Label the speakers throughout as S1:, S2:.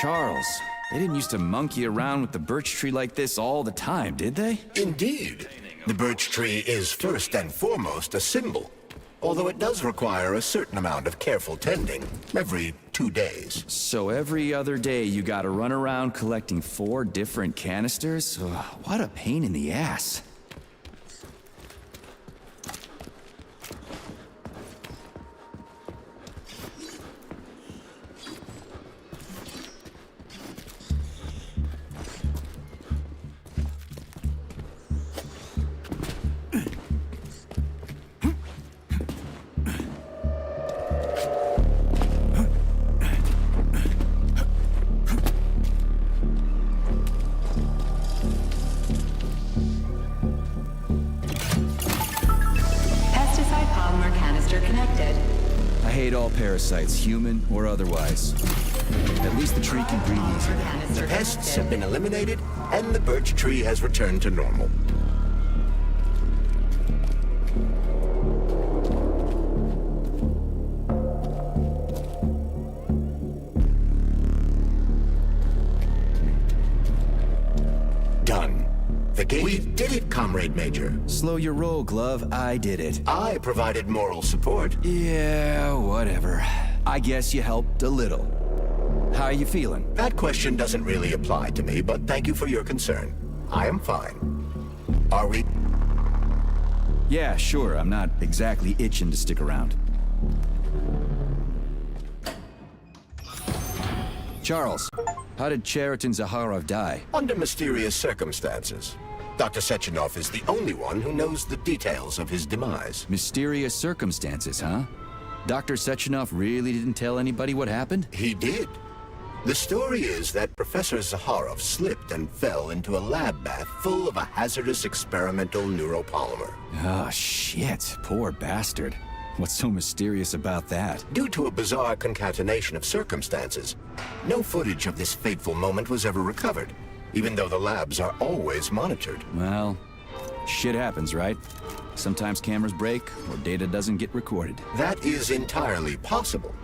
S1: Charles, they didn't used to monkey around with the birch tree like this all the time, did they?
S2: Indeed. The birch tree is first and foremost a symbol, although it does require a certain amount of careful tending every 2 days.
S1: So every other day you gotta run around collecting 4 different canisters? Ugh, what a pain in the ass. Parasites, human or otherwise. At least the tree can breathe easy now.
S2: The pests have been eliminated, and the birch tree has returned to normal. Done. The game. We did it, Comrade Major.
S1: Slow your roll, Glove. I did it.
S2: I provided moral support.
S1: Yeah, whatever. I guess you helped a little. How are you feeling?
S2: That question doesn't really apply to me, but thank you for your concern. I am fine. Are we?
S1: Yeah, sure. I'm not exactly itching to stick around. Charles, how did Cheriton Zaharov die?
S2: Under mysterious circumstances. Dr. Sechenov is the only one who knows the details of his demise.
S1: Mysterious circumstances, huh? Dr. Sechenov really didn't tell anybody what happened?
S2: He did. The story is that Professor Zaharov slipped and fell into a lab bath full of a hazardous experimental neuropolymer.
S1: Oh, shit. Poor bastard. What's so mysterious about that?
S2: Due to a bizarre concatenation of circumstances, no footage of this fateful moment was ever recovered, even though the labs are always monitored.
S1: Well, shit happens, right? Sometimes cameras break, or data doesn't get recorded.
S2: That is entirely possible.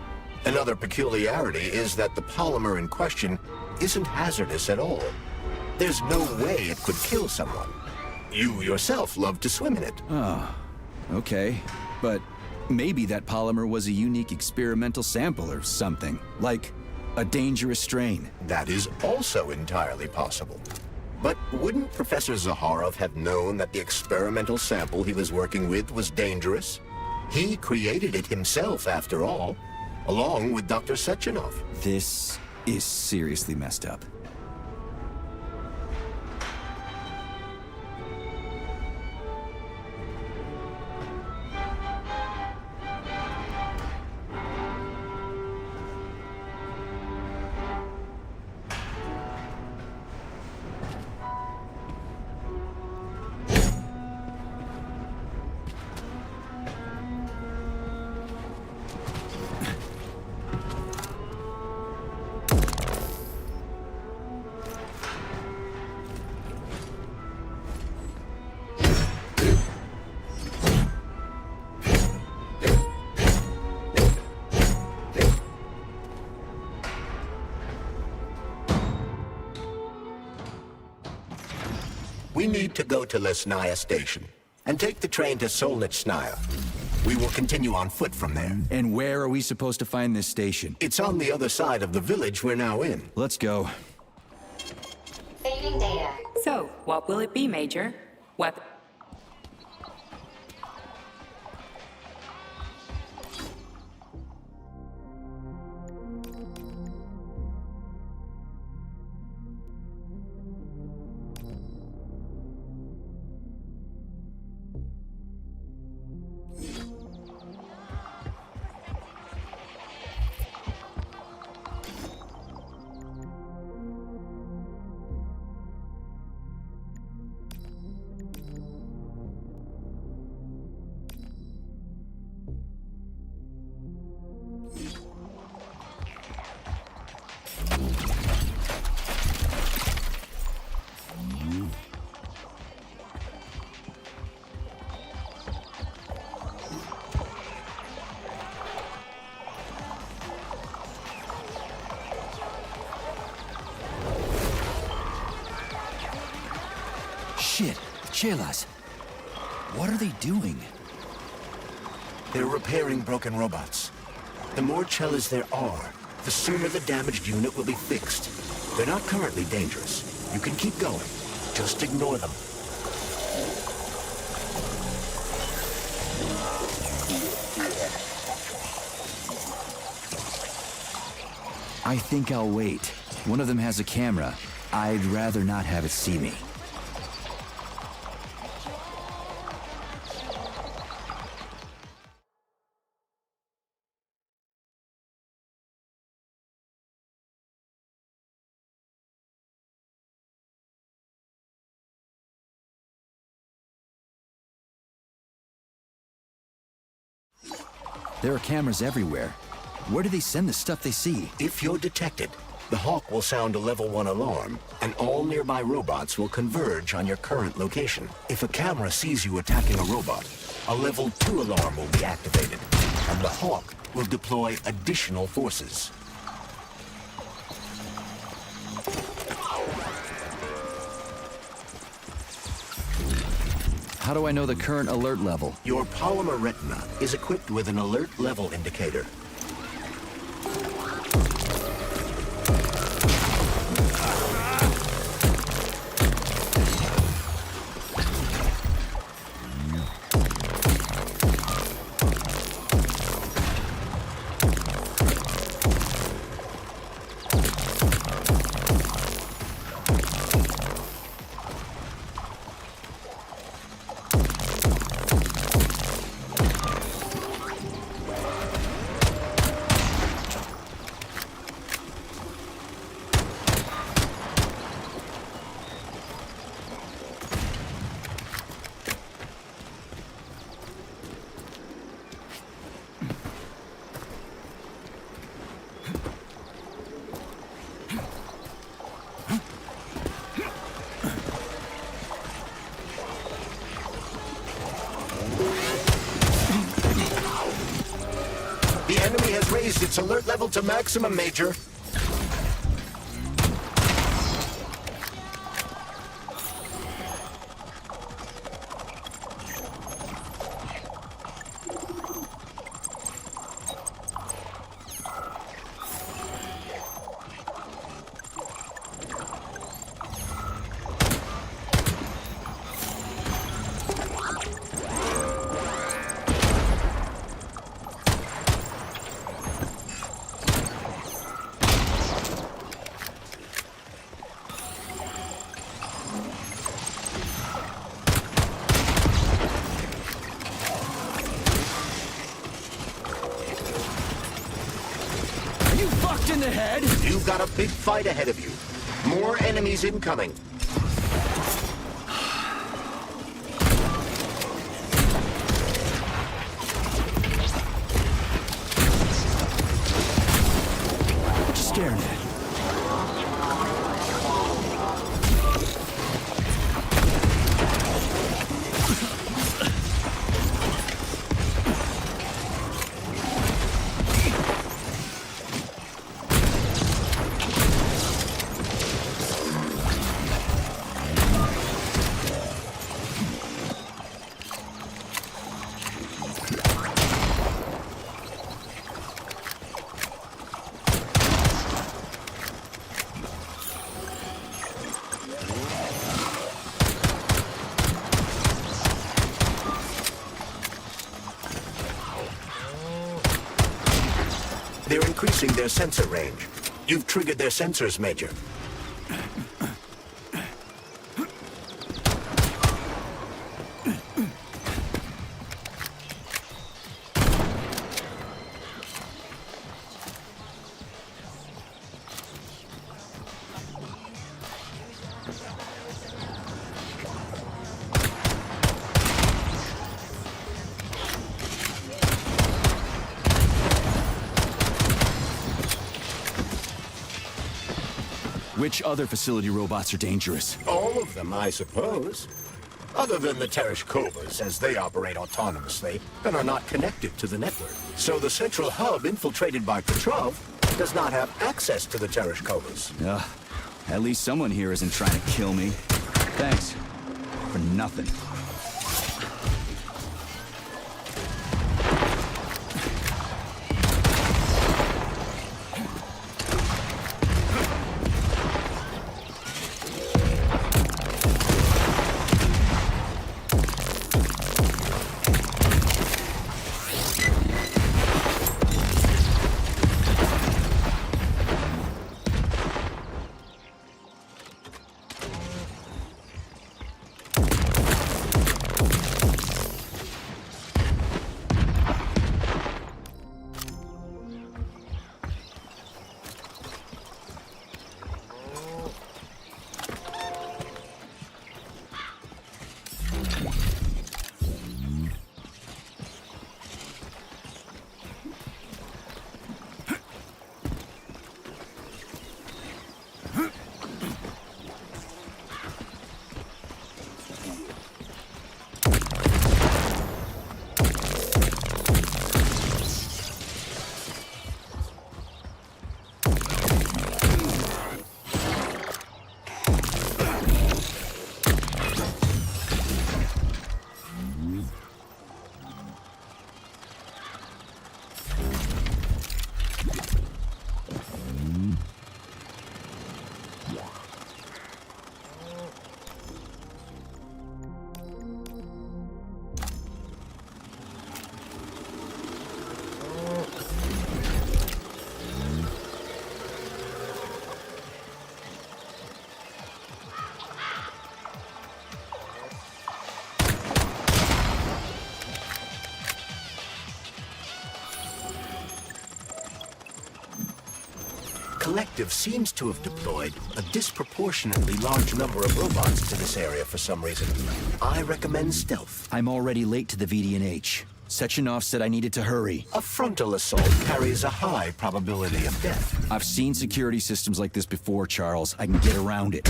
S2: Another peculiarity is that the polymer in question isn't hazardous at all. There's no way it could kill someone. You yourself love to swim in it.
S1: Oh, okay. But maybe that polymer was a unique experimental sample or something, like a dangerous strain.
S2: That is also entirely possible. But wouldn't Professor Zaharov have known that the experimental sample he was working with was dangerous? He created it himself, after all, along with Dr. Sechenov.
S1: This is seriously messed up.
S2: We need to go to Lesnaya Station and take the train to Solnitsnaya. We will continue on foot from there.
S1: And where are we supposed to find this station?
S2: It's on the other side of the village we're now in.
S1: Let's go.
S3: Saving data.
S4: So, what will it be, Major? Weapon?
S1: Shit, Chelas. What are they doing?
S2: They're repairing broken robots. The more Chelas there are, the sooner the damaged unit will be fixed. They're not currently dangerous. You can keep going. Just ignore them.
S1: I think I'll wait. One of them has a camera. I'd rather not have it see me. There are cameras everywhere. Where do they send the stuff they see?
S2: If you're detected, the Hawk will sound a level 1 alarm, and all nearby robots will converge on your current location. If a camera sees you attacking a robot, a level 2 alarm will be activated, and the Hawk will deploy additional forces.
S1: How do I know the current alert level?
S2: Your polymer retina is equipped with an alert level indicator. The enemy has raised its alert level to maximum, Major.
S1: In the head?
S2: You've got a big fight ahead of you. More enemies incoming.
S1: What you staring at?
S2: They're increasing their sensor range. You've triggered their sensors, Major.
S1: Which other facility robots are dangerous?
S2: All of them, I suppose. Other than the Tereshkovas, as they operate autonomously and are not connected to the network. So the central hub infiltrated by Petrov does not have access to the Tereshkovas.
S1: At least someone here isn't trying to kill me. Thanks. for nothing.
S2: Collective seems to have deployed a disproportionately large number of robots to this area for some reason. I recommend stealth.
S1: I'm already late to the VD&H. Sechenov said I needed to hurry.
S2: A frontal assault carries a high probability of death.
S1: I've seen security systems like this before, Charles. I can get around it.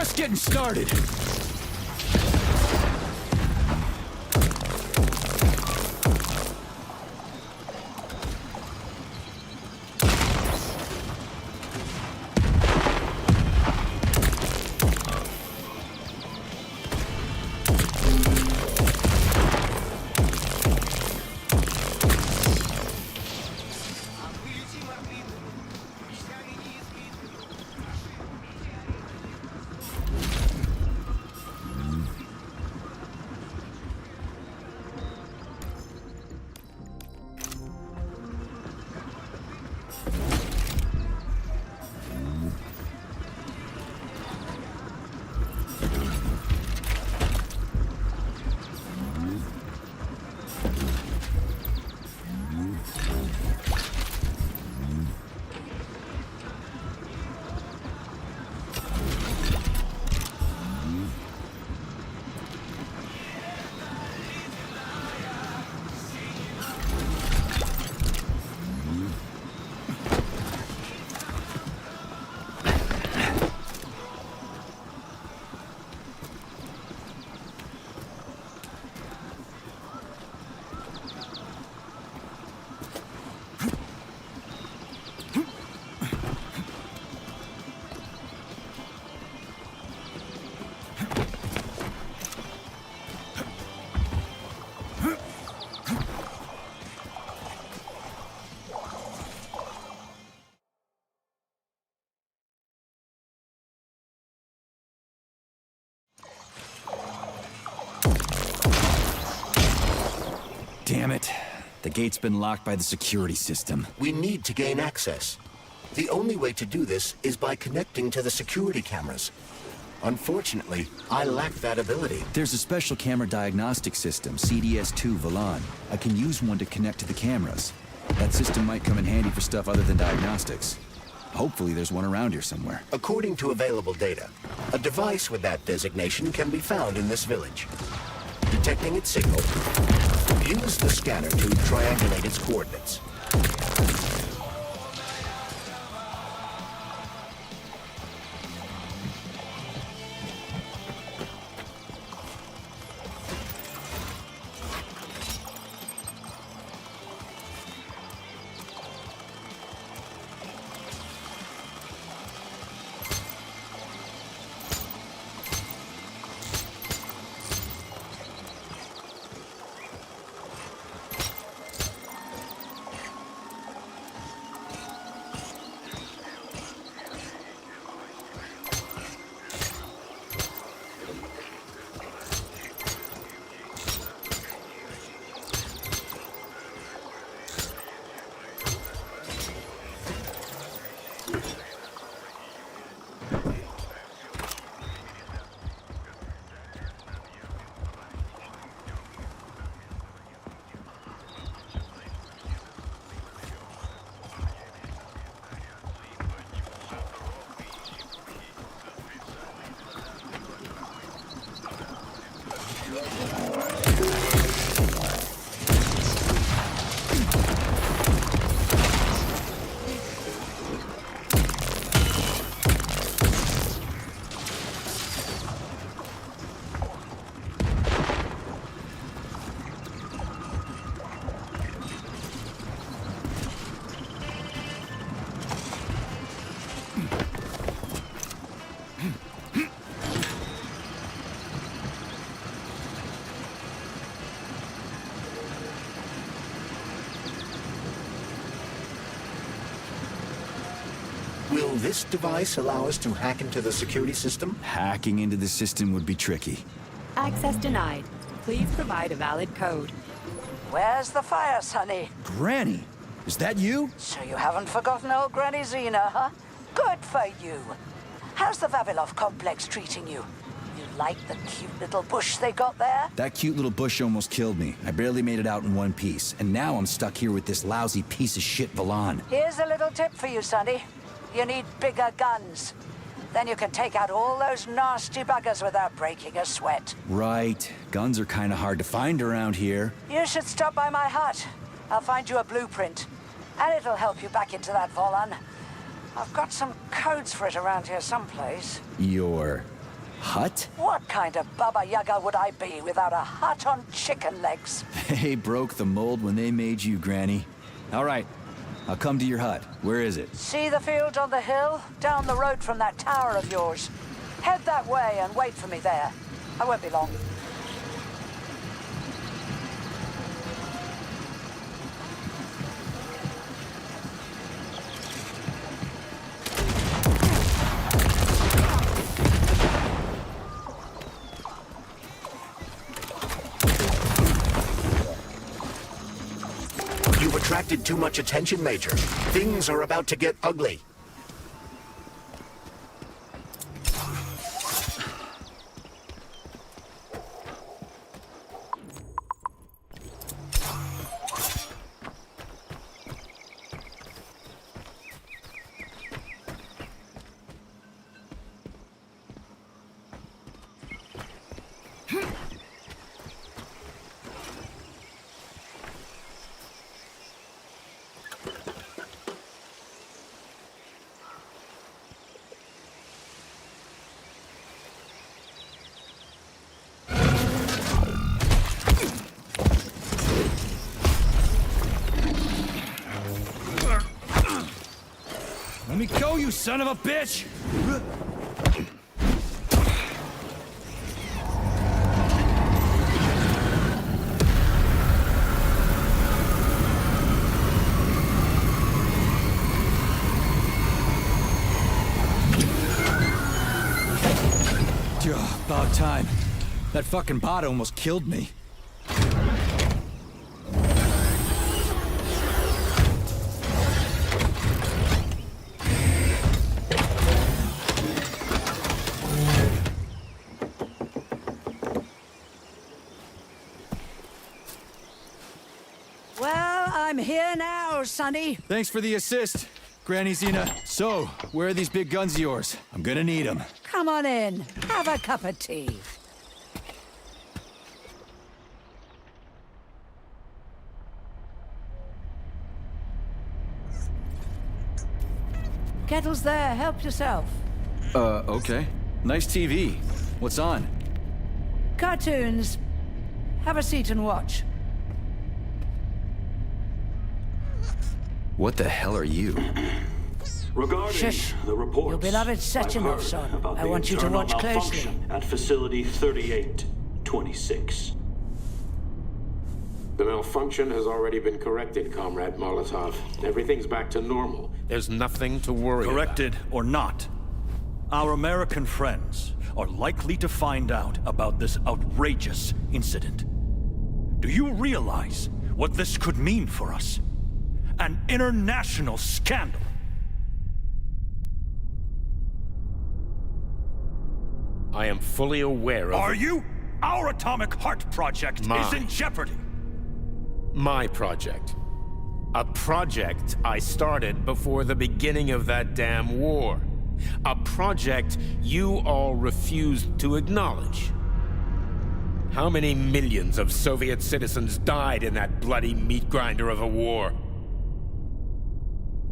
S1: just getting started. Damn it. The gate's been locked by the security system.
S2: We need to gain access. The only way to do this is by connecting to the security cameras. Unfortunately, I lack that ability.
S1: There's a special camera diagnostic system, CDS-2 Valon. I can use one to connect to the cameras. That system might come in handy for stuff other than diagnostics. Hopefully there's one around here somewhere.
S2: According to available data, a device with that designation can be found in this village. Detecting its signal, use the scanner to triangulate its coordinates. Will this device allow us to hack into the security system?
S1: Hacking into the system would be tricky.
S4: Access denied. Please provide a valid code.
S3: Where's the fire, Sonny?
S1: Granny! Is that you?
S3: So you haven't forgotten old Granny Xena, huh? Good for you. How's the Vavilov complex treating you? You like the cute little bush they got there?
S1: That cute little bush almost killed me. I barely made it out in one piece. And now I'm stuck here with this lousy piece of shit Valon.
S3: Here's a little tip for you, Sonny. You need bigger guns. Then you can take out all those nasty buggers without breaking a sweat.
S1: Right. Guns are kind of hard to find around here.
S3: You should stop by my hut. I'll find you a blueprint. And it'll help you back into that Volan. I've got some codes for it around here someplace.
S1: You're Hut?
S3: What kind of Baba Yaga would I be without a hut on chicken legs?
S1: They broke the mold when they made you, Granny. All right, I'll come to your hut. Where is it?
S3: See the field on the hill? Down the road from that tower of yours. Head that way and wait for me there. I won't be long.
S2: You've attracted too much attention, Major. Things are about to get ugly.
S1: Let me go, you son of a bitch! About time. That fucking bot almost killed me.
S3: Well, I'm here now, Sonny.
S1: Thanks for the assist, Granny Xena. So, where are these big guns of yours? I'm gonna need them.
S3: Come on in. Have a cup of tea. Kettle's there. Help yourself.
S1: Okay. Nice TV. What's on?
S3: Cartoons. Have a seat and watch.
S1: What the hell are you?
S5: Regarding
S3: Shush.
S5: the reports,
S3: Your beloved
S5: I've
S3: Sechenov,
S5: heard
S3: son.
S5: about
S3: I
S5: the
S3: want you to
S5: internal
S3: watch closely.
S5: malfunction at Facility 3826.
S6: The malfunction has already been corrected, Comrade Molotov. Everything's back to normal. There's nothing to worry
S7: Corrected or not, our American friends are likely to find out about this outrageous incident. Do you realize what this could mean for us? An international scandal.
S6: about. I am fully aware of...
S7: Are you? Our Atomic Heart project is in jeopardy.
S6: My project. A project I started before the beginning of that damn war. A project you all refused to acknowledge. How many millions of Soviet citizens died in that bloody meat grinder of a war?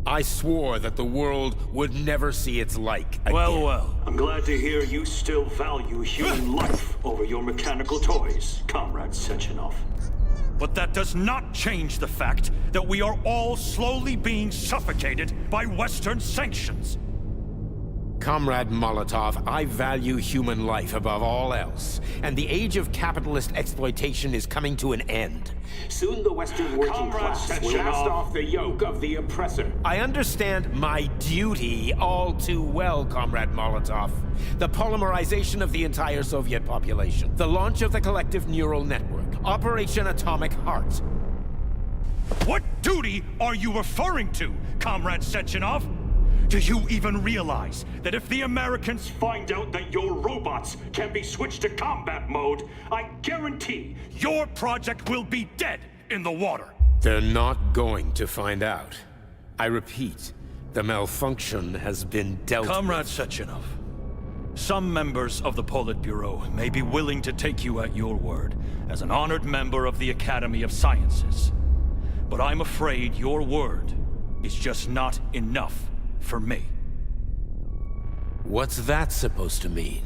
S6: I swore that the world would never see its like again.
S7: Well.
S5: I'm glad to hear you still value human life over your mechanical toys, Comrade Sechenov.
S7: But that does not change the fact that we are all slowly being suffocated by Western sanctions.
S6: Comrade Molotov, I value human life above all else, and the age of capitalist exploitation is coming to an end. Soon the Western working class will cast off the yoke of the oppressor. I understand my duty all too well, Comrade Molotov. The polymerization of the entire Soviet population, the launch of the collective neural network, Operation Atomic Heart.
S7: What duty are you referring to, Comrade Sechenov? Do you even realize that if the Americans
S5: Find out that your robots can be switched to combat mode, I guarantee
S7: your project will be dead in the water?
S6: They're not going to find out. I repeat, the malfunction has been dealt with.
S7: Comrade Sechenov, some members of the Politburo may be willing to take you at your word as an honored member of the Academy of Sciences. But I'm afraid your word is just not enough for me.
S6: What's that supposed to mean?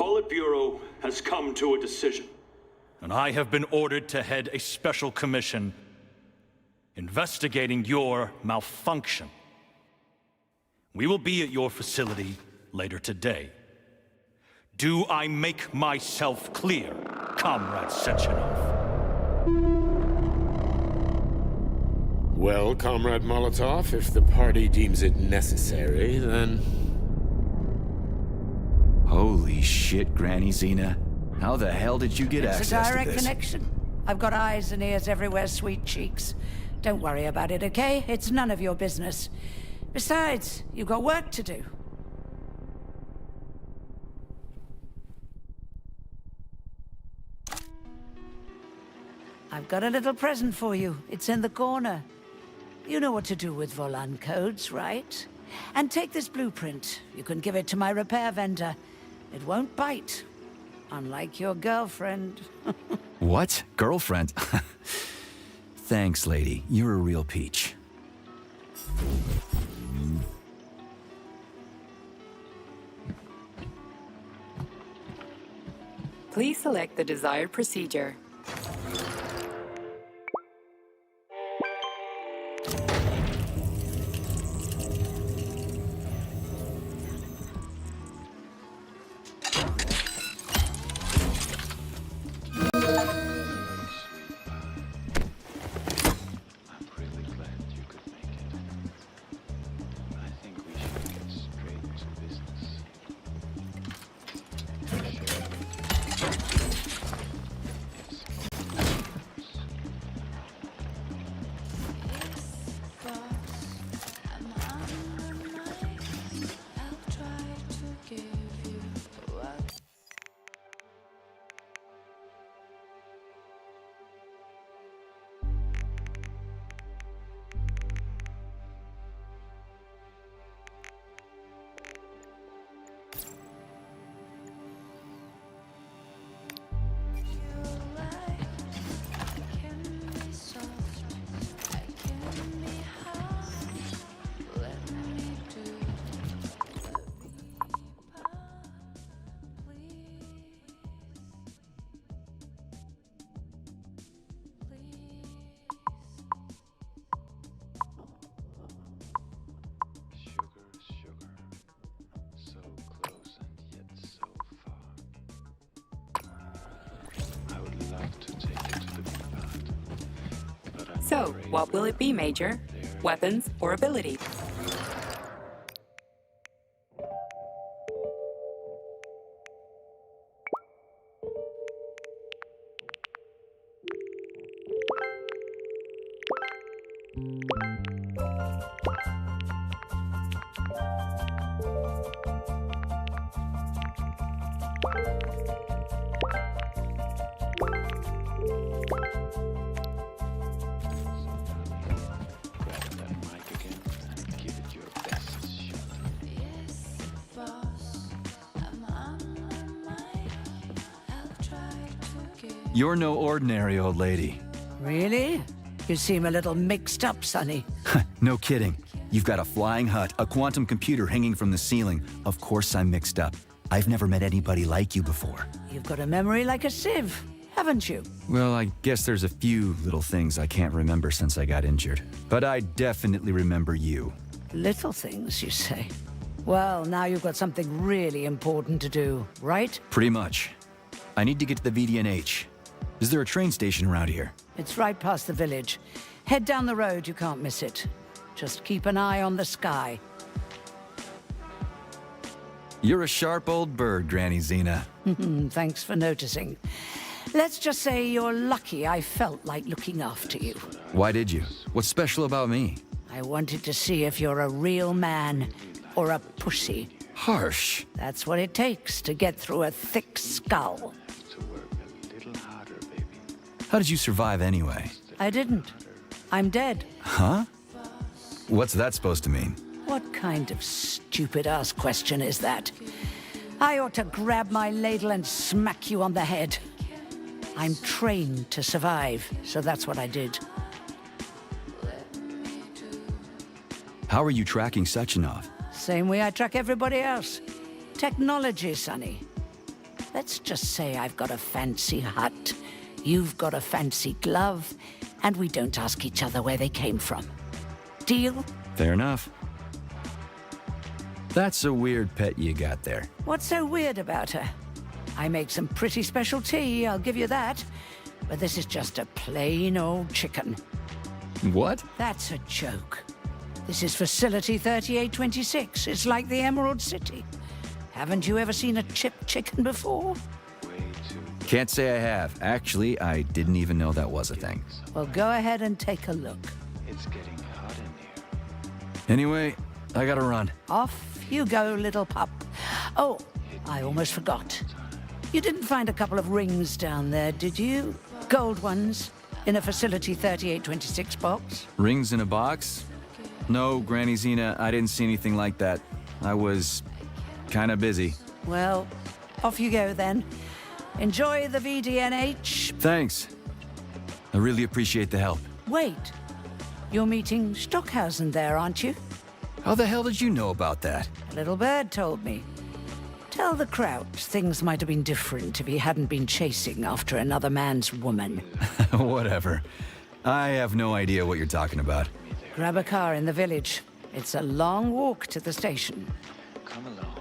S5: Politburo has come to a decision.
S7: And I have been ordered to head a special commission investigating your malfunction. We will be at your facility later today. Do I make myself clear, Comrade Sechenov?
S6: Well, Comrade Molotov, if the party deems it necessary, then...
S1: Holy shit, Granny Xena. How the hell did you get
S3: It's
S1: access
S3: a
S1: to
S3: direct
S1: this?
S3: connection. I've got eyes and ears everywhere, sweet cheeks. Don't worry about it, okay? It's none of your business. Besides, you've got work to do. I've got a little present for you. It's in the corner. You know what to do with Volan codes, right? And take this blueprint. You can give it to my repair vendor. It won't bite. Unlike your girlfriend.
S1: What? Girlfriend? Thanks, lady. You're a real peach.
S4: Please select the desired procedure. So, what will it be, Major? Weapons or ability?
S1: You're no ordinary old lady.
S3: Really? You seem a little mixed up, Sonny.
S1: No kidding. You've got a flying hut, a quantum computer hanging from the ceiling. Of course I'm mixed up. I've never met anybody like you before.
S3: You've got a memory like a sieve, haven't you?
S1: Well, I guess there's a few little things I can't remember since I got injured. But I definitely remember you.
S3: Little things, you say? Well, now you've got something really important to do, right?
S1: Pretty much. I need to get to the VDNH. Is there a train station around here?
S3: It's right past the village. Head down the road, you can't miss it. Just keep an eye on the sky.
S1: You're a sharp old bird, Granny Xena.
S3: Thanks for noticing. Let's just say you're lucky I felt like looking after you.
S1: Why did you? What's special about me?
S3: I wanted to see if you're a real man or a pussy.
S1: Harsh.
S3: That's what it takes to get through a thick skull.
S1: How did you survive anyway?
S3: I didn't. I'm dead.
S1: Huh? What's that supposed to mean?
S3: What kind of stupid-ass question is that? I ought to grab my ladle and smack you on the head. I'm trained to survive, so that's what I did.
S1: How are you tracking Sechenov?
S3: Same way I track everybody else. Technology, Sonny. Let's just say I've got a fancy hut, you've got a fancy glove, and we don't ask each other where they came from. Deal?
S1: Fair enough. That's a weird pet you got there.
S3: What's so weird about her? I make some pretty special tea, I'll give you that. But this is just a plain old chicken.
S1: What?
S3: That's a joke. This is Facility 3826. It's like the Emerald City. Haven't you ever seen a chipped chicken before?
S1: Can't say I have. Actually, I didn't even know that was a thing.
S3: Well, go ahead and take a look.
S8: It's getting hot in here.
S1: Anyway, I gotta run.
S3: Off you go, little pup. Oh, I almost forgot. You didn't find a couple of rings down there, did you? Gold ones, in a Facility 3826 box?
S1: Rings in a box? No, Granny Zena, I didn't see anything like that. I was kinda busy.
S3: Well, off you go then. Enjoy the VDNH.
S1: Thanks. I really appreciate the help.
S3: Wait, you're meeting Stockhausen there, aren't you?
S1: How the hell did you know about that?
S3: A little bird told me. Tell the Crouch things might have been different if he hadn't been chasing after another man's woman.
S1: Whatever. I have no idea what you're talking about.
S3: Grab a car in the village. It's a long walk to the station.
S8: Come along.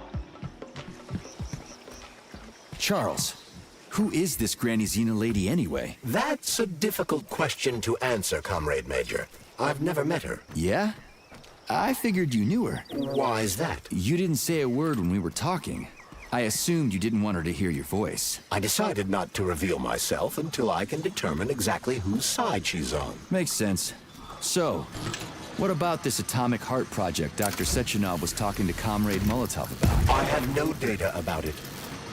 S1: Charles, who is this Granny Zena lady anyway?
S2: That's a difficult question to answer, Comrade Major. I've never met her.
S1: Yeah? I figured you knew her.
S2: Why is that?
S1: You didn't say a word when we were talking. I assumed you didn't want her to hear your voice.
S2: I decided not to reveal myself until I can determine exactly whose side she's on.
S1: Makes sense. So, what about this atomic heart project Dr. Sechenov was talking to Comrade Molotov about?
S2: I have no data about it.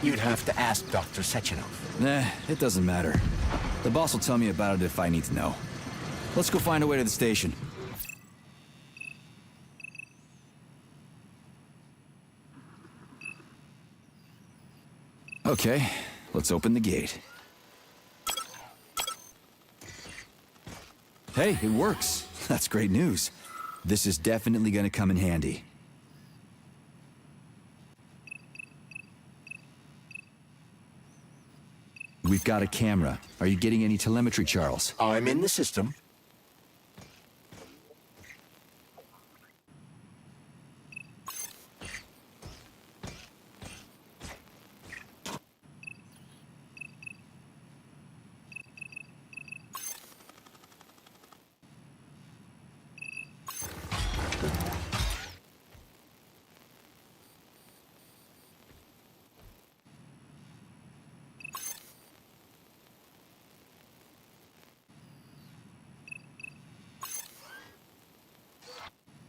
S2: You'd have to ask Dr. Sechenov.
S1: Nah, it doesn't matter. The boss will tell me about it if I need to know. Let's go find a way to the station. Okay, let's open the gate. Hey, it works. That's great news. This is definitely gonna come in handy. We've got a camera. Are you getting any telemetry, Charles?
S2: I'm in the system.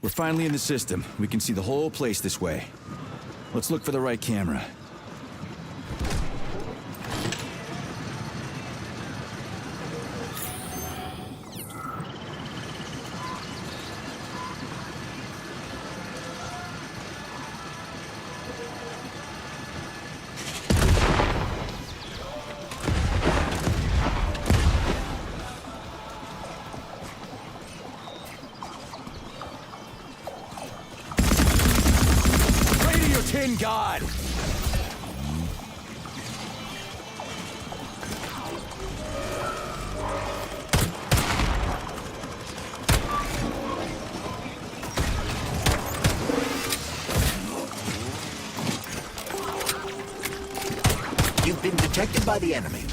S1: We're finally in the system. We can see the whole place this way. Let's look for the right camera. Tin God!
S2: You've been detected by the enemy.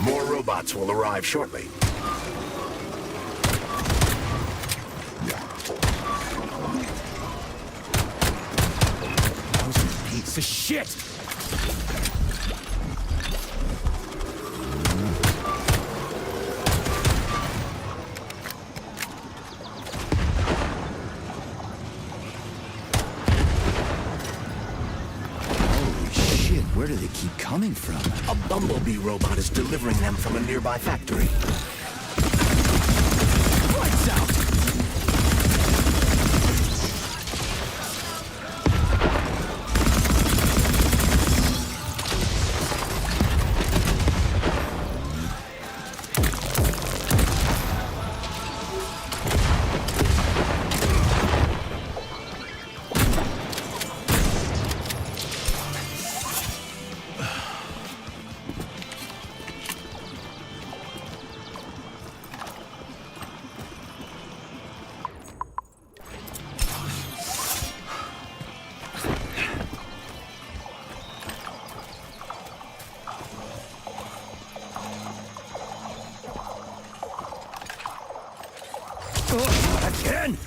S2: More robots will arrive shortly.
S1: Piece of shit! Holy shit, where do they keep coming from?
S2: A bumblebee robot is delivering them from a nearby factory.
S1: Lights out!
S7: Again?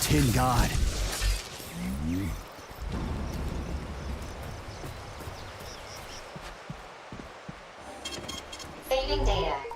S1: tin god.
S9: Saving data.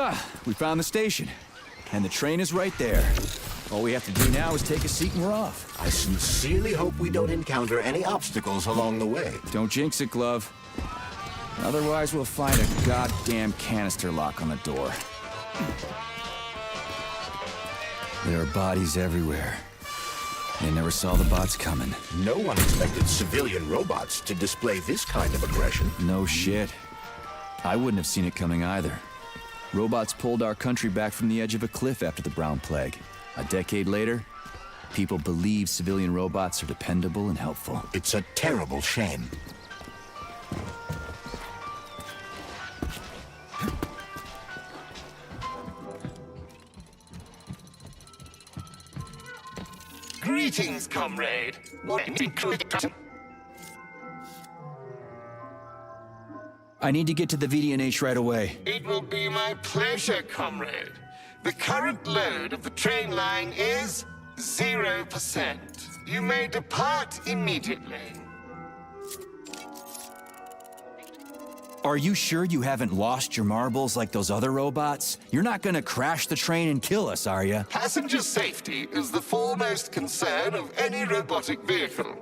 S1: Ah, we found the station. And the train is right there. All we have to do now is take a seat and we're off.
S2: I sincerely hope we don't encounter any obstacles along the way.
S1: Don't jinx it, Glove. Otherwise, we'll find a goddamn canister lock on the door. There are bodies everywhere. They never saw the bots coming.
S2: No one expected civilian robots to display this kind of aggression.
S1: No shit. I wouldn't have seen it coming either. Robots pulled our country back from the edge of a cliff after the Brown Plague. A decade later, people believe civilian robots are dependable and helpful.
S2: It's a terrible shame.
S10: Greetings, comrade.
S1: I need to get to the VDNH right away.
S10: It will be my pleasure, comrade. The current load of the train line is 0%. You may depart immediately.
S1: Are you sure you haven't lost your marbles like those other robots? You're not gonna crash the train and kill us, are you?
S10: Passenger safety is the foremost concern of any robotic vehicle.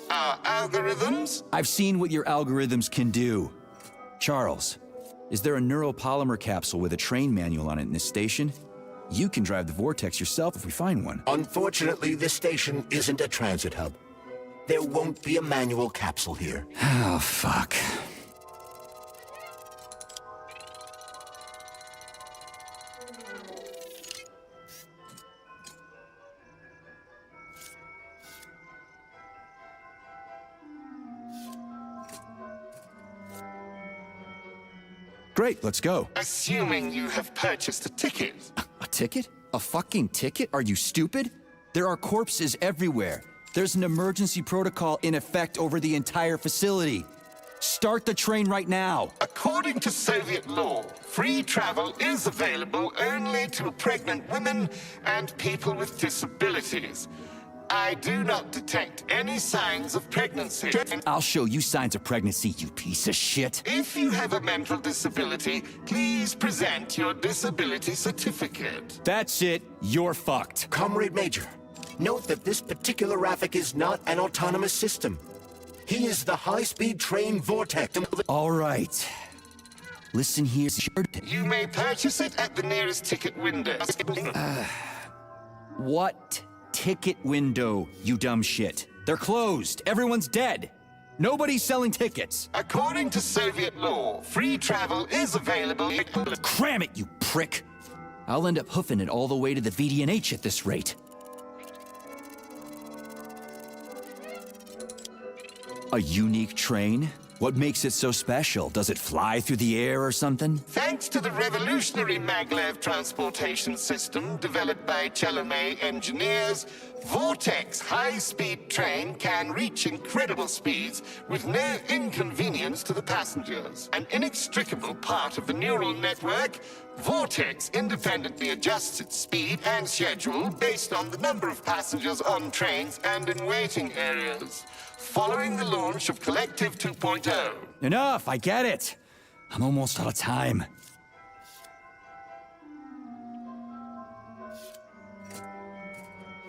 S10: Our algorithms?
S1: I've seen what your algorithms can do. Charles, is there a neuropolymer capsule with a train manual on it in this station? You can drive the Vortex yourself if we find one.
S2: Unfortunately, this station isn't a transit hub. There won't be a manual capsule here.
S1: Oh, fuck. Great, let's go.
S10: Assuming you have purchased a ticket.
S1: A ticket? A fucking ticket? Are you stupid? There are corpses everywhere. There's an emergency protocol in effect over the entire facility. Start the train right now.
S10: According to Soviet law, free travel is available only to pregnant women and people with disabilities. I do not detect any signs of pregnancy.
S1: I'll show you signs of pregnancy, you piece of shit.
S10: If you have a mental disability, please present your disability certificate.
S1: That's it. You're fucked.
S2: Comrade Major, note that this particular Raffic is not an autonomous system. He is the high-speed train Vortex.
S1: All right. Listen here.
S10: You may purchase it at the nearest ticket window.
S1: What ticket window, you dumb shit? They're closed. Everyone's dead. Nobody's selling tickets.
S10: According to Soviet law, free travel is available.
S1: Cram it, you prick. I'll end up hoofing it all the way to the VDNH at this rate. A unique train? What makes it so special? Does it fly through the air or something?
S10: Thanks to the revolutionary maglev transportation system developed by Chalamet engineers, Vortex high-speed train can reach incredible speeds with no inconvenience to the passengers. An inextricable part of the neural network, Vortex independently adjusts its speed and schedule based on the number of passengers on trains and in waiting areas. Following the launch of Collective 2.0.
S1: Enough, I get it. I'm almost out of time.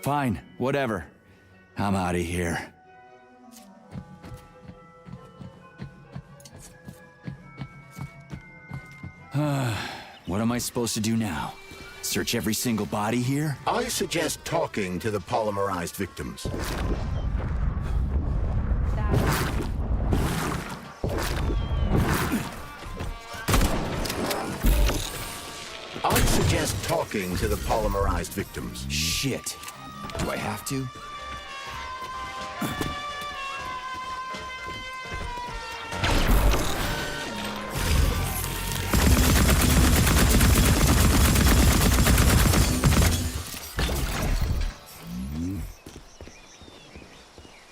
S1: Fine, whatever. I'm out of here. What am I supposed to do now? Search every single body here?
S2: I suggest talking to the polymerized victims. I suggest talking to the polymerized victims.
S1: Shit. Do I have to?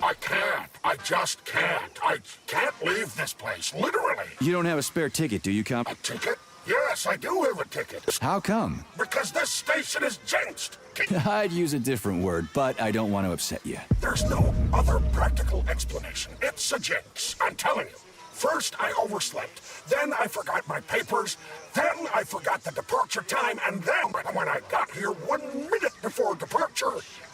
S9: I can't. I just can't. I can't leave this place, literally.
S1: You don't have a spare ticket, do you, Comp?
S9: A ticket? Yes, I do have a ticket.
S1: How come?
S9: Because this station is jinxed.
S1: I'd use a different word, but I don't want to upset you.
S9: There's no other practical explanation. It's a jinx, I'm telling you. First, I overslept. Then I forgot my papers. Then I forgot the departure time. And then, when I got here 1 minute before departure,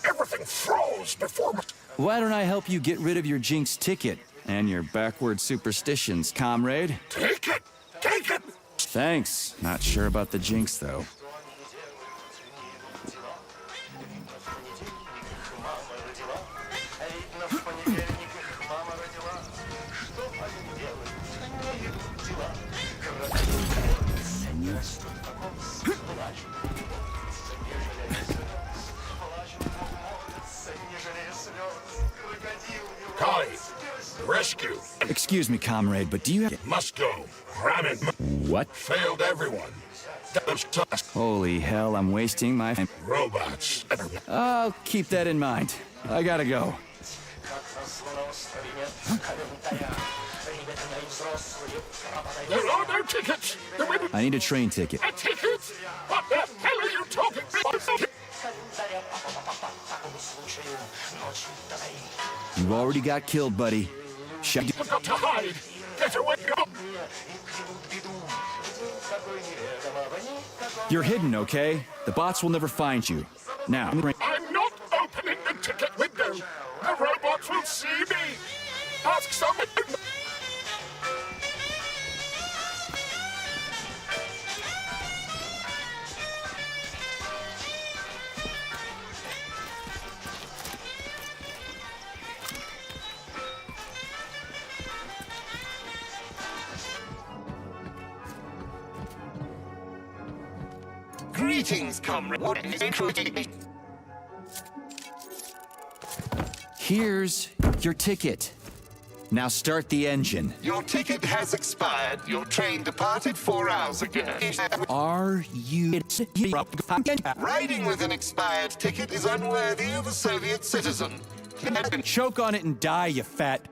S9: everything froze before me.
S1: Why don't I help you get rid of your jinx ticket and your backward superstitions, comrade?
S9: Take it! Take it!
S1: Thanks. Not sure about the jinx, though.
S9: Connie, rescue.
S1: Excuse me, comrade, but do you have...
S9: Must go. Ram it.
S1: What?
S9: Failed everyone.
S1: Holy hell, I'm wasting my...
S9: Robots.
S1: I'll keep that in mind. I gotta go.
S9: There are no tickets.
S1: I need a train ticket.
S9: A ticket? What the hell are you talking about?
S1: You've already got killed, buddy.
S9: We've got to hide! Get away!
S1: You're hidden, okay? The bots will never find you. Now,
S9: I'm not opening the ticket window! The robots will see me! Ask someone!
S10: Greetings, comrade.
S1: here's your ticket. Now start the engine.
S10: Your ticket has expired. Your train departed 4 hours ago.
S1: Are you...
S10: Riding with an expired ticket is unworthy of a Soviet citizen.
S1: Choke on it and die, you fat...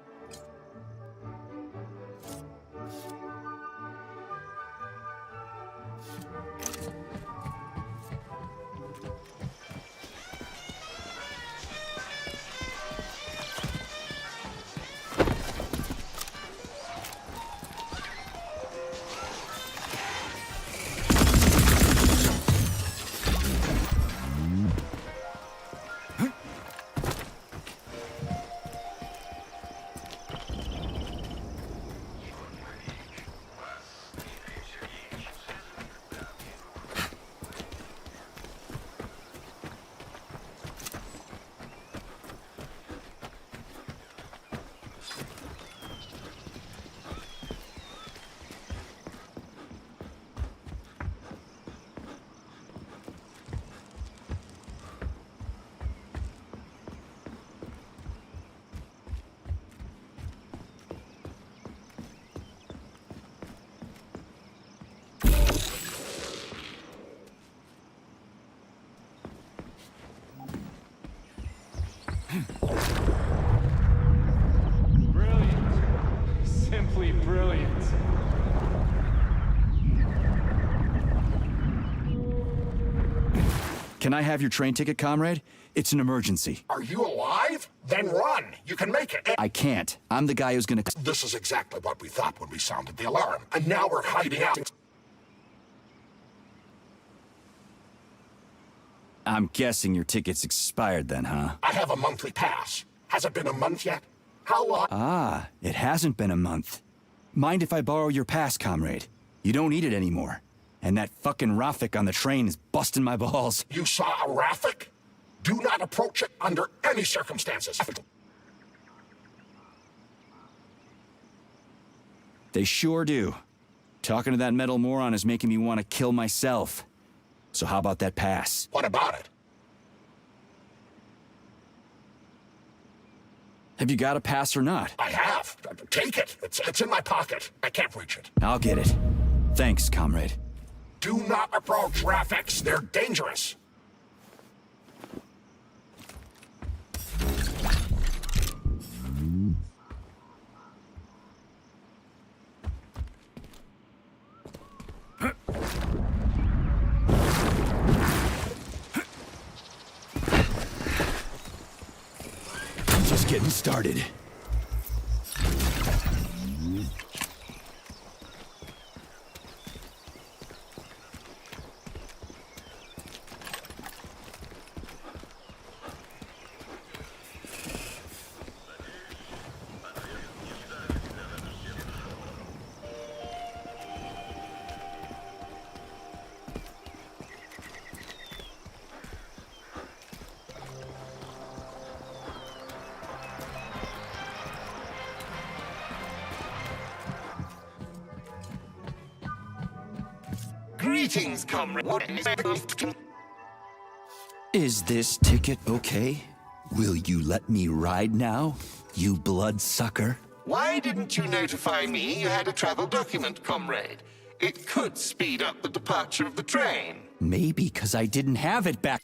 S11: Brilliant. Simply brilliant.
S1: Can I have your train ticket, comrade? It's an emergency.
S9: Are you alive? Then run. You can make it.
S1: I can't. I'm the guy who's gonna...
S9: This is exactly what we thought when we sounded the alarm. And now we're hiding out.
S1: I'm guessing your ticket's expired then, huh?
S9: I have a monthly pass. Has it been a month yet? How long?
S1: Ah, it hasn't been a month. Mind if I borrow your pass, comrade? You don't need it anymore. And that fucking Rafik on the train is busting my balls.
S9: You saw a Rafik? Do not approach it under any circumstances.
S1: They sure do. Talking to that metal moron is making me want to kill myself. So how about that pass?
S9: What about it?
S1: Have you got a pass or not?
S9: I have. Take it. It's in my pocket. I can't reach it.
S1: I'll get it. Thanks, comrade.
S9: Do not approach Rafiks. They're dangerous.
S1: Just getting started.
S10: Greetings, comrade.
S1: Is this ticket okay? Will you let me ride now, you bloodsucker?
S10: Why didn't you notify me you had a travel document, comrade? It could speed up the departure of the train.
S1: Maybe because I didn't have it back.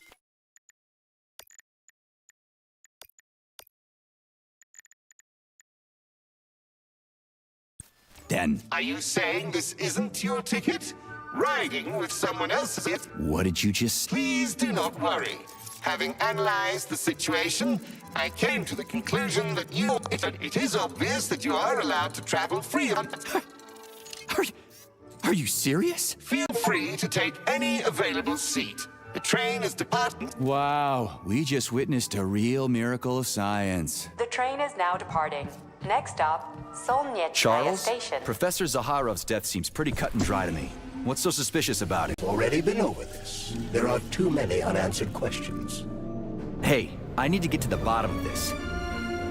S1: Then.
S10: Are you saying this isn't your ticket? Riding with someone else's...
S1: What did you just...
S10: Please do not worry. Having analyzed the situation, I came to the conclusion that it is obvious that you are allowed to travel free on...
S1: Are you serious?
S10: Feel free to take any available seat. The train is departing.
S1: Wow, we just witnessed a real miracle of science.
S4: The train is now departing. Next stop, Solnechnaya
S1: Charles,
S4: Station.
S1: Professor Zaharov's death seems pretty cut and dry to me. What's so suspicious about it?
S2: Already been over this. There are too many unanswered questions.
S1: Hey, I need to get to the bottom of this.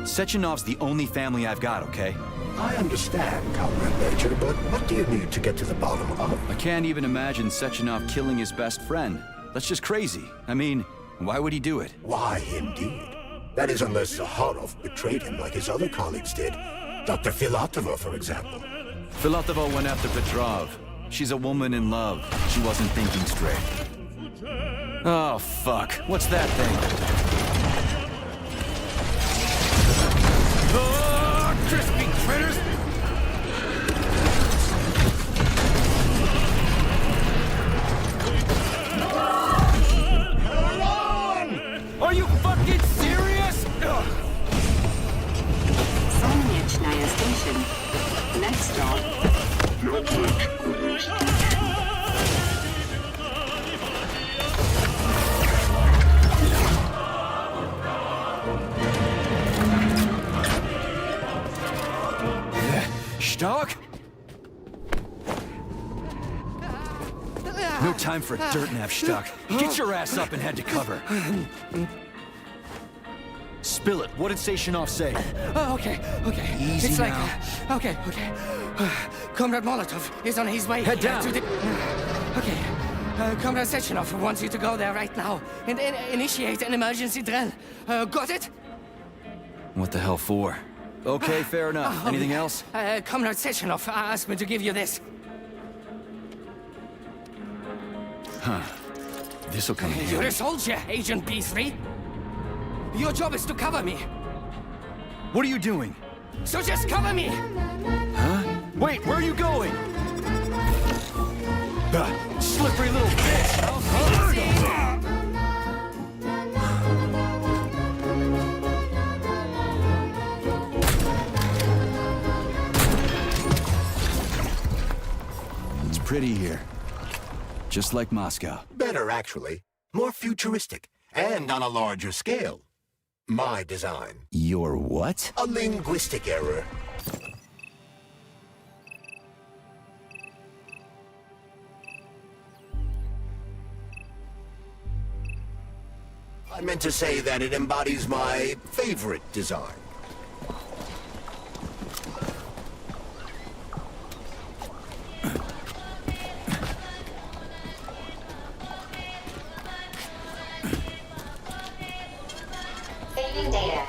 S1: Sechenov's the only family I've got, okay?
S2: I understand, Comrade Major, but what do you need to get to the bottom of?
S1: I can't even imagine Sechenov killing his best friend. That's just crazy. I mean, why would he do it?
S2: Why, indeed. That is unless Zaharov betrayed him like his other colleagues did. Dr. Filatova, for example.
S1: Filatova went after Petrov. She's a woman in love. She wasn't thinking straight. Oh, fuck. What's that thing? Oh, crispy critters! Are you fucking serious?
S4: Solnechnaya Station. Next stop.
S1: Stark? No time for a dirt nap, Stark. Get your ass up and head to cover. Spill it. What did Sechenov say?
S12: Oh, okay.
S1: Easy
S12: it's
S1: now.
S12: like, okay. Comrade Molotov is on his way.
S1: Head down.
S12: To the... Okay. Comrade Sechenov wants you to go there right now and initiate an emergency drill. Got it?
S1: What the hell for? Okay, fair enough. Anything else?
S12: Comrade Sechenov asked me to give you this.
S1: Huh. This'll come in handy.
S12: You're a soldier, Agent B3. Your job is to cover me.
S1: What are you doing?
S12: So just cover me!
S1: Huh? Wait, where are you going? Slippery little bitch! It's pretty here. Just like Moscow.
S2: Better, actually. More futuristic. And on a larger scale. My design.
S1: Your what?
S2: A linguistic error. I meant to say that it embodies my favorite design.
S13: Saving data.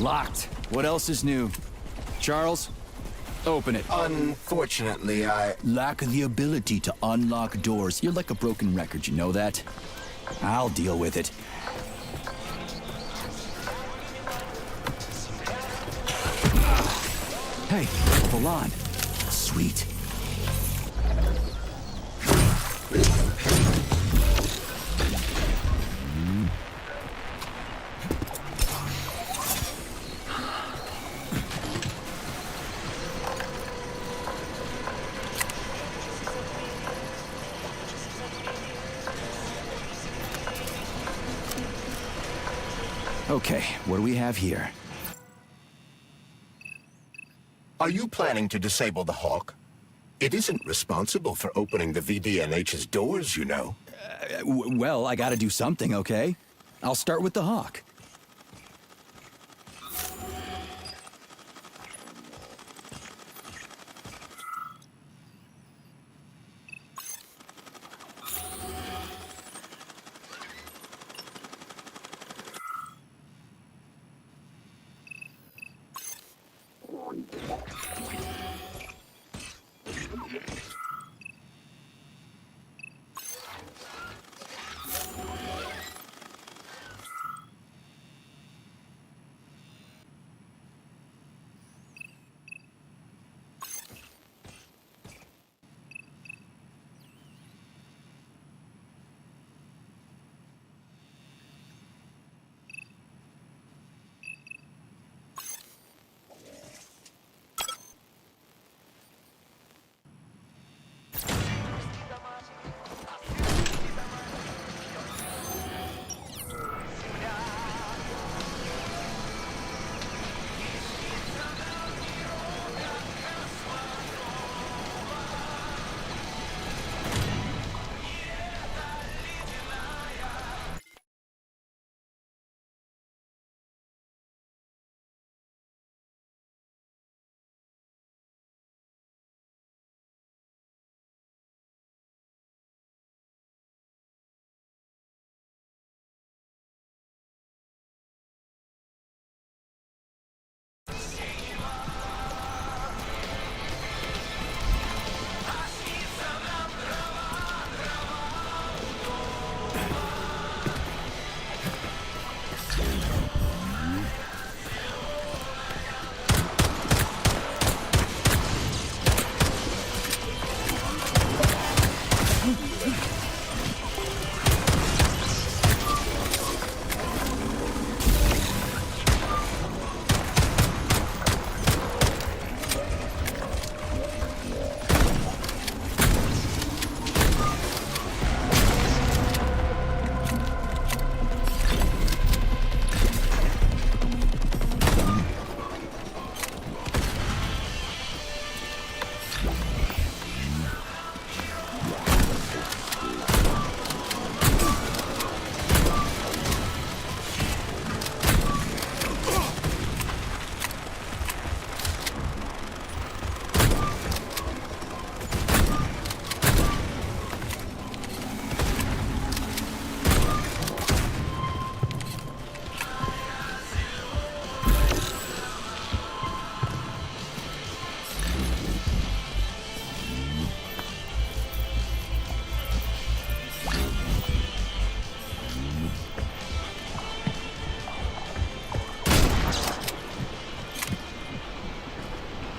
S1: Locked. What else is new? Charles, open it.
S2: Unfortunately, I
S1: lack the ability to unlock doors. You're like a broken record, you know that? I'll deal with it. Hey, Volan. Sweet. Okay, what do we have here?
S2: Are you planning to disable the Hawk? It isn't responsible for opening the VDNH's doors, you know.
S1: Well, I gotta do something, okay? I'll start with the Hawk.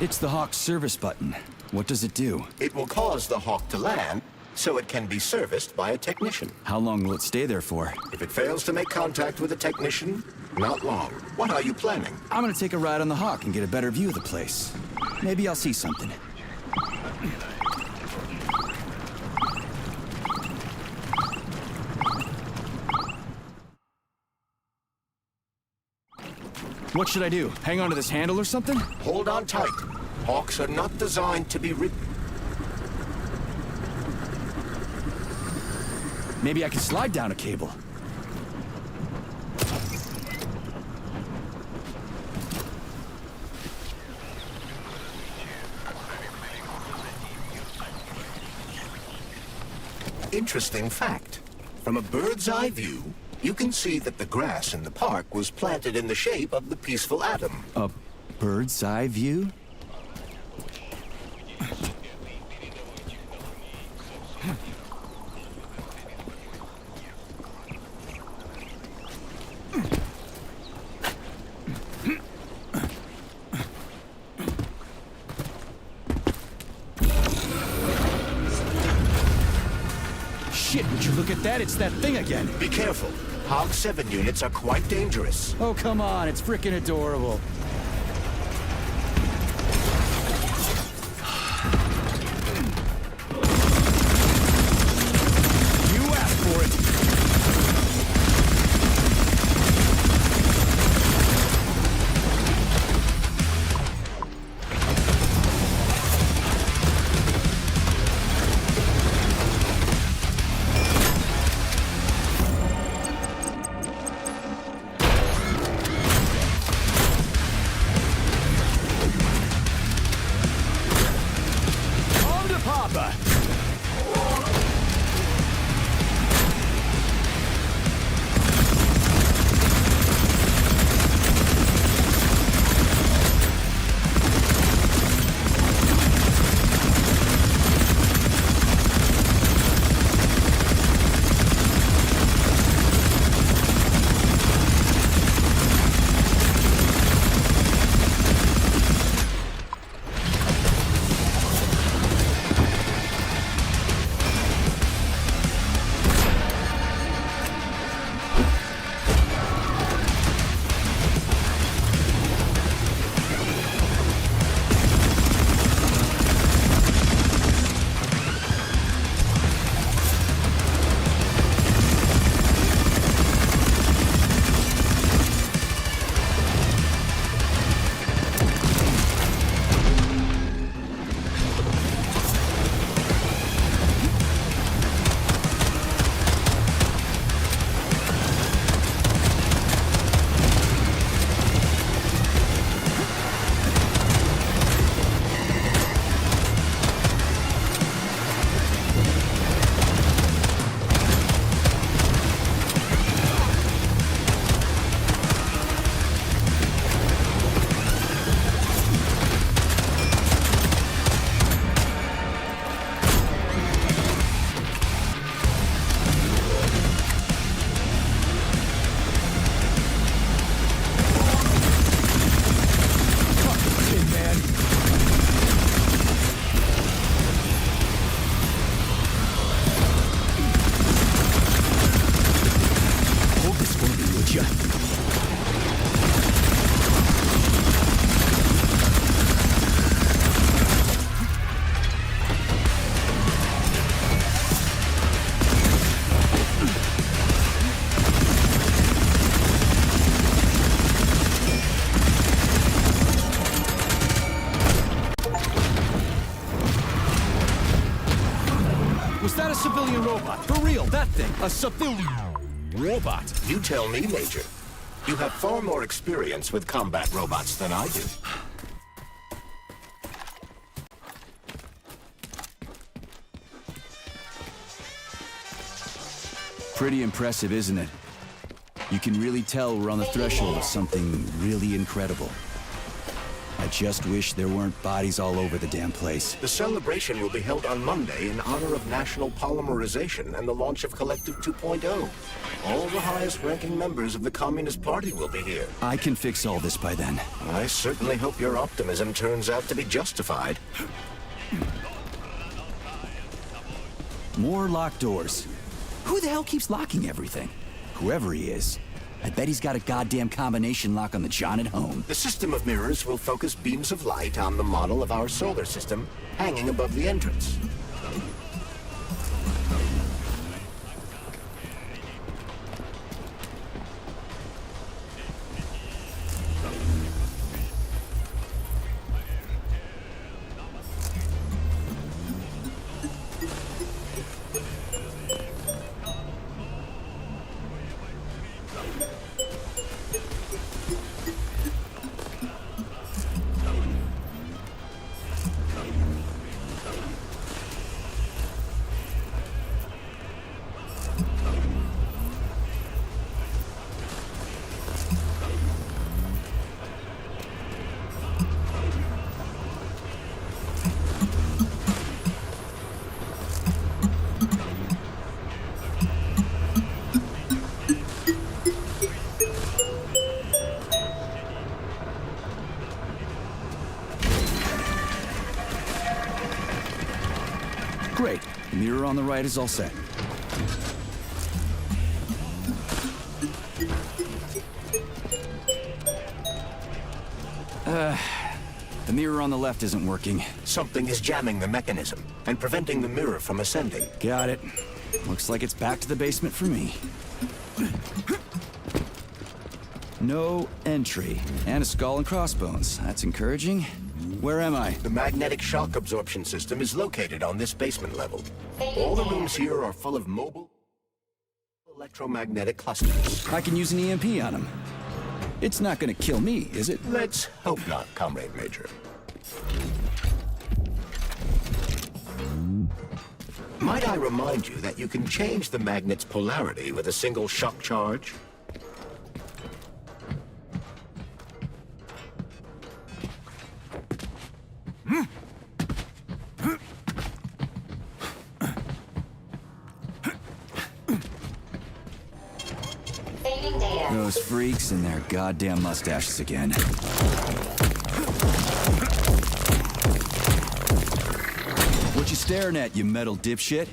S1: It's the Hawk's service button. What does it do?
S2: It will cause the Hawk to land, so it can be serviced by a technician.
S1: How long will it stay there for?
S2: If it fails to make contact with a technician, not long. What are you planning?
S1: I'm gonna take a ride on the Hawk and get a better view of the place. Maybe I'll see something. What should I do? Hang on to this handle or something?
S2: Hold on tight. Hawks are not designed to be ridden.
S1: Maybe I can slide down a cable.
S2: Interesting fact. From a bird's eye view, you can see that the grass in the park was planted in the shape of the peaceful atom.
S1: A bird's eye view? Shit, would you look at that? It's that thing again.
S2: Be careful. Hog 7 units are quite dangerous.
S1: Oh, come on. It's freaking adorable. You asked for it. Was that a civilian robot? For real, that thing. A civilian robot.
S2: You tell me, Major. You have far more experience with combat robots than I do.
S1: Pretty impressive, isn't it? You can really tell we're on the threshold of something really incredible. I just wish there weren't bodies all over the damn place.
S2: The celebration will be held on Monday in honor of National Polymerization and the launch of Collective 2.0. All the highest-ranking members of the Communist Party will be here.
S1: I can fix all this by then.
S2: I certainly hope your optimism turns out to be justified.
S1: More locked doors. Who the hell keeps locking everything? Whoever he is. I bet he's got a goddamn combination lock on the John at home.
S2: The system of mirrors will focus beams of light on the model of our solar system hanging above the entrance.
S1: The mirror on the right is all set. The mirror on the left isn't working.
S2: Something is jamming the mechanism and preventing the mirror from ascending.
S1: Got it. Looks like it's back to the basement for me. No entry. And a skull and crossbones. That's encouraging. Where am I?
S2: The magnetic shock absorption system is located on this basement level. All the rooms here are full of mobile electromagnetic clusters.
S1: I can use an EMP on him. It's not gonna kill me, is it?
S2: Let's hope not, Comrade Major. Might I remind you that you can change the magnet's polarity with a single shock charge?
S13: Saving data.
S1: Those freaks and their goddamn mustaches again. What you staring at, you metal dipshit?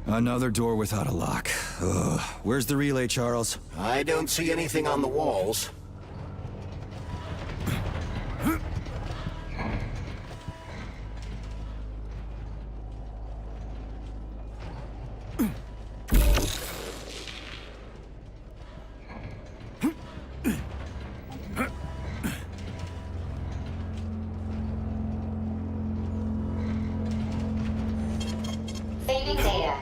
S1: Another door without a lock. Ugh. Where's the relay, Charles?
S2: I don't see anything on the walls.
S13: Saving data.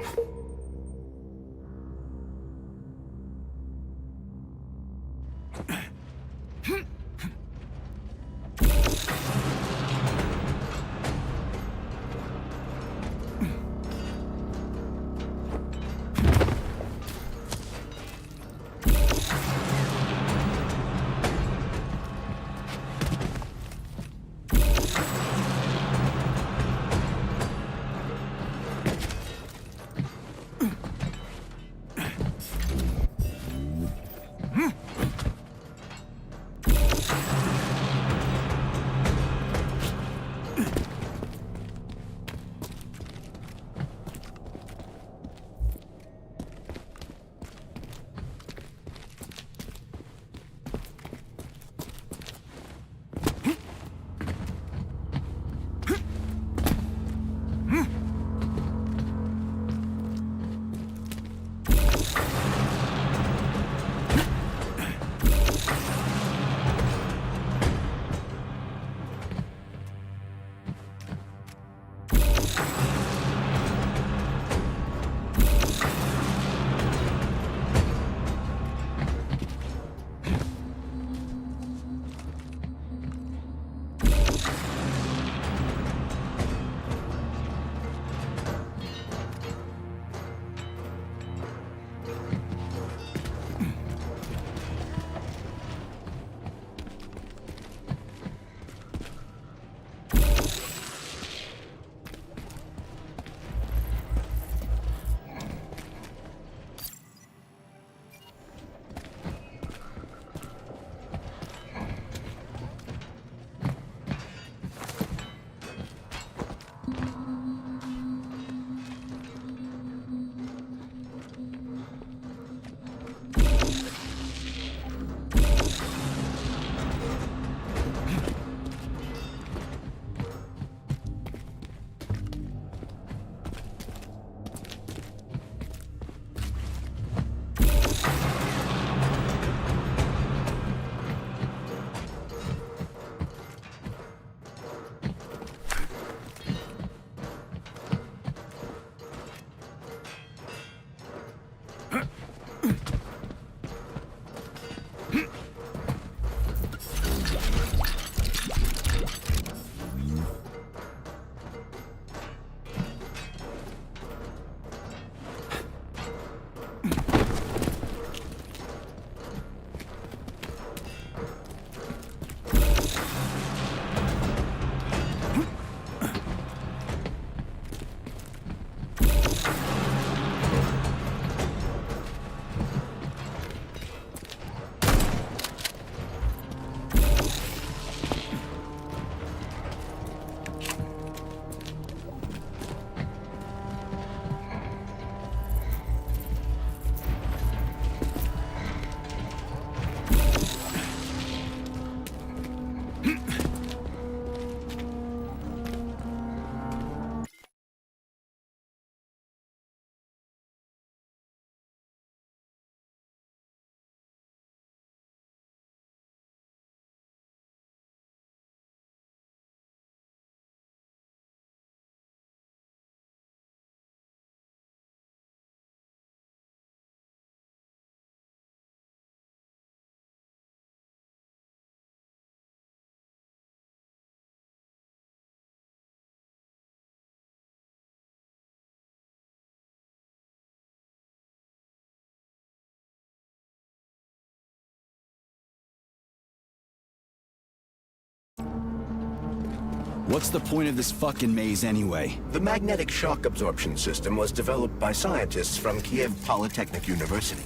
S1: What's the point of this fucking maze anyway?
S2: The magnetic shock absorption system was developed by scientists from Kiev Polytechnic University.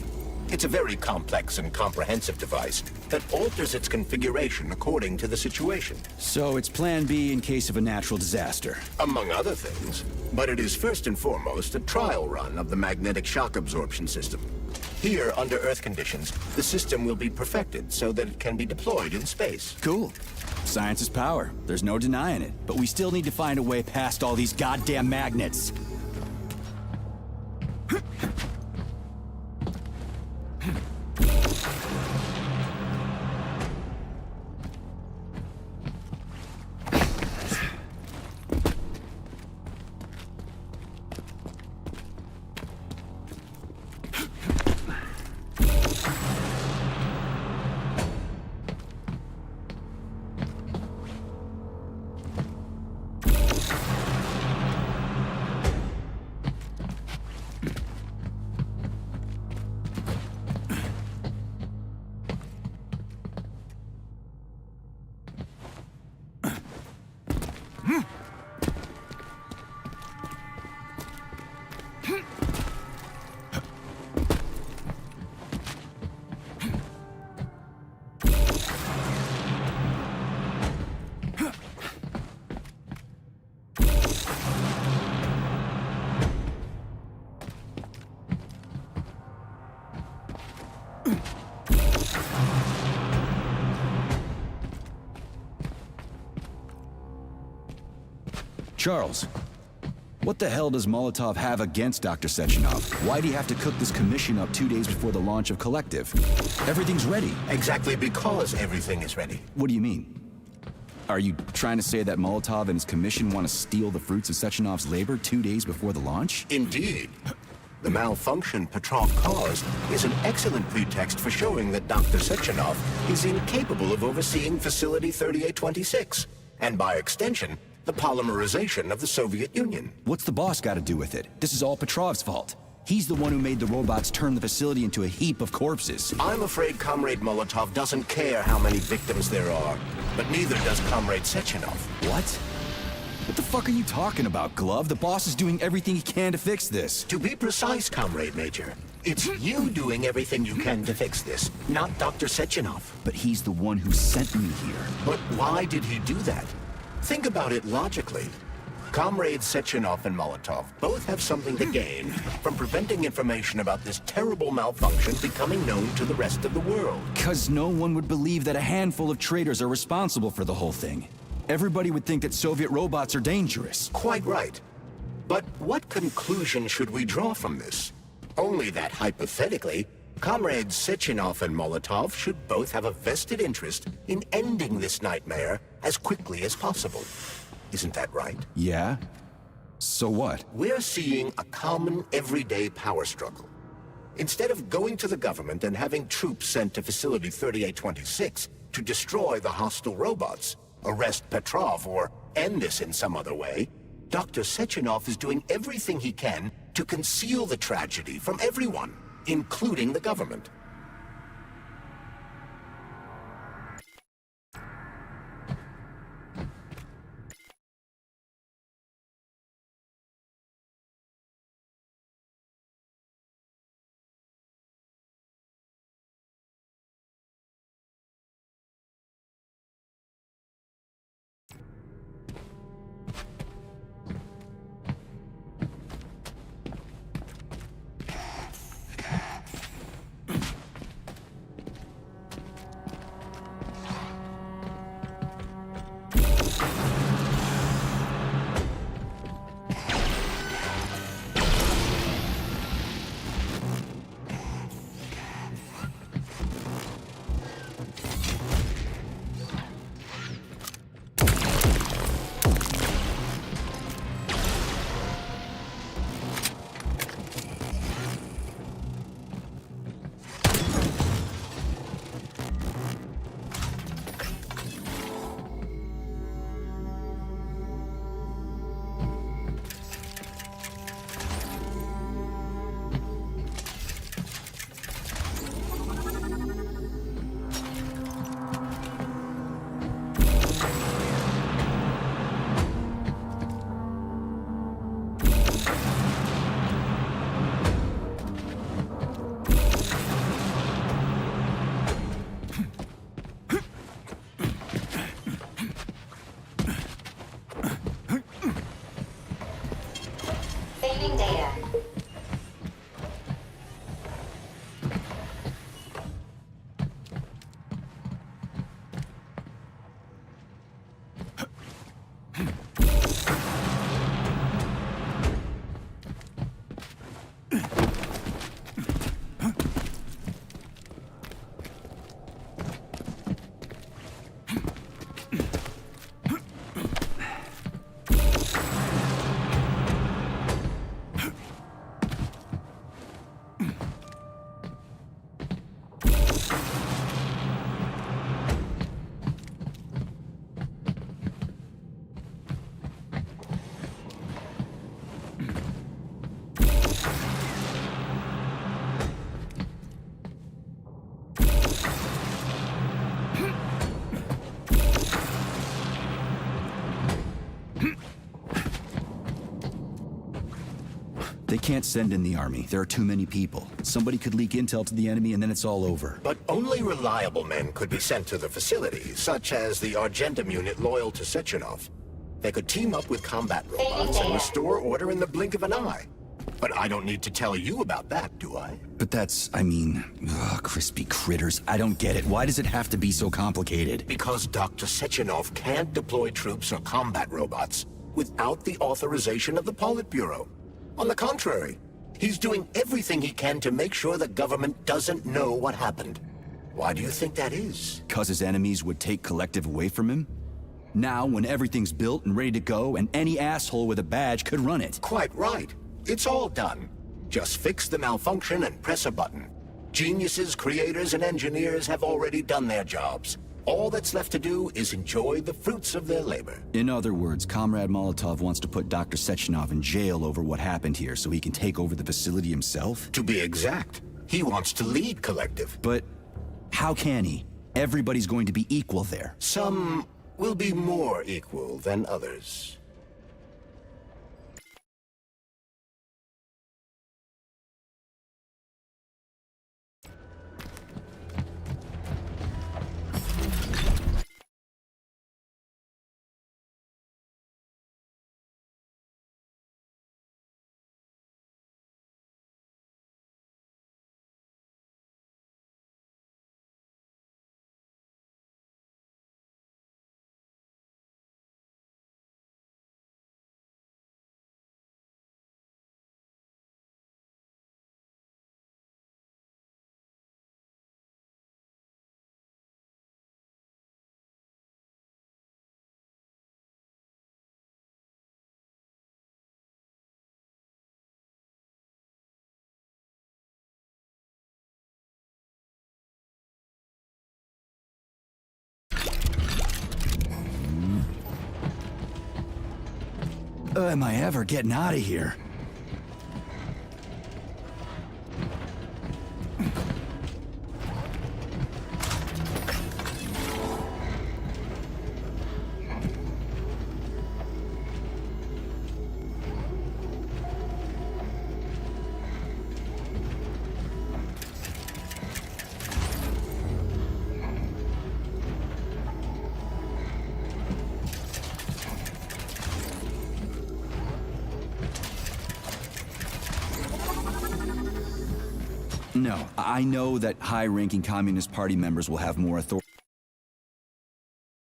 S2: It's a very complex and comprehensive device that alters its configuration according to the situation.
S1: So it's plan B in case of a natural disaster.
S2: Among other things. But it is first and foremost a trial run of the magnetic shock absorption system. Here, under Earth conditions, the system will be perfected so that it can be deployed in space.
S1: Cool. Science is power. There's no denying it. But we still need to find a way past all these goddamn magnets. Charles, what the hell does Molotov have against Dr. Sechenov? Why'd he have to cook this commission up 2 days before the launch of Collective? Everything's ready.
S2: Exactly because everything is ready.
S1: What do you mean? Are you trying to say that Molotov and his commission want to steal the fruits of Sechenov's labor 2 days before the launch?
S2: Indeed. The malfunction Petrov caused is an excellent pretext for showing that Dr. Sechenov is incapable of overseeing Facility 3826, and by extension, the polymerization of the Soviet Union.
S1: What's the boss got to do with it? This is all Petrov's fault. He's the one who made the robots turn the facility into a heap of corpses.
S2: I'm afraid Comrade Molotov doesn't care how many victims there are, but neither does Comrade Sechenov.
S1: What? What the fuck are you talking about, Glove? The boss is doing everything he can to fix this.
S2: To be precise, Comrade Major, it's you doing everything you can to fix this, not Dr. Sechenov.
S1: But he's the one who sent me here.
S2: But why did he do that? Think about it logically. Comrades Sechenov and Molotov both have something to gain from preventing information about this terrible malfunction becoming known to the rest of the world.
S1: 'Cause no one would believe that a handful of traitors are responsible for the whole thing. Everybody would think that Soviet robots are dangerous.
S2: Quite right. But what conclusion should we draw from this? Only that hypothetically, Comrades Sechenov and Molotov should both have a vested interest in ending this nightmare as quickly as possible. Isn't that right?
S1: Yeah? So what?
S2: We're seeing a common, everyday power struggle. Instead of going to the government and having troops sent to Facility 3826 to destroy the hostile robots, arrest Petrov, or end this in some other way, Dr. Sechenov is doing everything he can to conceal the tragedy from everyone, including the government.
S13: Saving data.
S1: They can't send in the army. There are too many people. Somebody could leak intel to the enemy and then it's all over.
S2: But only reliable men could be sent to the facility, such as the Argentum unit loyal to Sechenov. They could team up with combat robots and restore order in the blink of an eye. But I don't need to tell you about that, do I?
S1: But that's, I mean, crispy critters. I don't get it. Why does it have to be so complicated?
S2: Because Dr. Sechenov can't deploy troops or combat robots without the authorization of the Politburo. On the contrary, he's doing everything he can to make sure the government doesn't know what happened. Why do you think that is?
S1: Because his enemies would take Collective away from him? Now, when everything's built and ready to go, and any asshole with a badge could run it.
S2: Quite right. It's all done. Just fix the malfunction and press a button. Geniuses, creators, and engineers have already done their jobs. All that's left to do is enjoy the fruits of their labor.
S1: In other words, Comrade Molotov wants to put Dr. Sechenov in jail over what happened here so he can take over the facility himself?
S2: To be exact, he wants to lead Collective.
S1: But how can he? Everybody's going to be equal there.
S2: Some will be more equal than others.
S1: Am I ever getting out of here? No, I know that high-ranking Communist Party members will have more authority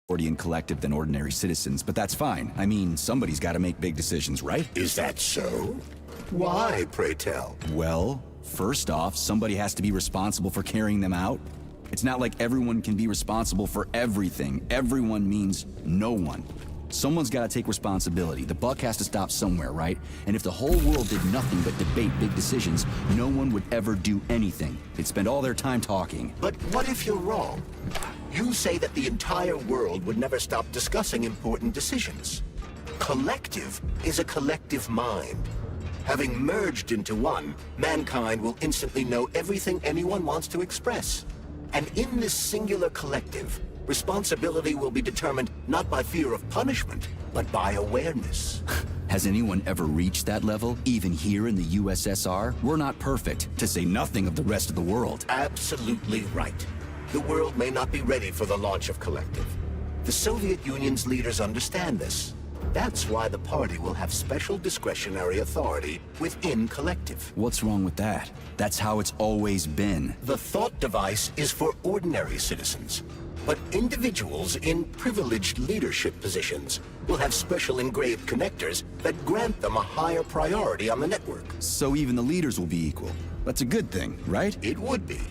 S1: in Collective than ordinary citizens, but that's fine. I mean, somebody's got to make big decisions, right?
S2: Is that so? Why, pray tell?
S1: Well, first off, somebody has to be responsible for carrying them out. It's not like everyone can be responsible for everything. Everyone means no one. Someone's got to take responsibility. The buck has to stop somewhere, right? And if the whole world did nothing but debate big decisions, no one would ever do anything. They'd spend all their time talking.
S2: But what if you're wrong? You say that the entire world would never stop discussing important decisions. Collective is a collective mind. Having merged into one, mankind will instantly know everything anyone wants to express. And in this singular collective, responsibility will be determined not by fear of punishment, but by awareness.
S1: Has anyone ever reached that level, even here in the USSR? We're not perfect, to say nothing of the rest of the world.
S2: Absolutely right. The world may not be ready for the launch of Collective. The Soviet Union's leaders understand this. That's why the party will have special discretionary authority within Collective.
S1: What's wrong with that? That's how it's always been.
S2: The thought device is for ordinary citizens, but individuals in privileged leadership positions will have special engraved connectors that grant them a higher priority on the network.
S1: So even the leaders will be equal. That's a good thing, right?
S2: It would be.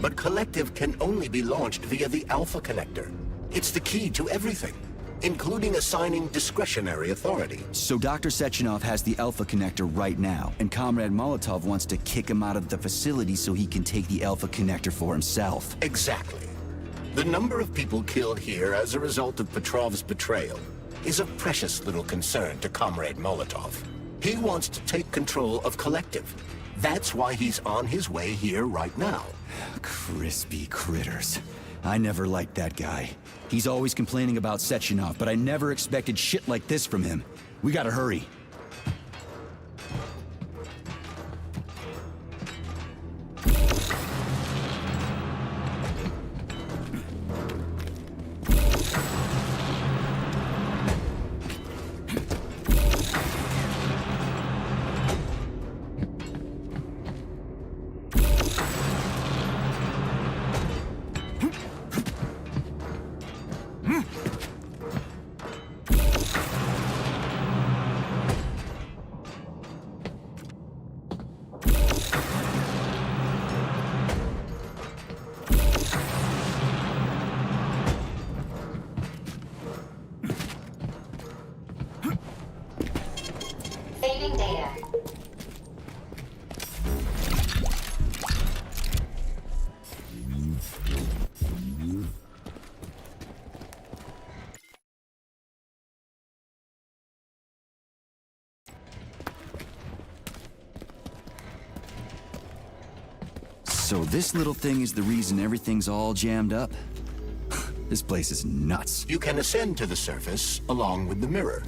S2: But Collective can only be launched via the Alpha Connector. It's the key to everything, including assigning discretionary authority.
S1: So Dr. Sechenov has the Alpha Connector right now, and Comrade Molotov wants to kick him out of the facility so he can take the Alpha Connector for himself.
S2: Exactly. The number of people killed here as a result of Petrov's betrayal is a precious little concern to Comrade Molotov. He wants to take control of Collective. That's why he's on his way here right now.
S1: Crispy critters. I never liked that guy. He's always complaining about Sechenov, but I never expected shit like this from him. We gotta hurry.
S13: Saving data.
S1: So this little thing is the reason everything's all jammed up? This place is nuts.
S2: You can ascend to the surface along with the mirror.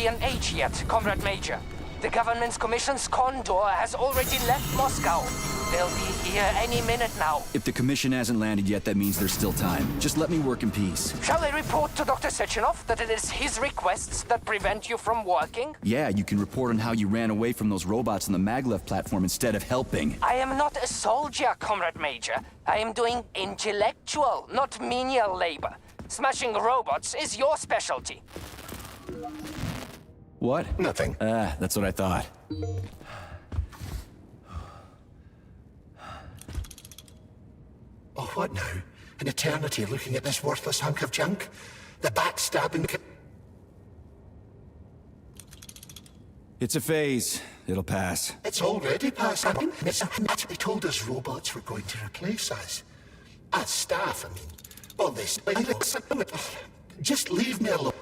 S12: European age yet, Comrade Major. The government's commission's condor has already left Moscow. They'll be here any minute now.
S1: If the commission hasn't landed yet, that means there's still time. Just let me work in peace.
S12: Shall I report to Dr. Sechenov that it is his requests that prevent you from working?
S1: Yeah, you can report on how you ran away from those robots on the maglev platform instead of helping.
S12: I am not a soldier, Comrade Major. I am doing intellectual, not menial labor. Smashing robots is your specialty.
S1: What?
S2: Nothing.
S1: That's what I thought.
S2: Oh, what now? An eternity looking at this worthless hunk of junk? The backstabbing...
S1: It's a phase. It'll pass.
S2: It's already past. It's actually told us robots were going to replace us. As staff, I mean. All this... Just leave me alone.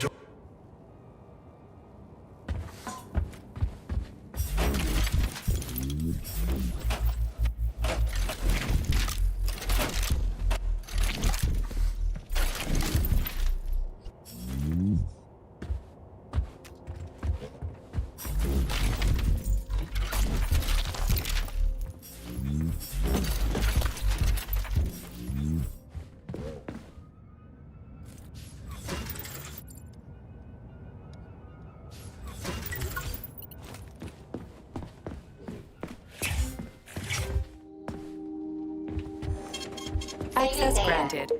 S4: Access granted.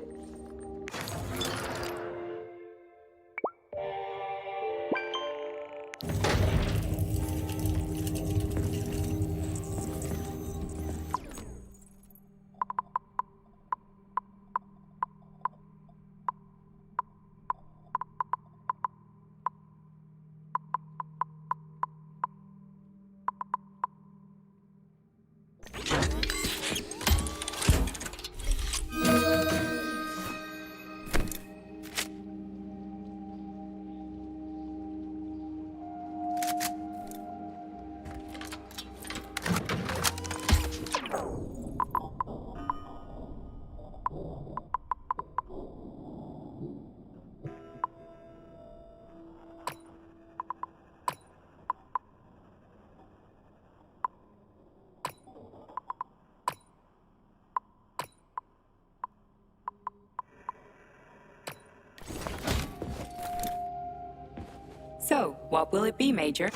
S4: So, what will it be, Major?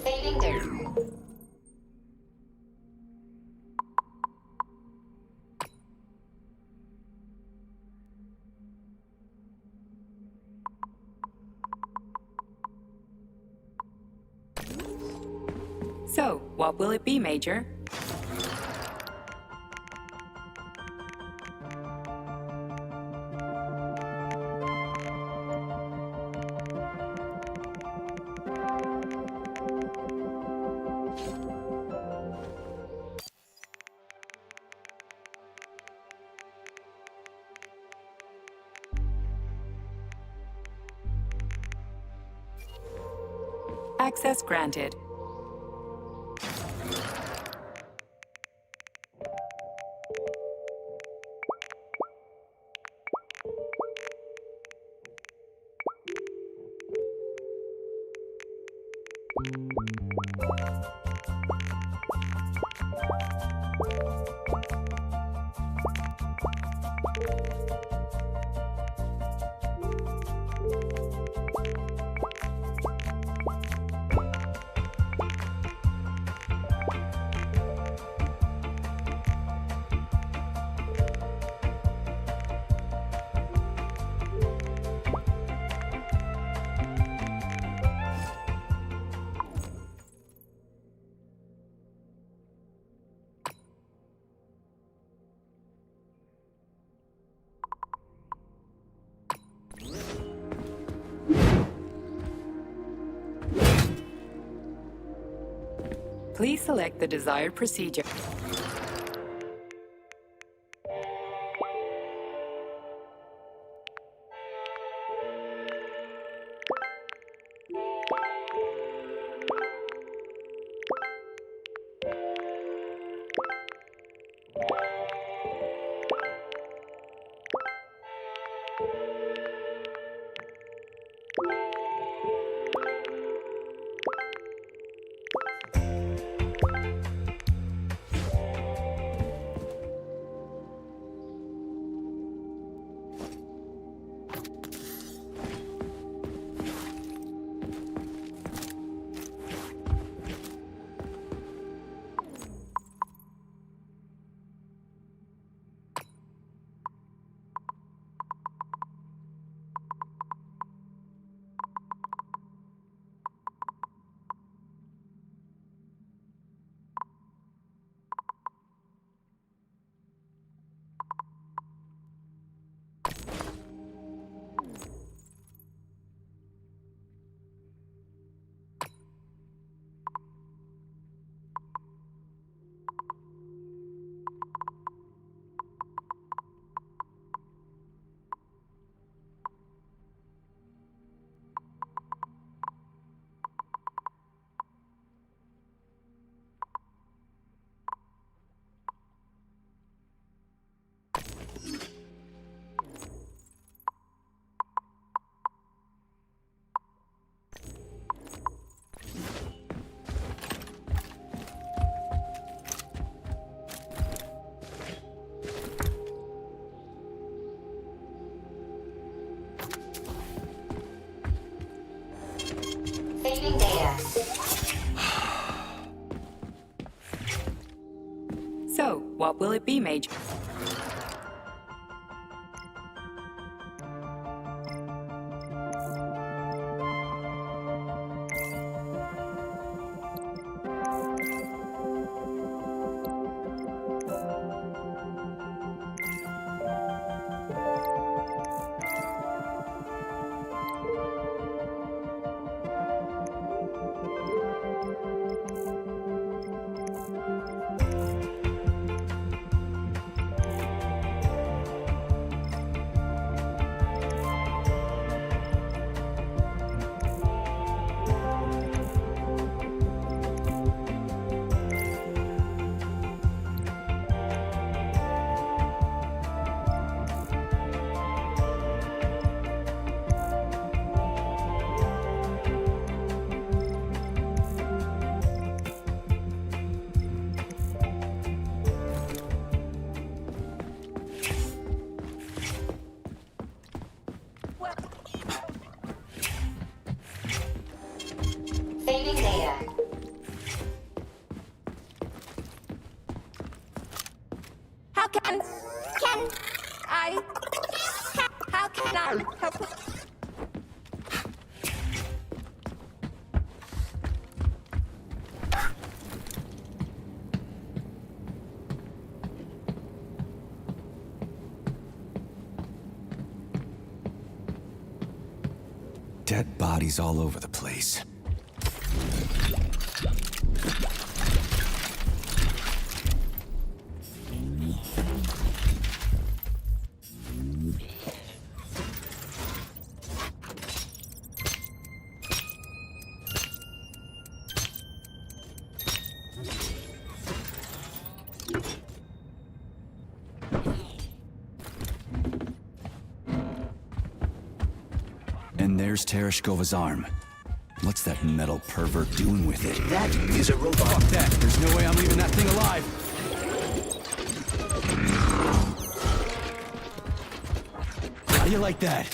S13: Saving data.
S4: So, what will it be, Major? Access granted. Please select the desired procedure.
S13: Saving data.
S4: So, what will it be, Major?
S13: Saving data.
S14: How can I help?
S1: Dead bodies all over the place. There's Tereshkova's arm. What's that metal pervert doing with it?
S2: That is a robot.
S1: Fuck that. There's no way I'm leaving that thing alive. How do you like that?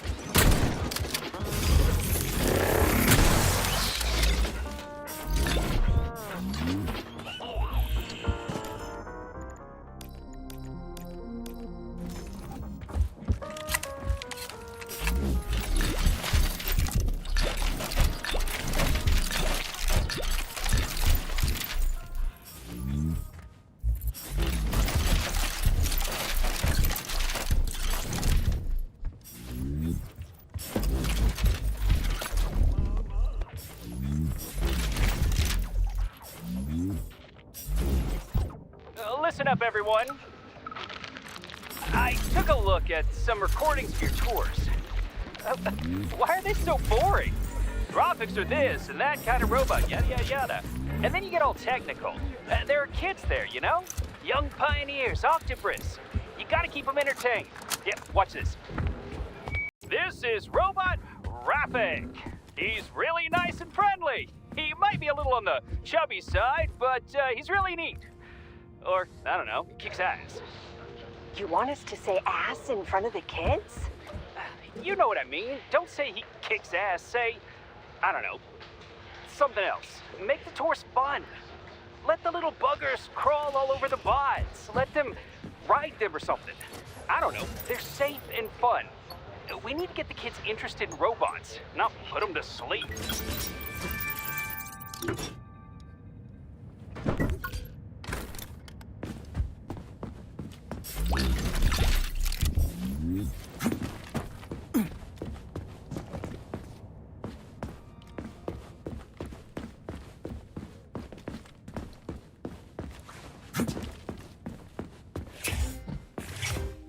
S15: Listen up, everyone. I took a look at some recordings of your tours. Why are they so boring? Graphics are this and that kind of robot, yada, yada, yada. And then you get all technical. There are kids there, you know? Young pioneers, octobrists. You gotta keep them entertained. Yeah, watch this. This is Robot Rafik. He's really nice and friendly. He might be a little on the chubby side, but he's really neat. Or, I don't know, kicks ass.
S16: You want us to say ass in front of the kids?
S15: You know what I mean. Don't say he kicks ass. Say, I don't know, something else. Make the tours fun. Let the little buggers crawl all over the bods. Let them ride them or something. I don't know. They're safe and fun. We need to get the kids interested in robots, not put them to sleep.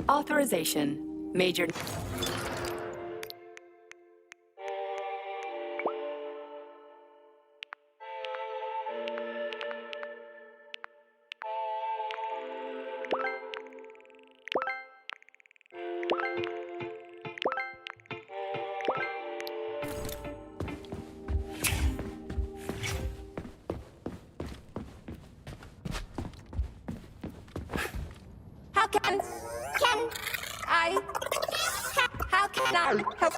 S4: Authorization. Major.
S14: How can I help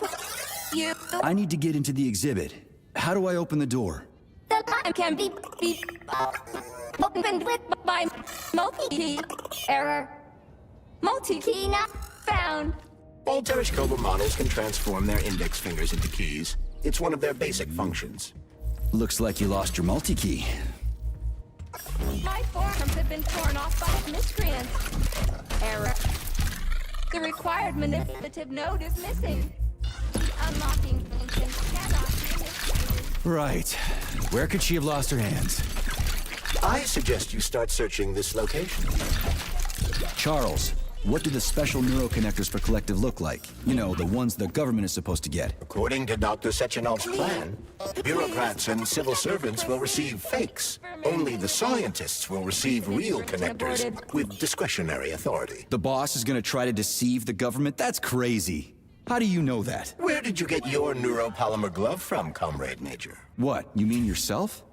S14: you?
S1: I need to get into the exhibit. How do I open the door?
S14: The line can be opened with my multi-key. Error. Multi-key not found.
S2: All Tereshkova models can transform their index fingers into keys. It's one of their basic functions.
S1: Looks like you lost your multi-key.
S14: My forearms have been torn off by miscreants. Error. The required manipulative node is missing. The unlocking function cannot be initiated.
S1: Right. Where could she have lost her hands?
S2: I suggest you start searching this location.
S1: Charles, what do the special neuroconnectors for Collective look like? You know, the ones the government is supposed to get.
S2: According to Dr. Sechenov's plan, bureaucrats and civil servants will receive fakes. Only the scientists will receive real connectors with discretionary authority.
S1: The boss is gonna try to deceive the government? That's crazy. How do you know that?
S2: Where did you get your neuropolymer glove from, Comrade Major?
S1: What, you mean yourself?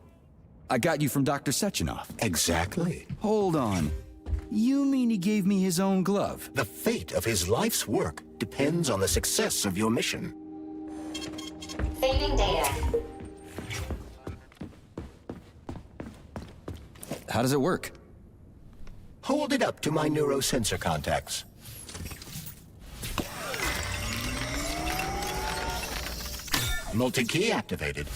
S1: I got you from Dr. Sechenov.
S2: Exactly.
S1: Hold on. You mean he gave me his own glove?
S2: The fate of his life's work depends on the success of your mission.
S13: Saving data.
S1: How does it work?
S2: Hold it up to my neurosensor contacts. Multi-key activated.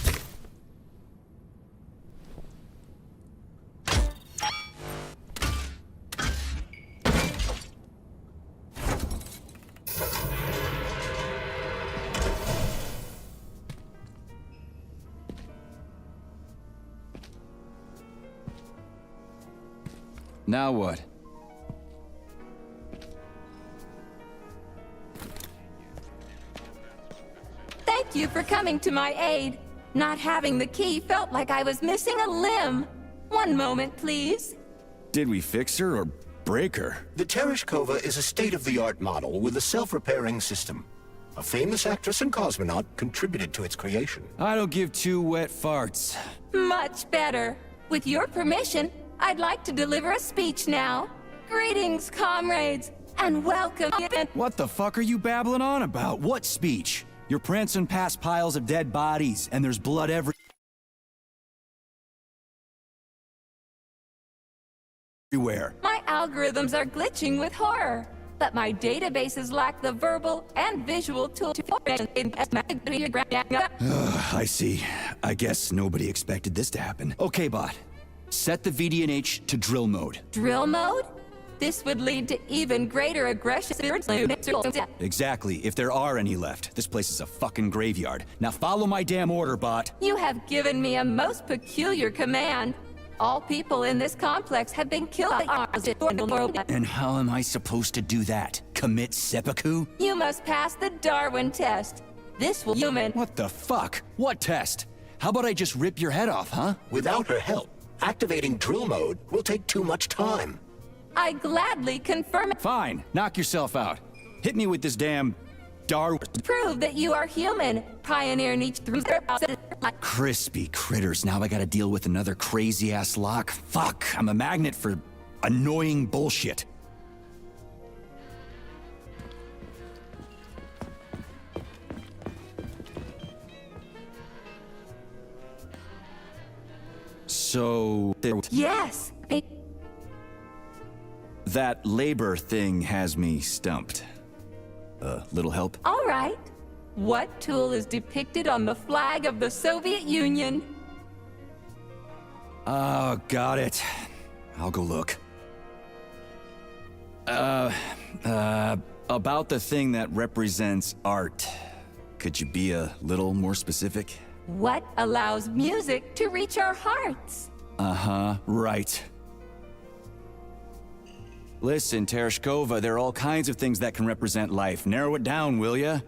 S1: Now what?
S14: Thank you for coming to my aid. Not having the key felt like I was missing a limb. One moment, please.
S1: Did we fix her or break her?
S2: The Tereshkova is a state-of-the-art model with a self-repairing system. A famous actress and cosmonaut contributed to its creation.
S1: I don't give two wet farts.
S14: Much better. With your permission, I'd like to deliver a speech now. Greetings, comrades, and welcome.
S1: What the fuck are you babbling on about? What speech? You're prancing past piles of dead bodies, and there's blood everywhere.
S14: My algorithms are glitching with horror, but my databases lack the verbal and visual tools to
S1: I see. I guess nobody expected this to happen. Okay, bot. Set the VDNH to drill mode.
S14: Drill mode? This would lead to even greater aggression.
S1: Exactly, if there are any left. This place is a fucking graveyard. Now follow my damn order, bot.
S14: You have given me a most peculiar command. All people in this complex have been killed.
S1: And how am I supposed to do that? Commit seppuku?
S14: You must pass the Darwin test. This will human.
S1: What the fuck? What test? How about I just rip your head off, huh?
S2: Without her help, activating drill mode will take too much time.
S14: I gladly confirm it.
S1: Fine, knock yourself out. Hit me with this damn Darwin.
S14: Prove that you are human. Pioneer each through their
S1: crispy critters. Now I gotta deal with another crazy-ass lock. Fuck, I'm a magnet for annoying bullshit. So...
S14: Yes!
S1: That labor thing has me stumped. Little help?
S14: All right. What tool is depicted on the flag of the Soviet Union?
S1: Oh, got it. I'll go look. About the thing that represents art. Could you be a little more specific?
S14: What allows music to reach our hearts?
S1: Uh-huh, right. Listen, Tereshkova, there are all kinds of things that can represent life. Narrow it down, will ya?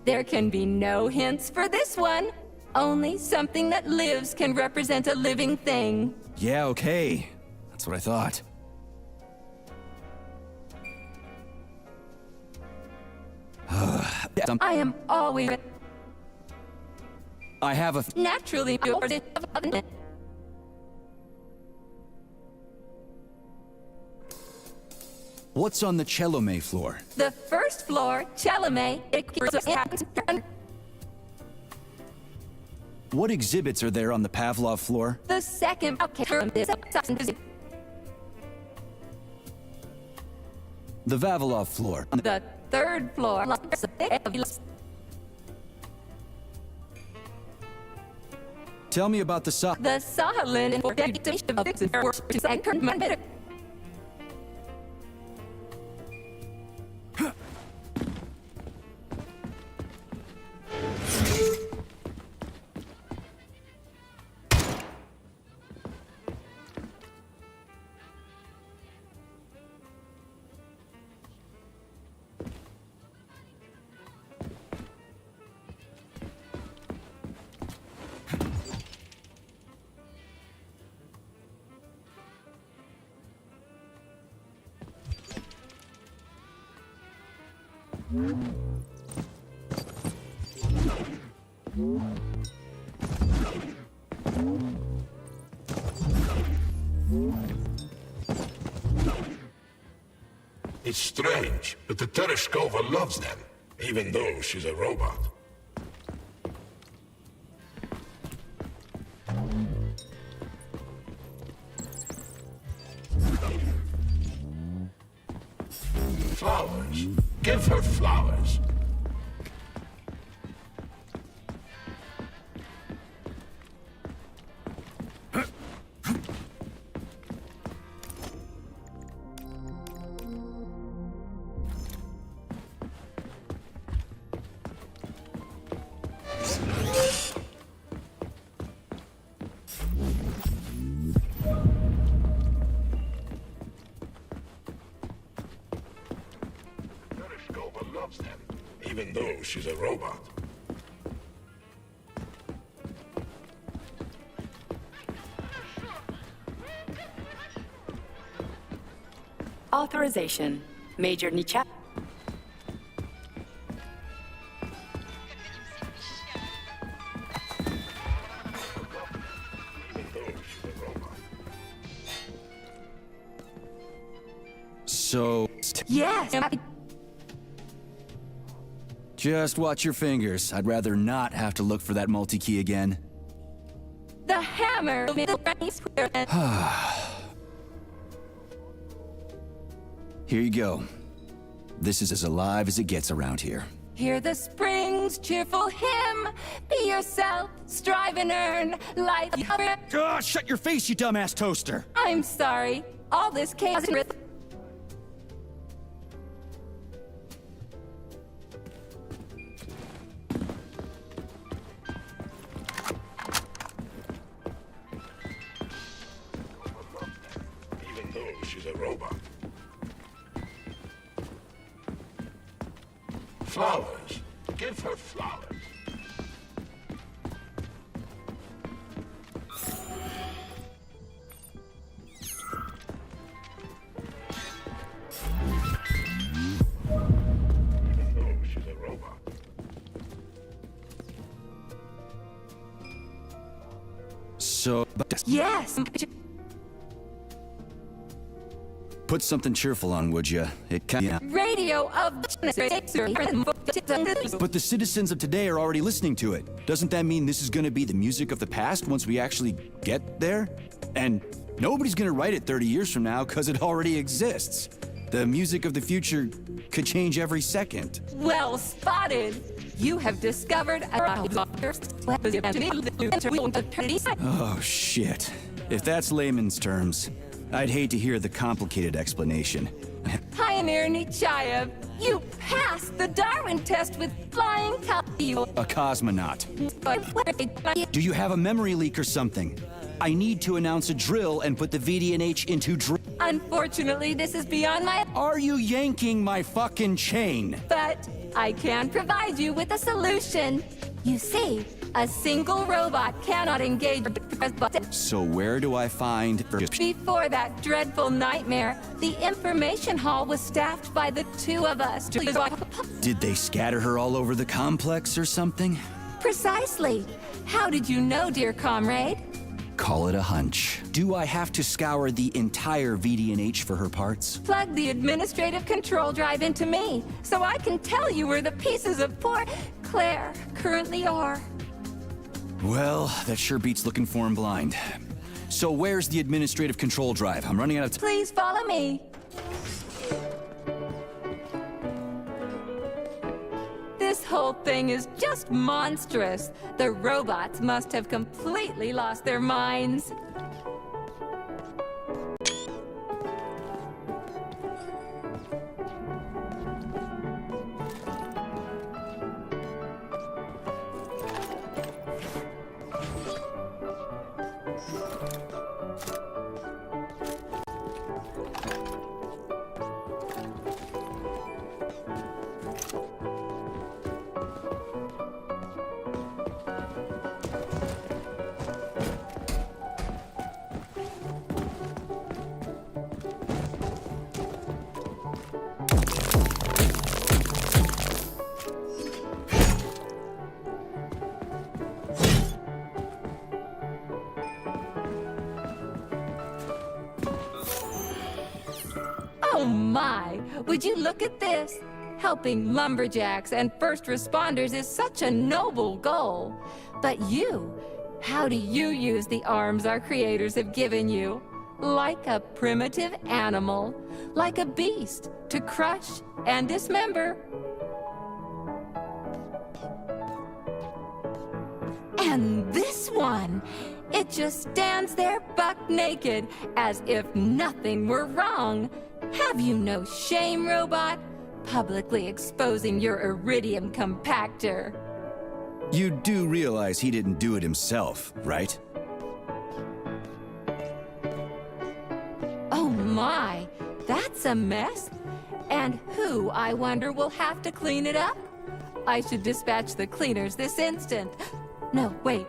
S14: There can be no hints for this one. Only something that lives can represent a living thing.
S1: Yeah, okay. That's what I thought.
S14: I am always...
S1: I have a...
S14: Naturally...
S1: What's on the Chelome floor?
S14: The first floor, Chelome...
S1: What exhibits are there on the Pavlov floor?
S14: The second...
S1: The Vavilov floor.
S14: The third floor...
S1: Tell me about the
S14: The Sahalin...
S9: It's strange, but the Tereshkova loves them, even though she's a robot. Flowers. Give her flowers. Loves them, even though she's a robot.
S4: Authorization. Major Nicha.
S1: So...
S14: Yes.
S1: Just watch your fingers. I'd rather not have to look for that multi-key again.
S14: The hammer.
S1: Here you go. This is as alive as it gets around here.
S14: Hear the spring's cheerful hymn. Be yourself, strive and earn life.
S1: Shut your face, you dumbass toaster!
S14: I'm sorry. All this chaos and rhythm.
S9: Even though she's a robot. Flowers. Give her flowers. Even though she's a robot.
S1: So...
S14: Yes.
S1: Put something cheerful on, would you? It kinda...
S14: Radio of...
S1: But the citizens of today are already listening to it. Doesn't that mean this is gonna be the music of the past once we actually get there? And nobody's gonna write it 30 years from now because it already exists. The music of the future could change every second.
S14: Well spotted. You have discovered a...
S1: Oh, shit. If that's layman's terms, I'd hate to hear the complicated explanation.
S14: Pioneer Nichayev, you passed the Darwin test with flying colors.
S1: A cosmonaut. Do you have a memory leak or something? I need to announce a drill and put the VDNH into drill.
S14: Unfortunately, this is beyond my...
S1: Are you yanking my fucking chain?
S14: But I can provide you with a solution. You see, a single robot cannot engage...
S1: So where do I find...
S14: Before that dreadful nightmare, the information hall was staffed by the two of us.
S1: Did they scatter her all over the complex or something?
S14: Precisely. How did you know, dear comrade?
S1: Call it a hunch. Do I have to scour the entire VDNH for her parts?
S14: Plug the administrative control drive into me, so I can tell you where the pieces of poor Claire currently are.
S1: Well, that sure beats looking for him blind. So where's the administrative control drive? I'm running out of time.
S14: Please follow me. This whole thing is just monstrous. The robots must have completely lost their minds. Oh my! Would you look at this? Helping lumberjacks and first responders is such a noble goal. But you, how do you use the arms our creators have given you? Like a primitive animal, like a beast, to crush and dismember. And this one, it just stands there buck naked, as if nothing were wrong. Have you no shame, robot? Publicly exposing your iridium compactor.
S1: You do realize he didn't do it himself, right?
S14: Oh my, that's a mess. And who, I wonder, will have to clean it up? I should dispatch the cleaners this instant. No, wait.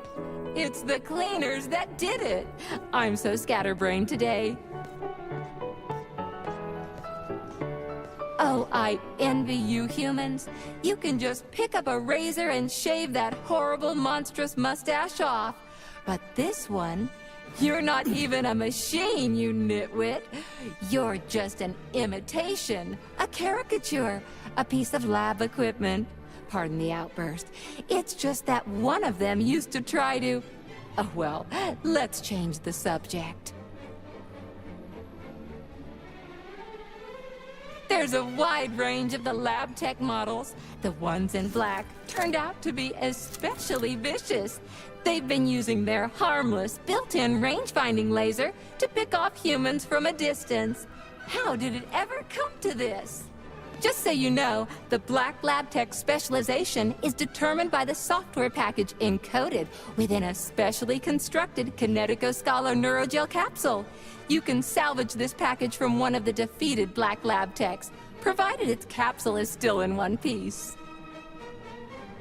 S14: It's the cleaners that did it. I'm so scatterbrained today. Oh, I envy you humans. You can just pick up a razor and shave that horrible, monstrous mustache off. But this one, You're not even a machine, you nitwit. You're just an imitation, a caricature, a piece of lab equipment. Pardon the outburst. It's just that one of them used to try to... Oh, well, let's change the subject. There's a wide range of the lab tech models. The ones in black turned out to be especially vicious. They've been using their harmless, built-in range-finding laser to pick off humans from a distance. How did it ever come to this? Just so you know, the Black Lab Tech specialization is determined by the software package encoded within a specially constructed Kinetico-Scala Neurogel capsule. You can salvage this package from one of the defeated Black Lab Techs, provided its capsule is still in one piece.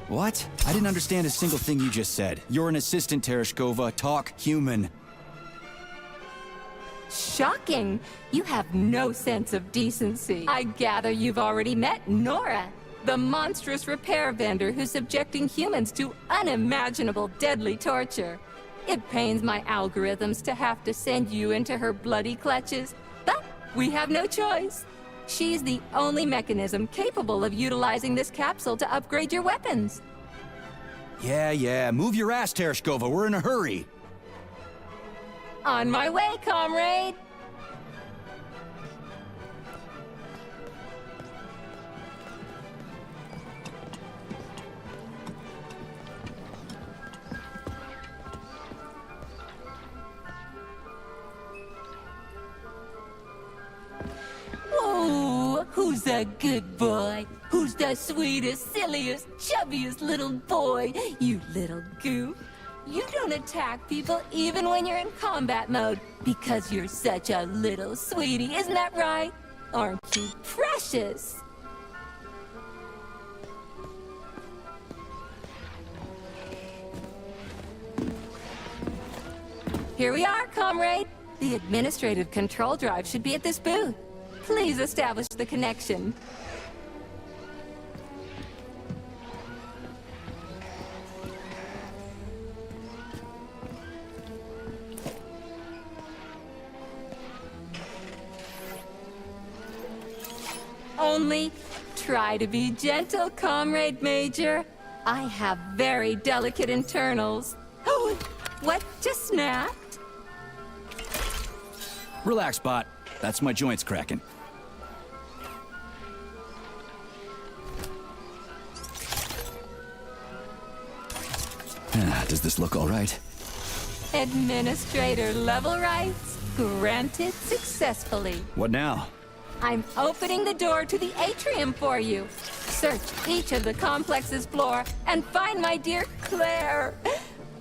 S1: What? I didn't understand a single thing you just said. You're an assistant, Tereshkova. Talk human.
S14: Shocking! You have no sense of decency. I gather you've already met Nora, the monstrous repair vendor who's subjecting humans to unimaginable deadly torture. It pains my algorithms to have to send you into her bloody clutches, but we have no choice. She's the only mechanism capable of utilizing this capsule to upgrade your weapons.
S1: Yeah, move your ass, Tereshkova. We're in a hurry.
S14: On my way, comrade! Oh, who's a good boy? Who's the sweetest, silliest, chubbiest little boy? You little goof. You don't attack people even when you're in combat mode because you're such a little sweetie, isn't that right? Aren't you precious? Here we are, comrade. The administrative control drive should be at this booth. Please establish the connection. Only try to be gentle, Comrade Major. I have very delicate internals. Oh, what just snapped?
S1: Relax, Bot. That's my joints cracking. Does this look all right?
S14: Administrator level rights granted successfully.
S1: What now?
S14: I'm opening the door to the atrium for you. Search each of the complex's floor and find my dear Claire.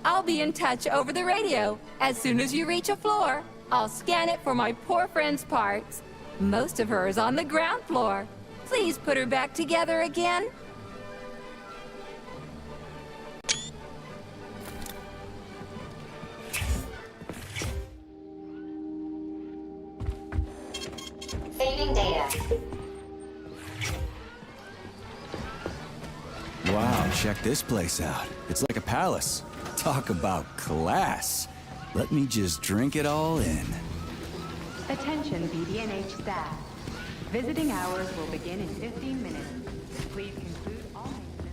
S14: I'll be in touch over the radio. As soon as you reach a floor, I'll scan it for my poor friend's parts. Most of her is on the ground floor. Please put her back together again.
S13: Saving data.
S1: Wow, check this place out. It's like a palace. Talk about class. Let me just drink it all in.
S17: Attention BD&H staff. Visiting hours will begin in 15 minutes. Please conclude all maintenance.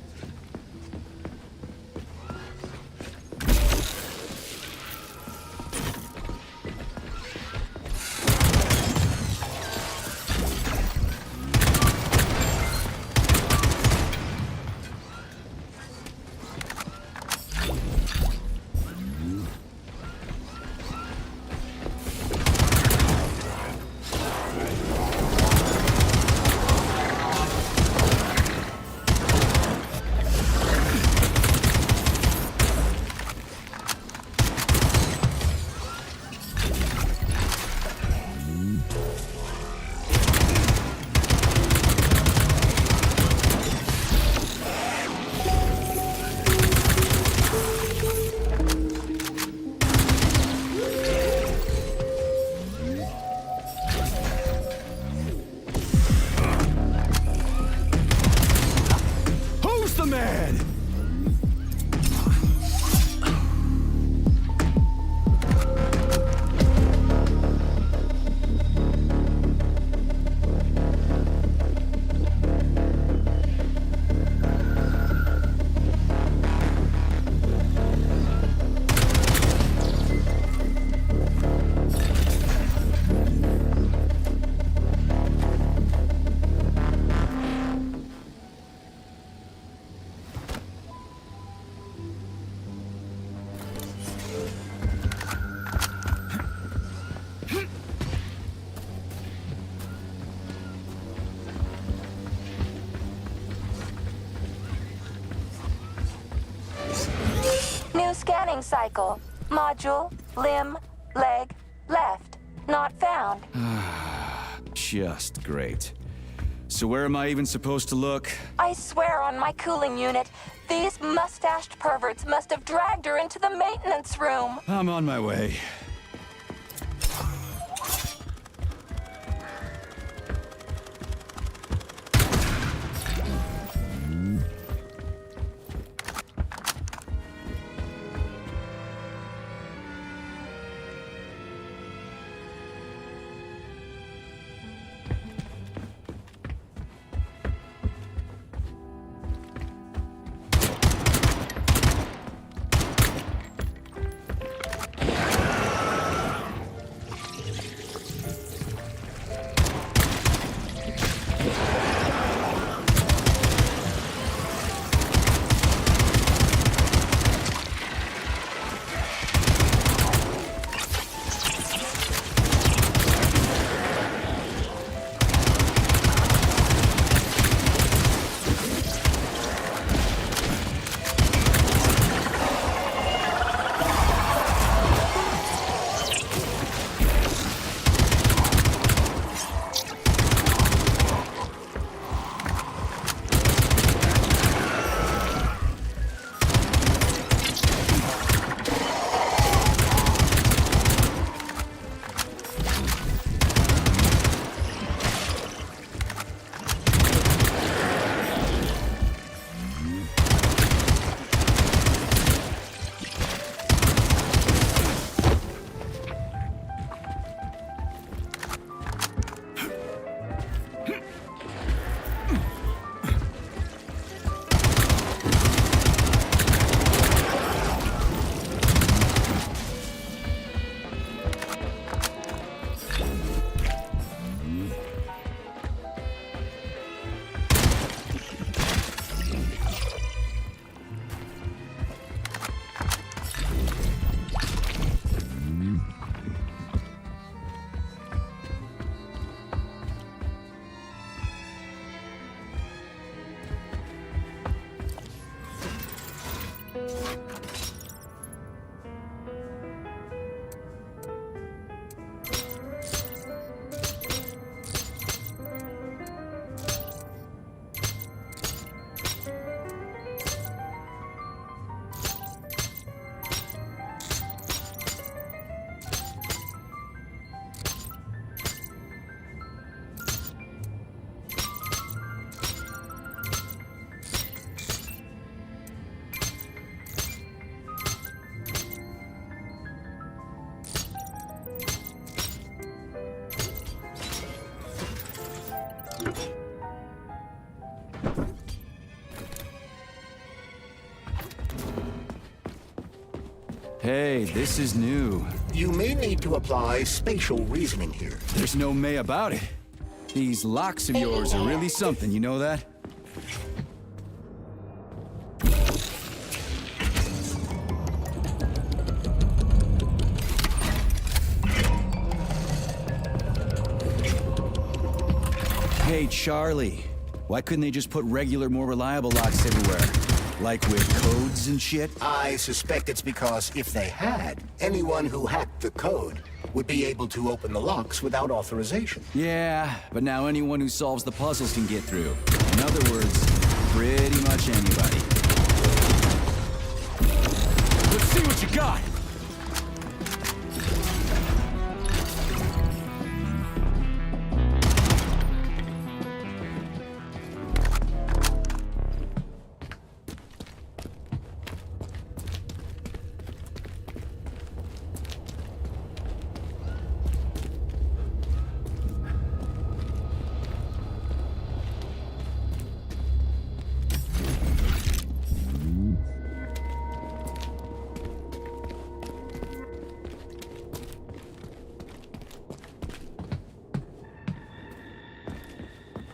S14: Returning cycle. Module, limb, leg, left. Not found.
S1: Just great. So where am I even supposed to look?
S14: I swear on my cooling unit, these mustached perverts must have dragged her into the maintenance room.
S1: I'm on my way. Hey, this is new.
S2: You may need to apply spatial reasoning here.
S1: There's no may about it. These locks of yours are really something, you know that? Hey, Charlie. Why couldn't they just put regular, more reliable locks everywhere? Like with codes and shit?
S2: I suspect it's because if they had, anyone who hacked the code would be able to open the locks without authorization.
S1: Yeah, but now anyone who solves the puzzles can get through. In other words, pretty much anybody. Let's see what you got!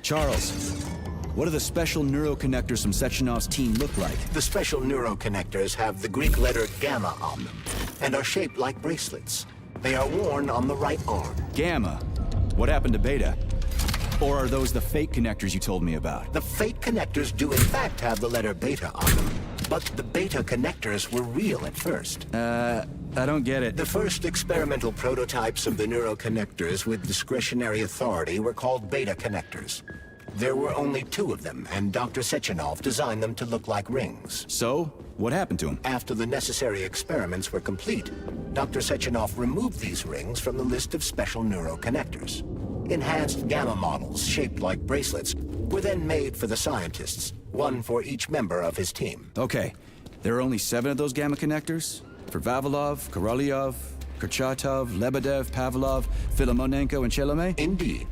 S1: Charles, what do the special neuroconnectors from Sechenov's team look like?
S2: The special neuroconnectors have the Greek letter gamma on them, and are shaped like bracelets. They are worn on the right arm.
S1: Gamma? What happened to Beta? Or are those the fake connectors you told me about?
S2: The fake connectors do in fact have the letter beta on them, But the beta connectors were real at first.
S1: I don't get it.
S2: The first experimental prototypes of the neuroconnectors with discretionary authority were called beta connectors. There were only 2 of them, and Dr. Sechenov designed them to look like rings.
S1: So, what happened to him?
S2: After the necessary experiments were complete, Dr. Sechenov removed these rings from the list of special neuroconnectors. Enhanced gamma models, shaped like bracelets, were then made for the scientists, one for each member of his team.
S1: Okay, there are only 7 of those gamma connectors? For Vavilov, Korolyov, Kurchatov, Lebedev, Pavlov, Filimonenko, and Chelomey?
S2: Indeed.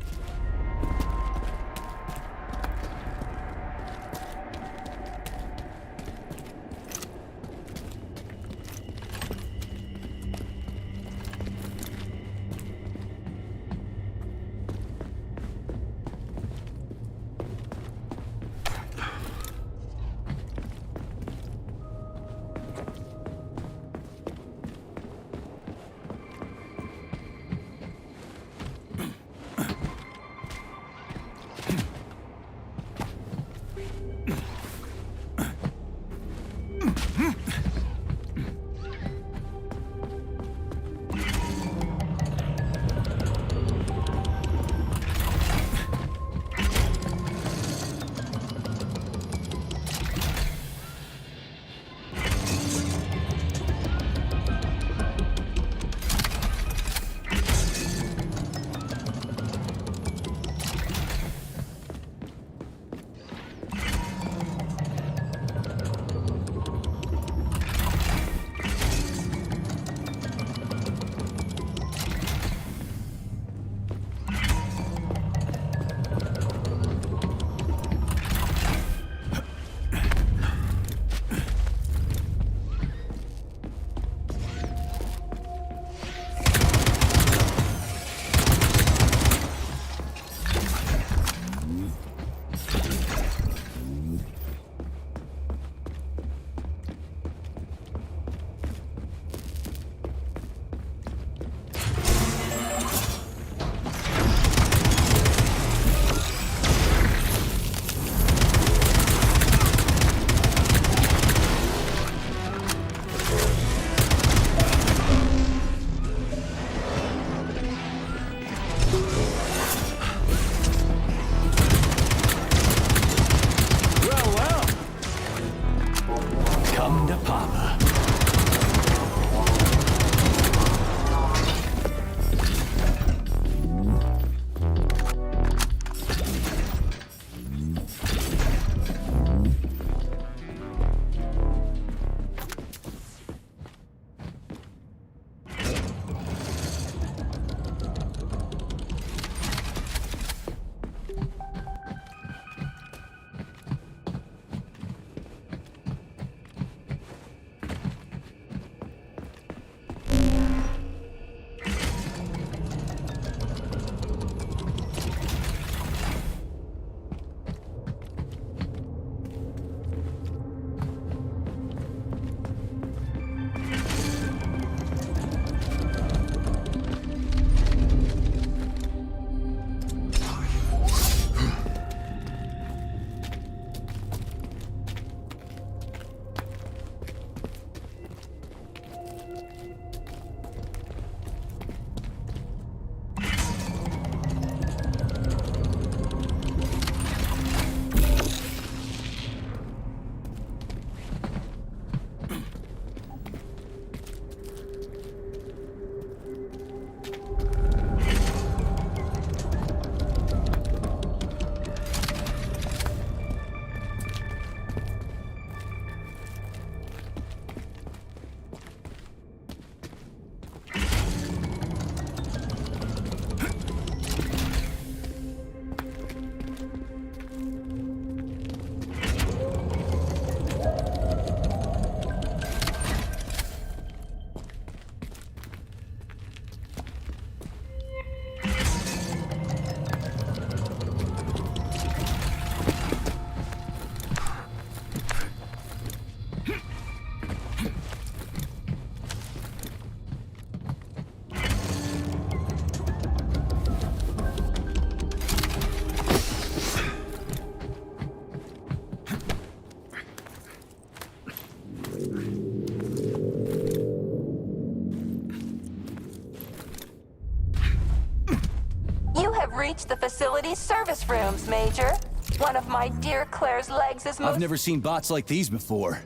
S14: have reached the facility's service rooms, Major. One of my dear Claire's legs is
S1: I've never seen bots like these before.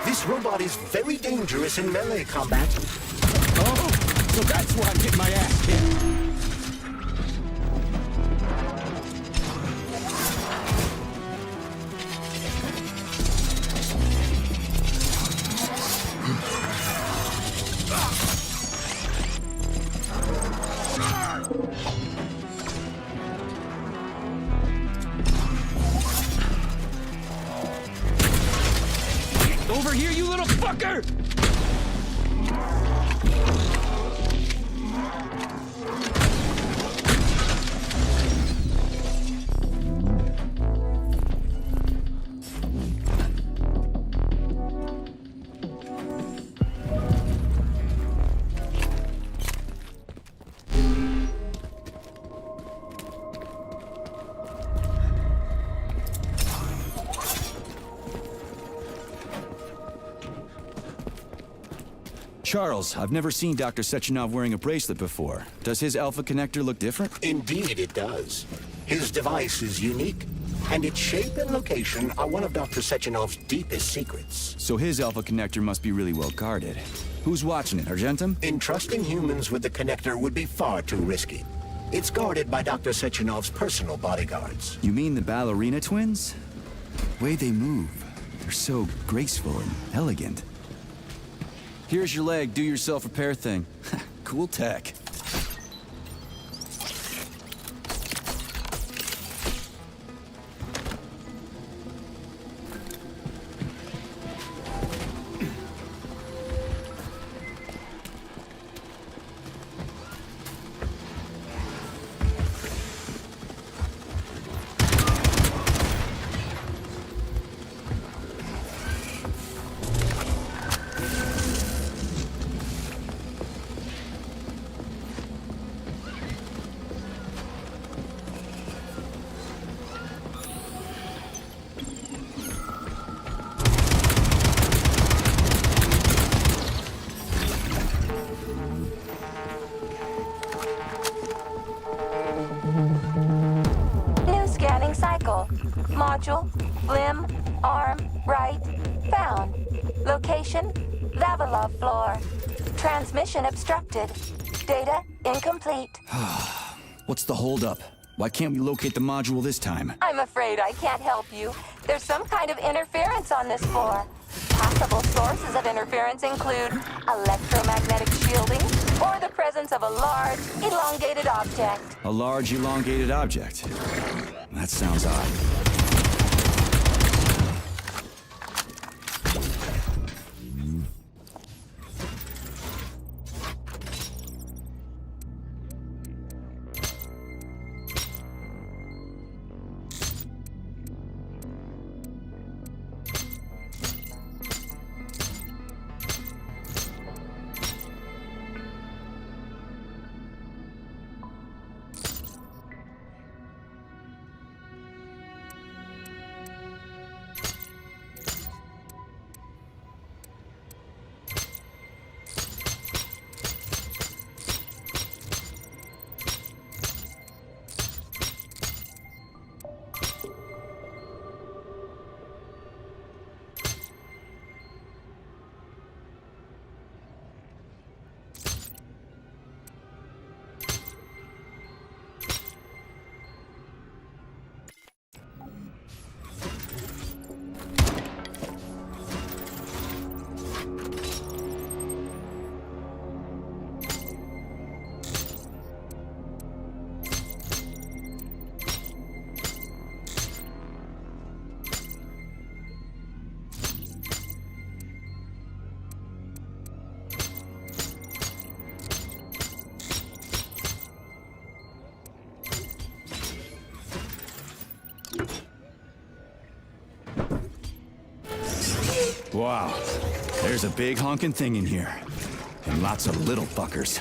S2: This robot is very dangerous in melee combat.
S6: Oh, so that's why I'm getting my ass kicked.
S1: Over here, you little fucker! Charles, I've never seen Dr. Sechenov wearing a bracelet before. Does his alpha connector look different?
S2: Indeed it does. His device is unique, and its shape and location are one of Dr. Sechenov's deepest secrets.
S1: So his alpha connector must be really well guarded. Who's watching it, Argentum?
S2: Entrusting humans with the connector would be far too risky. It's guarded by Dr. Sechenov's personal bodyguards.
S1: You mean the ballerina twins? The way they move, they're so graceful and elegant. Here's your leg, do yourself repair thing. Cool tech.
S14: Module, limb, arm, right, found. Location, Vavilov floor. Transmission obstructed. Data incomplete.
S1: What's the holdup? Why can't we locate the module this time?
S14: I'm afraid I can't help you. There's some kind of interference on this floor. Possible sources of interference include electromagnetic shielding or the presence of a large, elongated object.
S1: A large, elongated object? That sounds odd. Wow, there's a big honking thing in here. And lots of little fuckers.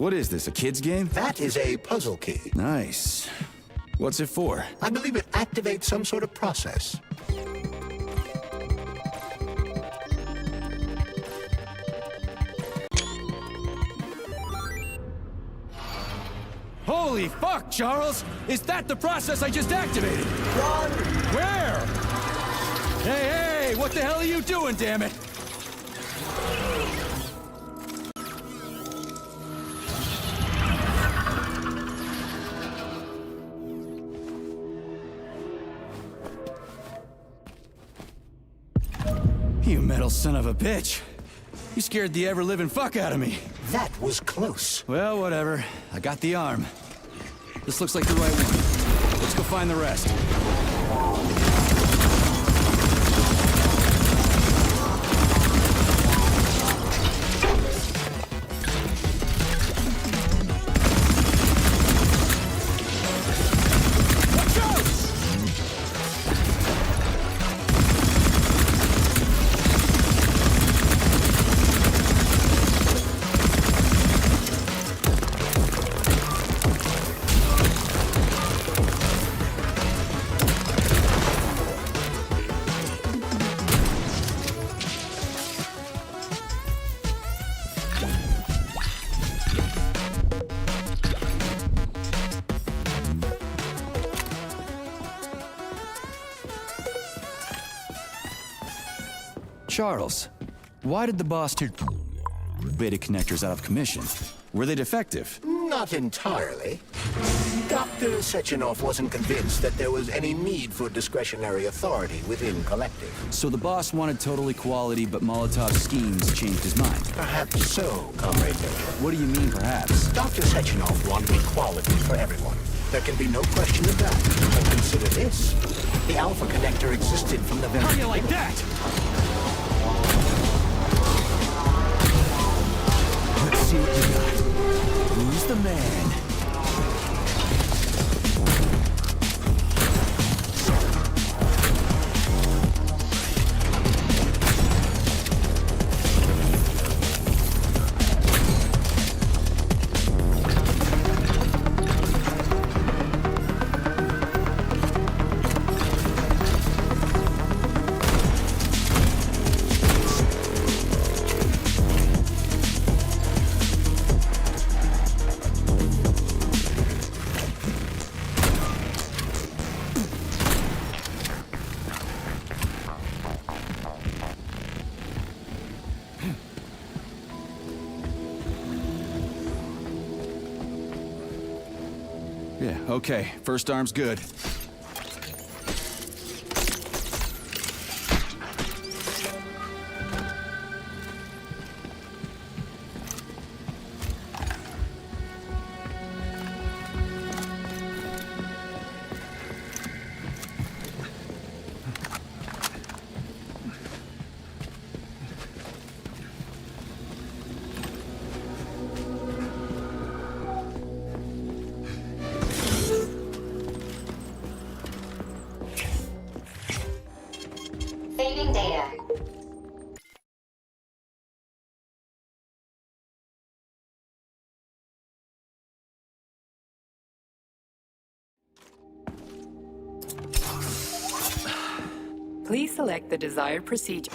S1: What is this, a kid's game?
S2: That is a puzzle key.
S1: Nice. What's it for?
S2: I believe it activates some sort of process.
S1: Holy fuck, Charles! Is that the process I just activated?
S2: Run!
S1: Where? Hey, hey! What the hell are you doing, damn it? You metal son of a bitch. You scared the ever-living fuck out of me.
S2: That was close.
S1: Well, whatever. I got the arm. This looks like the right one. Let's go find the rest. Charles, why did the boss take beta connectors out of commission? Were they defective?
S2: Not entirely. Dr. Sechenov wasn't convinced that there was any need for discretionary authority within Collective.
S1: So the boss wanted total equality, but Molotov's schemes changed his mind.
S2: Perhaps so, Comrade Major.
S1: What do you mean, perhaps?
S2: Dr. Sechenov wanted equality for everyone. There can be no question of that. And consider this. The Alpha Connector existed from the very
S1: How do you like that? Let's see what you got. Who's the man? Yeah, okay. First arm's good.
S13: Saving data.
S4: Please select the desired procedure.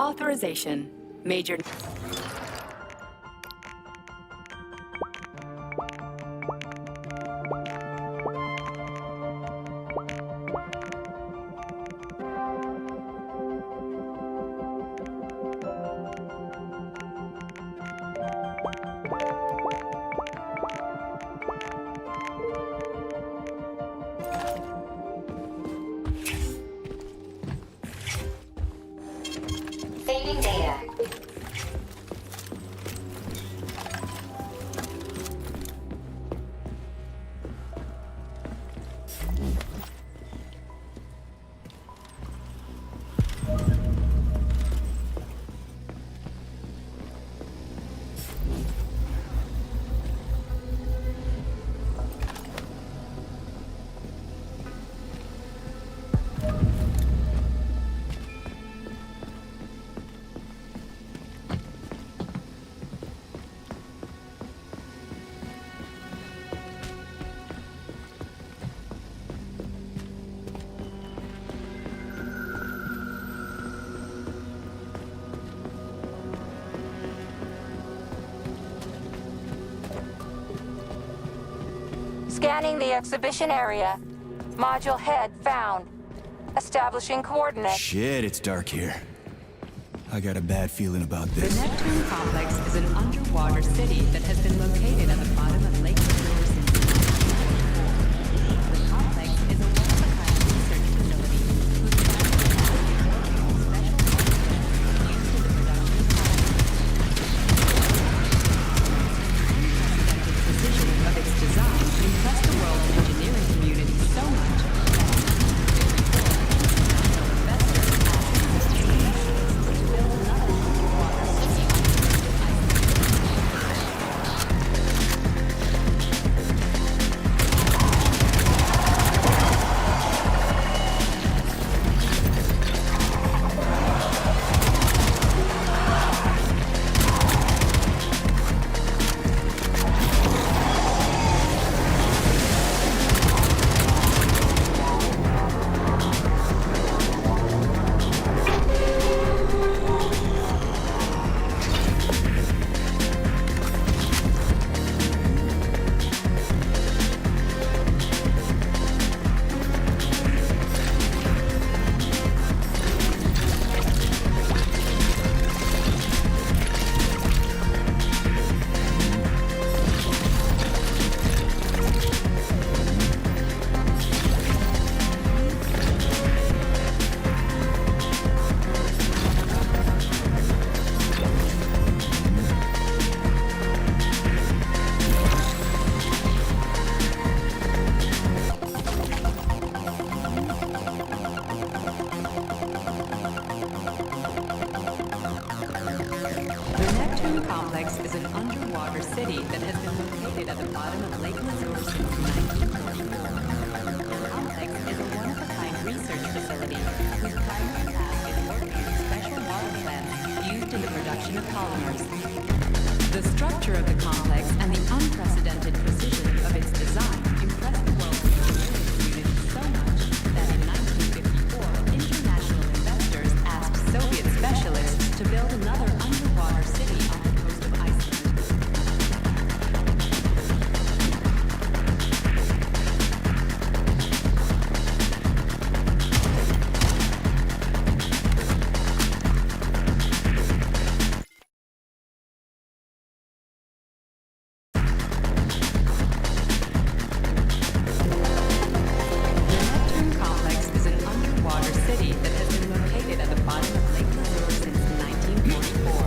S4: Authorization. Major.
S13: Saving data.
S12: Scanning the exhibition area. Module head found. Establishing coordinates.
S1: Shit, it's dark here. I got a bad feeling about
S17: The
S1: this.
S17: Neptune complex is an underwater city that has been located at the bottom of Lake Missouri since 1944. The complex is a one-of-a-kind research facility whose primary task is working on special processes used in the production of unprecedented precision of its design impressed the world's engineering community so much that investors asked specialists to build another underwater city on the coast of Iceland. The Neptune complex is an underwater city that has been located at the bottom of Lake Missouri since 1944. The complex is a one-of-a-kind research facility whose primary task is working on special water plants used in the production of polymers. The structure of the complex and the unprecedented precision of its design impressed the world's engineering community so much that in 1954, international investors asked Soviet specialists to build another underwater city on the coast of Iceland.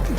S17: The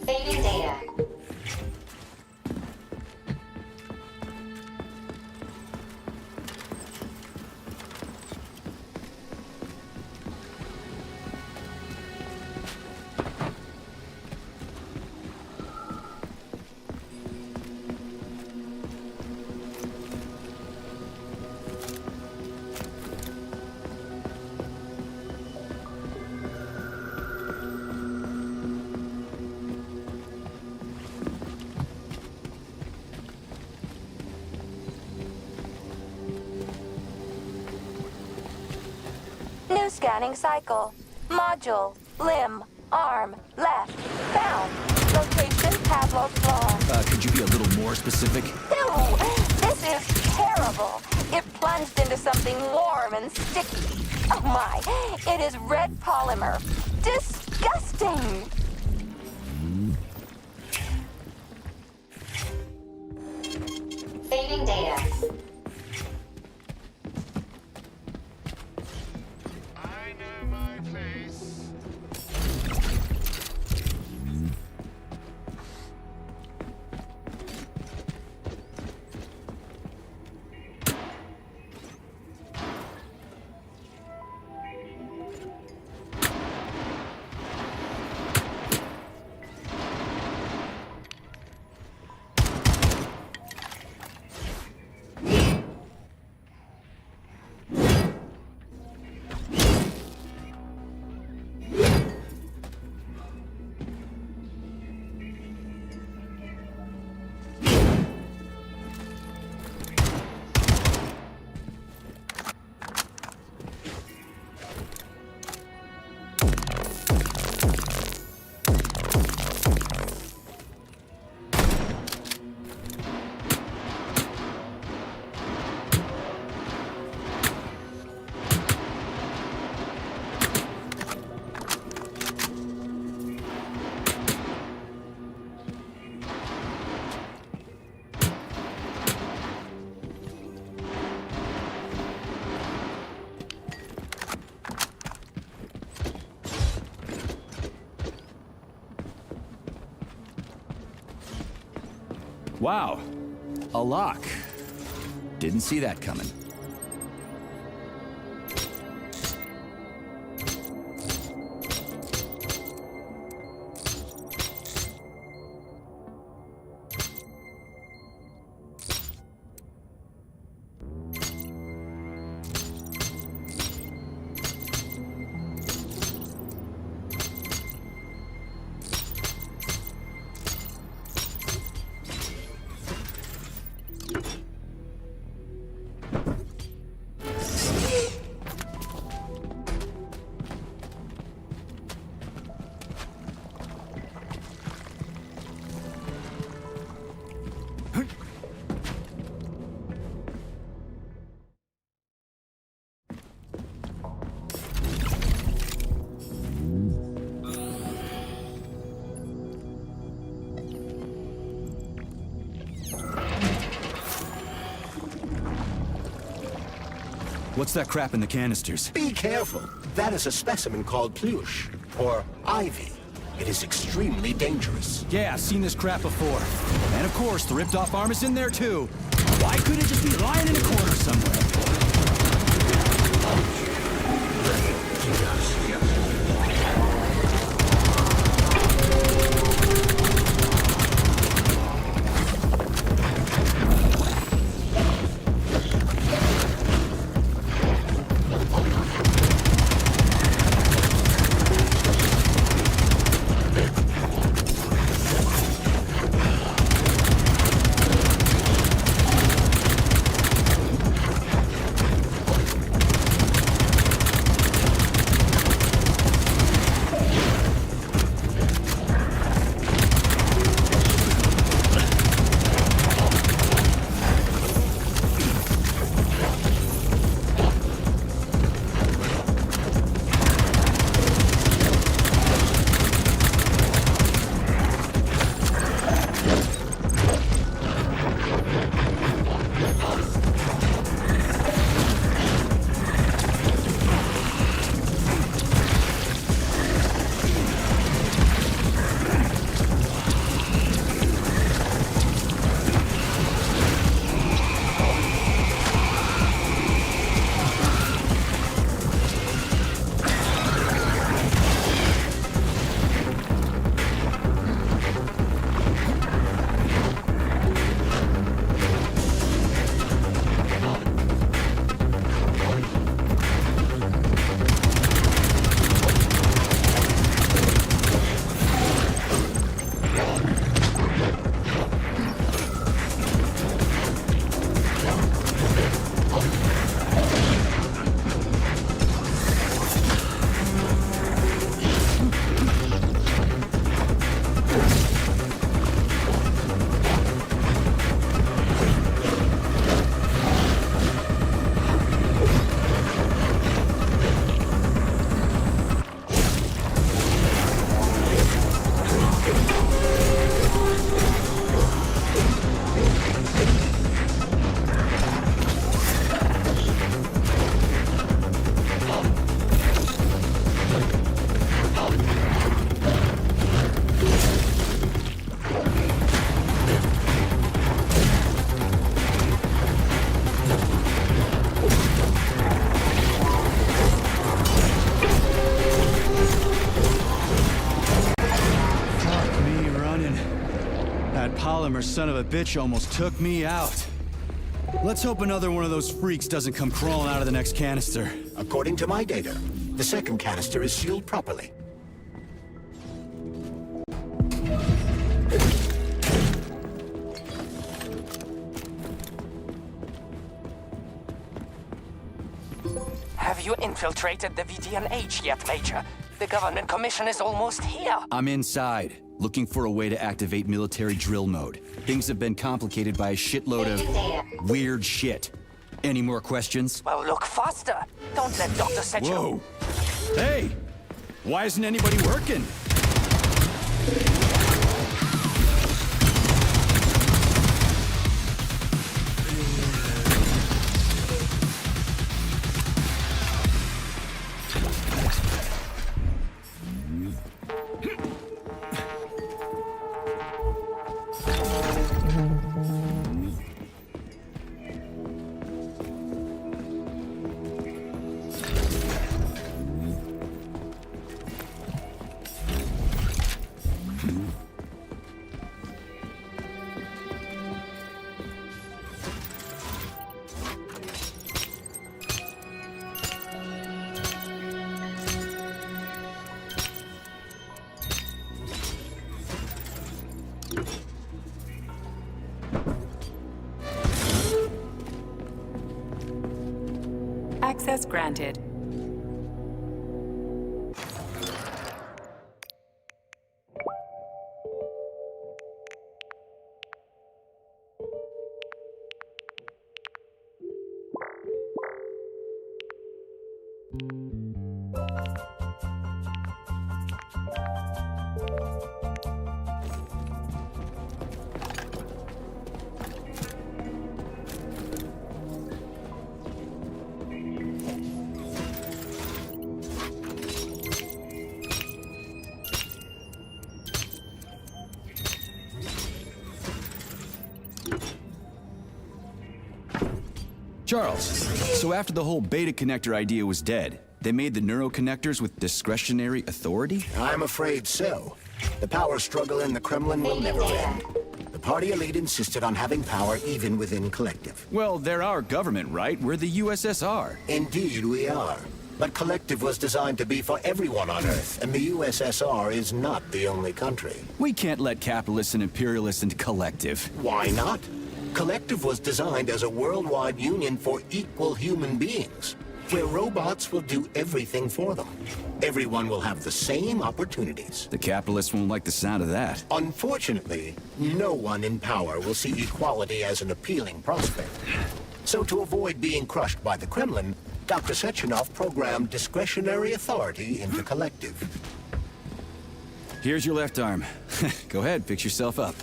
S13: Saving data.
S14: New scanning cycle. Module, limb, arm, left, found. Location, Pavlov's law.
S1: Could you be a little more specific?
S14: Ew, this is terrible. It plunged into something warm and sticky. Oh my, it is red polymer. Disgusting!
S13: Saving data.
S1: Wow, a lock. Didn't see that coming. What's that crap in the canisters?
S2: Be careful. That is a specimen called pluche, or ivy. It is extremely dangerous.
S1: Yeah, I've seen this crap before. And of course, the ripped-off arm is in there, too. Why couldn't it just be lying in a corner somewhere? That polymer son of a bitch almost took me out. Let's hope another one of those freaks doesn't come crawling out of the next canister.
S2: According to my data, the second canister is sealed properly.
S12: Have you infiltrated the VDNH yet, Major? The government commission is almost here.
S1: I'm inside, looking for a way to activate military drill mode. Things have been complicated by a shitload of weird shit. Any more questions?
S12: Well, look faster. Don't let Dr. Setchel...
S1: Whoa! Hey! Why isn't anybody working?
S4: Access granted.
S1: Charles, so after the whole beta connector idea was dead, they made the neuroconnectors with discretionary authority?
S2: I'm afraid so. The power struggle in the Kremlin will never end. The party elite insisted on having power even within Collective.
S1: Well, they're our government, right? We're the USSR.
S2: Indeed we are. But Collective was designed to be for everyone on Earth, and the USSR is not the only country.
S1: We can't let capitalists and imperialists into Collective.
S2: Why not? Collective was designed as a worldwide union for equal human beings, where robots will do everything for them. Everyone will have the same opportunities.
S1: The capitalists won't like the sound of that.
S2: Unfortunately, no one in power will see equality as an appealing prospect. So to avoid being crushed by the Kremlin, Dr. Sechenov programmed discretionary authority into Collective.
S1: Here's your left arm. Go ahead, fix yourself up.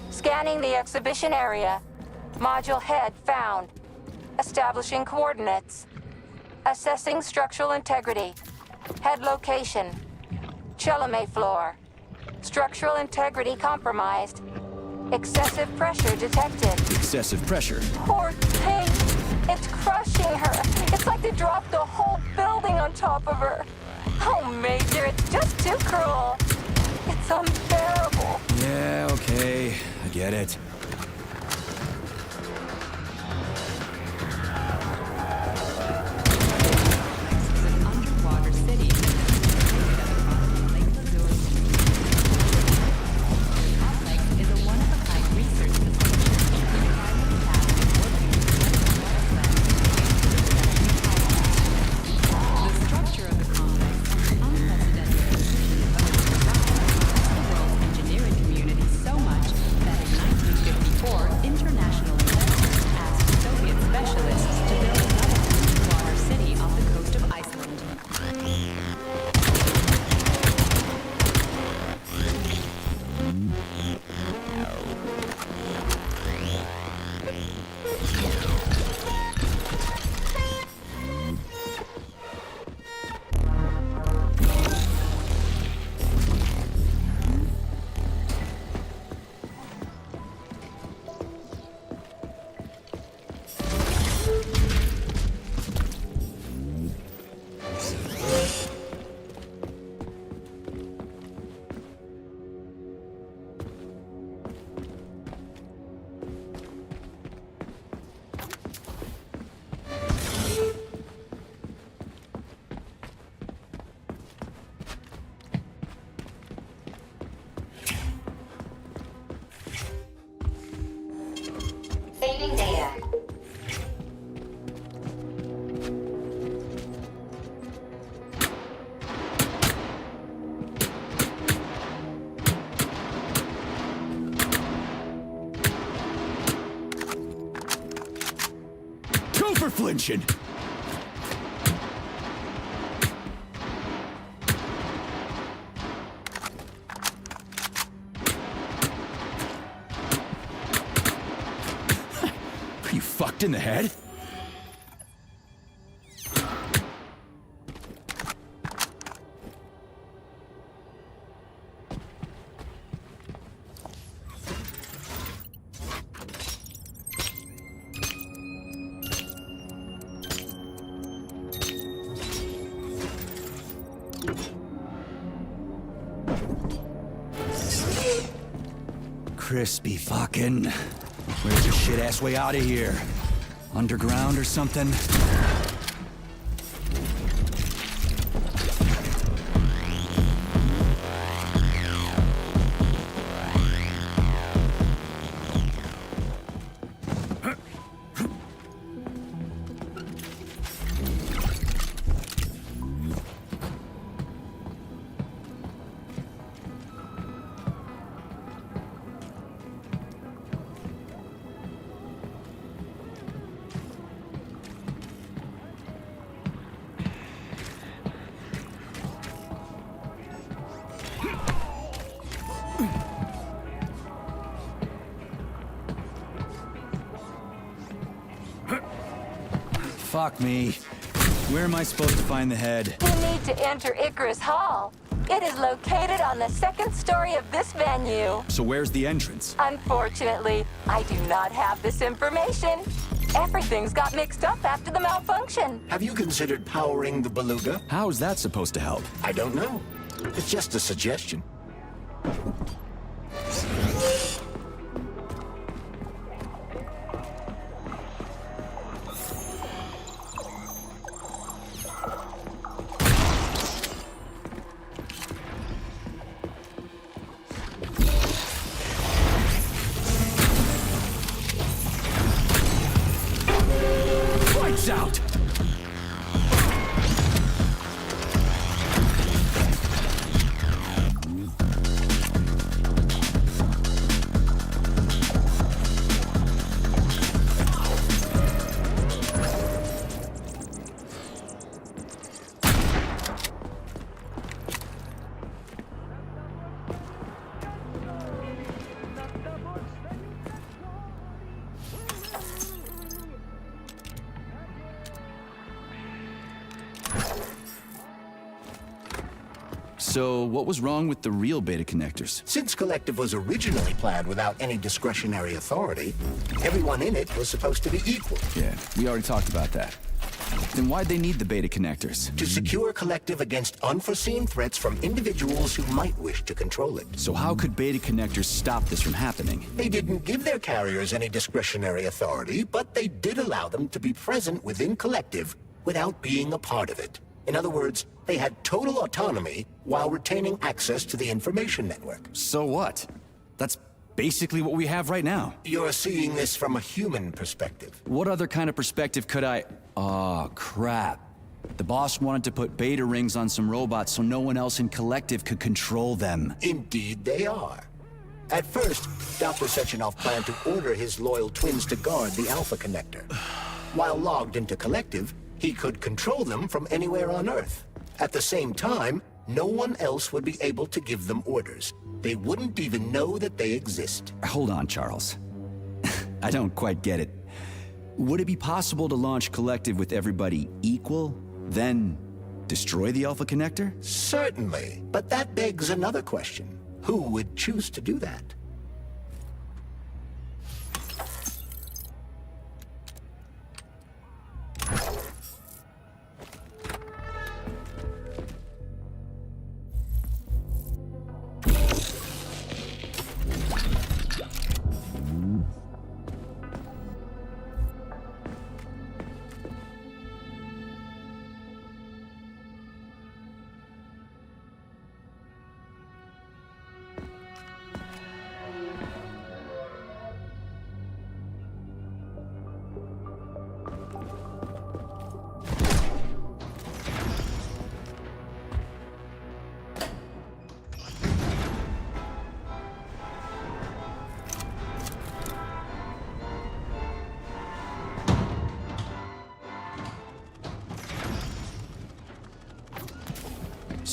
S14: Scanning the exhibition area. Module head found. Establishing coordinates. Assessing structural integrity. Head location. Chelome floor. Structural integrity compromised. Excessive pressure detected.
S1: Excessive pressure?
S14: Poor thing. It's crushing her. It's like they dropped the whole building on top of her. Oh, Major, it's just too cruel. It's unbearable.
S1: Yeah, okay. I get it.
S17: Underwater city. Complex is a one-of-a-kind research facility. The structure of the complex is unprecedented position of its the world's engineering community so much that in 1950
S13: Saving data.
S1: Go for flinching! Are you fucked in the head? Crispy fucking. Where's your shit ass way out of here? Underground or something? Fuck me. Where am I supposed to find the head?
S14: You need to enter Icarus Hall. It is located on the second story of this venue.
S1: So where's the entrance?
S14: Unfortunately, I do not have this information. Everything's got mixed up after the malfunction.
S2: Have you considered powering the beluga?
S1: How is that supposed to help?
S2: I don't know. It's just a suggestion.
S1: Lights out! So, what was wrong with the real beta connectors?
S2: Since Collective was originally planned without any discretionary authority, everyone in it was supposed to be equal.
S1: Yeah, we already talked about that. Then why'd they need the beta connectors?
S2: To secure Collective against unforeseen threats from individuals who might wish to control it.
S1: So how could beta connectors stop this from happening?
S2: They didn't give their carriers any discretionary authority, but they did allow them to be present within Collective without being a part of it. In other words, they had total autonomy while retaining access to the information network.
S1: So what? That's basically what we have right now.
S2: You're seeing this from a human perspective.
S1: What other kind of perspective could I... Oh, crap. The boss wanted to put beta rings on some robots so no one else in Collective could control them.
S2: Indeed they are. At first, Dr. Sechenov planned to order his loyal twins to guard the Alpha Connector. While logged into Collective, he could control them from anywhere on Earth. At the same time, no one else would be able to give them orders. They wouldn't even know that they exist.
S1: Hold on, Charles. I don't quite get it. Would it be possible to launch Collective with everybody equal, then destroy the Alpha Connector?
S2: Certainly, but that begs another question. Who would choose to do that?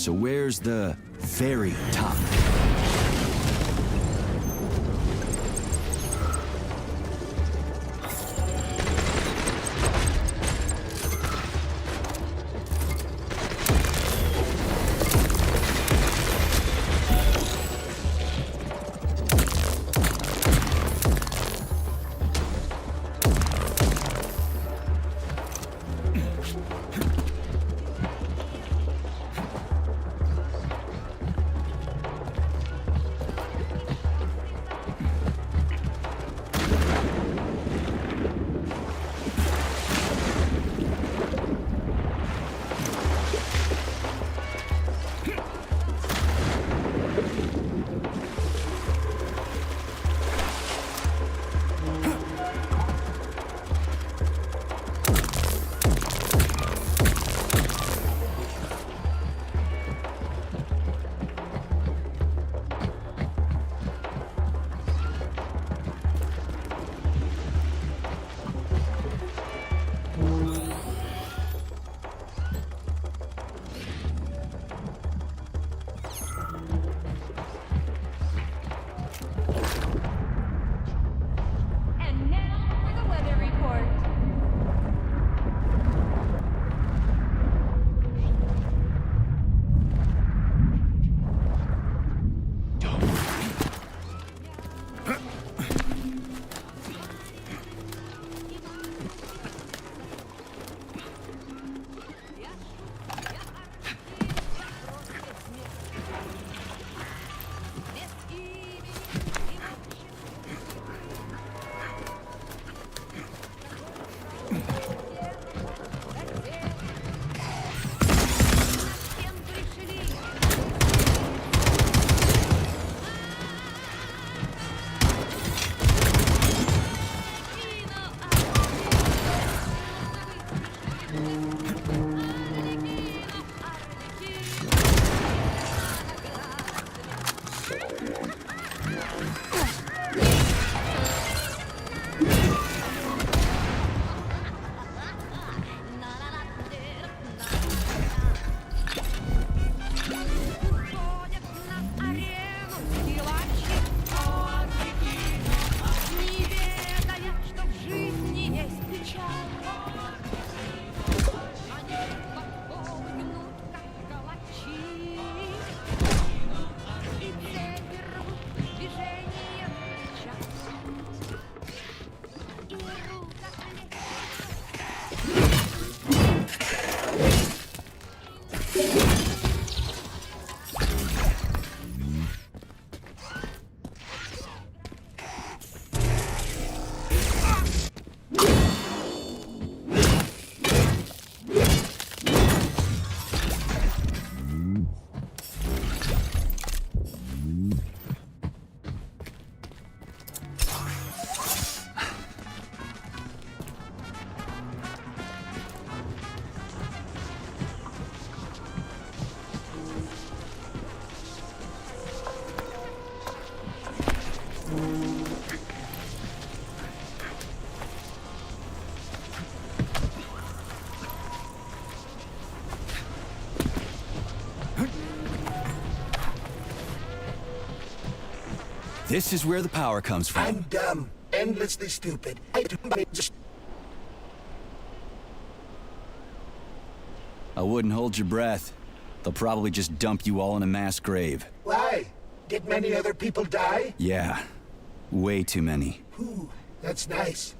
S1: So where's the very top? This is where the power comes from.
S9: I'm dumb, endlessly stupid.
S1: I wouldn't hold your breath. They'll probably just dump you all in a mass grave.
S9: Why? Did many other people die?
S1: Yeah. Way too many.
S9: Ooh, that's nice.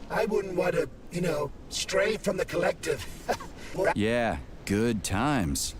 S9: I wouldn't want to, stray from the collective.
S1: Yeah, good times.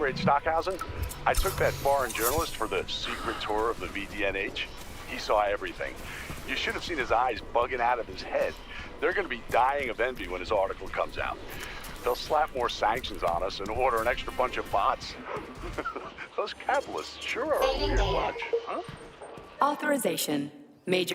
S18: Comrade Stockhausen, I took that foreign journalist for the secret tour of the VDNH. He saw everything. You should have seen his eyes bugging out of his head. They're going to be dying of envy when his article comes out. They'll slap more sanctions on us and order an extra bunch of bots. Those capitalists sure are a weird bunch, huh?
S4: Authorization. Major.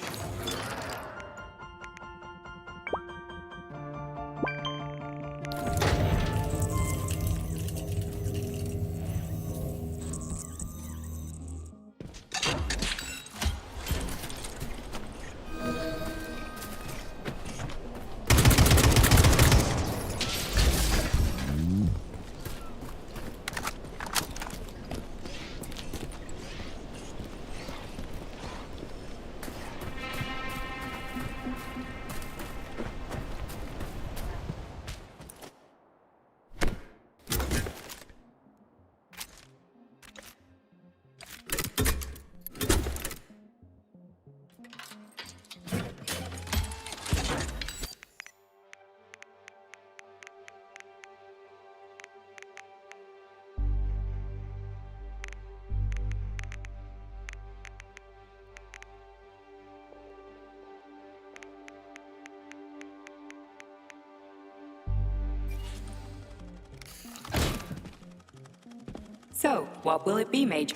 S4: So, what will it be, Major?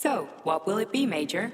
S4: So, what will it be, Major?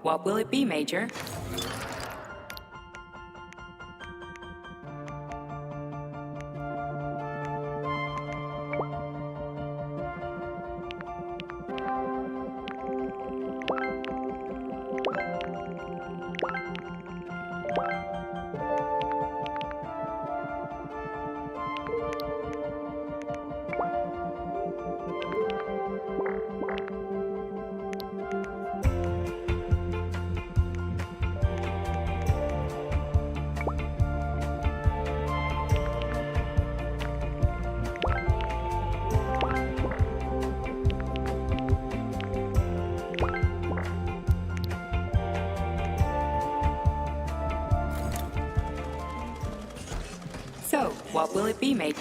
S4: what will it be, Major? So, what will it be, Major?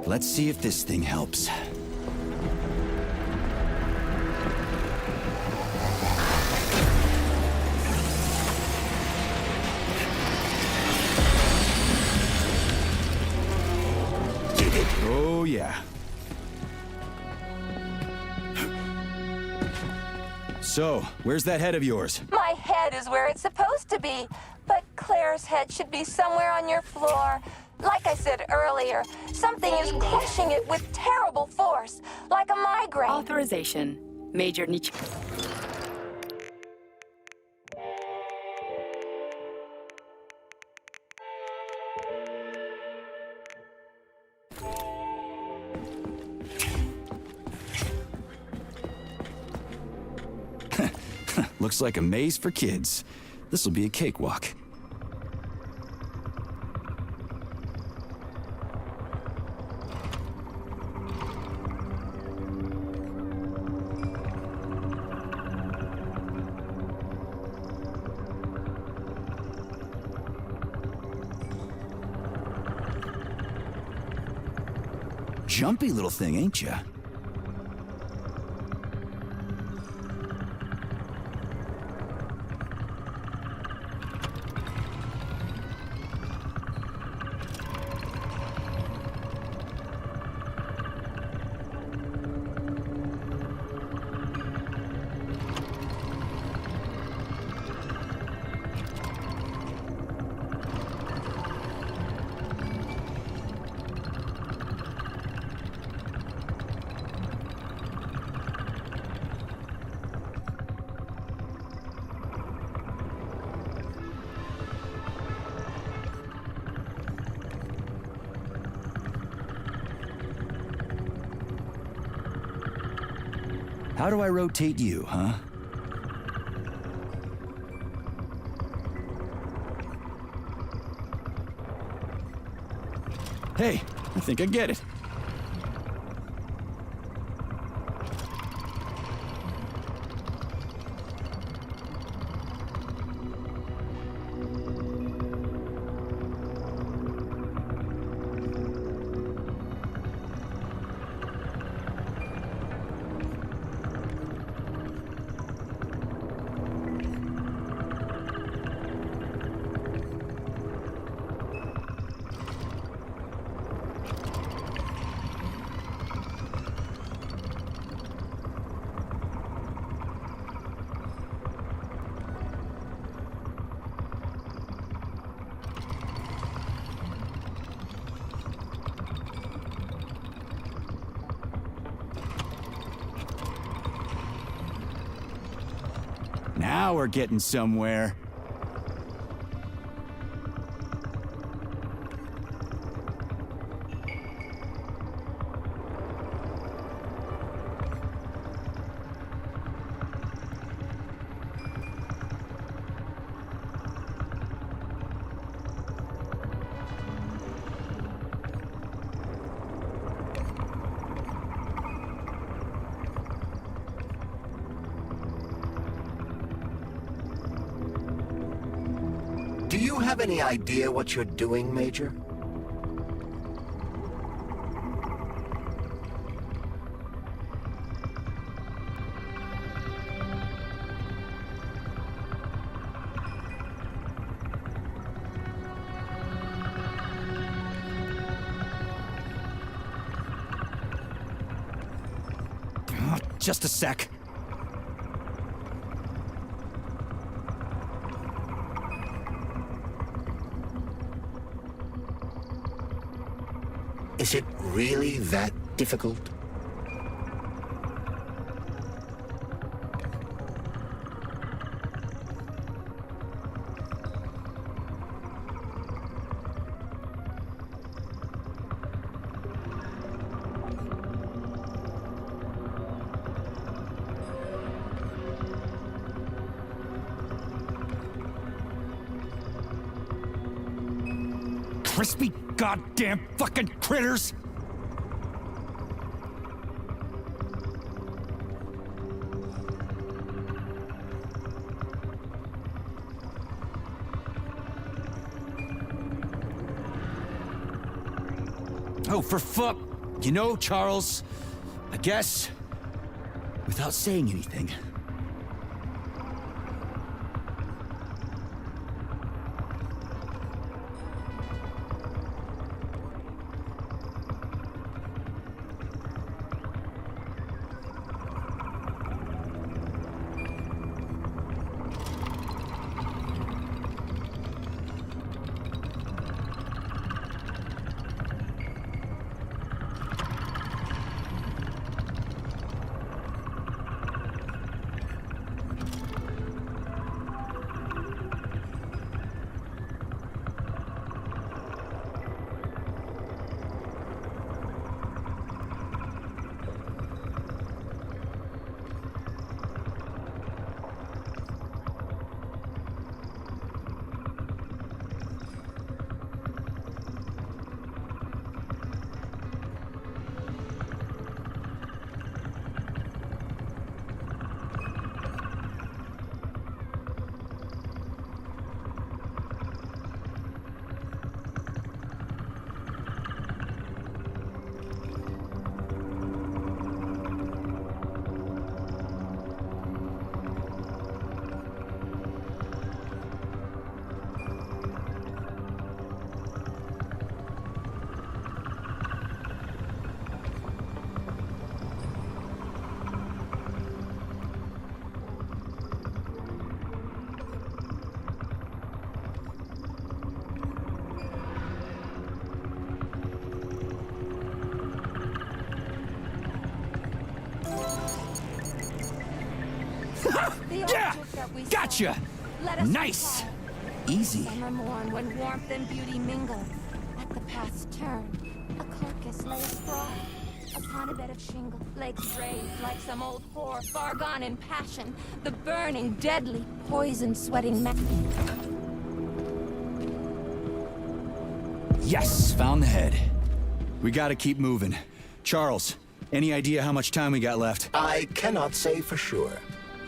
S1: Let's see if this thing helps. Oh, yeah. So, where's that head of yours?
S14: My head is where it's supposed to be, but Claire's head should be somewhere on your floor. Like I said earlier, something is crushing it with terrible force, like a migraine.
S4: Authorization. Major Nietzsche.
S1: Looks like a maze for kids. This'll be a cakewalk. Jumpy little thing, ain't ya? How do I rotate you, huh? Hey, I think I get it. Now we're getting somewhere.
S2: Do you have any idea what you're doing, Major?
S1: Just a sec.
S2: Is it really that difficult?
S1: Crispy goddamn fucking critters! Oh, for fuck! You know, Charles, I guess, without saying anything, Gotcha!
S14: Let us
S1: Nice!
S14: recall.
S1: Easy.
S14: Summer morn when warmth and beauty mingle. At the path's turn, a carcass lay asprawl. Upon a bed of shingle, legs raised like some old whore, far gone in passion. The burning, deadly, poison-sweating man.
S1: Yes, found the head. We gotta keep moving. Charles, any idea how much time we got left?
S2: I cannot say for sure,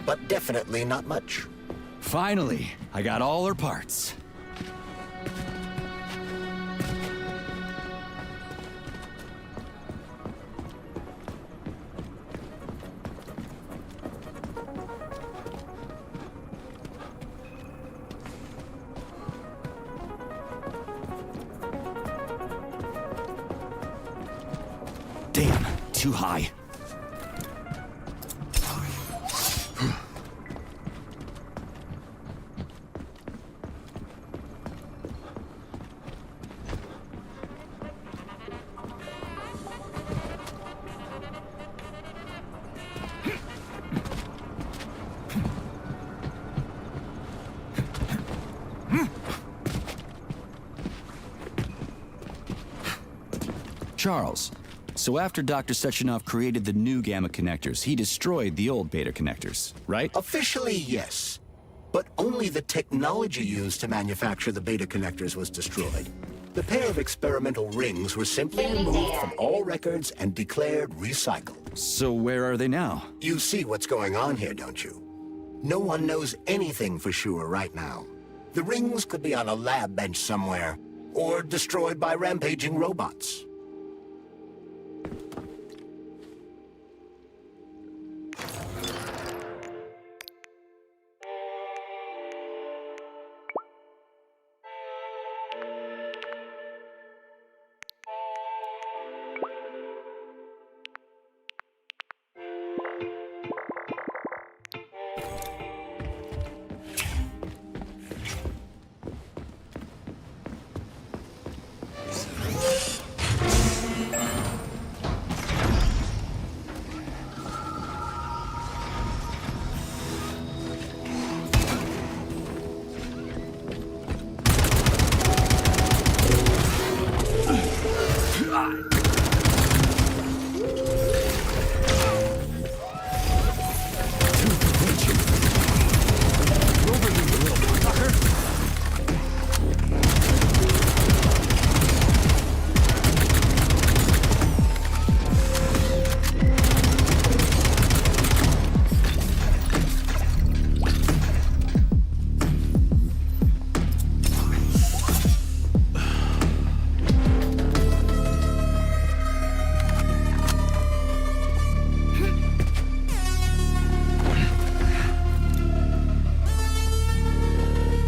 S2: but definitely not much.
S1: Finally, I got all her parts. Damn, too high. Charles, so after Dr. Sechenov created the new gamma connectors, he destroyed the old beta connectors, right?
S2: Officially, yes. But only the technology used to manufacture the beta connectors was destroyed. The pair of experimental rings were simply removed from all records and declared recycled.
S1: So where are they now?
S2: You see what's going on here, don't you? No one knows anything for sure right now. The rings could be on a lab bench somewhere, or destroyed by rampaging robots.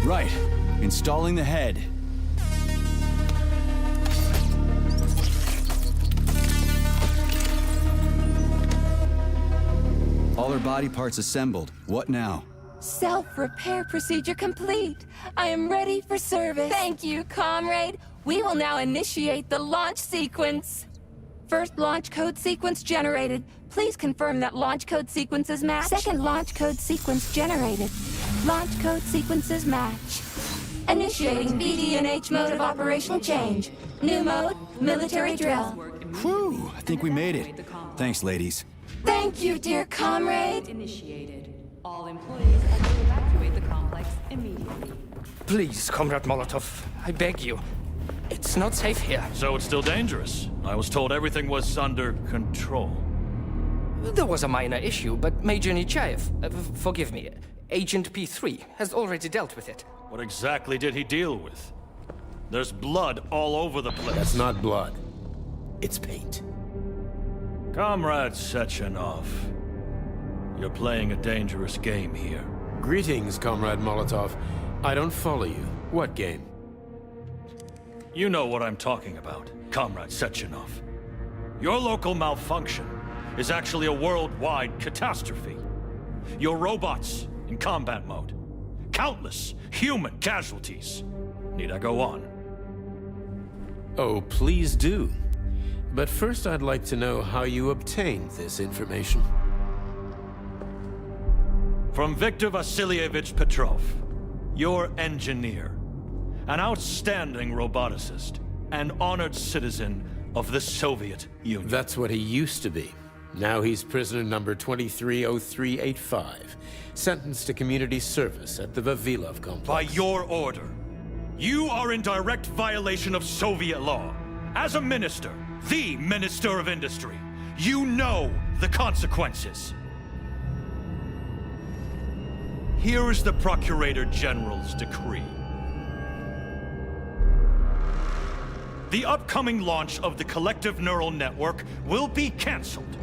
S1: Right. Installing the head. All her body parts assembled. What now?
S14: Self-repair procedure complete. I am ready for service. Thank you, comrade. We will now initiate the launch sequence. First launch code sequence generated. Please confirm that launch code sequences match. Second launch code sequence generated. Launch code sequences match. Initiating BD&H mode of operation change. New mode, military drill.
S1: Whew, I think we made it. Thanks, ladies.
S14: Thank you, dear comrade.
S17: Initiated. All employees are to evacuate the complex immediately.
S12: Please, Comrade Molotov, I beg you. It's not safe here.
S7: So it's still dangerous. I was told everything was under control.
S12: There was a minor issue, but Major Nechayev, forgive me, Agent P3 has already dealt with it.
S7: What exactly did he deal with? There's blood all over the place.
S6: That's not blood. It's paint.
S7: Comrade Sechenov, you're playing a dangerous game here.
S6: Greetings, Comrade Molotov. I don't follow you. What game?
S7: You know what I'm talking about, Comrade Sechenov. Your local malfunction is actually a worldwide catastrophe. Your robots in combat mode. Countless human casualties. Need I go on?
S6: Oh, please do. But first I'd like to know how you obtained this information.
S7: From Viktor Vasilievich Petrov, your engineer, an outstanding roboticist, an honored citizen of the Soviet Union.
S6: That's what he used to be. Now he's prisoner number 230385, sentenced to community service at the Vavilov complex.
S7: By your order, you are in direct violation of Soviet law. As a minister, the Minister of Industry, you know the consequences. Here is the Procurator General's decree. The upcoming launch of the collective neural network will be cancelled,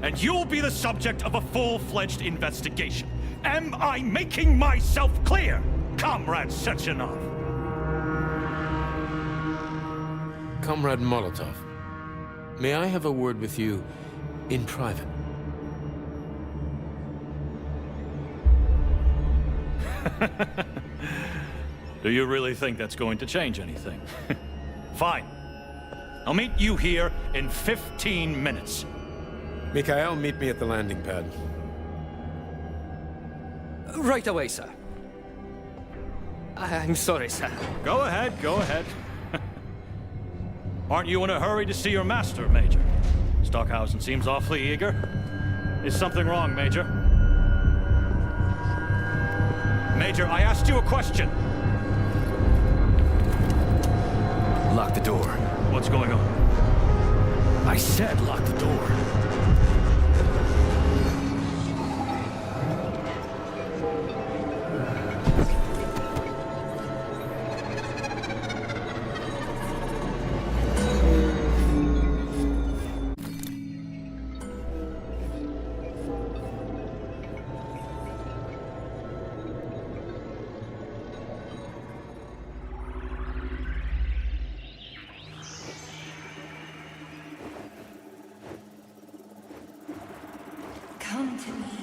S7: and you'll be the subject of a full-fledged investigation. Am I making myself clear, Comrade Sechenov?
S6: Comrade Molotov, may I have a word with you in private?
S7: Do you really think that's going to change anything? Fine. I'll meet you here in 15 minutes.
S6: Mikhail, meet me at the landing pad.
S19: Right away, sir. I'm sorry, sir.
S7: Go ahead, go ahead. Aren't you in a hurry to see your master, Major? Stockhausen seems awfully eager. Is something wrong, Major? Major, I asked you a question.
S1: Lock the door.
S7: What's going on?
S1: I said lock the door.
S14: Come to me.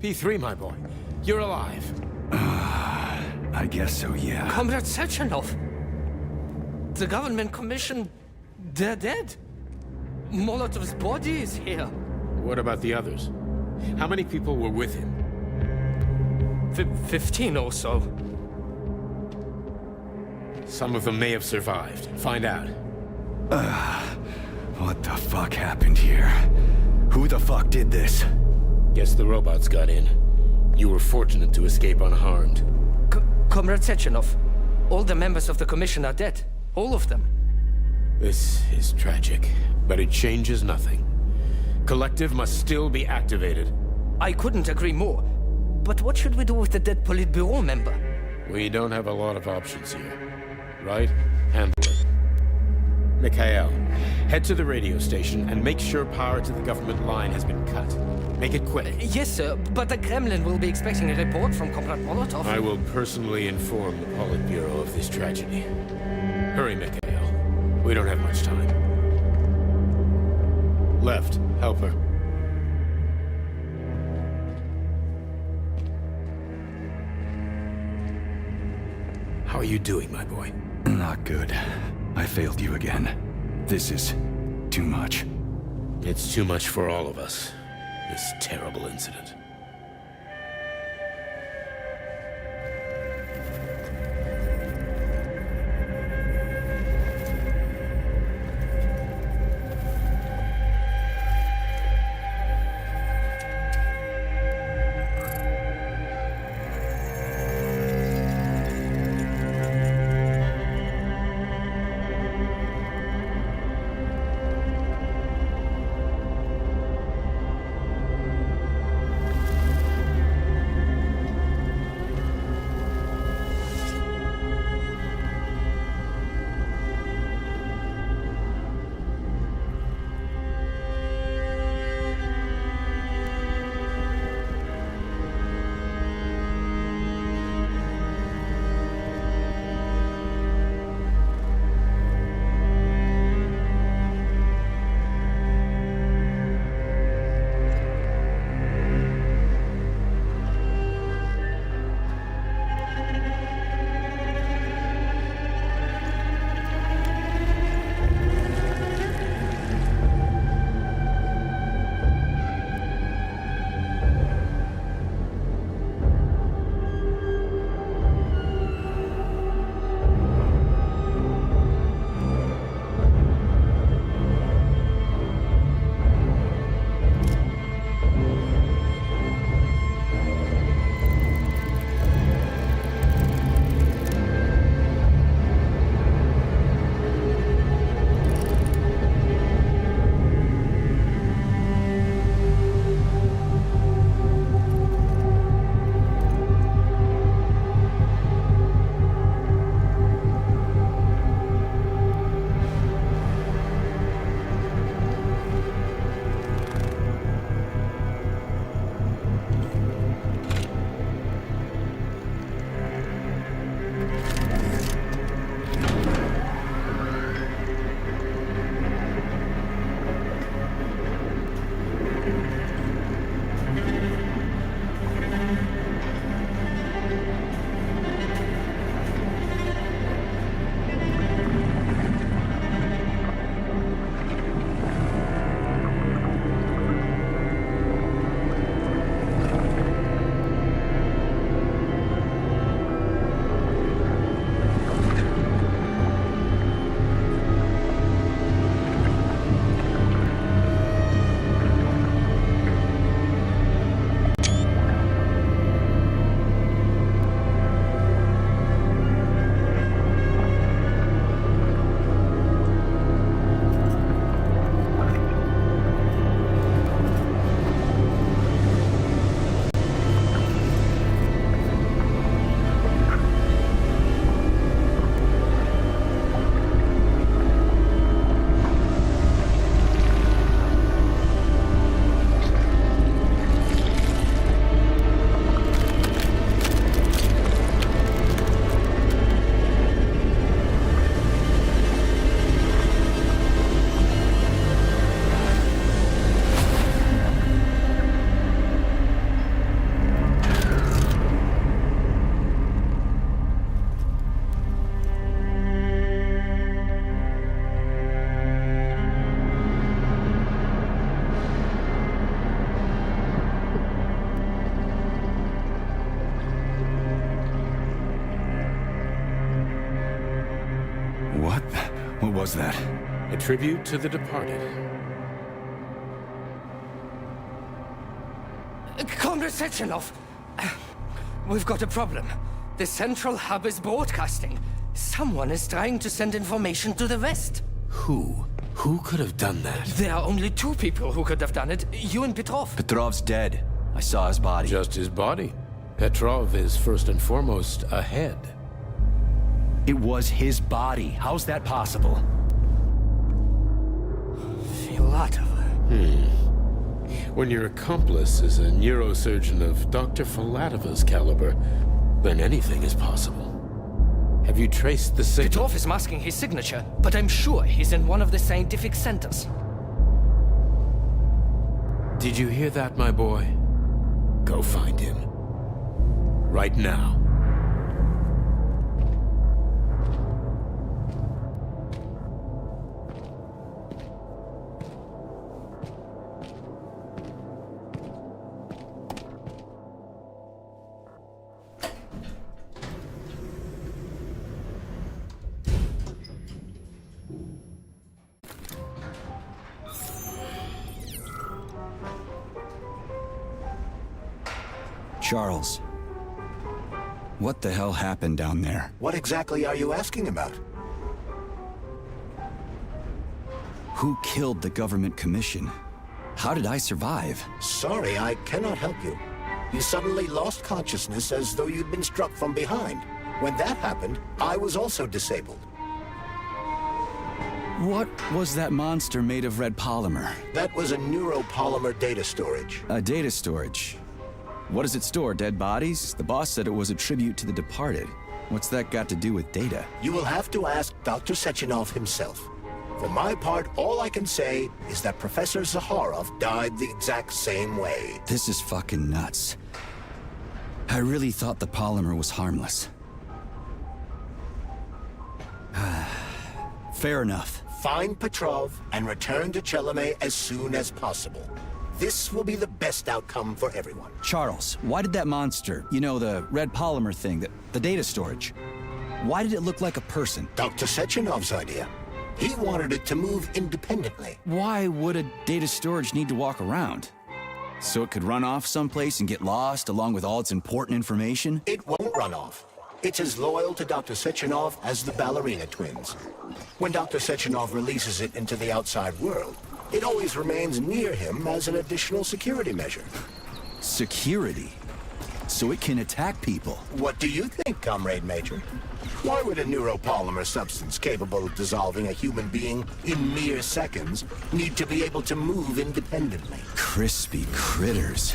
S6: B3, my boy. You're alive.
S7: I guess so, yeah.
S19: Comrade Sechenov! The government commission... they're dead. Molotov's body is here.
S6: What about the others? How many people were with him?
S19: 15 or so.
S6: Some of them may have survived. Find out.
S7: What the fuck happened here? Who the fuck did this?
S6: Guess the robots got in. You were fortunate to escape unharmed.
S19: Comrade Sechenov, all the members of the commission are dead. All of them.
S6: This is tragic, but it changes nothing. Collective must still be activated.
S19: I couldn't agree more. But what should we do with the dead Politburo member?
S6: We don't have a lot of options here. Right? Handle it. Mikhail, head to the radio station and make sure power to the government line has been cut. Make it quick.
S19: Yes, sir, but the Kremlin will be expecting a report from Comrade Molotov.
S6: I will personally inform the Politburo of this tragedy. Hurry, Mikhail. We don't have much time. Left, help her. How are you doing, my boy?
S7: Not good. I failed you again. This is too much.
S6: It's too much for all of us. This terrible incident.
S1: What? What was that?
S6: A tribute to the departed.
S19: Comrade Sechenov! We've got a problem. The central hub is broadcasting. Someone is trying to send information to the West.
S6: Who? Who could have done that?
S19: There are only two people who could have done it. You and Petrov.
S1: Petrov's dead. I saw his body.
S6: Just his body. Petrov is first and foremost ahead.
S1: It was his body. How's that possible?
S19: Filatova.
S6: When your accomplice is a neurosurgeon of Dr. Filatova's caliber, then anything is possible. Have you traced the signal?
S19: Petrov is masking his signature, but I'm sure he's in one of the scientific centers.
S6: Did you hear that, my boy? Go find him. Right now.
S1: Charles, what the hell happened down there?
S2: What exactly are you asking about?
S1: Who killed the government commission? How did I survive?
S2: Sorry, I cannot help you. You suddenly lost consciousness as though you'd been struck from behind. When that happened, I was also disabled.
S1: What was that monster made of red polymer?
S2: That was a neuropolymer data storage.
S1: A data storage? What does it store, dead bodies? The boss said it was a tribute to the departed. What's that got to do with data?
S2: You will have to ask Dr. Sechenov himself. For my part, all I can say is that Professor Zaharov died the exact same way.
S1: This is fucking nuts. I really thought the polymer was harmless. Fair enough.
S2: Find Petrov and return to Chelome as soon as possible. This will be the best outcome for everyone.
S1: Charles, why did that monster, you know, the red polymer thing, the data storage, why did it look like a person?
S2: Dr. Sechenov's idea. He wanted it to move independently.
S1: Why would a data storage need to walk around? So it could run off someplace and get lost along with all its important information?
S2: It won't run off. It's as loyal to Dr. Sechenov as the ballerina twins. When Dr. Sechenov releases it into the outside world, it always remains near him as an additional security measure.
S1: Security? So it can attack people?
S2: What do you think, Comrade Major? Why would a neuropolymer substance capable of dissolving a human being in mere seconds need to be able to move independently?
S1: Crispy critters.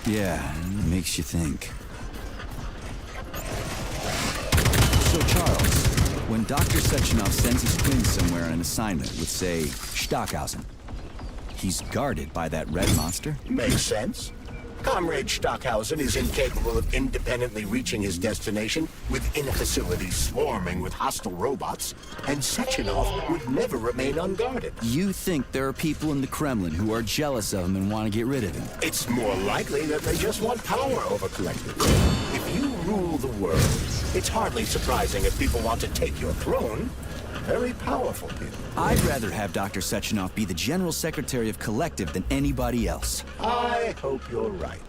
S1: Yeah, it makes you think. So Charles, when Dr. Sechenov sends his twins somewhere on an assignment with, say, Stockhausen, he's guarded by that red monster?
S2: Makes sense. Comrade Stockhausen is incapable of independently reaching his destination within a facility swarming with hostile robots, and Sechenov would never remain unguarded.
S1: You think there are people in the Kremlin who are jealous of him and want to get rid of him?
S2: It's more likely that they just want power over collectives. If you rule the world, it's hardly surprising if people want to take your throne. Very powerful people.
S1: I'd rather have Dr. Sechenov be the General Secretary of Collective than anybody else.
S2: I hope you're right.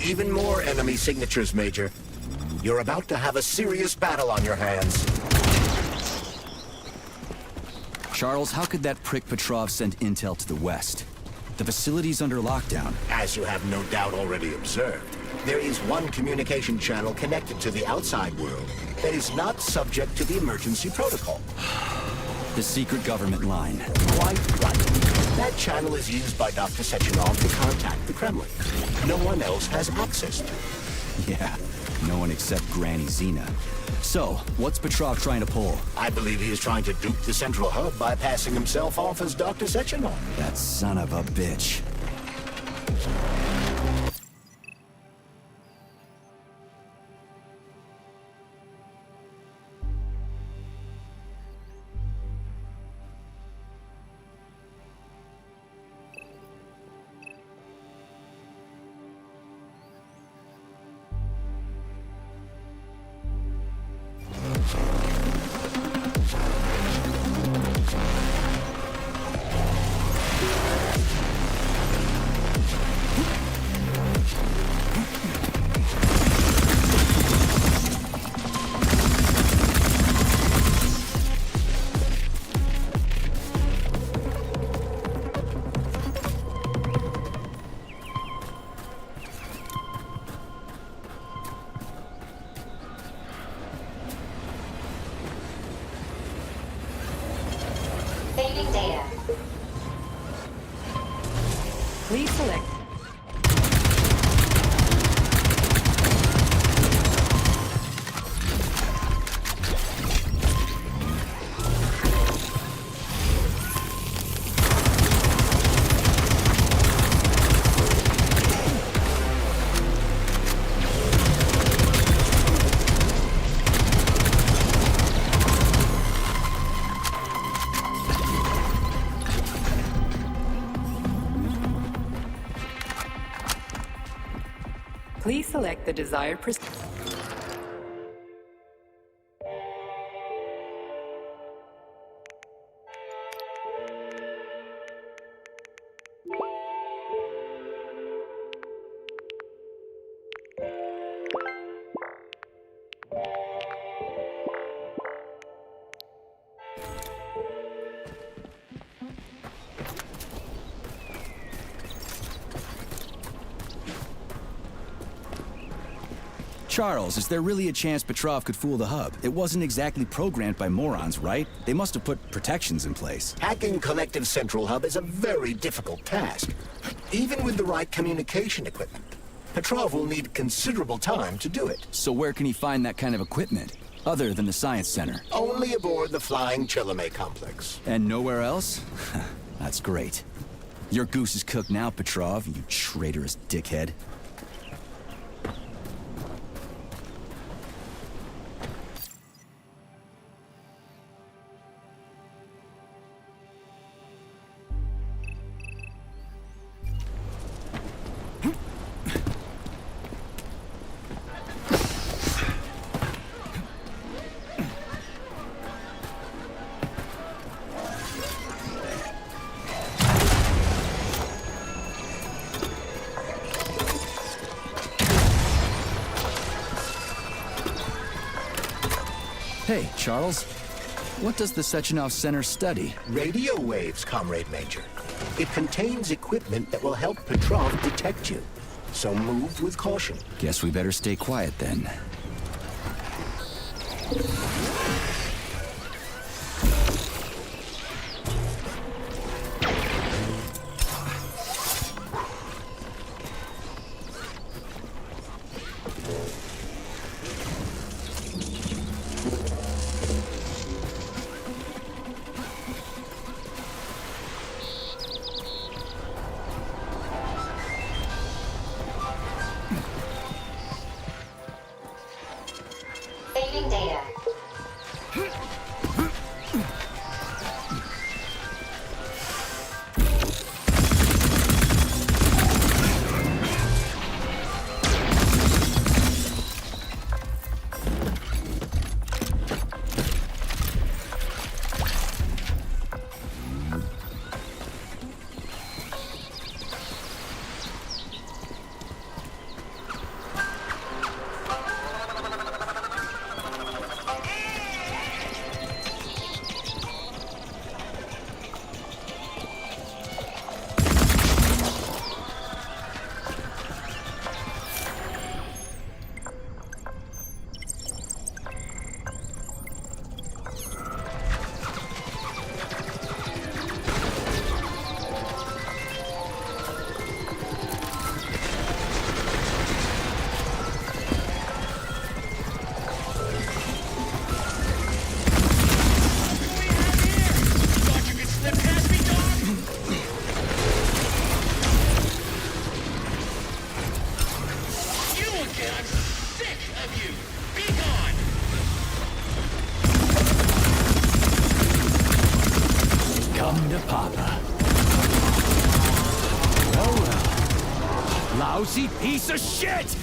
S2: Even more enemy signatures, Major. You're about to have a serious battle on your hands.
S1: Charles, how could that prick Petrov send intel to the west? The facility's under lockdown.
S2: As you have no doubt already observed, there is one communication channel connected to the outside world that is not subject to the emergency protocol.
S1: The secret government line.
S2: Quite right. That channel is used by Dr. Sechenov to contact the Kremlin. No one else has access to it.
S1: Yeah, no one except Granny Zena. So, what's Petrov trying to pull?
S2: I believe he is trying to dupe the central hub by passing himself off as Dr. Sechenov.
S1: That son of a bitch.
S17: Please select. Please select the desired
S1: Charles, is there really a chance Petrov could fool the hub? It wasn't exactly programmed by morons, right? They must have put protections in place.
S2: Hacking Collective Central Hub is a very difficult task. Even with the right communication equipment, Petrov will need considerable time to do it.
S1: So where can he find that kind of equipment, other than the Science Center?
S2: Only aboard the Flying Chalamet complex.
S1: And nowhere else? That's great. Your goose is cooked now, Petrov, you traitorous dickhead. Hey, Charles. What does the Sechenov Center study?
S2: Radio waves, Comrade Major. It contains equipment that will help Petrov detect you. So move with caution.
S1: Guess we better stay quiet then.
S13: Saving data. Come to Papa. Well, well. Lousy piece of shit!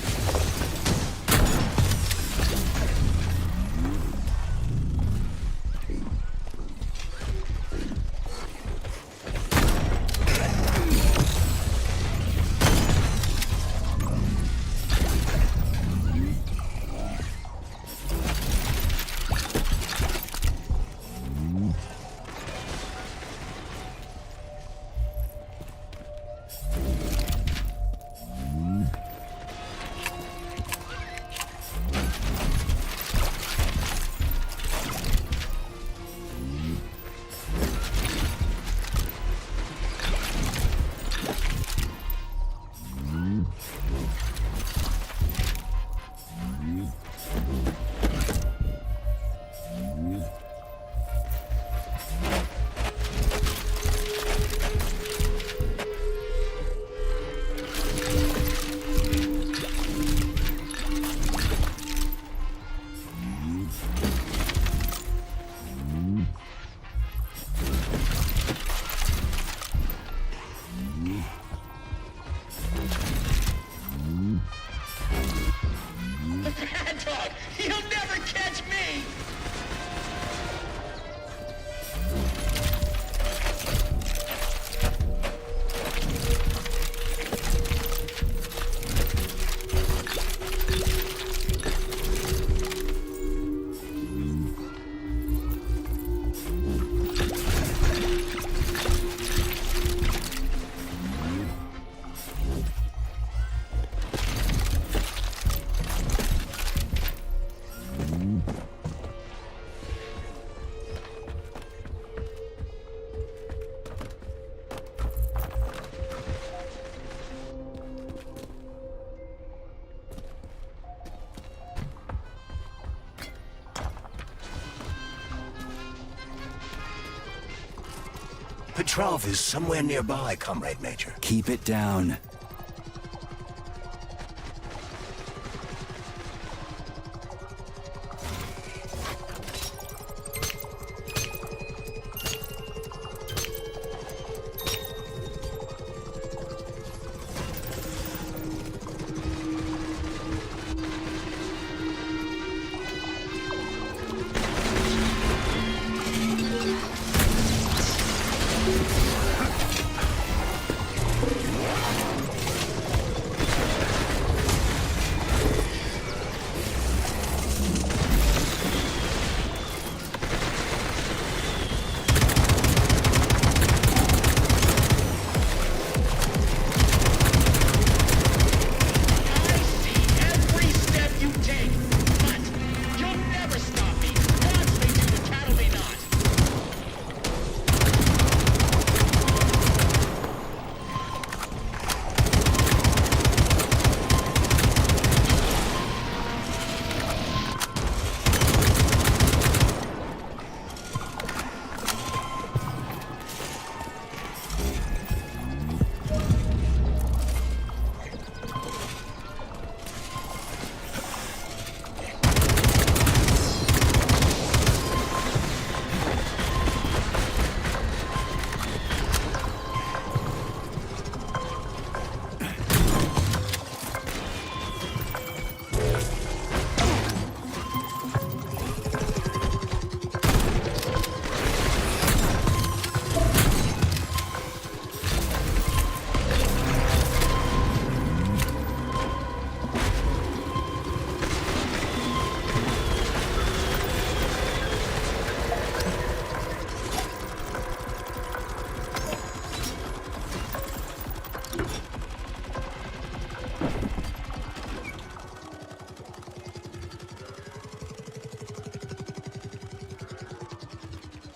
S2: Petrov is somewhere nearby, Comrade Major.
S1: Keep it down.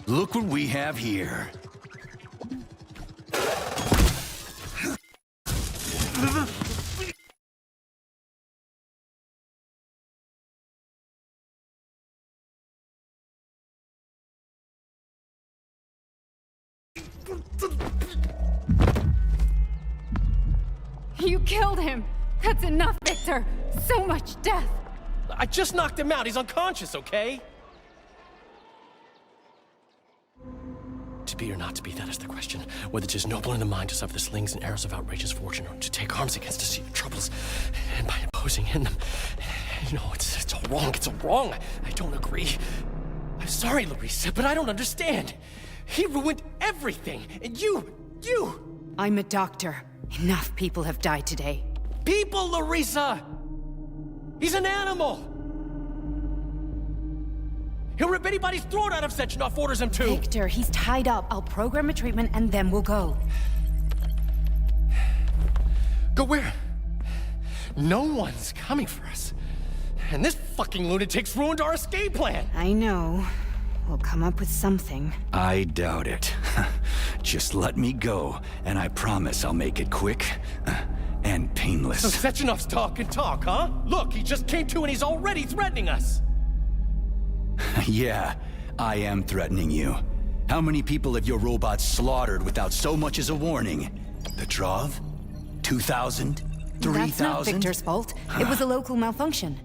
S1: Look what we have here.
S14: You killed him! That's enough, Victor! So much death!
S19: I just knocked him out. He's unconscious, okay? To be or not to be, that is the question. Whether 'tis noble in the mind to suffer the slings and arrows of outrageous fortune, or to take arms against deceiving troubles, and by imposing in them. You know, it's all wrong. It's all wrong. I don't agree. I'm sorry, Larissa, but I don't understand. He ruined everything, and you...
S14: I'm a doctor. Enough people have died today.
S19: People, Larissa! He's an animal! He'll rip anybody's throat out if Sechenov orders him to!
S14: Victor, he's tied up. I'll program a treatment and then we'll go.
S19: Go where? No one's coming for us. And this fucking lunatic's ruined our escape plan!
S14: I know. We'll come up with something.
S1: I doubt it. Just let me go, and I promise I'll make it quick and painless.
S19: So Sechenov's talk and talk, huh? Look, he just came to and he's already threatening us!
S1: Yeah, I am threatening you. How many people have your robots slaughtered without so much as a warning? Petrov? 2,000? 3,000?
S14: That's not Victor's fault. It was a local malfunction.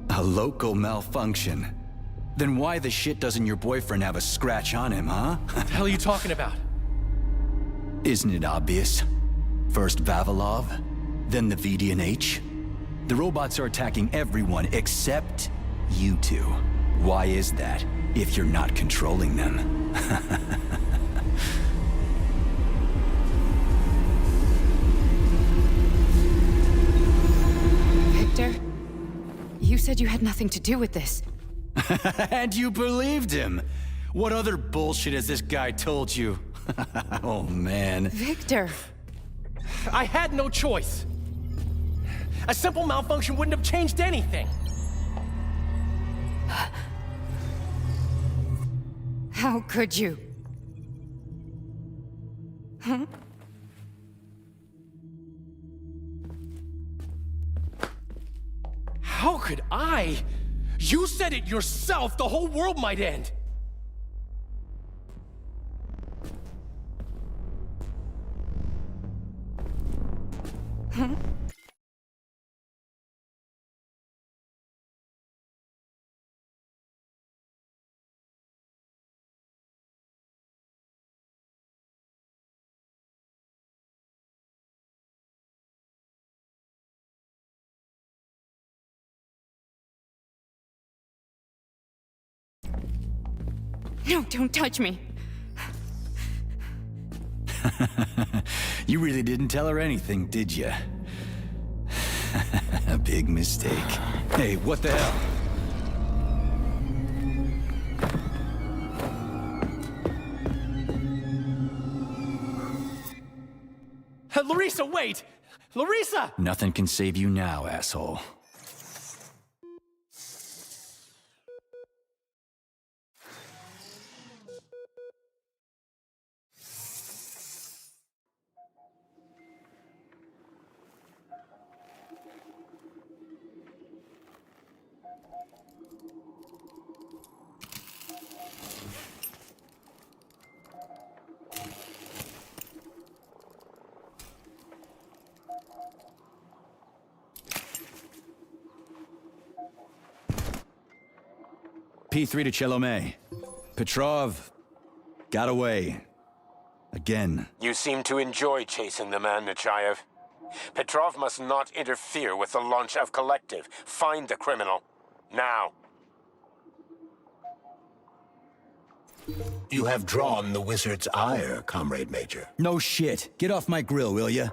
S1: A local malfunction? Then why the shit doesn't your boyfriend have a scratch on him, huh?
S19: What the hell are you talking about?
S1: Isn't it obvious? First Vavilov, then the VDNH. The robots are attacking everyone except you two. Why is that, if you're not controlling them?
S14: Victor, you said you had nothing to do with this.
S1: And you believed him! What other bullshit has this guy told you? Oh, man.
S14: Victor!
S19: I had no choice. A simple malfunction wouldn't have changed anything.
S14: How could you? Huh?
S19: How could I? You said it yourself, the whole world might end.
S4: No, don't touch me.
S1: You really didn't tell her anything, did you? A big mistake. Hey, what the hell?
S19: Larissa, wait! Larissa!
S1: Nothing can save you now, asshole. P3 to Chelomey. Petrov got away. Again.
S6: You seem to enjoy chasing the man, Nechayev. Petrov must not interfere with the launch of Collective. Find the criminal. Now.
S2: You have drawn the wizard's ire, Comrade Major.
S1: No shit. Get off my grill, will ya?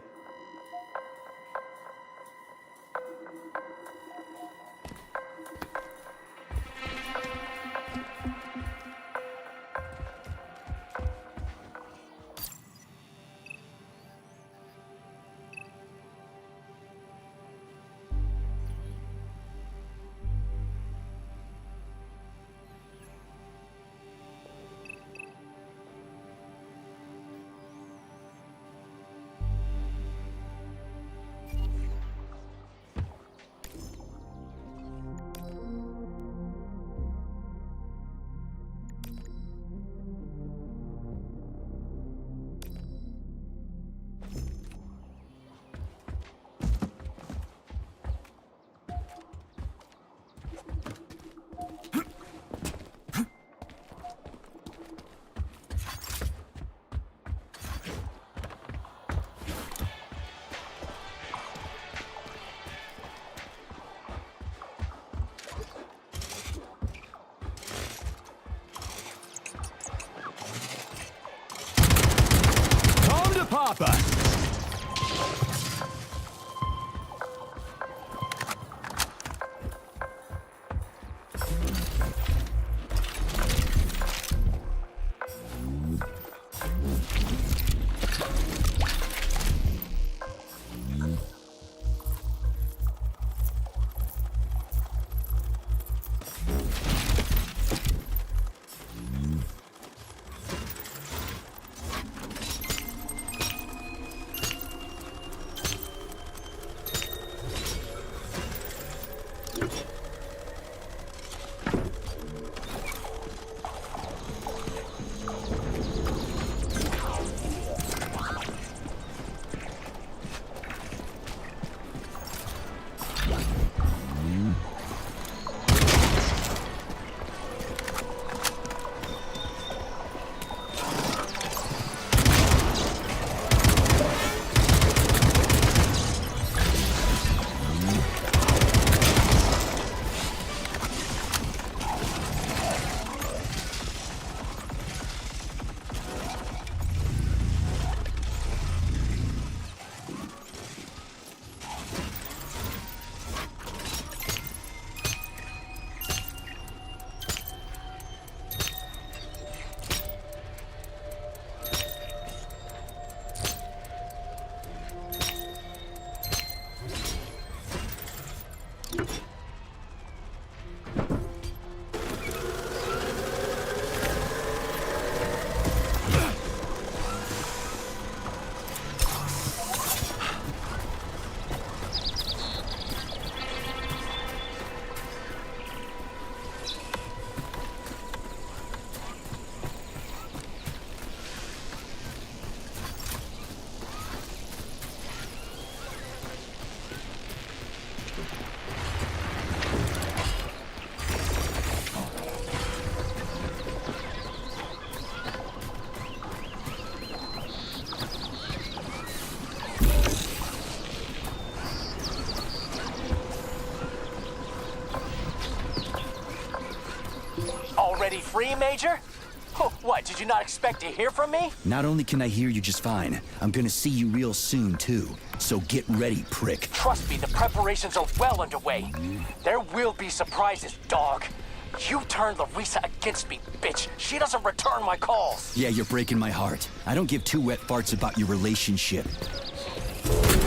S15: free, Major? Oh, what, did you not expect to hear from me?
S1: Not only can I hear you just fine, I'm gonna see you real soon, too. So get ready, prick.
S15: Trust me, the preparations are well underway. There will be surprises, dog. You turned Larissa against me, bitch. She doesn't return my calls.
S1: Yeah, you're breaking my heart. I don't give two wet farts about your relationship.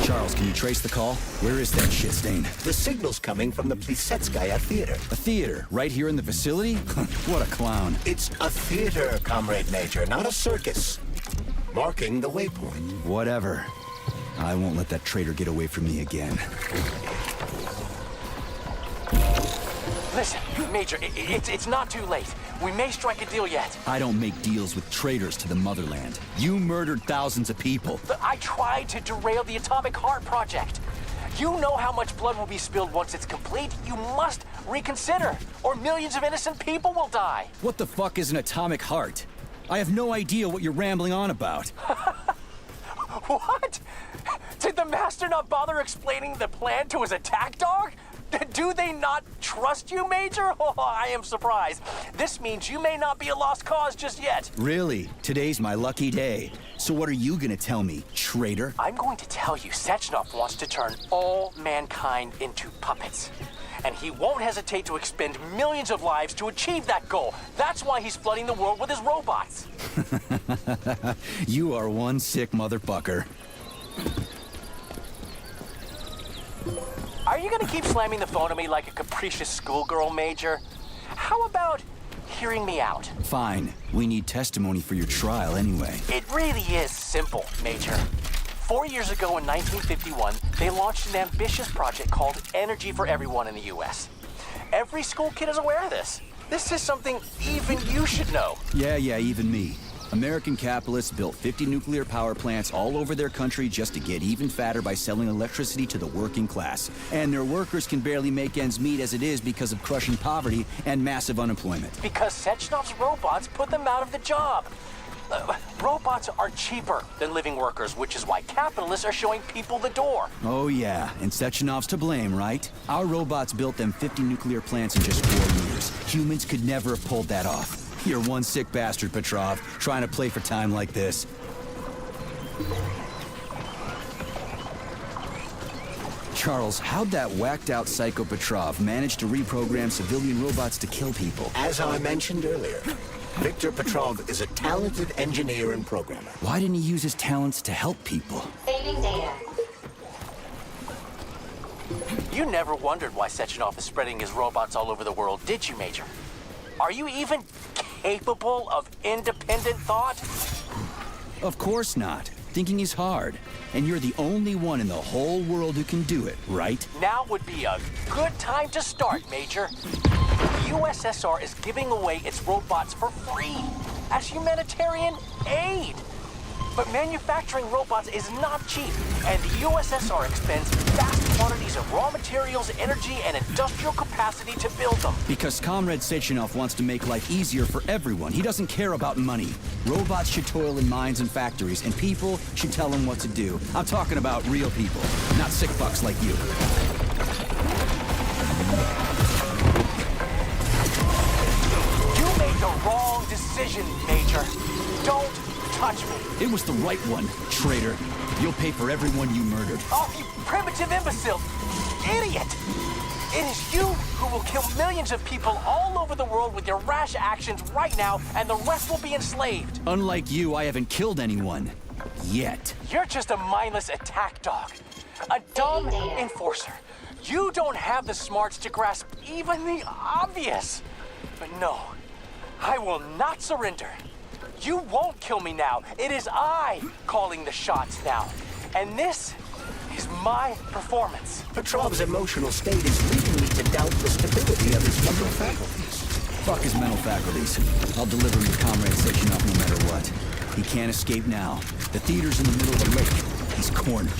S1: Charles, can you trace the call? Where is that shit stain?
S2: The signal's coming from the Plisetskaya Theater.
S1: A theater? Right here in the facility? What a clown.
S2: It's a theater, Comrade Major, not a circus. Marking the waypoint.
S1: Whatever. I won't let that traitor get away from me again.
S15: Listen, Major, it's not too late. We may strike a deal yet.
S1: I don't make deals with traitors to the motherland. You murdered thousands of people.
S15: I tried to derail the Atomic Heart Project. You know how much blood will be spilled once it's complete. You must reconsider, or millions of innocent people will die.
S1: What the fuck is an atomic heart? I have no idea what you're rambling on about.
S15: What? Did the Master not bother explaining the plan to his attack dog? Do they not trust you, Major? Oh, I am surprised. This means you may not be a lost cause just yet.
S1: Really? Today's my lucky day. So what are you gonna tell me, traitor?
S15: I'm going to tell you Sechenov wants to turn all mankind into puppets. And he won't hesitate to expend millions of lives to achieve that goal. That's why he's flooding the world with his robots.
S1: You are one sick motherfucker.
S15: Are you gonna keep slamming the phone at me like a capricious schoolgirl, Major? How about hearing me out?
S1: Fine. We need testimony for your trial anyway.
S15: It really is simple, Major. 4 years ago in 1951, they launched an ambitious project called Energy for Everyone in the U.S. Every school kid is aware of this. This is something even you should know.
S1: Yeah, even me. American capitalists built 50 nuclear power plants all over their country just to get even fatter by selling electricity to the working class. And their workers can barely make ends meet as it is because of crushing poverty and massive unemployment.
S15: Because Sechenov's robots put them out of the job. Robots are cheaper than living workers, which is why capitalists are showing people the door.
S1: Oh yeah, and Sechenov's to blame, right? Our robots built them 50 nuclear plants in just 4 years. Humans could never have pulled that off. You're one sick bastard, Petrov, trying to play for time like this. Charles, how'd that whacked-out psycho Petrov manage to reprogram civilian robots to kill people?
S2: As I mentioned earlier, Viktor Petrov is a talented engineer and programmer.
S1: Why didn't he use his talents to help people?
S14: Saving data.
S15: You never wondered why Sechenov is spreading his robots all over the world, did you, Major? Are you even capable of independent thought?
S1: Of course not. Thinking is hard. And you're the only one in the whole world who can do it, right?
S15: Now would be a good time to start, Major. The USSR is giving away its robots for free as humanitarian aid. But manufacturing robots is not cheap, and the USSR expends vast quantities of raw materials, energy, and industrial capacity to build them.
S1: Because Comrade Sechenov wants to make life easier for everyone. He doesn't care about money. Robots should toil in mines and factories, and people should tell him what to do. I'm talking about real people, not sick fucks like you.
S15: You made the wrong decision, Major. Don't touch me.
S1: It was the right one, traitor. You'll pay for everyone you murdered.
S15: Oh, you primitive imbecile! Idiot! It is you who will kill millions of people all over the world with your rash actions right now, and the rest will be enslaved.
S1: Unlike you, I haven't killed anyone. Yet.
S15: You're just a mindless attack dog. A dumb enforcer. You don't have the smarts to grasp even the obvious. But no, I will not surrender. You won't kill me now. It is I calling the shots now. And this is my performance.
S2: Petrov's emotional state is leading me to doubt the stability of his mental faculties.
S1: Fuck his mental faculties. I'll deliver him to Comrade Sechenov no matter what. He can't escape now. The theater's in the middle of a lake. He's cornered.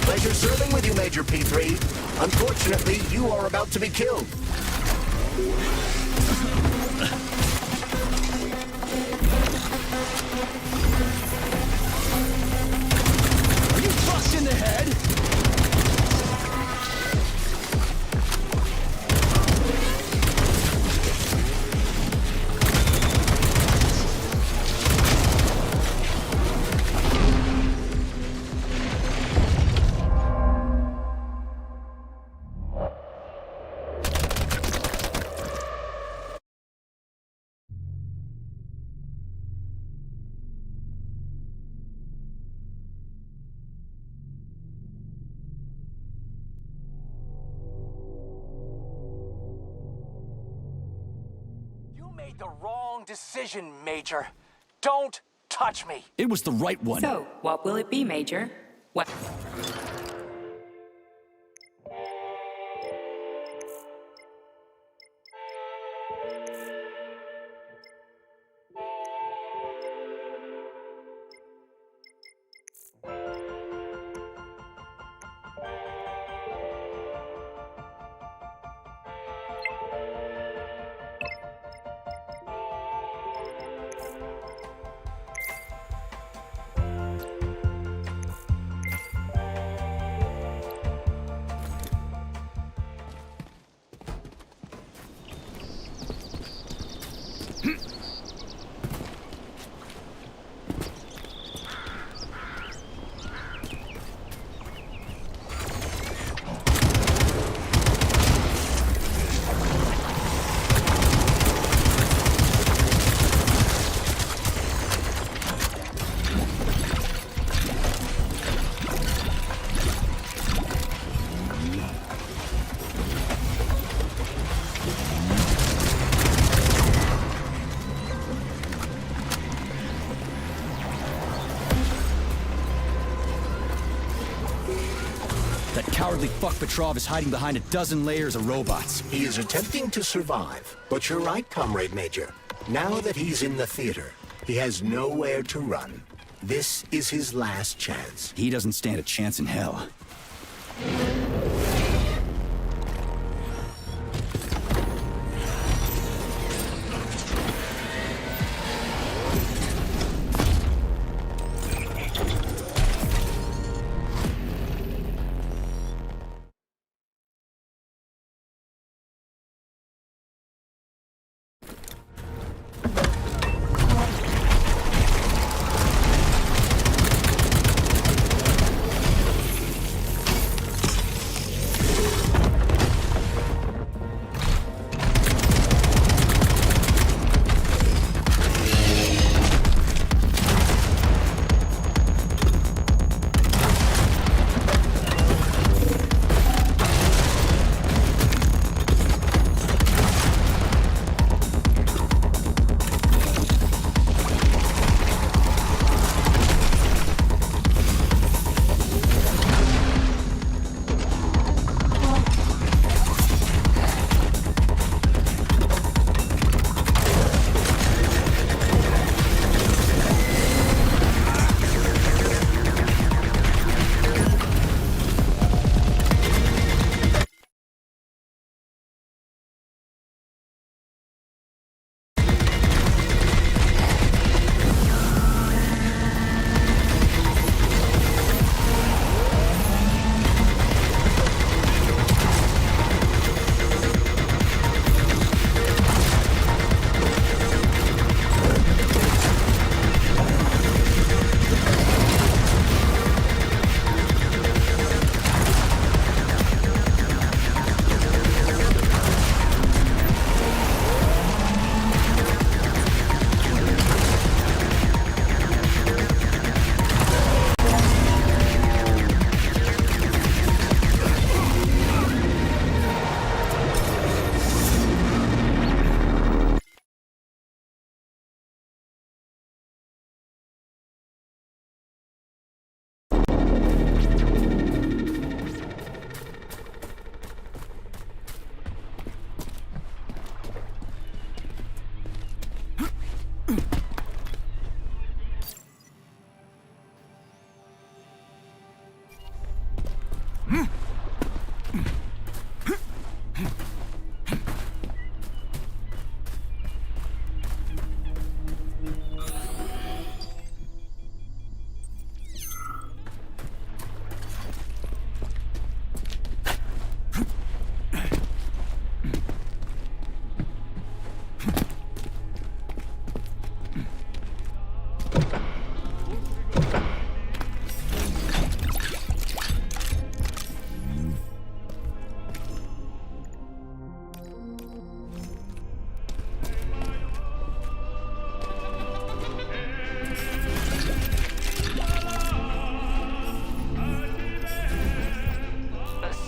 S2: Pleasure serving with you, Major P3. Unfortunately, you are about to be killed.
S13: Are you fucked in the head?
S20: Made the wrong decision, Major. Don't touch me.
S1: It was the right one.
S4: So, what will it be, Major? What?
S1: Cowardly fuck Petrov is hiding behind a dozen layers of robots.
S2: He is attempting to survive. But you're right, Comrade Major. Now that he's in the theater, he has nowhere to run. This is his last chance.
S1: He doesn't stand a chance in hell.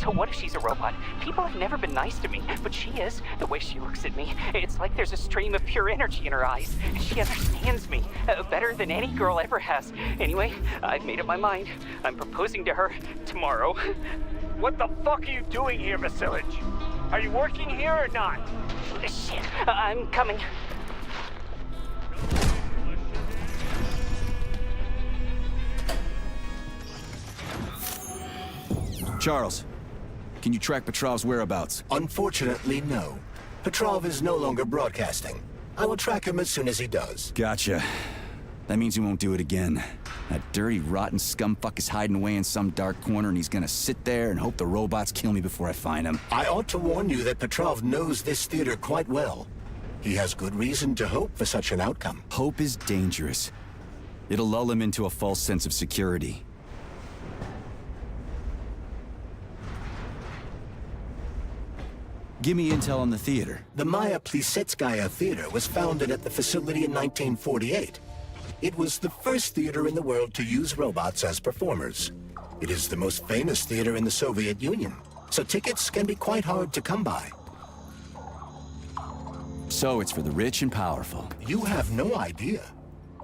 S15: So what if she's a robot? People have never been nice to me, but she is. The way she looks at me, it's like there's a stream of pure energy in her eyes. She understands me better than any girl ever has. Anyway, I've made up my mind. I'm proposing to her tomorrow.
S6: What the fuck are you doing here, Vasilich? Are you working here or not?
S15: Shit, I'm coming.
S1: Charles, can you track Petrov's whereabouts?
S2: Unfortunately, no. Petrov is no longer broadcasting. I will track him as soon as he does.
S1: Gotcha. That means he won't do it again. That dirty, rotten scumfuck is hiding away in some dark corner, and he's gonna sit there and hope the robots kill me before I find him.
S2: I ought to warn you that Petrov knows this theater quite well. He has good reason to hope for such an outcome.
S1: Hope is dangerous. It'll lull him into a false sense of security. Give me intel on the theater.
S2: The Maya Plisetskaya Theater was founded at the facility in 1948. It was the first theater in the world to use robots as performers. It is the most famous theater in the Soviet Union, so tickets can be quite hard to come by.
S1: So it's for the rich and powerful.
S2: You have no idea.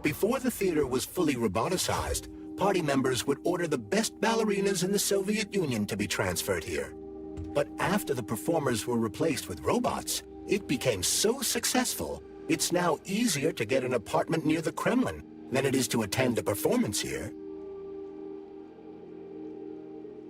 S2: Before the theater was fully roboticized, party members would order the best ballerinas in the Soviet Union to be transferred here. But after the performers were replaced with robots, it became so successful, it's now easier to get an apartment near the Kremlin than it is to attend a performance here.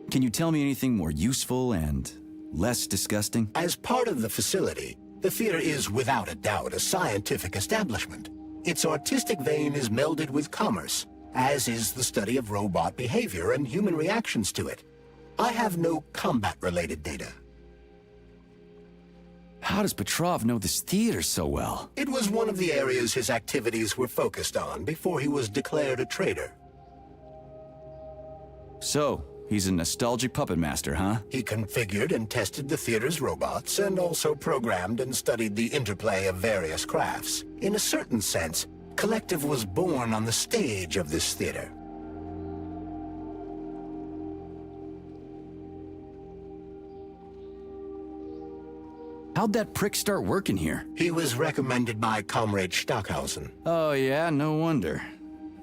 S1: Can you tell me anything more useful and less disgusting?
S2: As part of the facility, the theater is without a doubt a scientific establishment. Its artistic vein is melded with commerce, as is the study of robot behavior and human reactions to it. I have no combat-related data.
S1: How does Petrov know this theater so well?
S2: It was one of the areas his activities were focused on before he was declared a traitor.
S1: So, he's a nostalgic puppet master, huh?
S2: He configured and tested the theater's robots, and also programmed and studied the interplay of various crafts. In a certain sense, Collective was born on the stage of this theater.
S1: How'd that prick start working here?
S2: He was recommended by Comrade Stockhausen.
S1: Oh yeah, no wonder.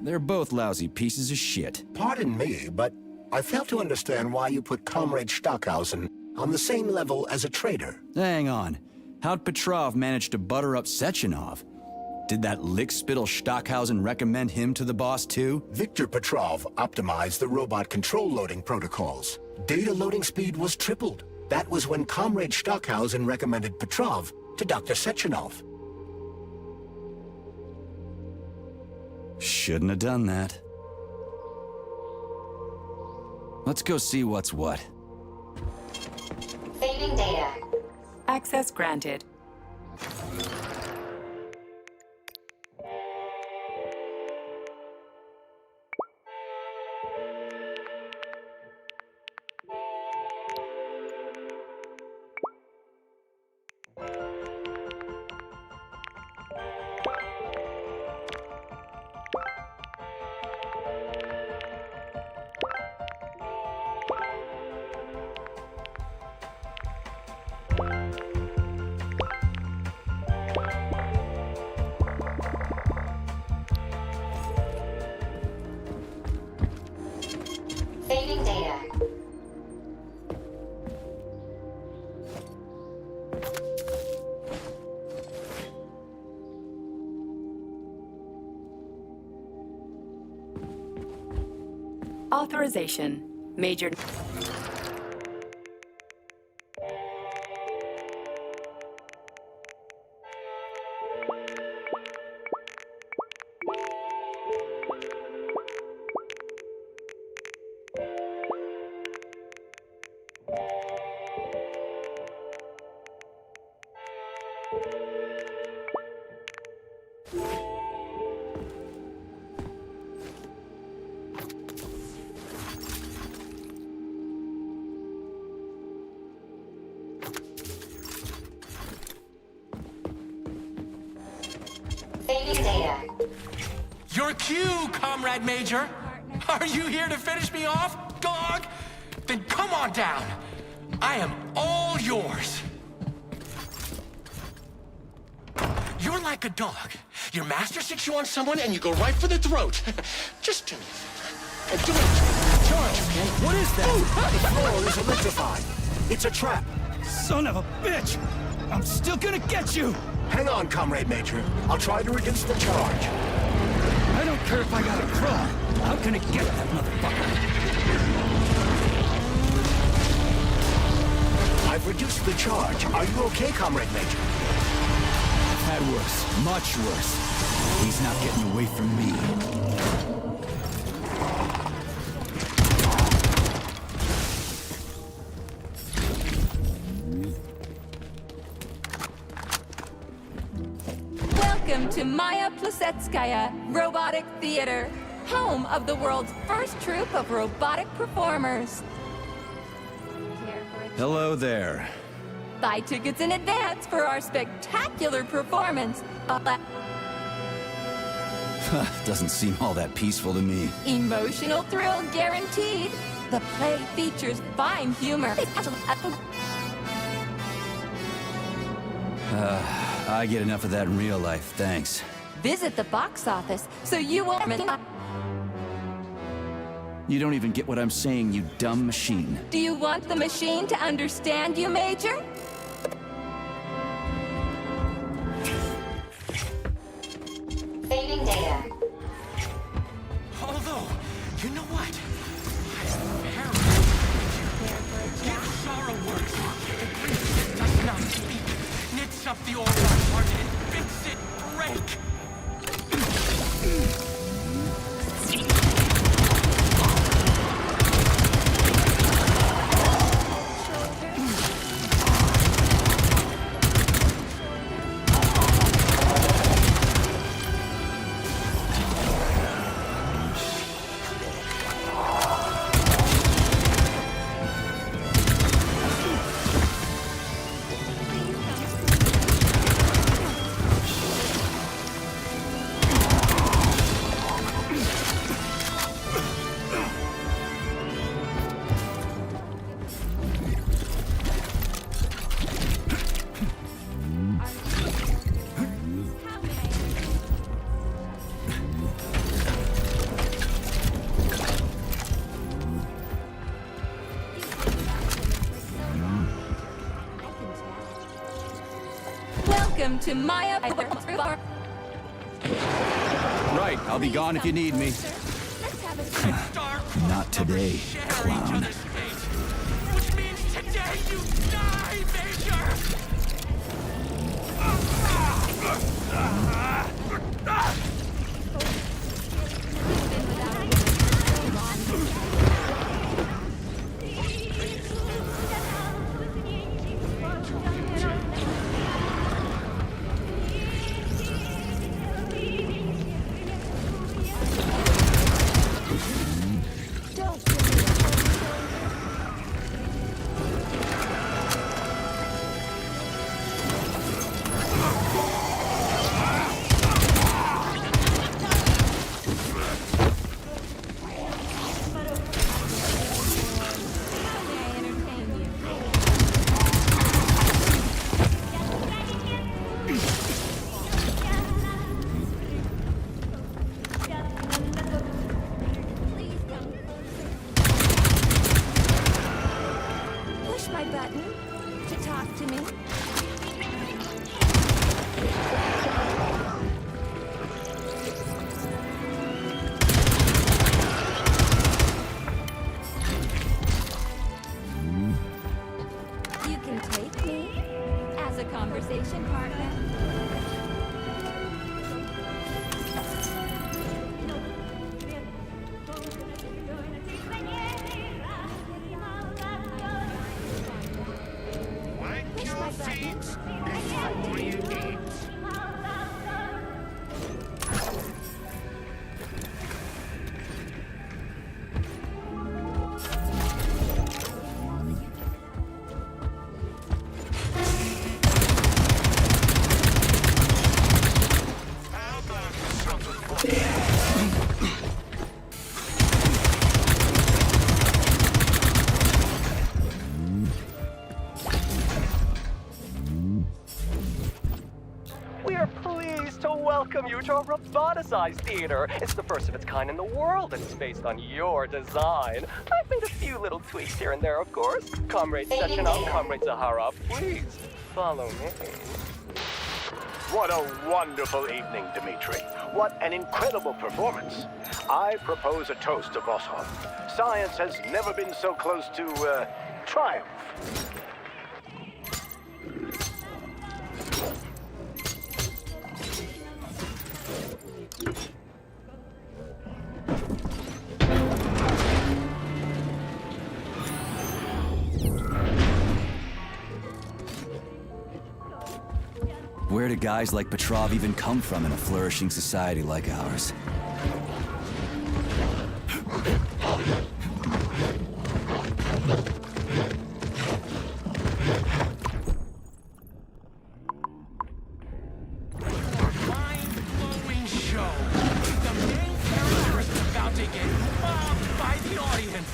S1: They're both lousy pieces of shit.
S2: Pardon me, but I fail to understand why you put Comrade Stockhausen on the same level as a traitor.
S1: Hang on. How'd Petrov manage to butter up Sechenov? Did that lick-spittle Stockhausen recommend him to the boss too?
S2: Viktor Petrov optimized the robot control loading protocols. Data loading speed was tripled. That was when Comrade Stockhausen recommended Petrov to Dr. Sechenov.
S1: Shouldn't have done that. Let's go see what's what.
S17: Saving data.
S4: Access granted.
S17: Saving data.
S4: Authorization. Major.
S17: Saving data.
S20: Your cue, Comrade Major. Are you here to finish me off, dog? Then come on down.
S19: I am all yours. You're like a dog. Your master sticks you on someone and you go right for the throat. Just do me a favor. And do it. Charge, okay?
S2: What is that? The floor is electrified. It's a trap.
S7: Son of a bitch! I'm still gonna get you!
S2: Hang on, Comrade Major. I'll try to reduce the charge.
S7: I don't care if I gotta crawl. I'm gonna get that motherfucker.
S2: I've reduced the charge. Are you okay, Comrade Major?
S1: I've had worse. Much worse. He's not getting away from me.
S14: Welcome to Maya Plesetskaya Robotic Theater, home of the world's first troupe of robotic performers.
S1: Hello there.
S14: Buy tickets in advance for our spectacular performance.
S1: Doesn't seem all that peaceful to me.
S14: Emotional thrill guaranteed. The play features fine humor.
S1: I get enough of that in real life, thanks.
S14: Visit the box office so you won't miss.
S1: You don't even get what I'm saying, you dumb machine.
S14: Do you want the machine to understand you, Major?
S16: Saving data.
S19: Although, you know what? Give sorrow works. The grief that does not speak. Knits up the old heart and fix it break.
S14: Welcome to Maya.
S1: Right, I'll be gone if you need me. Not today, clown.
S19: Which means today you die, Major!
S14: My button to talk to me. You can take me as a conversation partner.
S21: Future Roboticized Theater. It's the first of its kind in the world, and it's based on your design. I've made a few little tweaks here and there, of course. Comrade Sechenov, Comrade Zahara, please follow me.
S22: What a wonderful evening, Dmitri. What an incredible performance. I propose a toast to Bossov. Science has never been so close to, triumph.
S1: Where do guys like Petrov even come from in a flourishing society like ours?
S20: Mind-blowing show. The main character is about to get mobbed by the audience.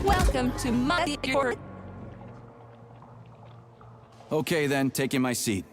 S14: Welcome to my...
S1: Okay then, taking my seat.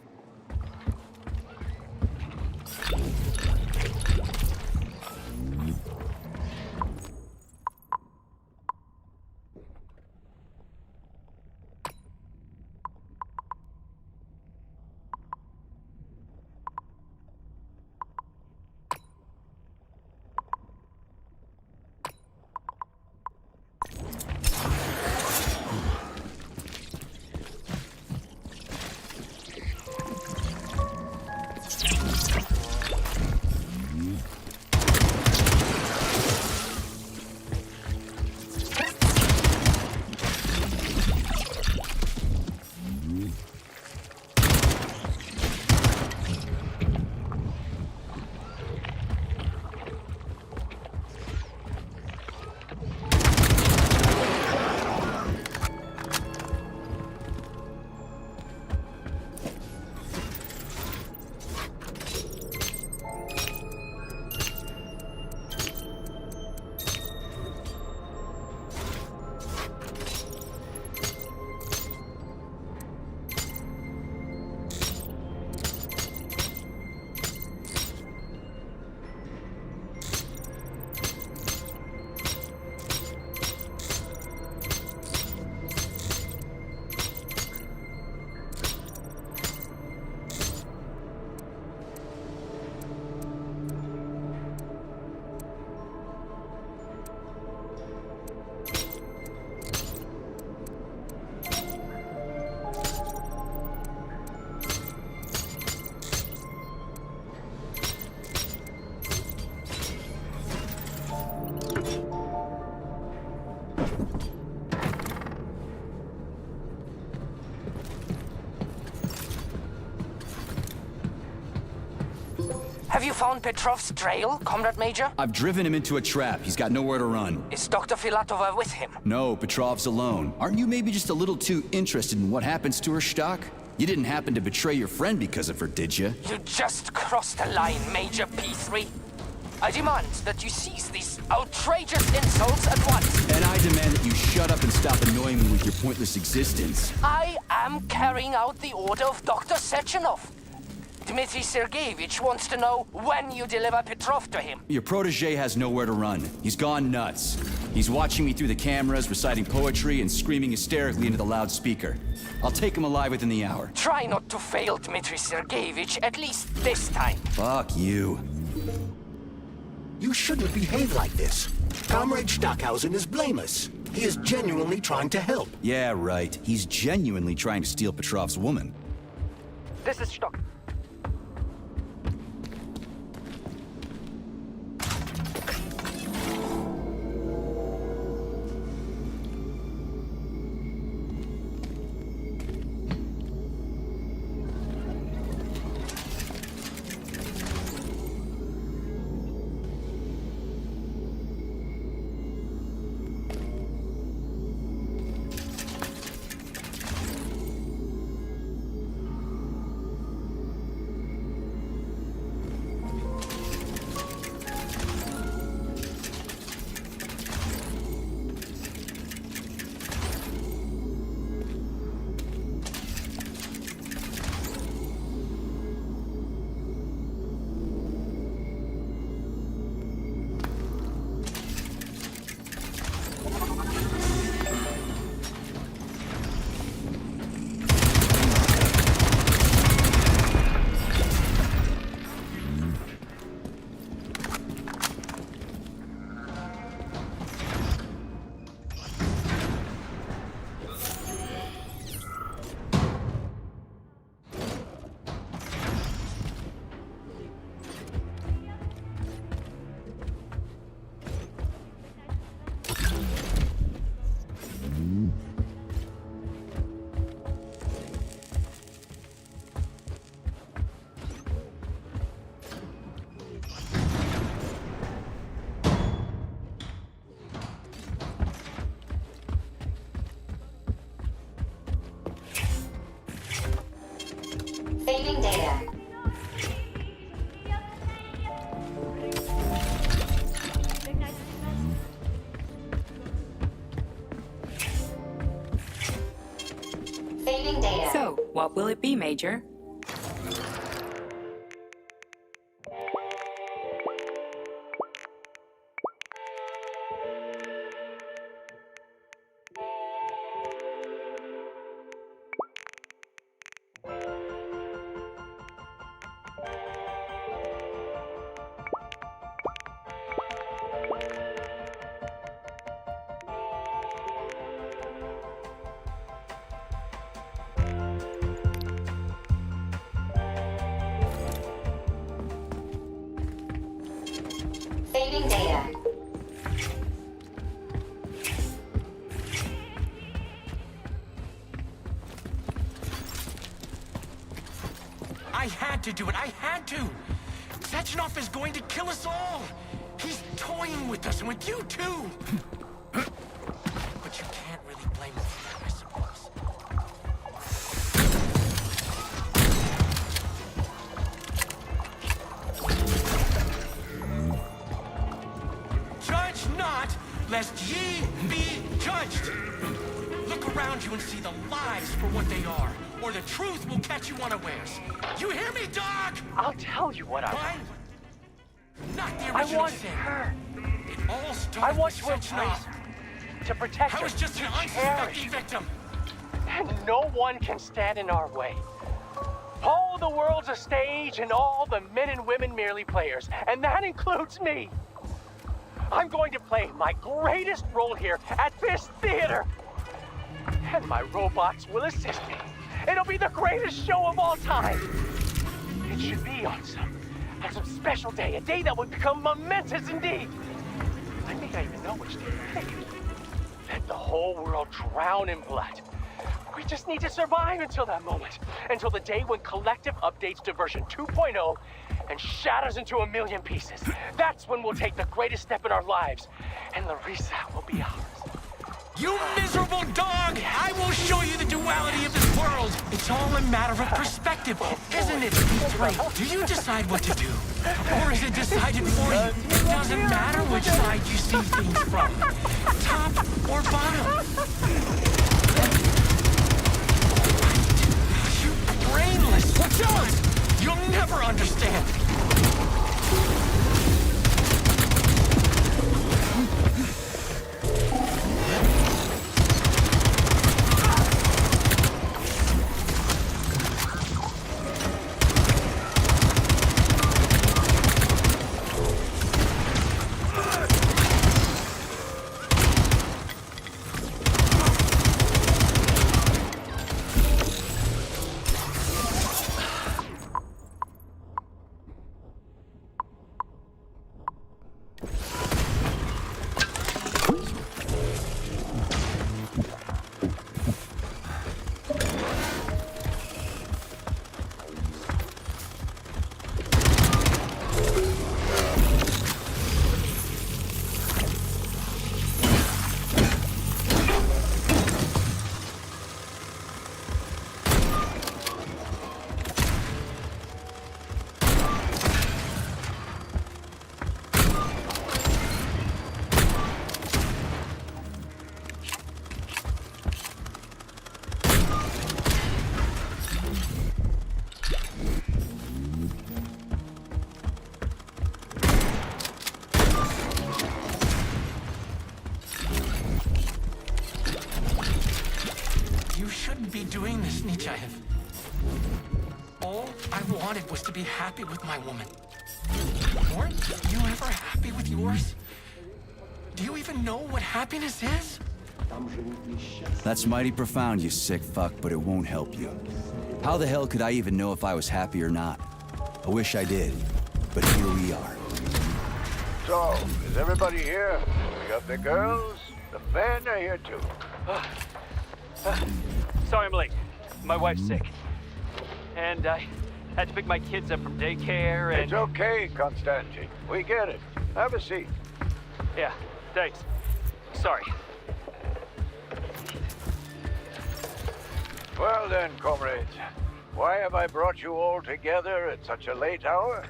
S12: Have you found Petrov's trail, Comrade Major?
S1: I've driven him into a trap. He's got nowhere to run.
S12: Is Dr. Filatova with him?
S1: No, Petrov's alone. Aren't you maybe just a little too interested in what happens to her, Stock? You didn't happen to betray your friend because of her, did you?
S12: You just crossed the line, Major P3. I demand that you cease these outrageous insults at once.
S1: And I demand that you shut up and stop annoying me with your pointless existence.
S12: I am carrying out the order of Dr. Sechenov. Dmitry Sergeyevich wants to know when you deliver Petrov to him.
S1: Your protege has nowhere to run. He's gone nuts. He's watching me through the cameras, reciting poetry, and screaming hysterically into the loudspeaker. I'll take him alive within the hour.
S12: Try not to fail, Dmitry Sergeyevich, at least this time.
S1: Fuck you.
S2: You shouldn't behave like this. Comrade Stockhausen is blameless. He is genuinely trying to help.
S1: Yeah, right. He's genuinely trying to steal Petrov's woman.
S21: This is Stock.
S3: Saving data. Saving data.
S4: So, what will it be, Major?
S3: Saving data.
S20: I had to do it. I had to. Sechenov is going to kill us all. He's toying with us and with you too. But you can't really blame him for that, I suppose. Judge not, lest ye be judged. Look around you and see the lies for what they are, or the truth will catch you unawares. You hear me, dog?
S21: I'll tell you what I want.
S20: Not the original
S21: I want
S20: sin.
S21: her.
S20: It all started
S21: I want
S20: with
S21: to embrace
S20: Sechenov.
S21: her, to protect her,
S20: I was just
S21: to
S20: an
S21: cherish
S20: unsuspecting
S21: her.
S20: victim.
S21: And no one can stand in our way. All the world's a stage and all the men and women merely players, and that includes me. I'm going to play my greatest role here at this theater. And my robots will assist me. It'll be the greatest show of all time. It should be on some special day, a day that would become momentous indeed. I may not even know which day to pick. Let the whole world drown in blood. We just need to survive until that moment. Until the day when collective updates to version 2.0
S20: and shatters into a million pieces. That's when we'll take the greatest step in our lives, and Larissa will be ours. You miserable dog! I will show you the duality of this world! It's all a matter of perspective, isn't it, V3? Do you decide what to do? Or is it decided for you? It doesn't matter which side you see things from. Top or bottom. You brainless! Watch out! You'll never understand. Doing this, Nietzscheev. All I wanted was to be happy with my woman. Weren't you ever happy with yours? Do you even know what happiness is?
S1: That's mighty profound, you sick fuck, but it won't help you. How the hell could I even know if I was happy or not? I wish I did, but here we are.
S22: So, is everybody here? We got the girls, the men are here too.
S15: Sorry I'm late. My wife's sick. And I had to pick my kids up from daycare and...
S22: It's okay, Constantine. We get it. Have a seat.
S15: Yeah, thanks. Sorry.
S22: Well then, comrades. Why have I brought you all together at such a late hour?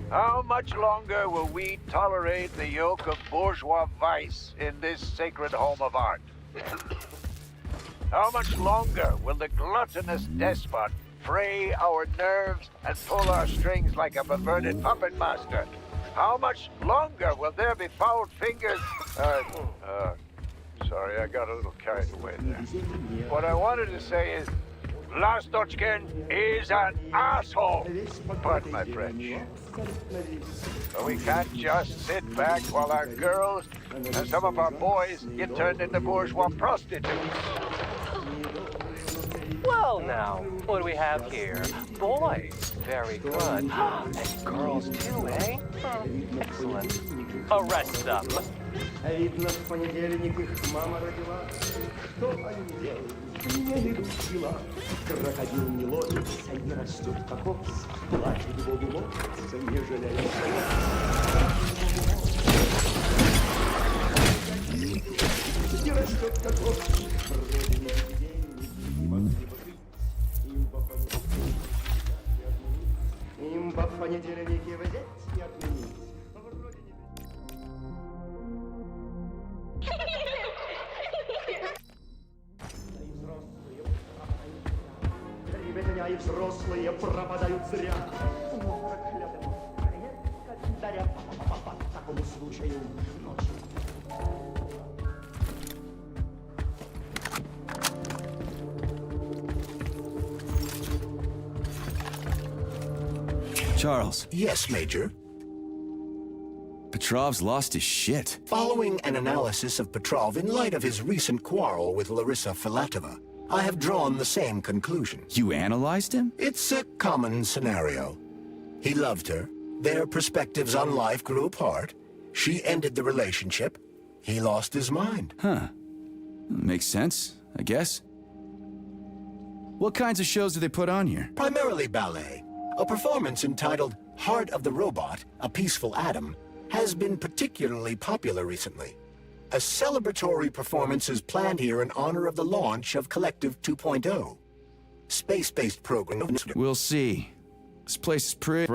S22: How much longer will we tolerate the yoke of bourgeois vice in this sacred home of art? How much longer will the gluttonous despot fray our nerves and pull our strings like a perverted puppet master? How much longer will there be foul fingers? Sorry, I got a little carried away there. What I wanted to say is, Lastochkin is an asshole. Pardon my French. But we can't just sit back while our girls and some of our boys get turned into bourgeois prostitutes.
S21: Well now, what do we have here? Boys. Very good. And girls too, eh? Excellent. Arrest them.
S5: Видно, в понедельник их мама родила. Что они делают? Не идут дела. Крокодил не ловится, не растет как овс. Плачет Богу молится, не жалея слез. Не растет как овс. Вроде не день, не могли бы быть. Им по понедельнике взять и отменить. Ребята и взрослые пропадают зря. Проклятым редко дарят по такому случаю ночью.
S1: Charles.
S2: Yes, Major?
S1: Petrov's lost his shit.
S2: Following an analysis of Petrov in light of his recent quarrel with Larissa Filatova, I have drawn the same conclusion.
S1: You analyzed him?
S2: It's a common scenario. He loved her. Their perspectives on life grew apart. She ended the relationship. He lost his mind.
S1: Huh. Makes sense, I guess. What kinds of shows do they put on here?
S2: Primarily ballet. A performance entitled Heart of the Robot, A Peaceful Atom, has been particularly popular recently. A celebratory performance is planned here in honor of the launch of Collective 2.0. Space-based program.
S1: We'll see. This place is pretty...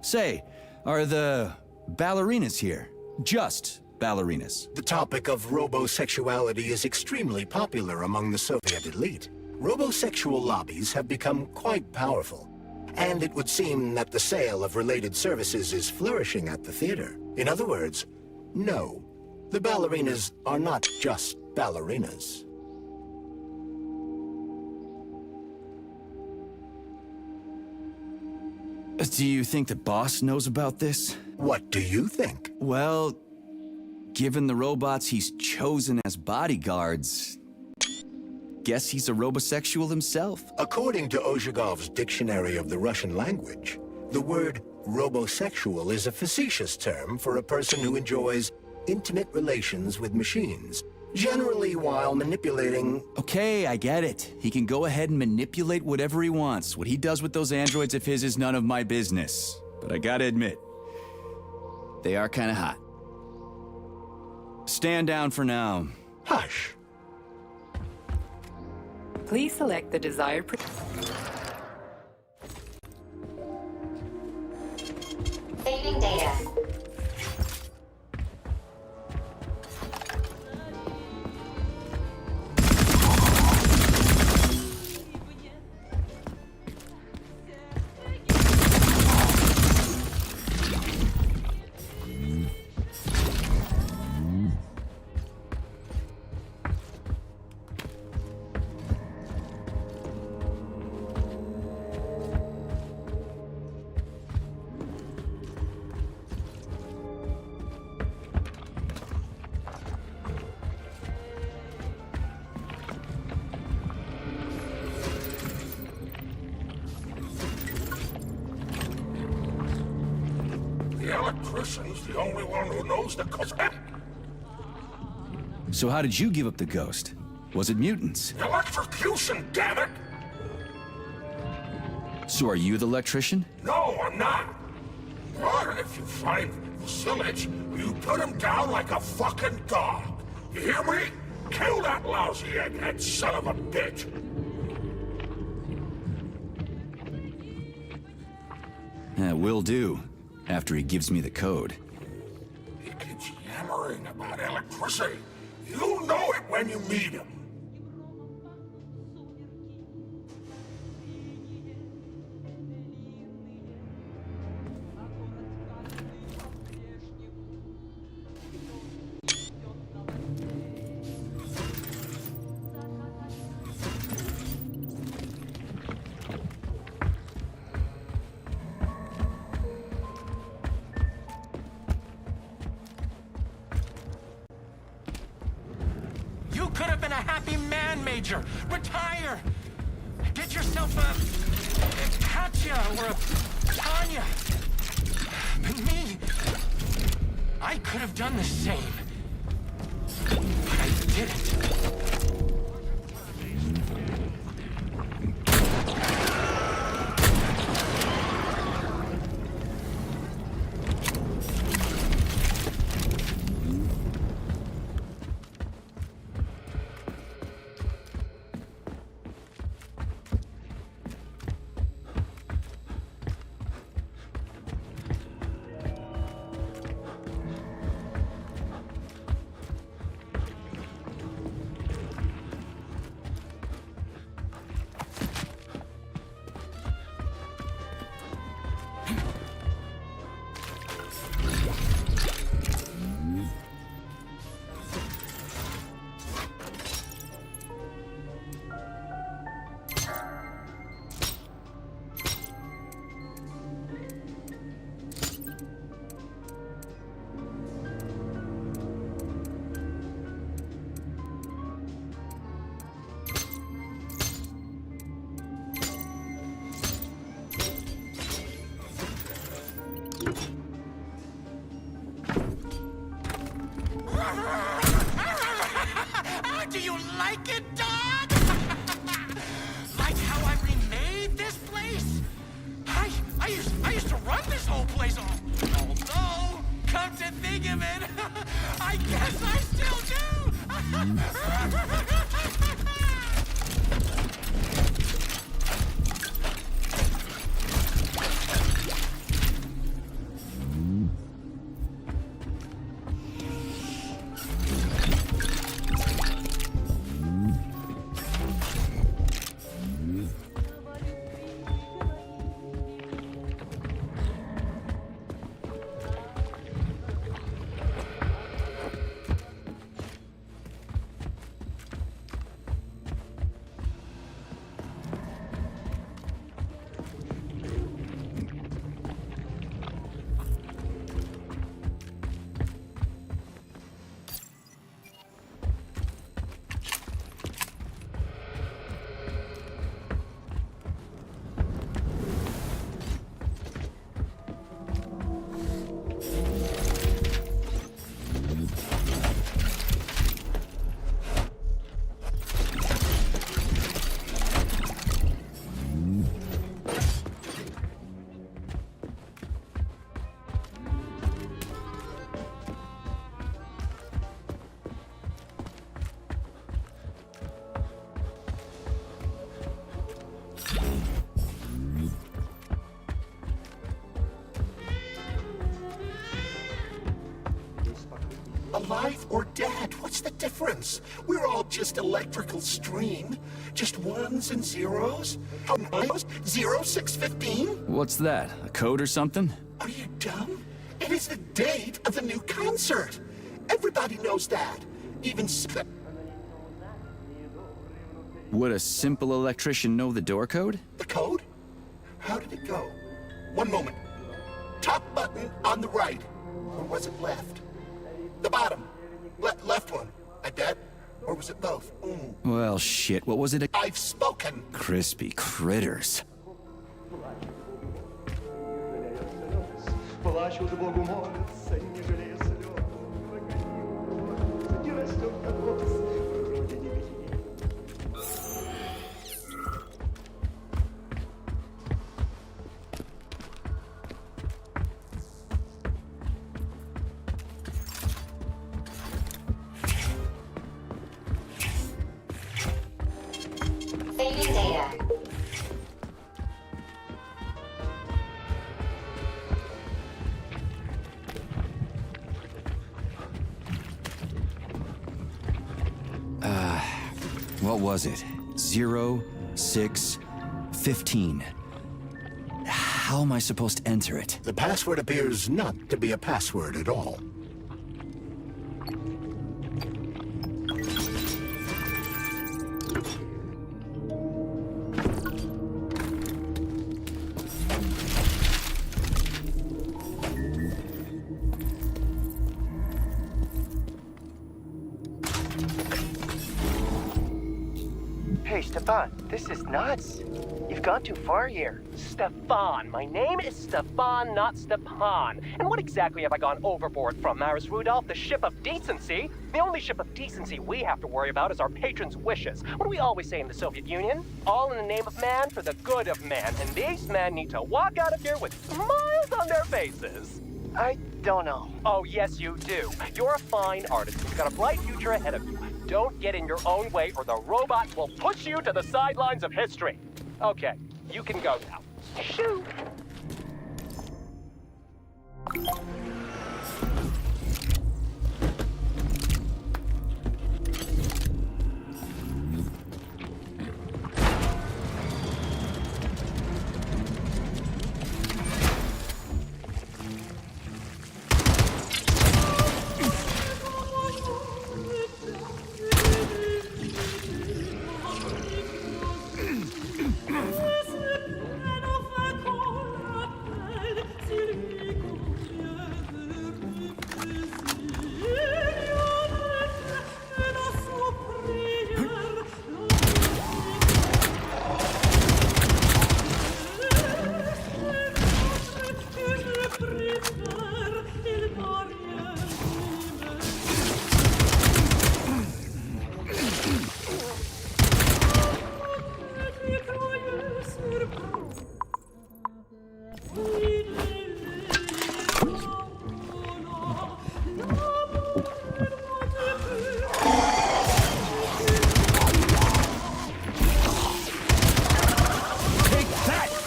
S1: Say, are the ballerinas here? Just ballerinas?
S2: The topic of robosexuality is extremely popular among the Soviet elite. Robosexual lobbies have become quite powerful, and it would seem that the sale of related services is flourishing at the theater. In other words, no, the ballerinas are not just ballerinas.
S1: Do you think the boss knows about this?
S2: What do you think?
S1: Well, given the robots he's chosen as bodyguards, guess he's a robosexual himself.
S2: According to Ozhigov's Dictionary of the Russian Language, the word robosexual is a facetious term for a person who enjoys intimate relations with machines, generally while manipulating...
S1: Okay, I get it. He can go ahead and manipulate whatever he wants. What he does with those androids of his is none of my business. But I gotta admit, they are kinda hot. Stand down for now.
S2: Hush.
S4: Please select the desired...
S3: Saving data.
S9: The electrician's the only one who knows the cause.
S1: So how did you give up the ghost? Was it mutants?
S9: Electrocution, damn it!
S1: So are you the electrician?
S9: No, I'm not. But if you find Vasilich, you put him down like a fucking dog. You hear me? Kill that lousy egghead son of a bitch.
S1: Will do. After he gives me the code.
S9: He keeps yammering about electricity. You know it when you meet him.
S6: You could have been a happy man, Major. Retire. Get yourself a Katya or a Tanya. But me, I could have done the same. But I didn't.
S9: the difference? We're all just electrical stream. Just ones and zeros. How miles? 0615?
S1: What's that? A code or something?
S9: Are you dumb? It is the date of the new concert. Everybody knows that. Even
S1: Would a simple electrician know the door code?
S9: the code? How did it go? One moment. Top button on the right. Or was it left? The bottom. Left one. I bet. Or was it both?
S1: Well, shit, what was it?
S9: I've spoken.
S1: Crispy critters.
S5: Плачут Богу молятся, не жалея слез. И растет кокос вроде невидимый.
S3: Saving data.
S1: What was it? 0615. How am I supposed to enter it?
S2: The password appears not to be a password at all.
S20: Hey, Stefan, this is nuts. You've gone too far here. Stefan. My name is Stefan, not Stepan. And what exactly have I gone overboard from, Maris Rudolph? The ship of decency? The only ship of decency we have to worry about is our patrons' wishes. What do we always say in the Soviet Union? All in the name of man for the good of man. And these men need to walk out of here with smiles on their faces. I don't know. Oh, yes, you do. You're a fine artist. You've got a bright future ahead of you. Don't get in your own way or the robots will push you to the sidelines of history. Okay, you can go now. Shoo!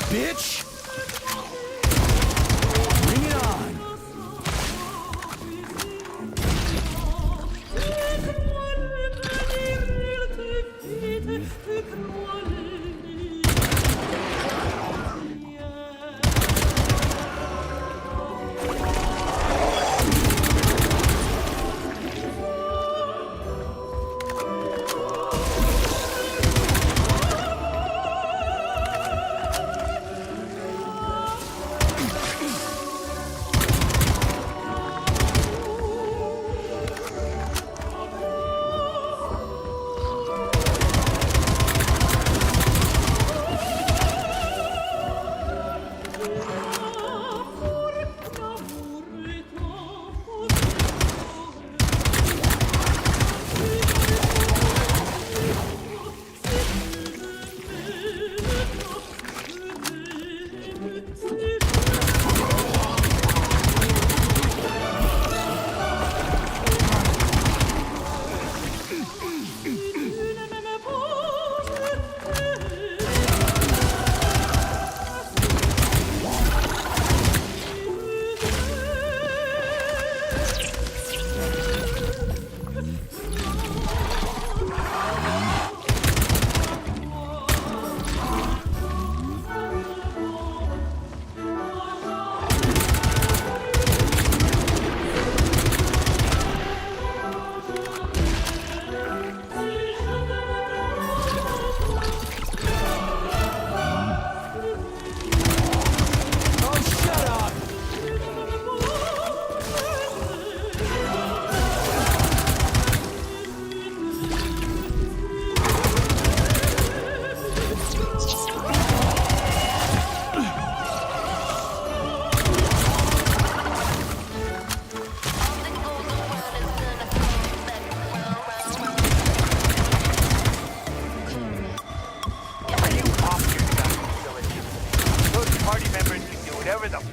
S1: Bitch! Bring it on!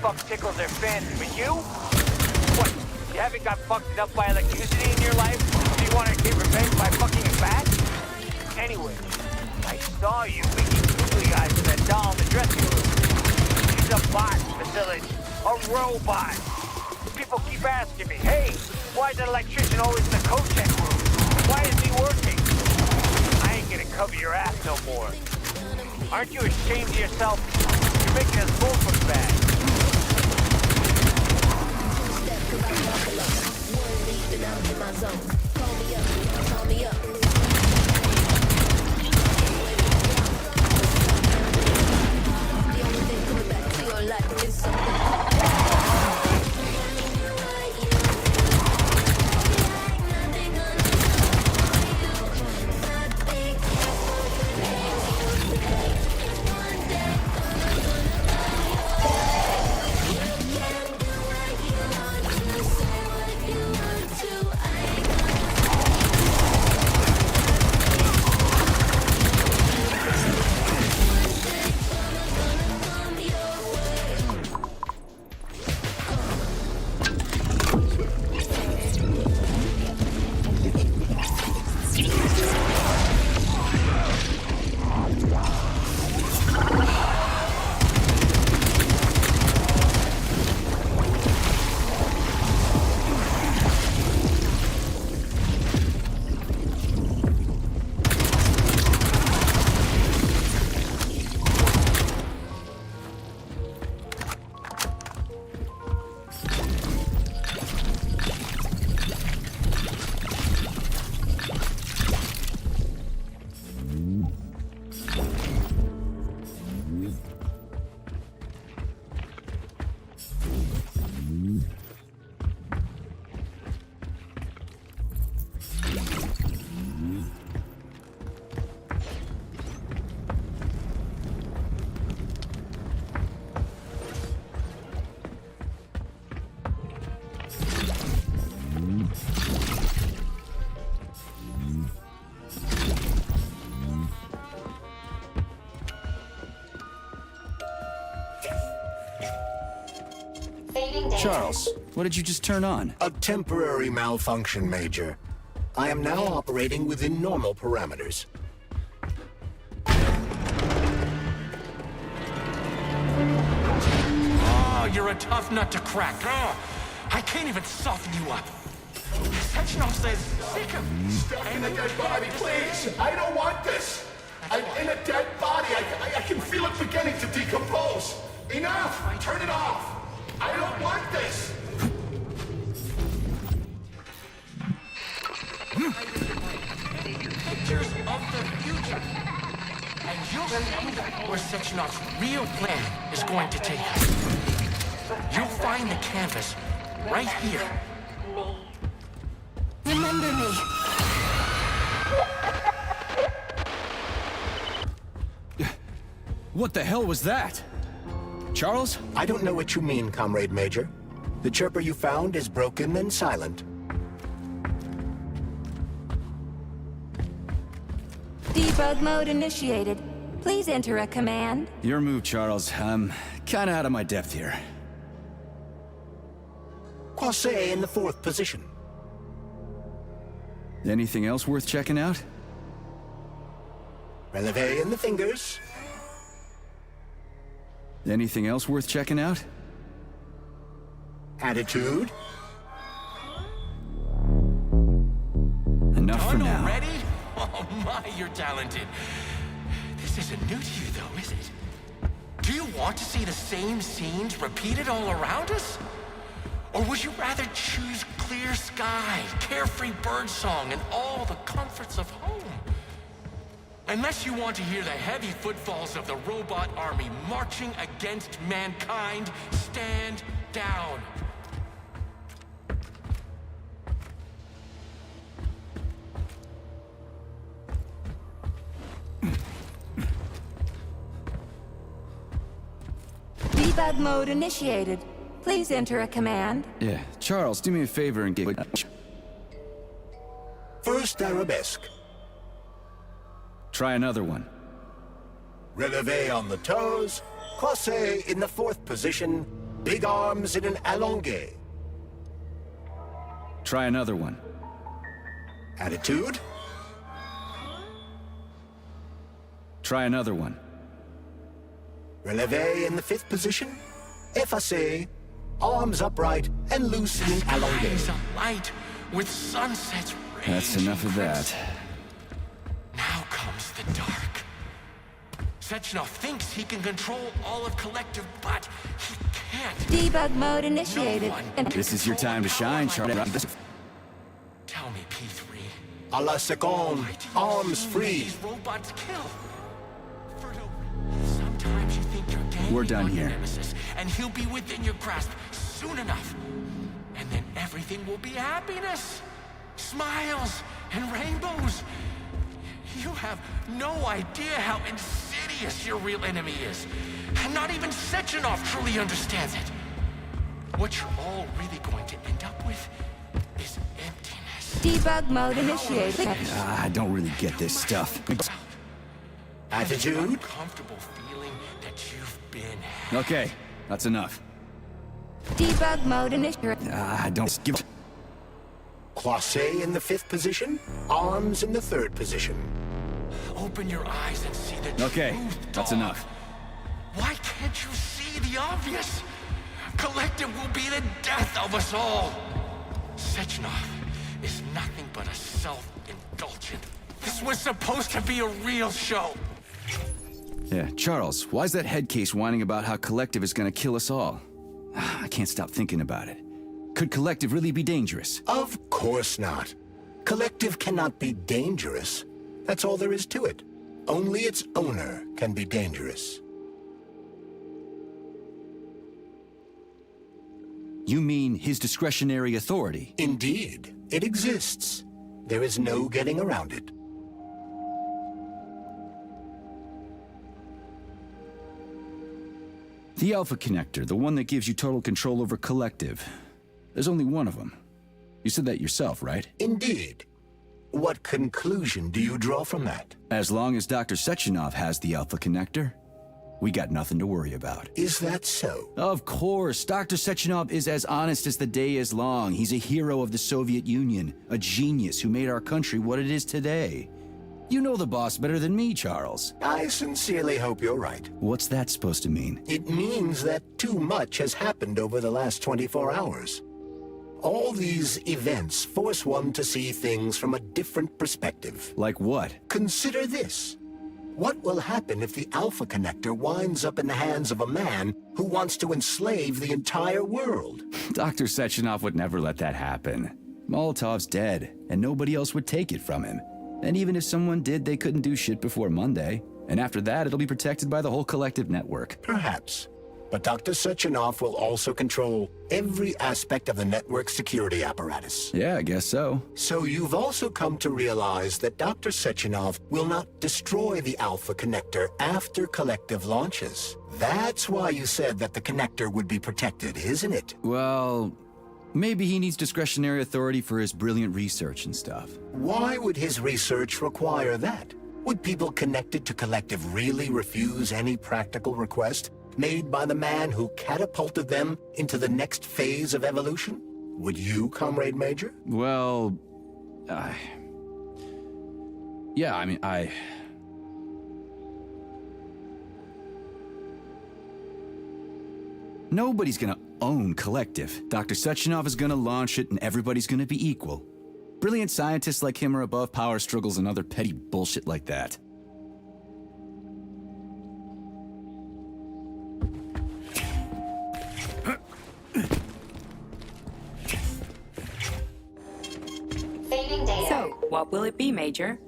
S15: fuck tickles their fancy, but you? What, you haven't got fucked enough by electricity in your life? Do you want to get revenge by fucking it back? Anyway, I saw you making googly eyes with that doll in the dressing room. She's a bot, Village. A robot. People keep asking me, hey, why is an electrician always in the code check room? Why isn't he working? I ain't gonna cover your ass no more. Aren't you ashamed of yourself? You're making us both look bad.
S8: Call me up. The only thing coming back to your life is something.
S1: Charles, what did you just turn on?
S2: A temporary malfunction, Major. I am now operating within normal parameters.
S6: Oh, you're a tough nut to crack. Oh, I can't even soften you up. Sectional says sick of...
S9: Stop in a dead body, please! I don't want this! I'm in a dead body. I can feel it beginning to decompose. Enough! Turn it off! I don't want this!
S6: Pictures of the future. And you'll see where Sectionov's real plan is going to take us. You'll find the canvas right here.
S8: Remember me.
S1: What the hell was that? Charles?
S2: I don't know what you mean, Comrade Major. The chirper you found is broken and silent.
S14: Debug mode initiated. Please enter a command.
S1: Your move, Charles. I'm kinda out of my depth here.
S2: Croisset in the 4th position.
S1: Anything else worth checking out?
S2: Releve in the fingers.
S1: Anything else worth checking out?
S2: Attitude.
S1: Enough for now.
S6: Ready? Oh my, you're talented. This isn't new to you though, is it? Do you want to see the same scenes repeated all around us? Or would you rather choose clear sky, carefree birdsong, and all the comforts of home? Unless you want to hear the heavy footfalls of the robot army marching against mankind, stand down.
S14: Debug mode initiated. Please enter a command.
S1: Yeah, Charles, do me a favor and get...
S2: First arabesque.
S1: Try another one.
S2: Releve on the toes. Croisset in the 4th position. Big arms in an allongé.
S1: Try another one.
S2: Attitude.
S1: Try another one.
S2: Releve in the 5th position. Effacé. Arms upright and loose in an allongé.
S20: Eyes alight with sunsets.
S1: That's enough of that.
S20: Now comes the dark. Sechenov thinks he can control all of Collective, but he can't.
S14: Debug mode initiated.
S1: This is your time to shine, Charlie.
S20: Tell me, P3.
S2: A la seconde. Arms free.
S20: These robots kill. Sometimes you think you're gaining
S1: We're done
S20: on your
S1: here.
S20: nemesis, and he'll be within your grasp soon enough. And then everything will be happiness, smiles, and rainbows. You have no idea how insidious your real enemy is. And not even Sechenov truly understands it. What you're all really going to end up with is emptiness.
S14: Debug mode initiated.
S1: I don't really get this stuff.
S2: Attitude.
S20: Uncomfortable feeling that you've been.
S1: Okay, that's enough.
S14: Debug mode initiated.
S1: I don't give.
S2: Croisé in the 5th position. Arms in the 3rd position.
S20: Open your eyes and see the
S1: Okay,
S20: truth,
S1: that's
S20: dog.
S1: enough.
S20: Why can't you see the obvious? Collective will be the death of us all. Sechenov is nothing but a self-indulgent. This was supposed to be a real show.
S1: Yeah, Charles, why's that head case whining about how Collective is gonna kill us all? I can't stop thinking about it. Could Collective really be dangerous?
S2: Of course not. Collective cannot be dangerous. That's all there is to it. Only its owner can be dangerous.
S1: You mean his discretionary authority?
S2: Indeed, it exists. There is no getting around it.
S1: The Alpha Connector, the one that gives you total control over Collective. There's only one of them. You said that yourself, right?
S2: Indeed. What conclusion do you draw from that?
S1: As long as Dr. Sechenov has the Alpha Connector, we got nothing to worry about.
S2: Is that so?
S1: Of course. Dr. Sechenov is as honest as the day is long. He's a hero of the Soviet Union, a genius who made our country what it is today. You know the boss better than me, Charles.
S2: I sincerely hope you're right.
S1: What's that supposed to mean?
S2: It means that too much has happened over the last 24 hours. All these events force one to see things from a different perspective.
S1: Like what?
S2: Consider this. What will happen if the Alpha Connector winds up in the hands of a man who wants to enslave the entire world?
S1: Dr. Sechenov would never let that happen. Molotov's dead, and nobody else would take it from him. And even if someone did, they couldn't do shit before Monday. And after that, it'll be protected by the whole Collective network.
S2: Perhaps. But Dr. Sechenov will also control every aspect of the network's security apparatus.
S1: Yeah, I guess so.
S2: So you've also come to realize that Dr. Sechenov will not destroy the Alpha Connector after Collective launches. That's why you said that the connector would be protected, isn't it?
S1: Well, maybe he needs discretionary authority for his brilliant research and stuff.
S2: Why would his research require that? Would people connected to Collective really refuse any practical request made by the man who catapulted them into the next phase of evolution? Would you, Comrade Major?
S1: Well, yeah, I mean, Nobody's gonna own Collective. Dr. Sechenov is gonna launch it and everybody's gonna be equal. Brilliant scientists like him are above power struggles and other petty bullshit like that.
S3: Saving data.
S4: So, what will it be, Major?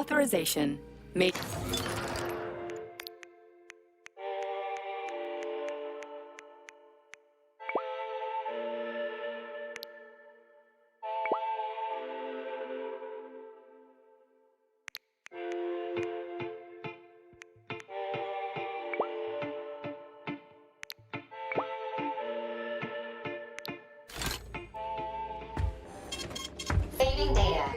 S4: authorization.
S3: Saving data.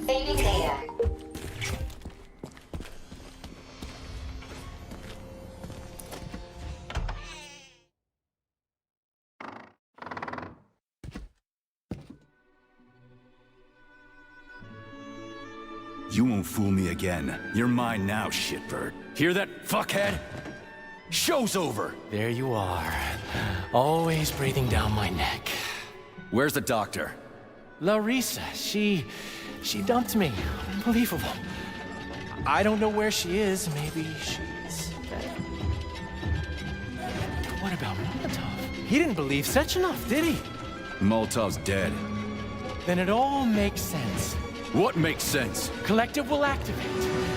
S3: Saving data.
S1: You won't fool me again. You're mine now, shitbird. Hear that, fuckhead? Show's over!
S19: There you are. Always breathing down my neck.
S1: Where's the doctor?
S19: Larissa, she dumped me. Unbelievable. I don't know where she is. Maybe she's dead. What about Molotov? He didn't believe Sechenov, did he?
S1: Molotov's dead.
S19: Then it all makes sense.
S1: What makes sense?
S19: Collective will activate,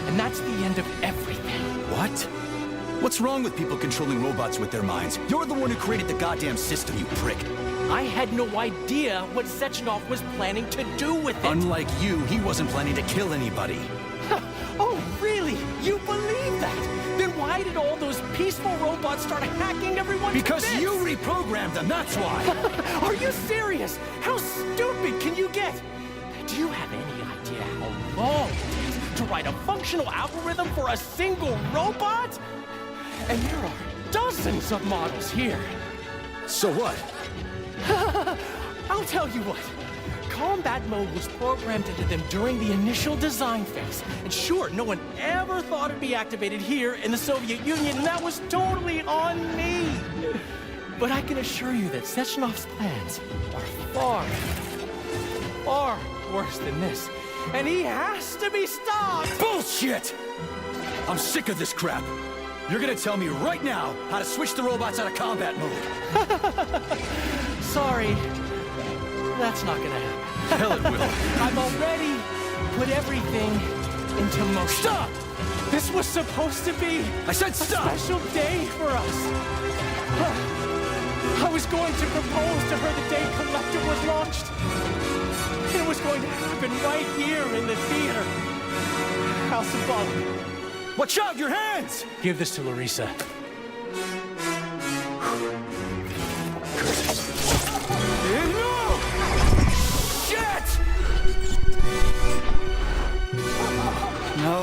S19: and that's the end of everything.
S1: What? What's wrong with people controlling robots with their minds? You're the one who created the goddamn system, you prick.
S19: I had no idea what Sechenov was planning to do with it.
S1: Unlike you, he wasn't planning to kill anybody.
S19: Oh, really? You believe that? Then why did all those peaceful robots start hacking everyone's
S1: Because
S19: bits?
S1: you reprogrammed them, that's why!
S19: Are you serious? How stupid can you get? Do you have any idea how long it takes to write a functional algorithm for a single robot? And there are dozens of models here.
S1: So what?
S19: I'll tell you what. Combat mode was programmed into them during the initial design phase. And sure, no one ever thought it'd be activated here in the Soviet Union, and that was totally on me. But I can assure you that Sechenov's plans are far worse than this. And he has to be stopped!
S1: Bullshit! I'm sick of this crap. You're gonna tell me right now how to switch the robots out of combat mode.
S19: Sorry. That's not gonna happen.
S1: Hell, it will.
S19: I've already put everything into motion.
S1: Stop!
S19: This was supposed to be
S1: I said stop!
S19: a special day for us. I was going to propose to her the day Collective was launched. It was going to happen right here in the theater. How symbolic.
S1: Watch out, your hands!
S19: Give this to Larissa.
S1: No! Shit! No!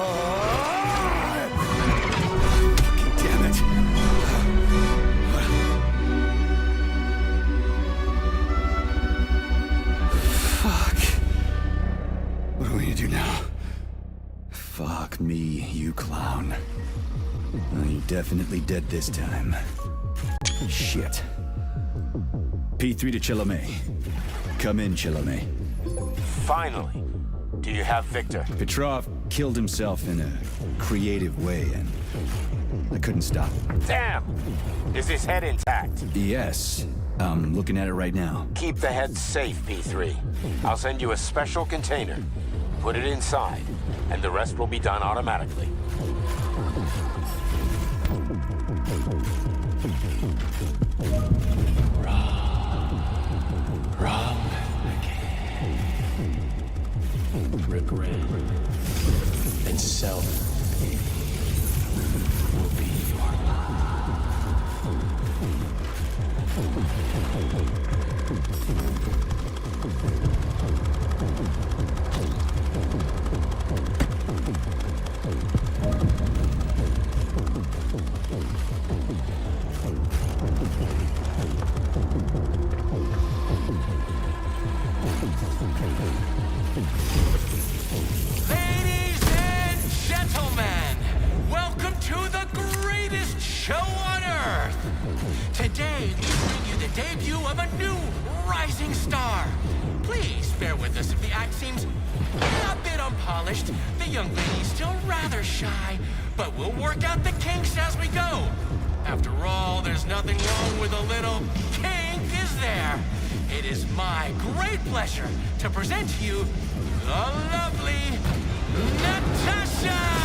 S1: Damn it. Fuck. What are we gonna do now? Fuck me, you clown. Well, you're definitely dead this time. Shit. P3 to Chilome. Come in, Chilome.
S6: Finally. Do you have Victor?
S1: Petrov killed himself in a creative way, and I couldn't stop him.
S6: Damn! Is his head intact?
S1: Yes. I'm looking at it right now.
S6: Keep the head safe, P3. I'll send you a special container. Put it inside, and the rest will be done automatically.
S19: Wrong again. Regret. And self.
S20: debut of a new rising star. Please bear with us if the act seems a bit unpolished. The young lady's still rather shy, but we'll work out the kinks as we go. After all, there's nothing wrong with a little kink, is there? It is my great pleasure to present to you the lovely Natasha!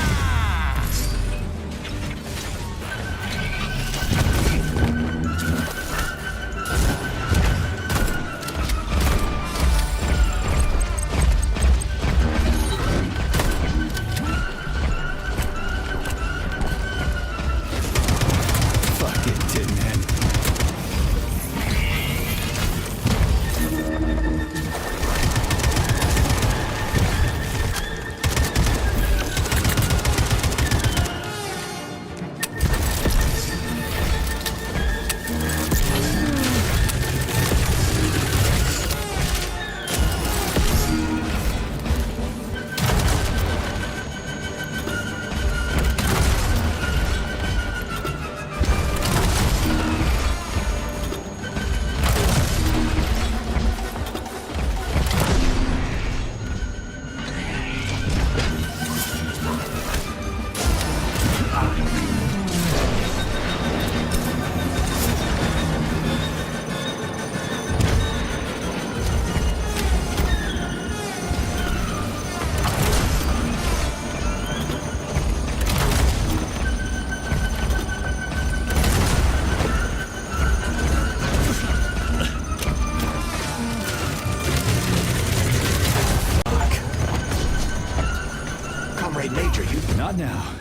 S1: Not now.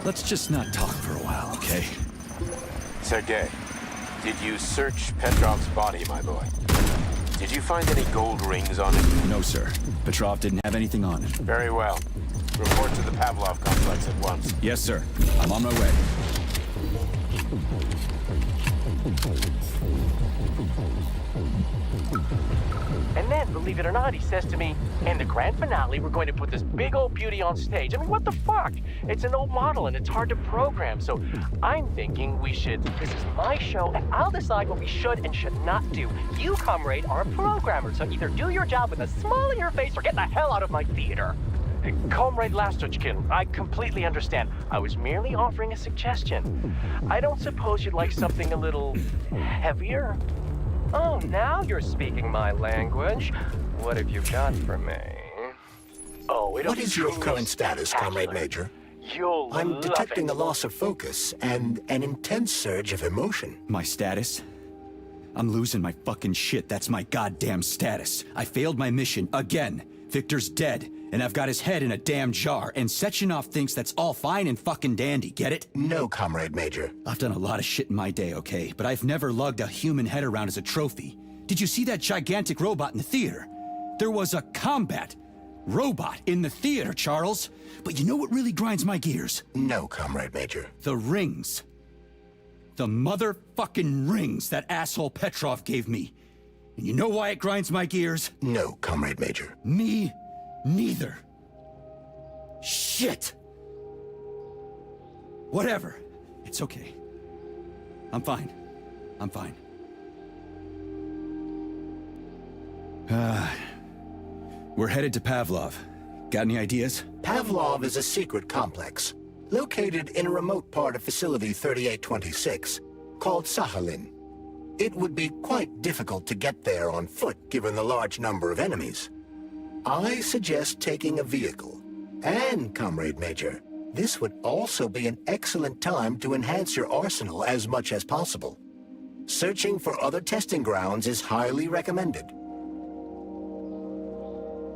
S1: Let's just not talk for a while, okay?
S6: Sergei, did you search Petrov's body, my boy? Did you find any gold rings on him?
S1: No, sir. Petrov didn't have anything on him.
S6: Very well. Report to the Pavlov complex at once.
S1: Yes, sir. I'm on my way.
S20: And then, believe it or not, he says to me, in the grand finale, we're going to put this big old beauty on stage. I mean, what the fuck? It's an old model and it's hard to program, so I'm thinking we should, this is my show, and I'll decide what we should and should not do. You, comrade, are a programmer, so either do your job with a smile on your face or get the hell out of my theater. Comrade Lastochkin, I completely understand. I was merely offering a suggestion. I don't suppose you'd like something a little heavier? Oh, now you're speaking my language. What have you got for me? Oh,
S2: What is your current status, Comrade Major? I'm detecting a loss of focus and an intense surge of emotion.
S1: My status? I'm losing my fucking shit. That's my goddamn status. I failed my mission again. Victor's dead, and I've got his head in a damn jar, and Sechenov thinks that's all fine and fucking dandy, get it?
S2: No, Comrade Major.
S1: I've done a lot of shit in my day, okay? But I've never lugged a human head around as a trophy. Did you see that gigantic robot in the theater? There was a combat robot in the theater, Charles. But you know what really grinds my gears?
S2: No, Comrade Major.
S1: The rings. The motherfucking rings that asshole Petrov gave me. And you know why it grinds my gears?
S2: No, Comrade Major.
S1: Me neither. Shit. Whatever. It's okay. I'm fine. I'm fine. We're headed to Pavlov. Got any ideas?
S2: Pavlov is a secret complex, located in a remote part of Facility 3826, called Sakhalin. It would be quite difficult to get there on foot, given the large number of enemies. I suggest taking a vehicle. And, Comrade Major, this would also be an excellent time to enhance your arsenal as much as possible. Searching for other testing grounds is highly recommended.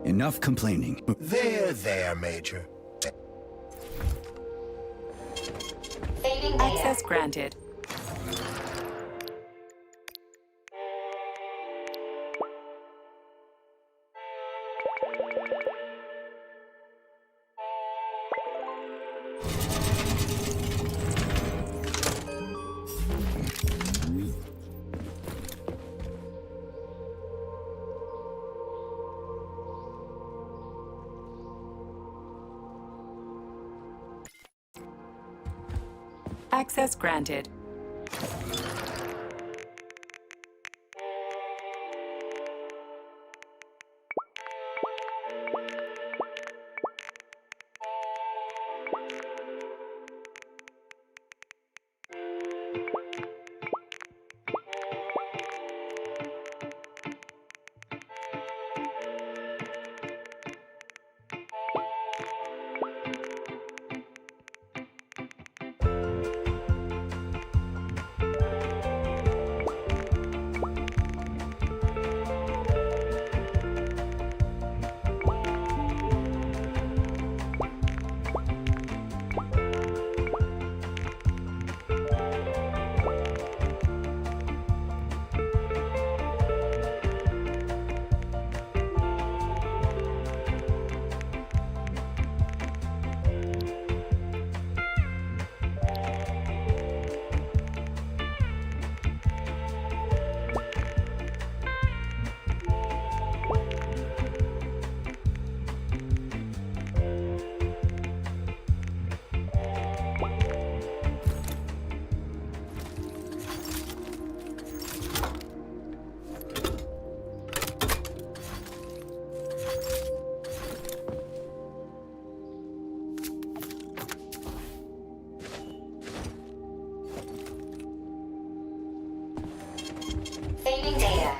S1: Enough complaining.
S2: There, Major.
S4: Access granted. Access granted.
S3: Saving data.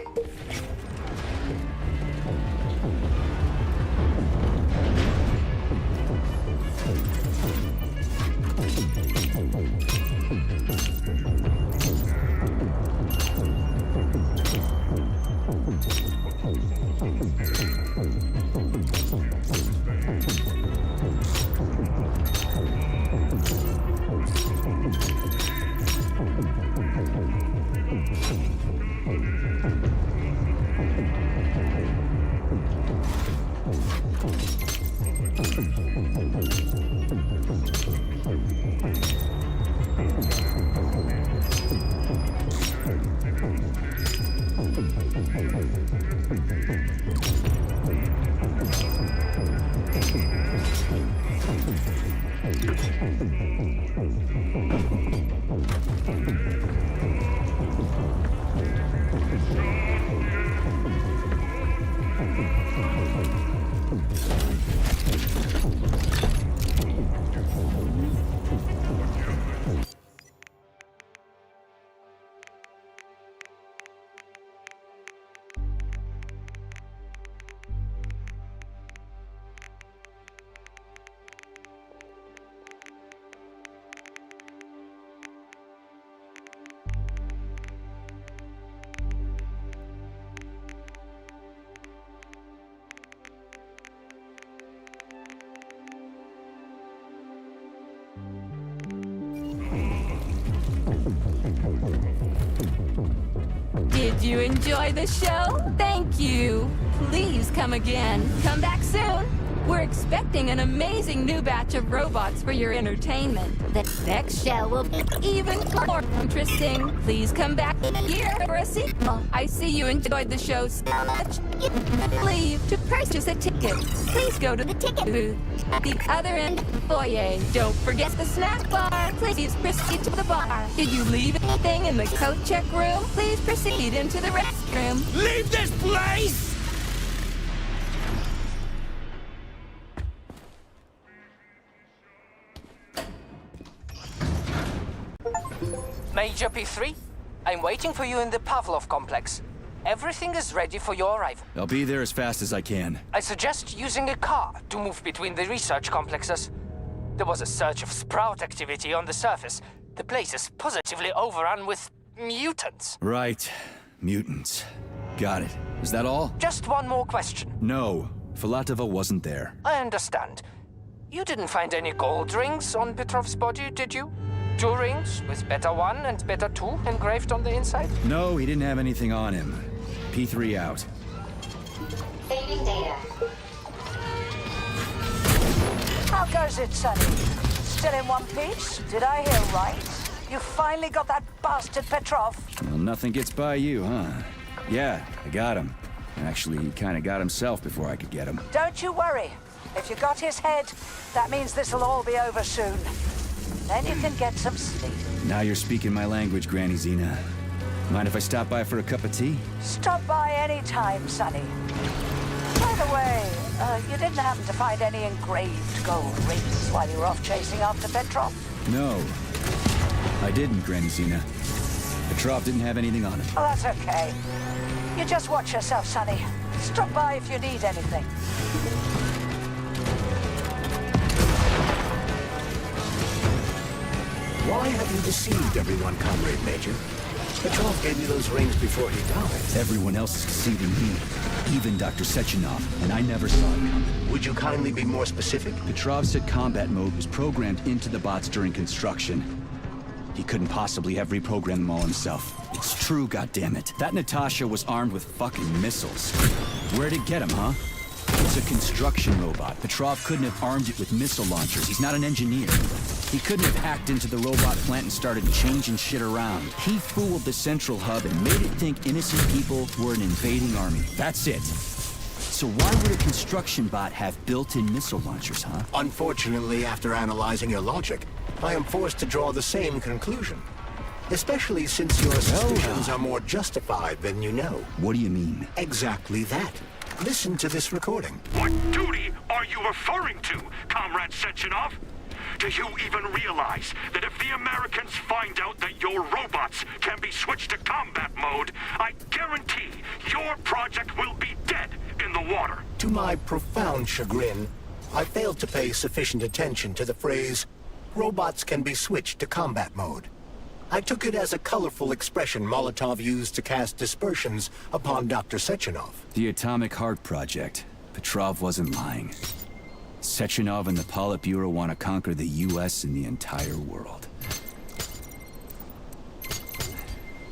S14: Did you enjoy the show? Thank you. Please come again. Come back soon. We're expecting an amazing new batch of robots for your entertainment. The next show will be even more interesting. Please come back here for a sequel. I see you enjoyed the show so much. Leave to purchase a ticket. Please go to the ticket booth at the other end of the foyer. Don't forget the snack bar. Please proceed to the bar. Did you leave anything in the coat check room? Please proceed into the restroom.
S6: Leave this place!
S12: Major P3, I'm waiting for you in the Pavlov complex. Everything is ready for your arrival.
S1: I'll be there as fast as I can.
S12: I suggest using a car to move between the research complexes. There was a surge of sprout activity on the surface. The place is positively overrun with mutants.
S1: Right. Mutants. Got it. Is that all?
S12: Just one more question.
S1: No. Filatova wasn't there.
S12: I understand. You didn't find any gold rings on Petrov's body, did you? 2 rings with Beta 1 and Beta 2 engraved on the inside?
S1: No, he didn't have anything on him. P3 out.
S3: Saving data.
S10: How goes it, Sonny? Still in one piece? Did I hear right? You finally got that bastard Petrov?
S1: Well, nothing gets by you, huh? Yeah, I got him. Actually, he kind of got himself before I could get him.
S10: Don't you worry. If you got his head, that means this'll all be over soon. Then you can get some sleep.
S1: Now you're speaking my language, Granny Zena. Mind if I stop by for a cup of tea?
S10: Stop by any time, Sonny. By the way, you didn't happen to find any engraved gold rings while you were off chasing after Petrov?
S1: No. I didn't, Granny Zena. Petrov didn't have anything on him.
S10: Oh, that's okay. You just watch yourself, Sonny. Stop by if you need anything.
S2: Why have you deceived everyone, Comrade Major? Petrov gave you those rings before he died.
S1: Everyone else is deceiving me. Even Dr. Sechenov, and I never saw it coming.
S2: Would you kindly be more specific?
S1: Petrov said combat mode was programmed into the bots during construction. He couldn't possibly have reprogrammed them all himself. It's true, goddammit. That Natasha was armed with fucking missiles. Where'd it get him, huh? It's a construction robot. Petrov couldn't have armed it with missile launchers. He's not an engineer. He couldn't have hacked into the robot plant and started changing shit around. He fooled the central hub and made it think innocent people were an invading army. That's it. So why would a construction bot have built-in missile launchers, huh?
S2: Unfortunately, after analyzing your logic, I am forced to draw the same conclusion. Especially since your suspicions are more justified than you know.
S1: What do you mean?
S2: Exactly that. Listen to this recording.
S9: What duty are you referring to, Comrade Sechenov? Do you even realize that if the Americans find out that you're your robots can be switched to combat mode, I guarantee your project will be dead in the water.
S2: To my profound chagrin, I failed to pay sufficient attention to the phrase, robots can be switched to combat mode. I took it as a colorful expression Molotov used to cast dispersions upon Dr. Sechenov.
S1: The Atomic Heart Project. Petrov wasn't lying. Sechenov and the Politburo want to conquer the U.S. and the entire world.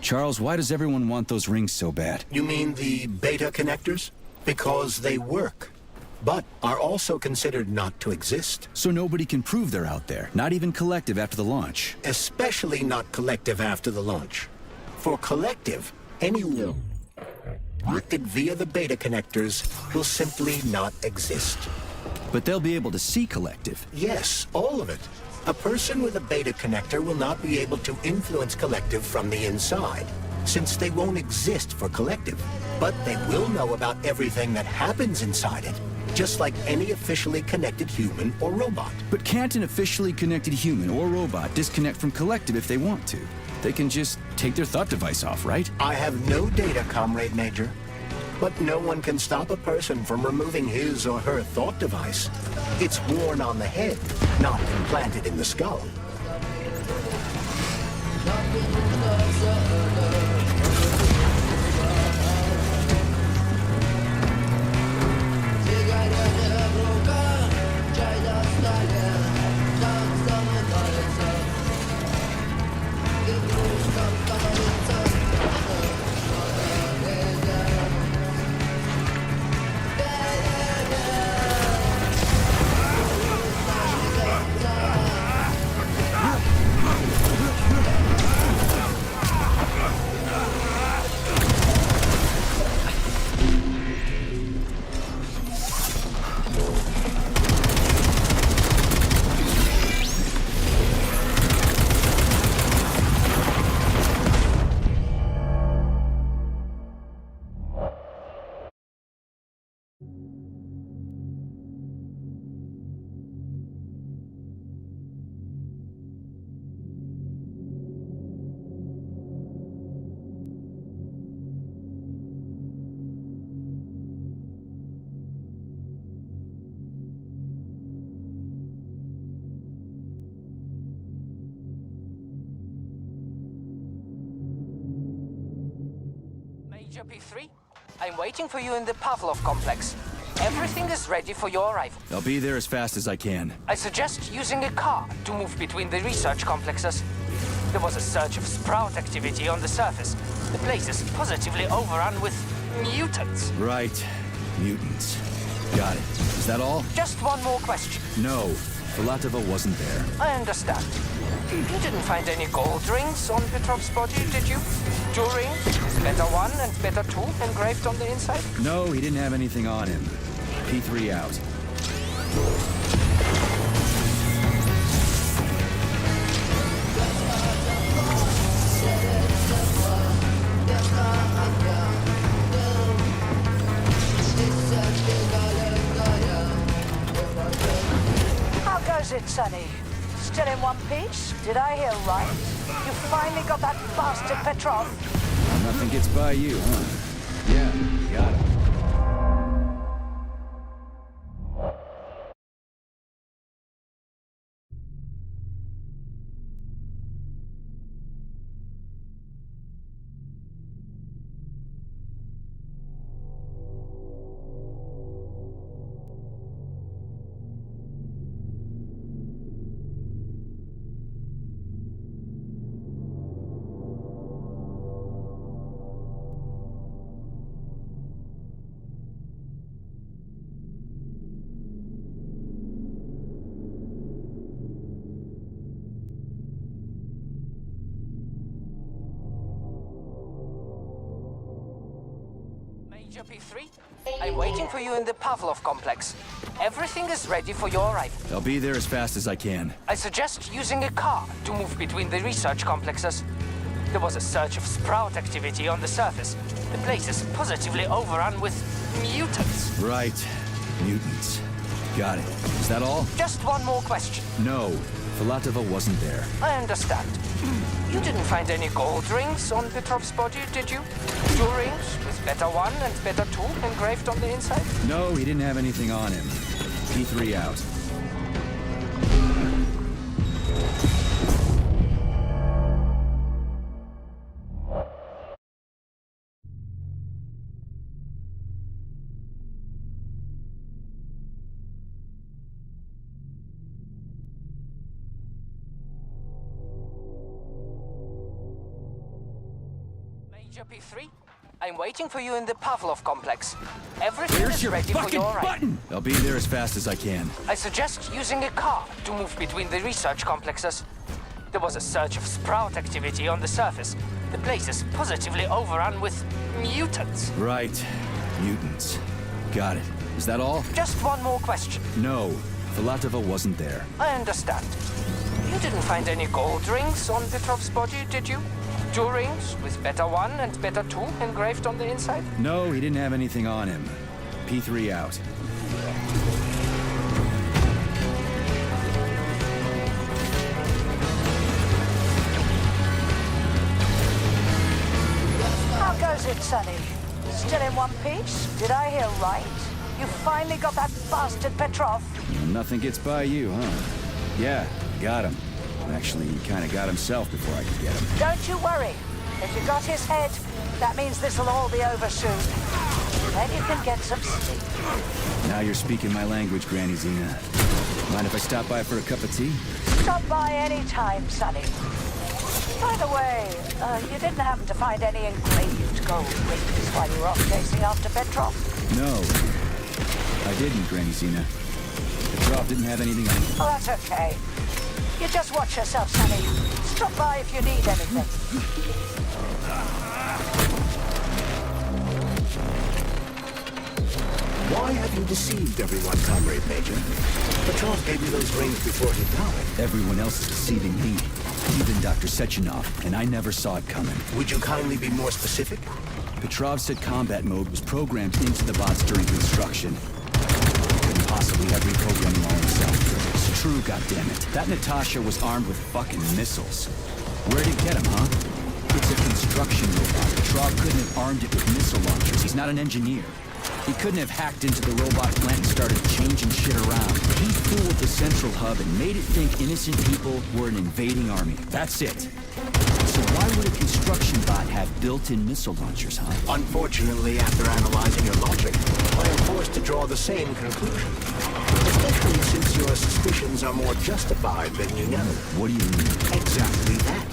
S1: Charles, why does everyone want those rings so bad?
S2: You mean the beta connectors? Because they work, but are also considered not to exist.
S1: So nobody can prove they're out there, not even Collective after the launch.
S2: Especially not Collective after the launch. For Collective, anyone connected via the beta connectors will simply not exist.
S1: But they'll be able to see Collective.
S2: Yes, all of it. A person with a beta connector will not be able to influence Collective from the inside, since they won't exist for Collective. But they will know about everything that happens inside it, just like any officially connected human or robot.
S1: But can't an officially connected human or robot disconnect from Collective if they want to? They can just take their thought device off, right?
S2: I have no data, Comrade Major. But no one can stop a person from removing his or her thought device. It's worn on the head, not implanted in the skull.
S12: Major P3, I'm waiting for you in the Pavlov complex. Everything is ready for your arrival.
S1: I'll be there as fast as I can.
S12: I suggest using a car to move between the research complexes. There was a surge of sprout activity on the surface. The place is positively overrun with mutants.
S1: Right. Mutants. Got it. Is that all?
S12: Just one more question.
S1: No. Filatova wasn't there.
S12: I understand. You didn't find any gold rings on Petrov's body, did you? 2 rings, Beta 1 and Beta 2 engraved on the inside?
S1: No, he didn't have anything on him. P3 out.
S10: How goes it, Sonny? Still in one piece? Did I hear right? You finally got that bastard Petrov?
S1: Nothing gets by you, huh? Yeah, got it.
S12: Major P3, I'm waiting for you in the Pavlov complex. Everything is ready for your arrival.
S1: I'll be there as fast as I can.
S12: I suggest using a car to move between the research complexes. There was a surge of sprout activity on the surface. The place is positively overrun with mutants.
S1: Right. Mutants. Got it. Is that all?
S12: Just one more question.
S1: No. Filatova wasn't there.
S12: I understand. You didn't find any gold rings on Petrov's body, did you? 2 rings with Beta 1 and Beta 2 engraved on the inside?
S1: No, he didn't have anything on him. P3 out.
S12: Major P3, I'm waiting for you in the Pavlov complex. Everything is ready for your arrival.
S1: I'll be there as fast as I can.
S12: I suggest using a car to move between the research complexes. There was a surge of sprout activity on the surface. The place is positively overrun with mutants.
S1: Right. Mutants. Got it. Is that all?
S12: Just one more question.
S1: No. Filatova wasn't there.
S12: I understand. You didn't find any gold rings on Petrov's body, did you? 2 rings with Beta 1 and Beta 2 engraved on the inside?
S1: No, he didn't have anything on him. P3 out.
S10: How goes it, Sonny? Still in one piece? Did I hear right? You finally got that bastard Petrov?
S1: Well, nothing gets by you, huh? Yeah, got him. Actually, he kind of got himself before I could get him.
S10: Don't you worry. If you got his head, that means this'll all be over soon. Then you can get some sleep.
S1: Now you're speaking my language, Granny Zena. Mind if I stop by for a cup of tea?
S10: Stop by any time, Sonny. By the way, you didn't happen to find any engraved gold rings while you were off chasing after Petrov?
S1: No. I didn't, Granny Zena. Petrov didn't have anything on him.
S10: Oh, that's okay. You just watch yourself, Sonny. Stop by if you need anything.
S2: Why have you deceived everyone, Comrade Major? Petrov gave you those rings before he died.
S1: Everyone else is deceiving me. Even Dr. Sechenov, and I never saw it coming.
S2: Would you kindly be more specific?
S1: Petrov said combat mode was programmed into the bots during construction. Couldn't possibly have reprogrammed them all himself. It's true, goddammit. That Natasha was armed with fucking missiles. Where'd he get them, huh? It's a construction robot. Petrov couldn't have armed it with missile launchers. He's not an engineer. He couldn't have hacked into the robot plant and started changing shit around. He fooled the central hub and made it think innocent people were an invading army. That's it. So why would a construction bot have built-in missile launchers, huh?
S2: Unfortunately, after analyzing your logic, I am forced to draw the same conclusion. Especially since your suspicions are more justified than you know.
S1: What do you mean?
S2: Exactly that.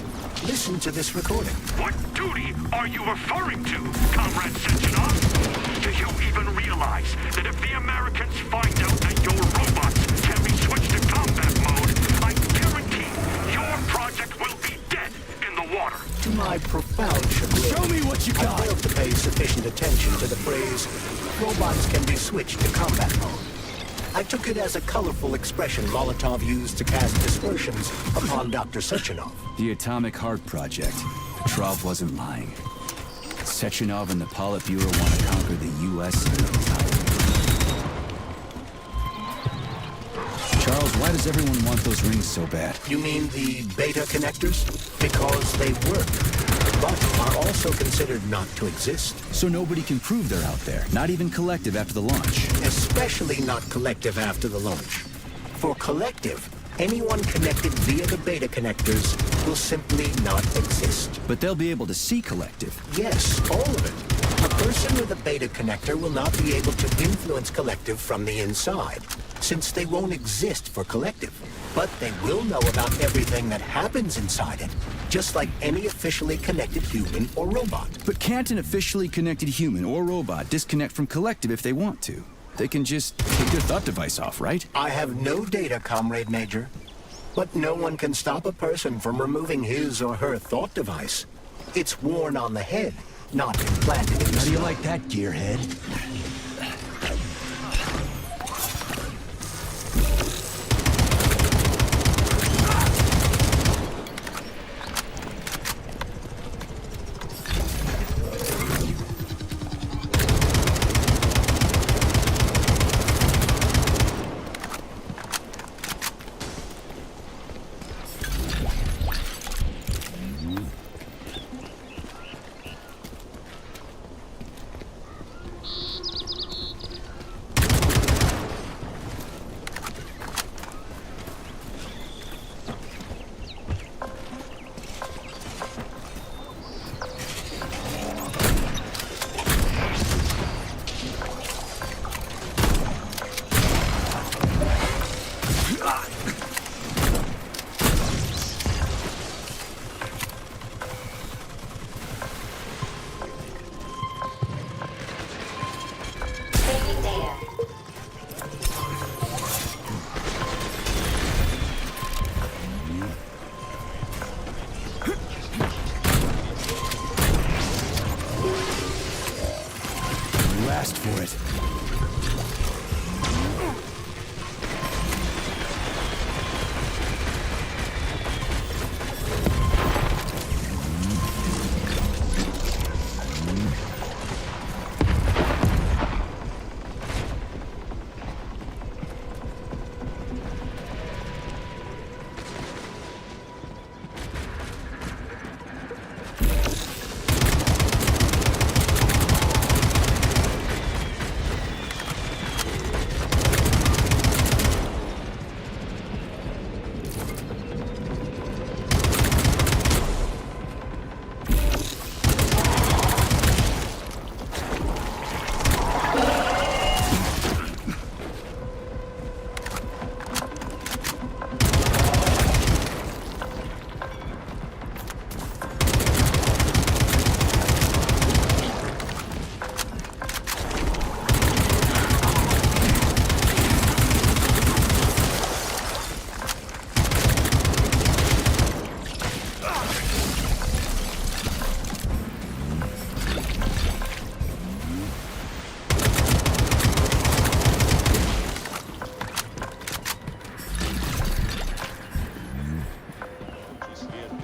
S2: Listen to this recording.
S9: What duty are you referring to, Comrade Sechenov? Do you even realize that if the Americans find out that your robots can be switched to combat mode, I guarantee your project will be dead in the water?
S2: To my profound chagrin,
S1: show me what you got.
S2: I failed to pay sufficient attention to the phrase, robots can be switched to combat mode. I took it as a colorful expression Molotov used to cast dispersions upon Dr. Sechenov.
S1: The Atomic Heart Project. Petrov wasn't lying. Sechenov and the Politburo want to conquer the U.S. and the entire world. Charles, why does everyone want those rings so bad?
S2: You mean the beta connectors? Because they work, but are also considered not to exist.
S1: So nobody can prove they're out there, not even Collective after the launch.
S2: Especially not Collective after the launch. For Collective, anyone connected via the beta connectors will simply not exist.
S1: But they'll be able to see Collective.
S2: Yes, all of it. A person with a beta connector will not be able to influence Collective from the inside, since they won't exist for Collective. But they will know about everything that happens inside it, just like any officially connected human or robot.
S1: But can't an officially connected human or robot disconnect from Collective if they want to? They can just take their thought device off, right?
S2: I have no data, Comrade Major. But no one can stop a person from removing his or her thought device. It's worn on the head, not implanted in the
S1: How do you
S2: skull.
S1: like that, gearhead?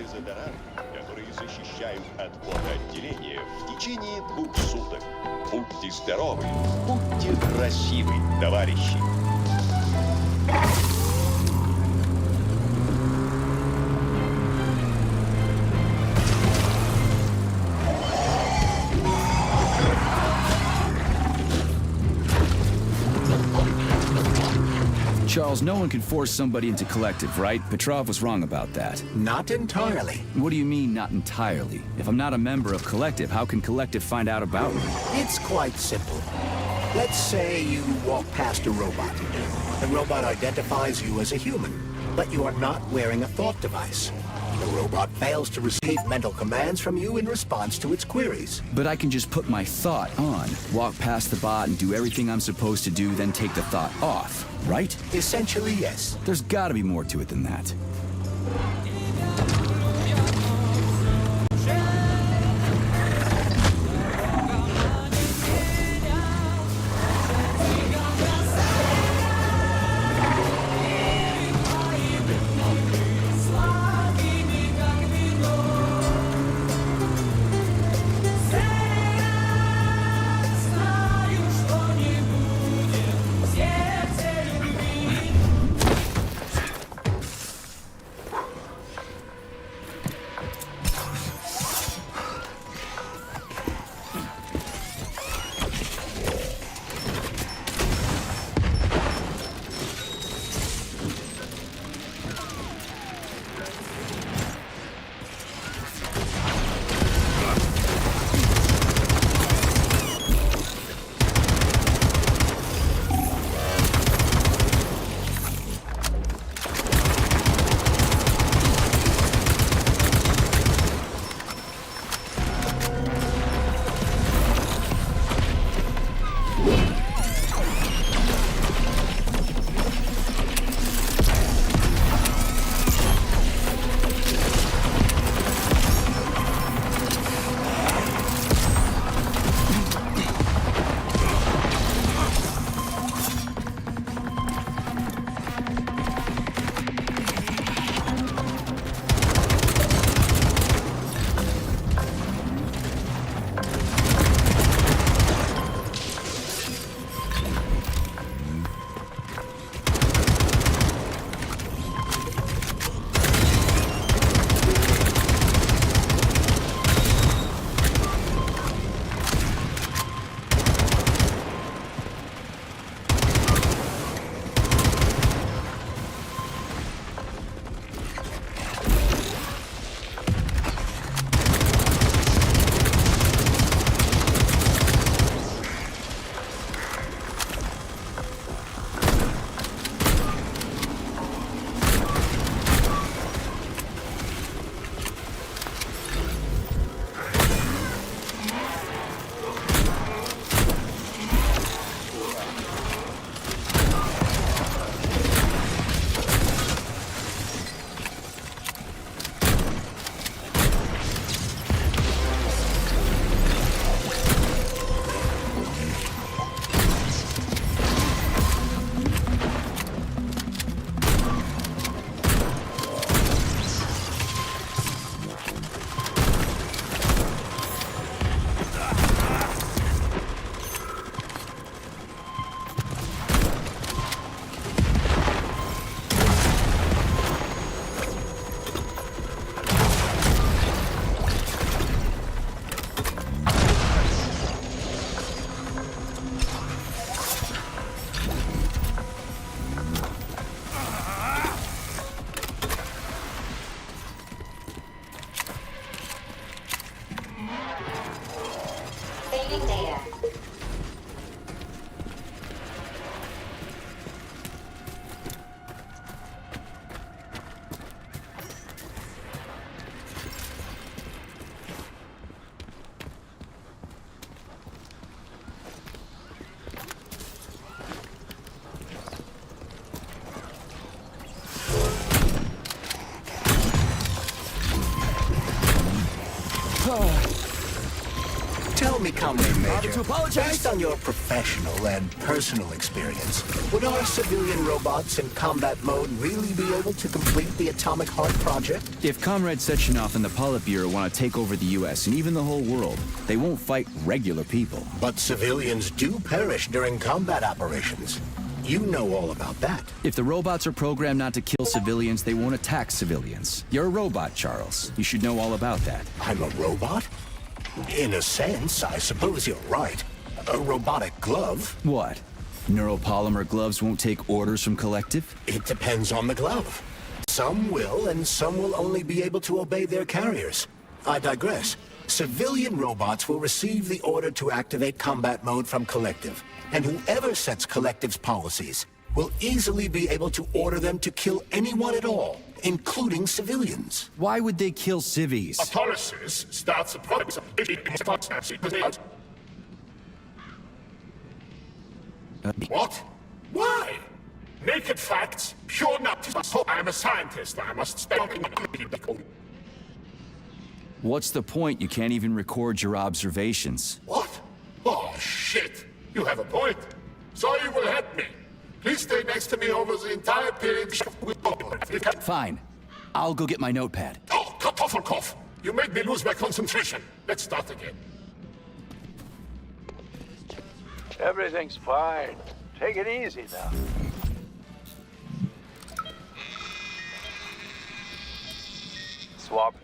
S11: дезодоранты, которые защищают от потоотделения в течение 2 суток. Будьте здоровы, будьте красивы, товарищи.
S1: Charles, no one can force somebody into Collective, right? Petrov was wrong about that.
S2: Not entirely.
S1: What do you mean, not entirely? If I'm not a member of Collective, how can Collective find out about me?
S2: It's quite simple. Let's say you walk past a robot. The robot identifies you as a human, but you are not wearing a thought device. The robot fails to receive mental commands from you in response to its queries.
S1: But I can just put my thought on, walk past the bot and do everything I'm supposed to do, then take the thought off, right?
S2: Essentially, yes.
S1: There's gotta be more to it than that.
S2: Tell me, Comrade Major,
S5: to apologize?
S2: based on your professional and personal experience, would our civilian robots in combat mode really be able to complete the Atomic Heart project?
S1: If Comrade Sechenov and the Politburo want to take over the U.S. and even the whole world, they won't fight regular people.
S2: But civilians do perish during combat operations. You know all about that.
S1: If the robots are programmed not to kill civilians, they won't attack civilians. You're a robot, Charles. You should know all about that.
S2: I'm a robot? In a sense, I suppose you're right. A robotic glove?
S1: What? Neuropolymer gloves won't take orders from Collective?
S2: It depends on the glove. Some will, and some will only be able to obey their carriers. I digress. Civilian robots will receive the order to activate combat mode from Collective, and whoever sets Collective's policies will easily be able to order them to kill anyone at all, including civilians.
S1: Why would they kill civvies?
S9: Autolysis starts the process of... What? Why? Naked facts, pure nuts. I'm a scientist. I must spend...
S1: What's the point? You can't even record your observations.
S9: What? Oh, shit. You have a point. So you will help me. Please stay next to me over the entire period.
S1: Fine. I'll go get my notepad.
S9: Oh, Kartoffelkopf! You made me lose my concentration. Let's start again.
S22: Everything's fine. Take it easy now.
S21: Swap.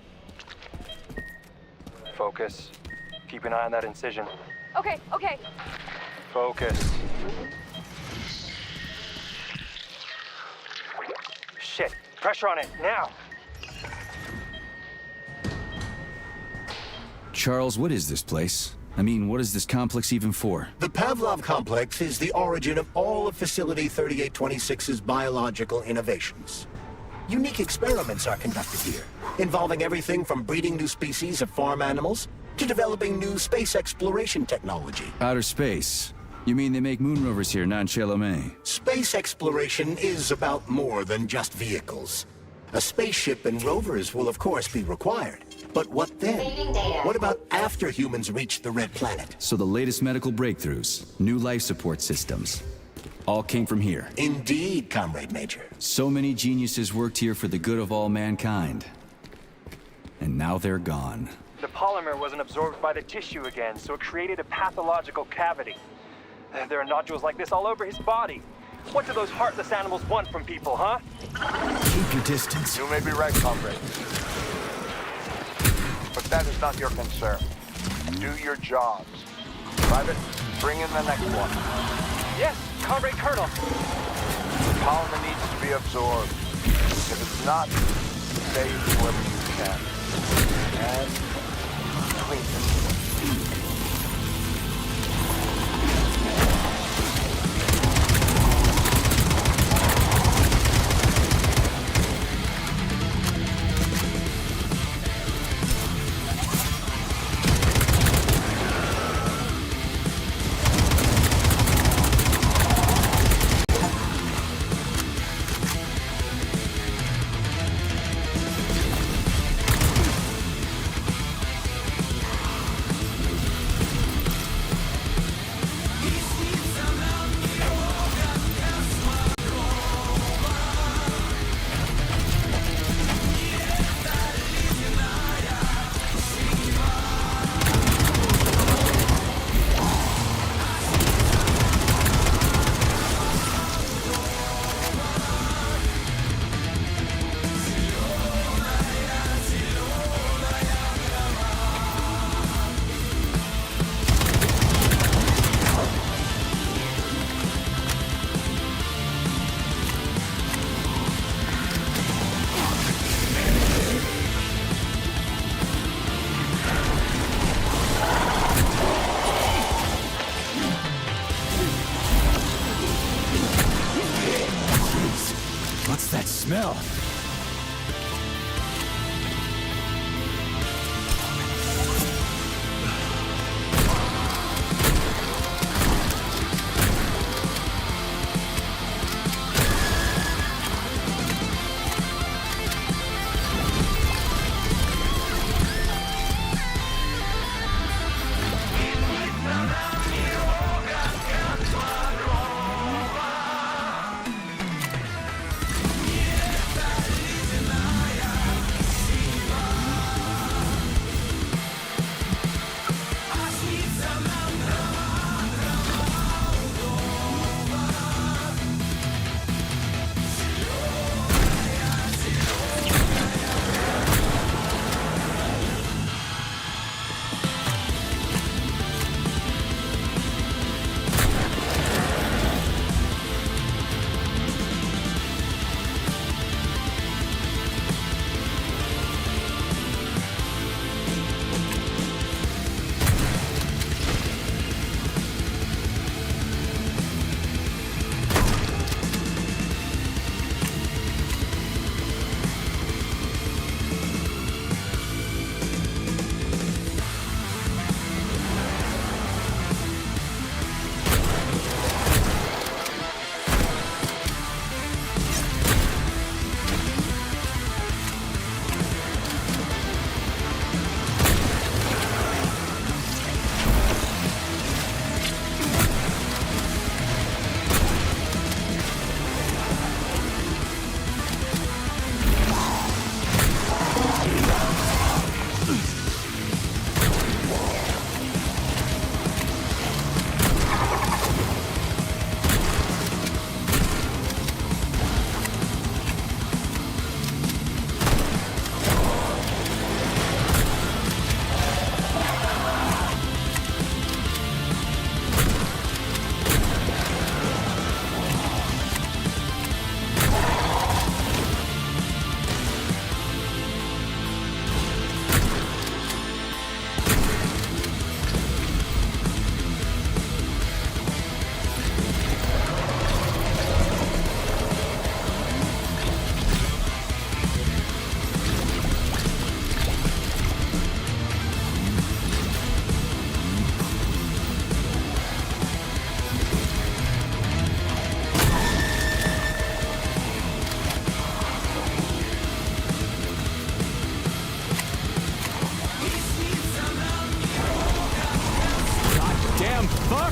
S21: Focus. Keep an eye on that incision.
S14: Okay, okay.
S21: Focus. Shit. Pressure on it, now!
S1: Charles, what is this place? I mean, what is this complex even for?
S2: The Pavlov complex is the origin of all of Facility 3826's biological innovations. Unique experiments are conducted here, involving everything from breeding new species of farm animals to developing new space exploration technology.
S1: Outer space? You mean they make moon rovers here, not in Chelomey?
S2: Space exploration is about more than just vehicles. A spaceship and rovers will of course be required. But what then? What about after humans reach the Red Planet?
S1: So the latest medical breakthroughs, new life support systems, all came from here.
S2: Indeed, Comrade Major.
S1: So many geniuses worked here for the good of all mankind. And now they're gone.
S21: The polymer wasn't absorbed by the tissue again, so it created a pathological cavity. There are nodules like this all over his body. What do those heartless animals want from people, huh?
S1: Keep your distance.
S22: You may be right, comrade. But that is not your concern. Do your jobs. Private, bring in the next one.
S21: Yes, Comrade Colonel.
S22: The polymer needs to be absorbed. If it's not, save whoever you can. And clean it.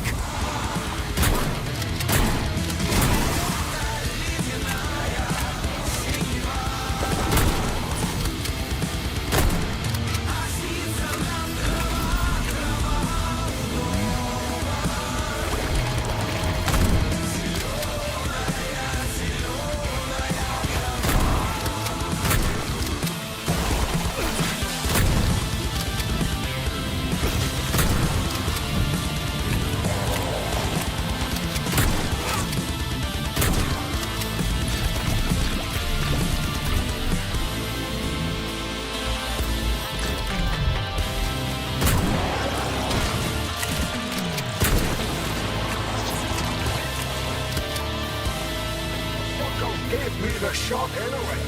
S7: work!
S9: Give me the shot anyway.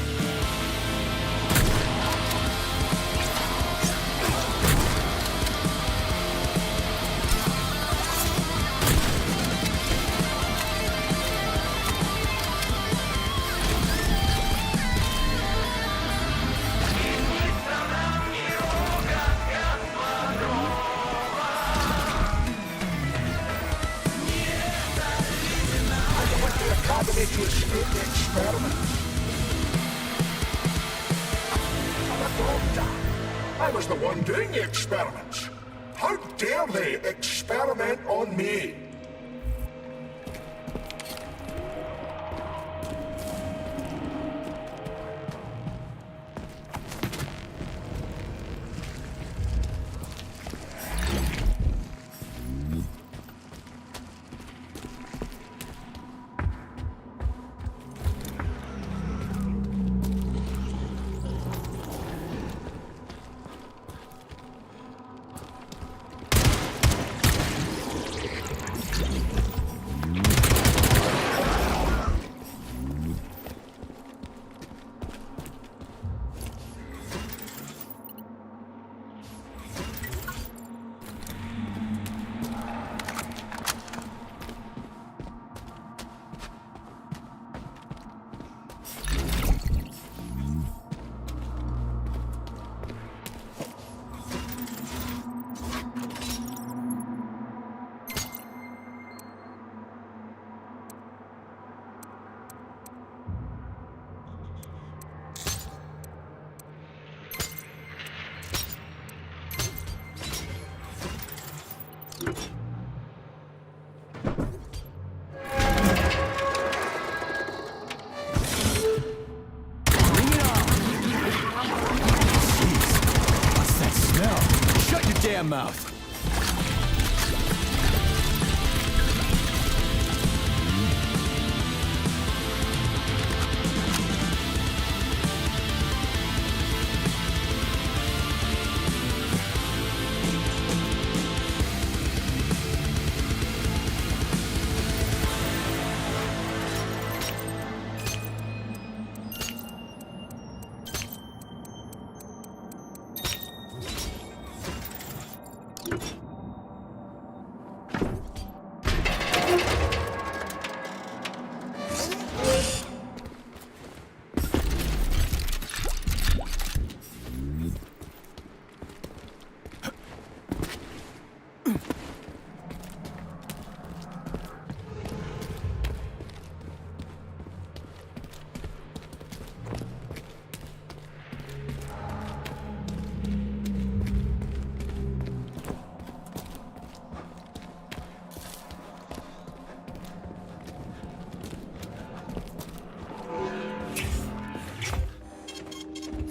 S9: I went to the academy to escape the experiments. I'm a doctor. I was the one doing the experiments. How dare they experiment on me?
S1: Shut your damn mouth!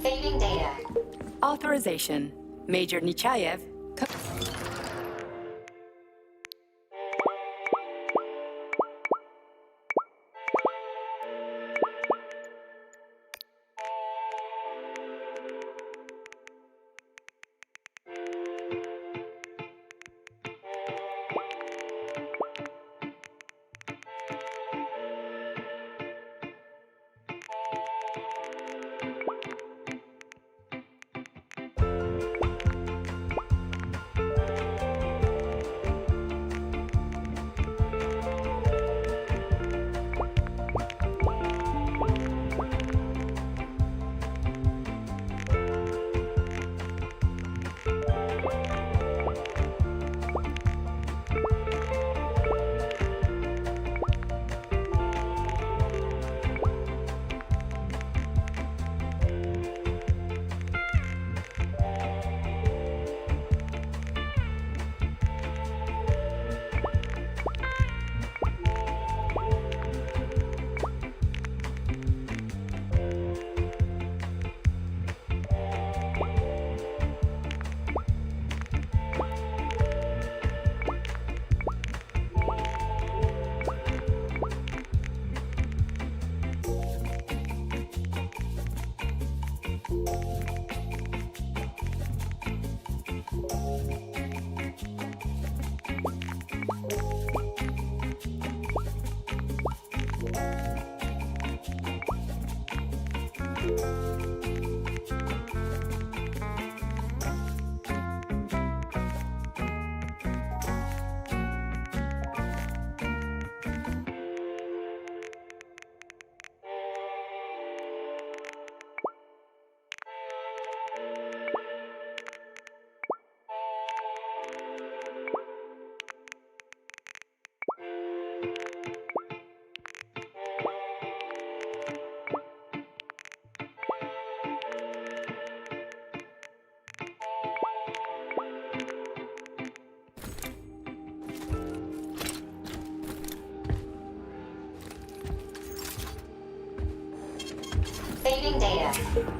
S3: Saving data.
S4: Authorization. Major Nechayev.
S3: Saving data.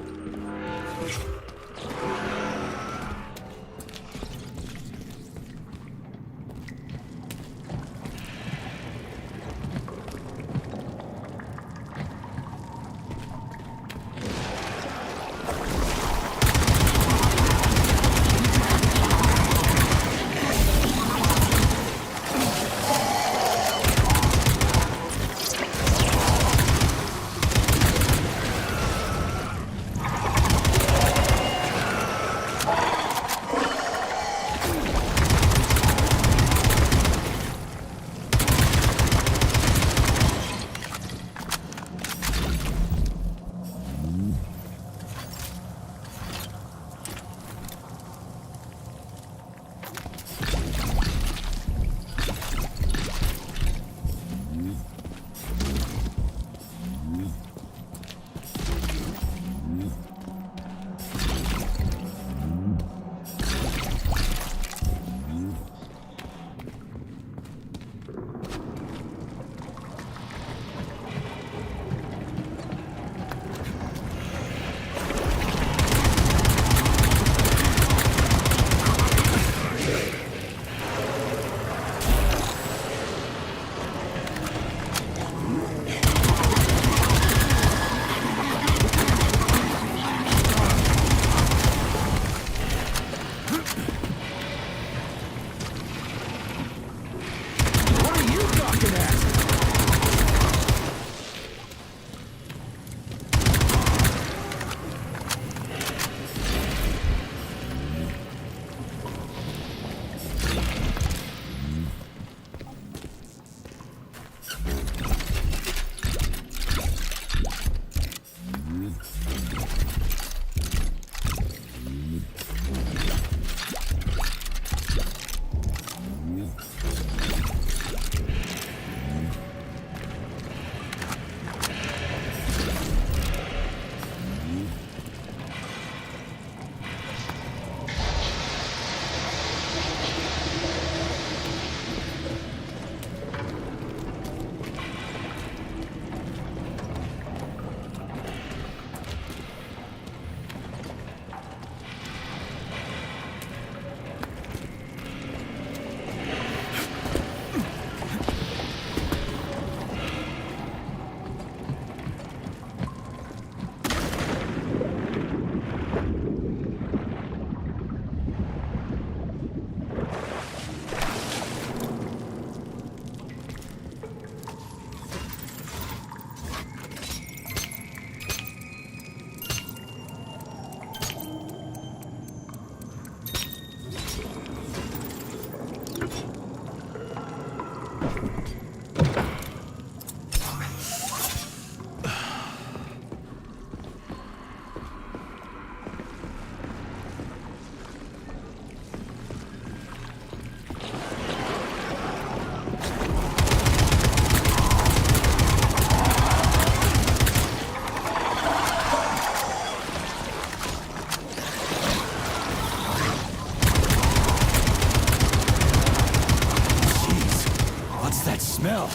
S1: smell.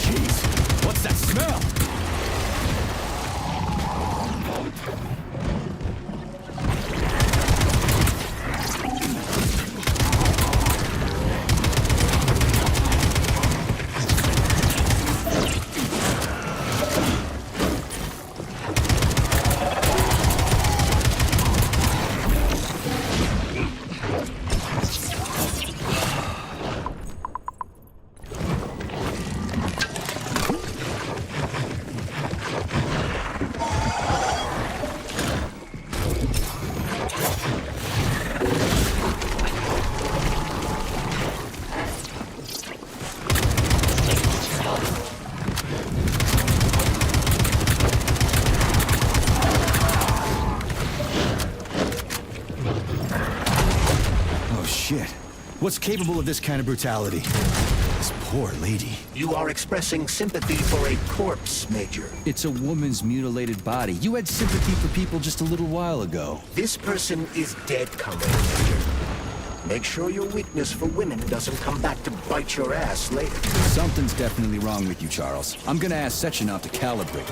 S1: Jeez, what's that smell? Oh shit. What's capable of this kind of brutality? This poor lady.
S2: You are expressing sympathy for a corpse, Major.
S1: It's a woman's mutilated body. You had sympathy for people just a little while ago.
S2: This person is dead, Comrade Major. Make sure your weakness for women doesn't come back to bite your ass later.
S1: Something's definitely wrong with you, Charles. I'm gonna ask Section out to calibrate.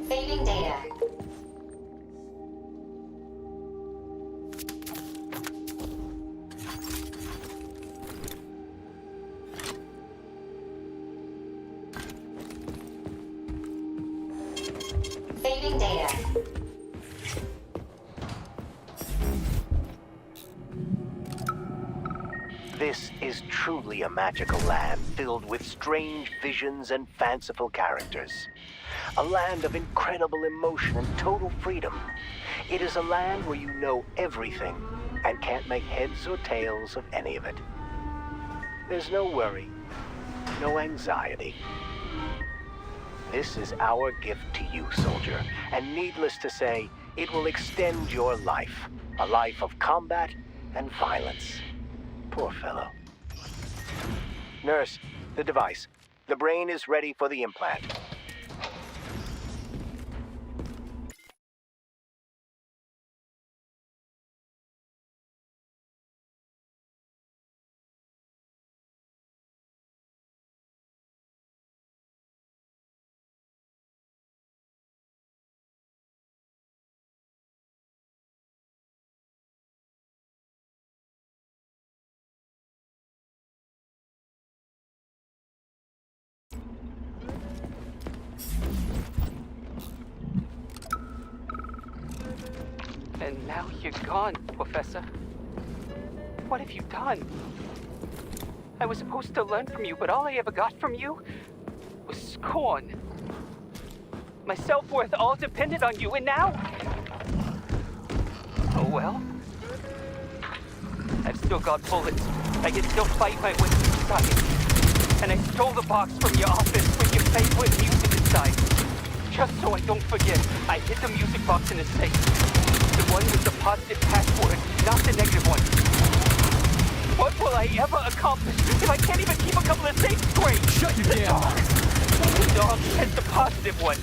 S3: Saving data. Saving data.
S22: This is truly a magical land filled with strange visions and fanciful characters. A land of incredible emotion and total freedom. It is a land where you know everything and can't make heads or tails of any of it. There's no worry, no anxiety. This is our gift to you, soldier, and needless to say, it will extend your life. A life of combat and violence. Poor fellow. Nurse, the device. The brain is ready for the implant.
S20: And now you're gone, Professor. What have you done? I was supposed to learn from you, but all I ever got from you was scorn. My self-worth all depended on you, and now... Oh well. I've still got bullets. I can still fight my way through science. And I stole the box from your office with your favorite music inside. Just so I don't forget, I hid the music box in a safe. The one with the positive password, not the negative one. What will I ever accomplish if I can't even keep a couple of safes straight?
S1: Shut your damn mouth!
S20: The dog has the positive one.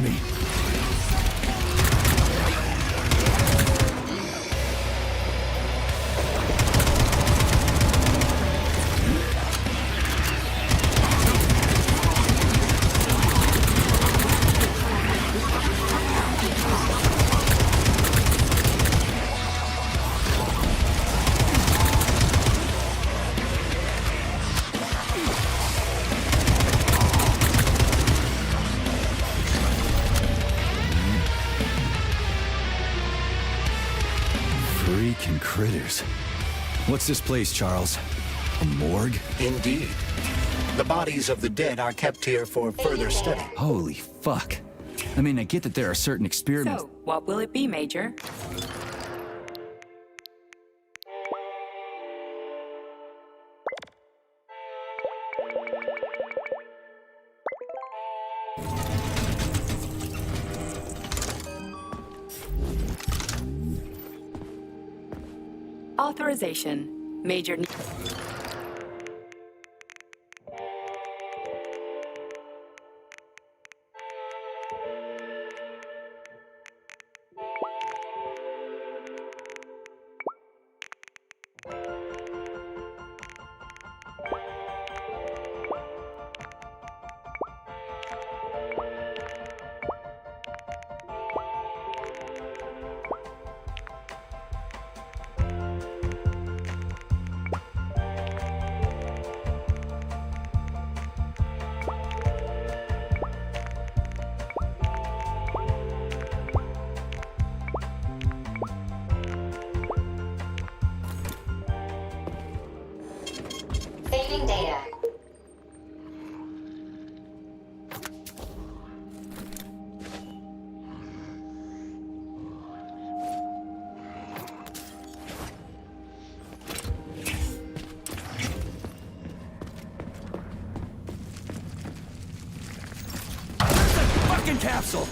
S1: me. Freaking critters. What's this place, Charles? A morgue?
S2: Indeed. The bodies of the dead are kept here for further study.
S1: Holy fuck. I mean, I get that there are certain experiments.
S4: So, what will it be, Major? Authorization. Major...
S3: Saving data.
S1: Fucking capsule!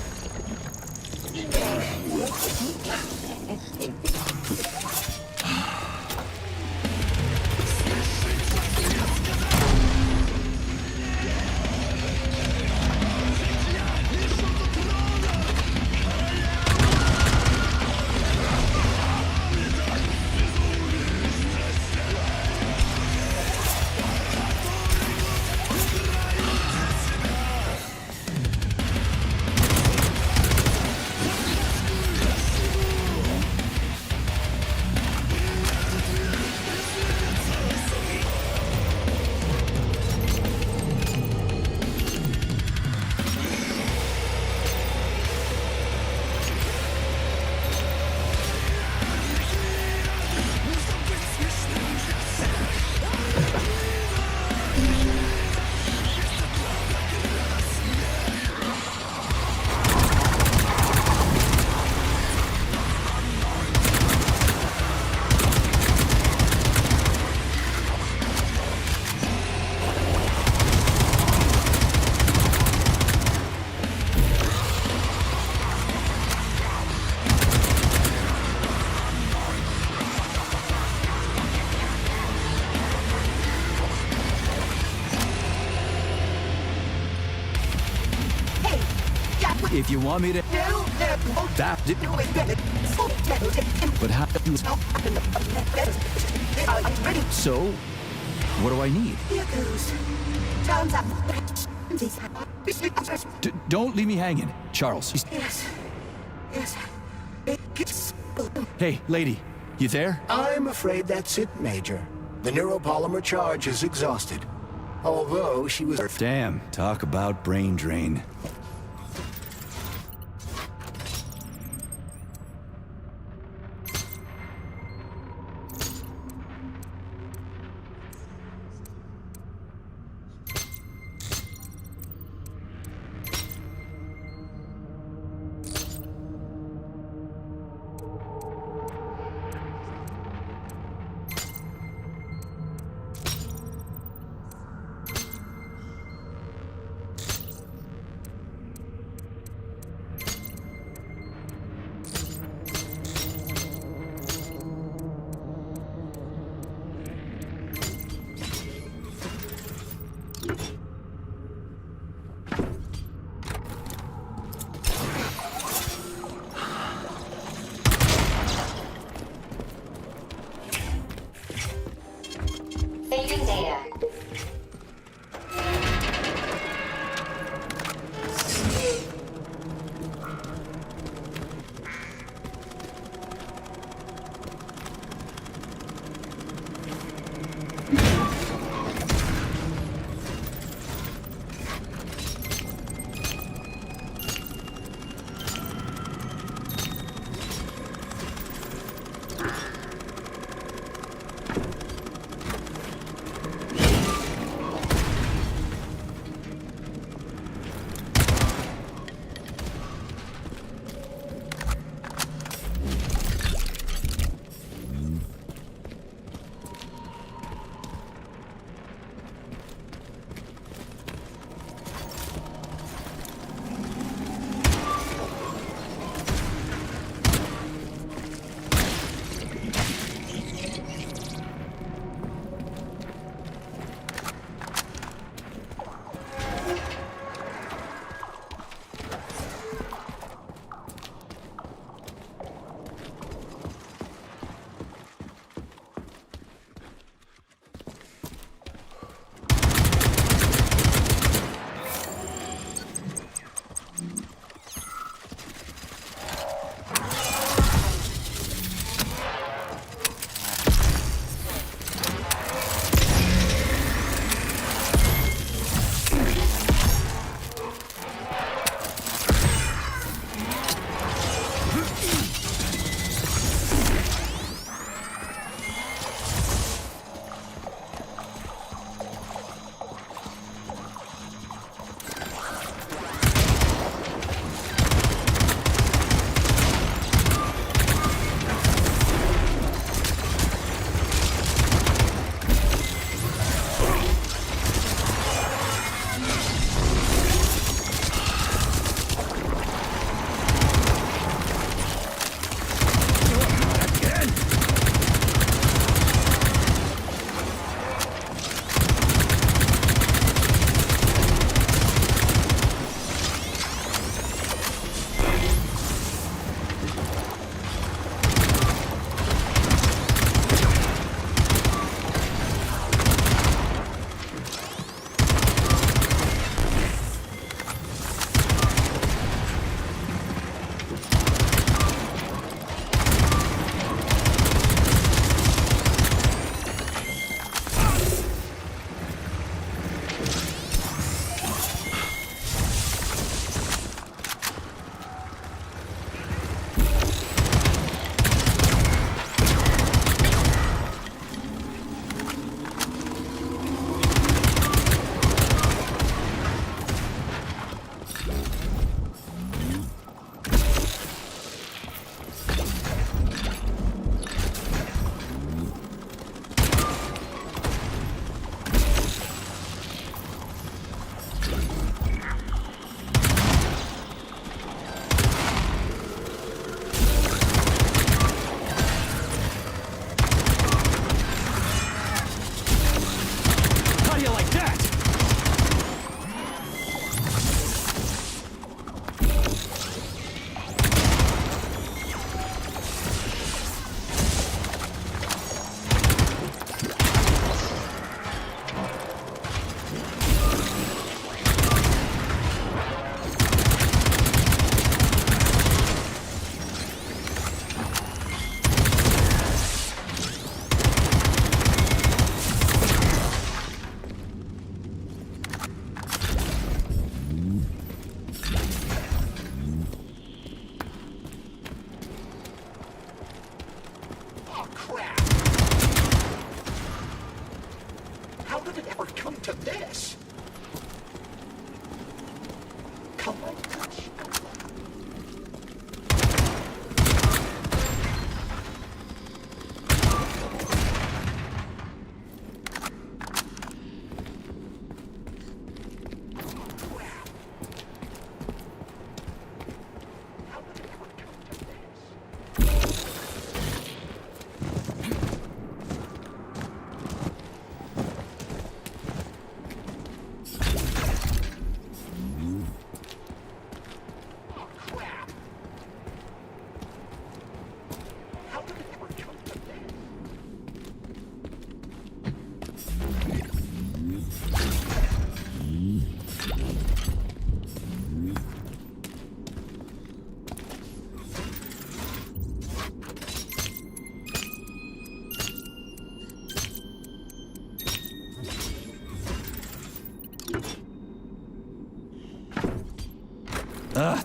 S1: If you want me to... That... But how... So, what do I need? Don't leave me hanging, Charles.
S2: Yes.
S1: Hey, lady, you there?
S2: I'm afraid that's it, Major. The neuropolymer charge is exhausted. Although she was...
S1: Damn, talk about brain drain.
S3: Saving data.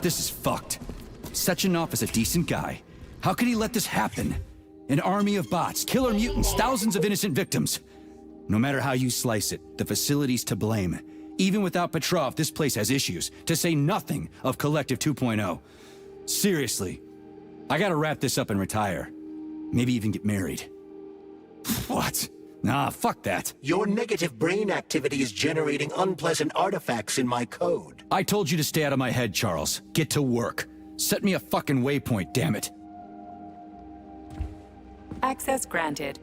S1: This is fucked. Sechenov is a decent guy. How could he let this happen? An army of bots, killer mutants, thousands of innocent victims. No matter how you slice it, the facility's to blame. Even without Petrov, this place has issues, to say nothing of Collective 2.0. Seriously, I gotta wrap this up and retire. Maybe even get married. What? Nah, fuck that.
S2: Your negative brain activity is generating unpleasant artifacts in my code.
S1: I told you to stay out of my head, Charles. Get to work. Set me a fucking waypoint, damn it.
S4: Access granted.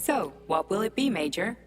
S4: So, what will it be, Major?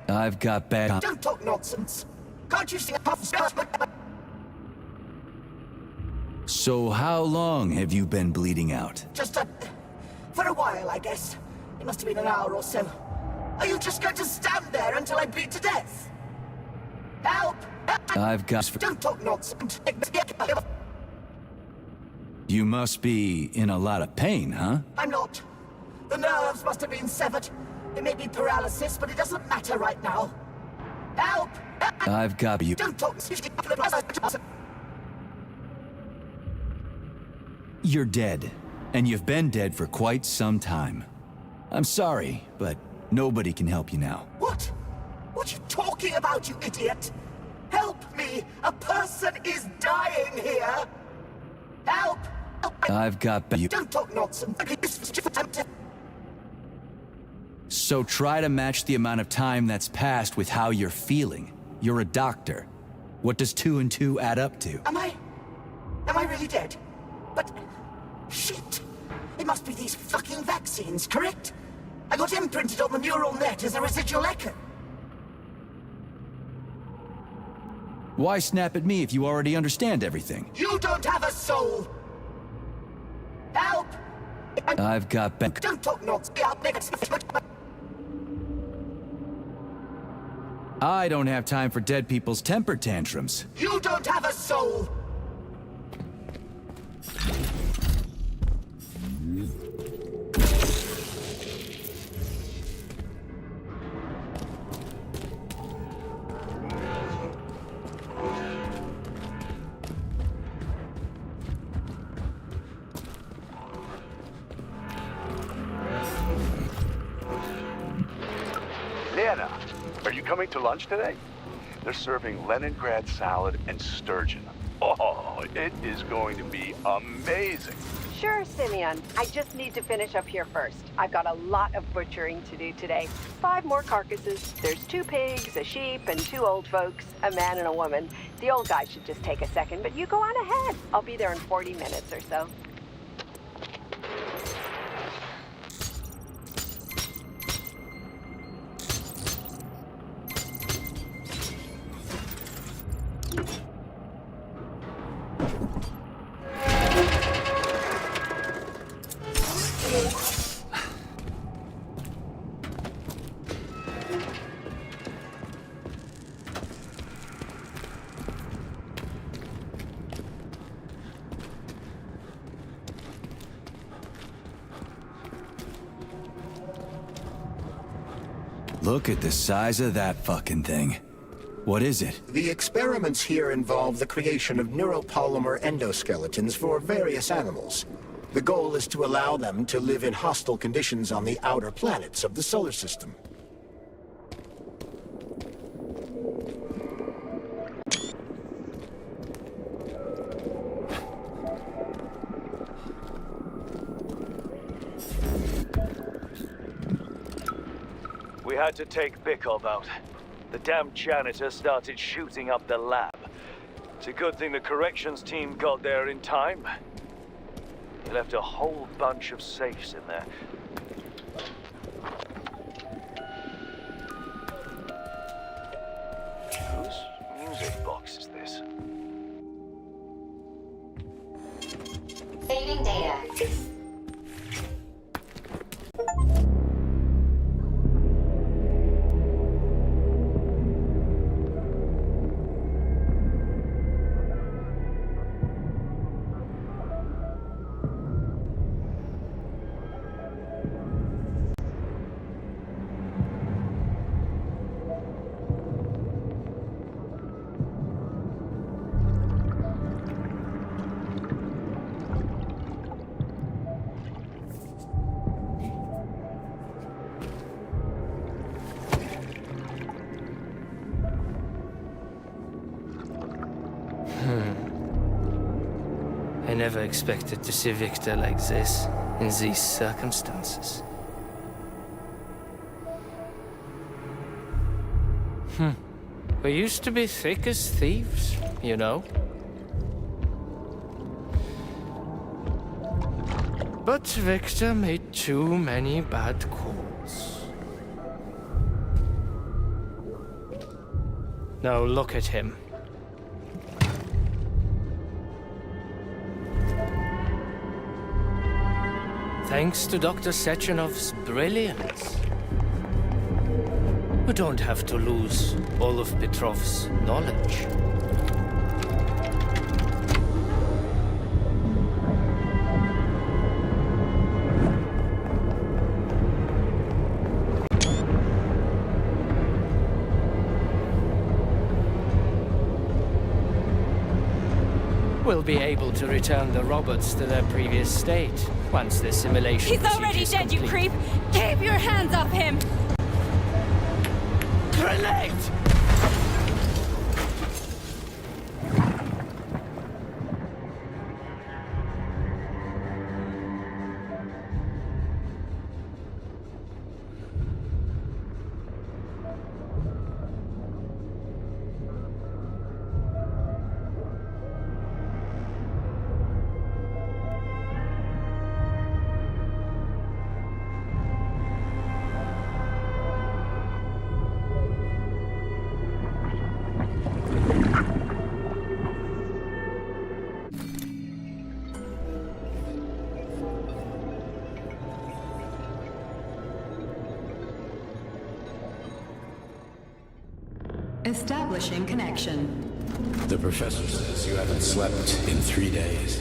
S1: I've got bad...
S2: Don't talk nonsense. Can't you see a puff of...
S1: So how long have you been bleeding out?
S2: For a while, I guess. It must have been an hour or so. Are you just going to stand there until I bleed to death? Help!
S1: I've got...
S2: Don't talk nonsense.
S1: You must be in a lot of pain, huh?
S2: I'm not. The nerves must have been severed. It may be paralysis, but it doesn't matter right now. Help!
S1: I've got you.
S2: Don't talk.
S1: You're dead, and you've been dead for quite some time. I'm sorry, but nobody can help you now.
S2: What? What are you talking about, you idiot? Help me! A person is dying here! Help!
S1: I've got you.
S2: Don't talk nonsense.
S1: So try to match the amount of time that's passed with how you're feeling. You're a doctor. What does 2 and 2 add up to?
S2: Am I really dead? But... shit! It must be these fucking vaccines, correct? I got imprinted on the neural net as a residual echo.
S1: Why snap at me if you already understand everything?
S2: You don't have a soul! Help!
S1: I've got back.
S2: Don't talk nonsense.
S1: I don't have time for dead people's temper tantrums.
S2: You don't have a soul!
S13: Nana, are you coming to lunch today? They're serving Leningrad salad and sturgeon. Oh, it is going to be amazing.
S16: Sure, Simeon. I just need to finish up here first. I've got a lot of butchering to do today. 5 more carcasses. There's 2 pigs, a sheep, and 2 old folks, a man and a woman. The old guy should just take a second, but you go on ahead. I'll be there in 40 minutes or so.
S1: Look at the size of that fucking thing. What is it?
S2: The experiments here involve the creation of neuropolymer endoskeletons for various animals. The goal is to allow them to live in hostile conditions on the outer planets of the solar system.
S18: We had to take Bikov out. The damn janitor started shooting up the lab. It's a good thing the corrections team got there in time. He left a whole bunch of safes in there. Whose music box is this?
S3: Saving data.
S12: I never expected to see Victor like this, in these circumstances. We used to be thick as thieves, you know? But Victor made too many bad calls.
S20: Now look at him. Thanks to Dr. Sechenov's brilliance, we don't have to lose all of Petrov's knowledge. We'll be able to return the robots to their previous state once the simulation
S14: He's already dead, you creep! Keep your hands off him!
S20: Grenade!
S15: Establishing connection.
S6: The professor says you haven't slept in 3 days.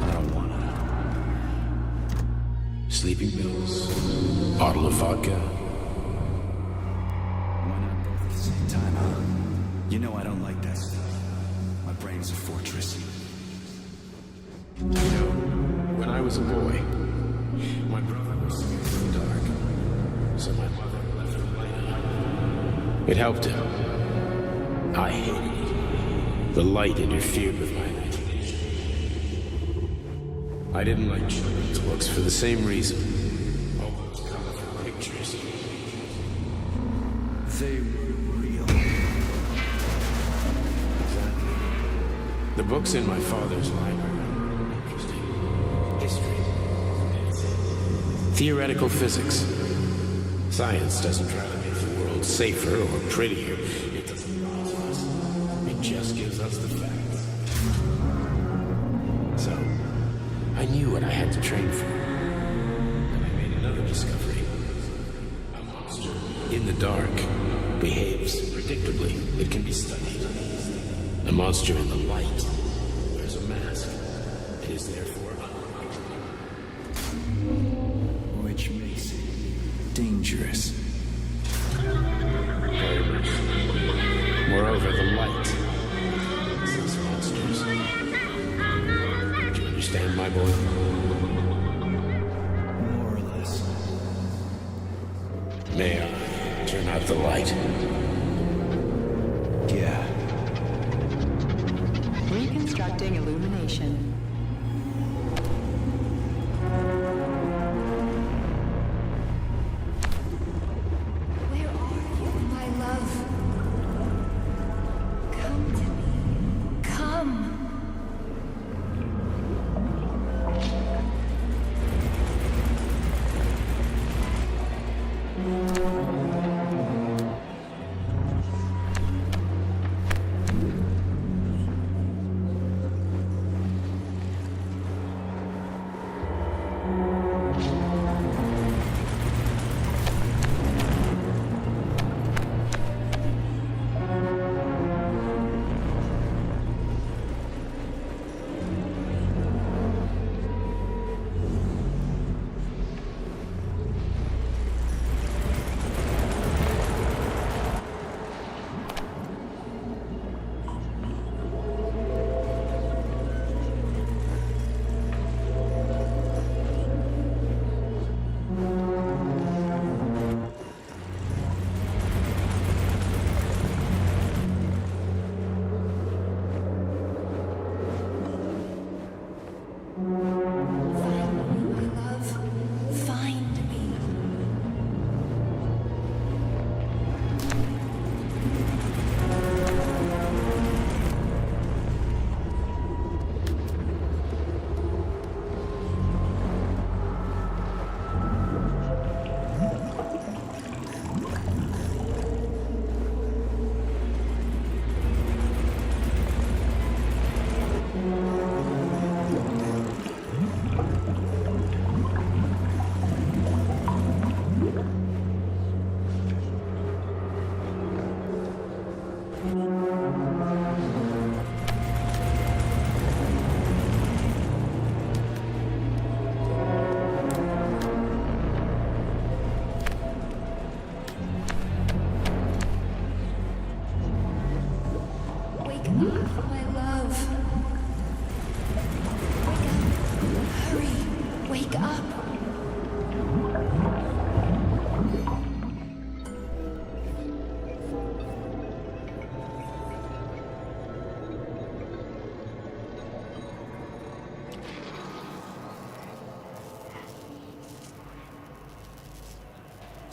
S6: I don't wanna. Sleeping pills, bottle of vodka.
S1: Why not both at the same time, huh? You know I don't like that stuff. My brain's a fortress.
S6: You know, when I was a boy, my brother was scared of the dark, so my mother left the light on. It helped him. I hated it. The light interfered with my imagination. I didn't like children's books for the same reason. All those colorful pictures.
S1: They were real.
S6: Exactly. The books in my father's library were interesting. History. Theoretical physics. Science doesn't try to make the world safer or prettier. It doesn't rob us. It just gives us the facts. So, I knew what I had to train for. And I made another discovery. A monster in the dark behaves predictably. It can be studied. A monster in the light wears a mask. It is therefore unpredictable.
S1: Which makes it dangerous.
S6: Very much. Moreover, the light sees monsters. Do you understand, my boy?
S1: More or less.
S6: May I turn out the light?
S1: Yeah.
S15: Reconstructing illumination.
S14: Where are you, my love? Come to me. Come.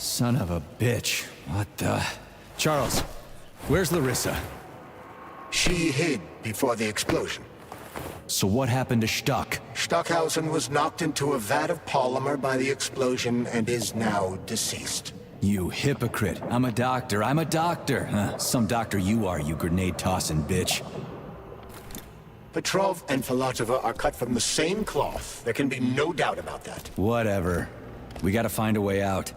S1: Son of a bitch. What the... Charles, where's Larissa?
S2: She hid before the explosion.
S1: So what happened to Stuck?
S2: Stockhausen was knocked into a vat of polymer by the explosion and is now deceased.
S1: You hypocrite. I'm a doctor. Some doctor you are, you grenade-tossing bitch.
S2: Petrov and Filatova are cut from the same cloth. There can be no doubt about that.
S1: Whatever. We gotta find a way out.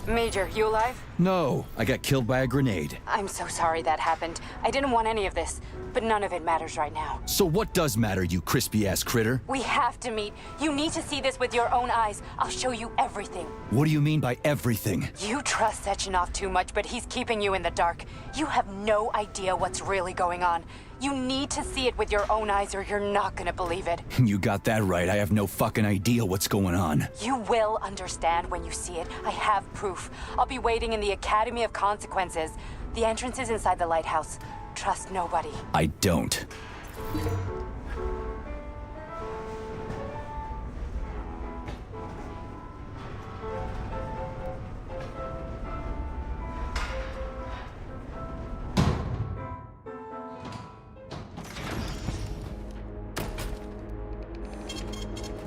S4: Major, you alive?
S1: No, I got killed by a grenade.
S4: I'm so sorry that happened. I didn't want any of this, but none of it matters right now.
S1: So what does matter, you crispy-ass critter?
S4: We have to meet. You need to see this with your own eyes. I'll show you everything.
S1: What do you mean by everything?
S4: You trust Sechenov too much, but he's keeping you in the dark. You have no idea what's really going on. You need to see it with your own eyes or you're not gonna believe it.
S1: You got that right. I have no fucking idea what's going on.
S4: You will understand when you see it. I have proof. I'll be waiting in the Academy of Consequences. The entrance is inside the lighthouse. Trust nobody.
S1: I don't.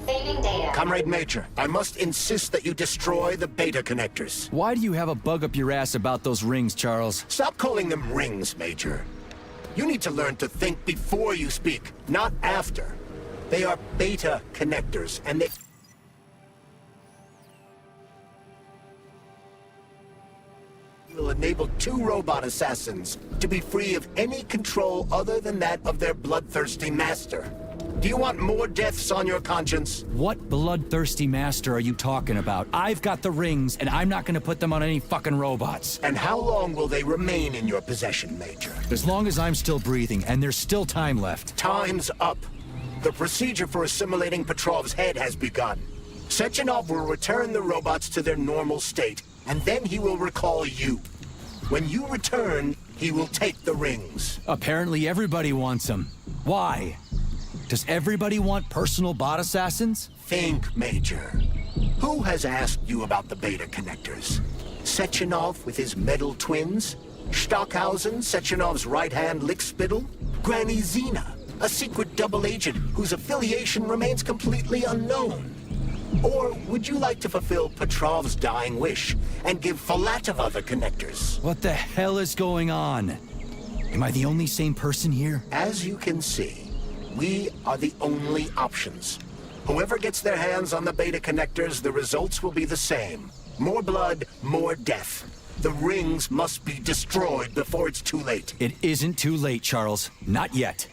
S3: Saving data.
S2: Comrade Major, I must insist that you destroy the beta connectors.
S1: Why do you have a bug up your ass about those rings, Charles?
S2: Stop calling them rings, Major. You need to learn to think before you speak, not after. They are beta connectors, and they... will enable 2 robot assassins to be free of any control other than that of their bloodthirsty master. Do you want more deaths on your conscience?
S1: What bloodthirsty master are you talking about? I've got the rings, and I'm not gonna put them on any fucking robots.
S2: And how long will they remain in your possession, Major?
S1: As long as I'm still breathing, and there's still time left.
S2: Time's up. The procedure for assimilating Petrov's head has begun. Sechenov will return the robots to their normal state, and then he will recall you. When you return, he will take the rings.
S1: Apparently everybody wants them. Why? Does everybody want personal bot assassins?
S2: Think, Major. Who has asked you about the beta connectors? Sechenov with his metal twins? Stockhausen, Sechenov's right-hand lickspittle? Granny Zena, a secret double agent whose affiliation remains completely unknown? Or would you like to fulfill Petrov's dying wish and give Filatova the connectors?
S1: What the hell is going on? Am I the only sane person here?
S2: As you can see, we are the only options. Whoever gets their hands on the beta connectors, the results will be the same. More blood, more death. The rings must be destroyed before it's too late.
S1: It isn't too late, Charles. Not yet.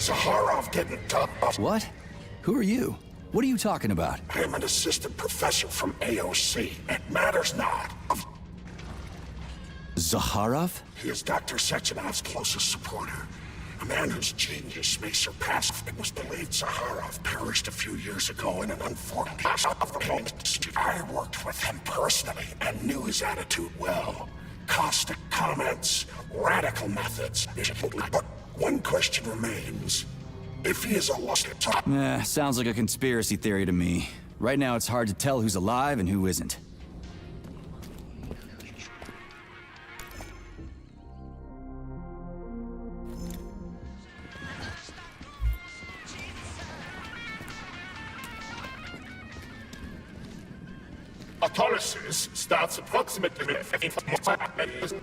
S9: Zaharov didn't tell us.
S1: What? Who are you? What are you talking about?
S9: I'm an assistant professor from AOC. It matters not.
S1: Zaharov?
S9: He is Dr. Sechenov's closest supporter. A man whose genius may surpass. It was believed Zaharov perished a few years ago in an unfortunate accident. I worked with him personally and knew his attitude well. Caustic comments, radical methods. But one question remains. If he is a lost
S1: Sounds like a conspiracy theory to me. Right now it's hard to tell who's alive and who isn't.
S9: Autolysis starts approximately 15 minutes.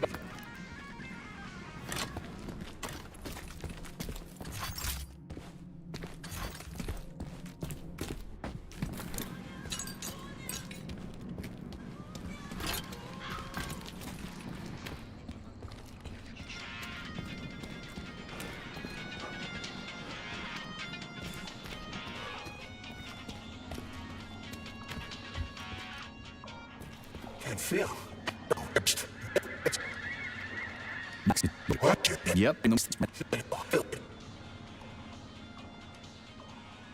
S9: Feel.
S1: Yep.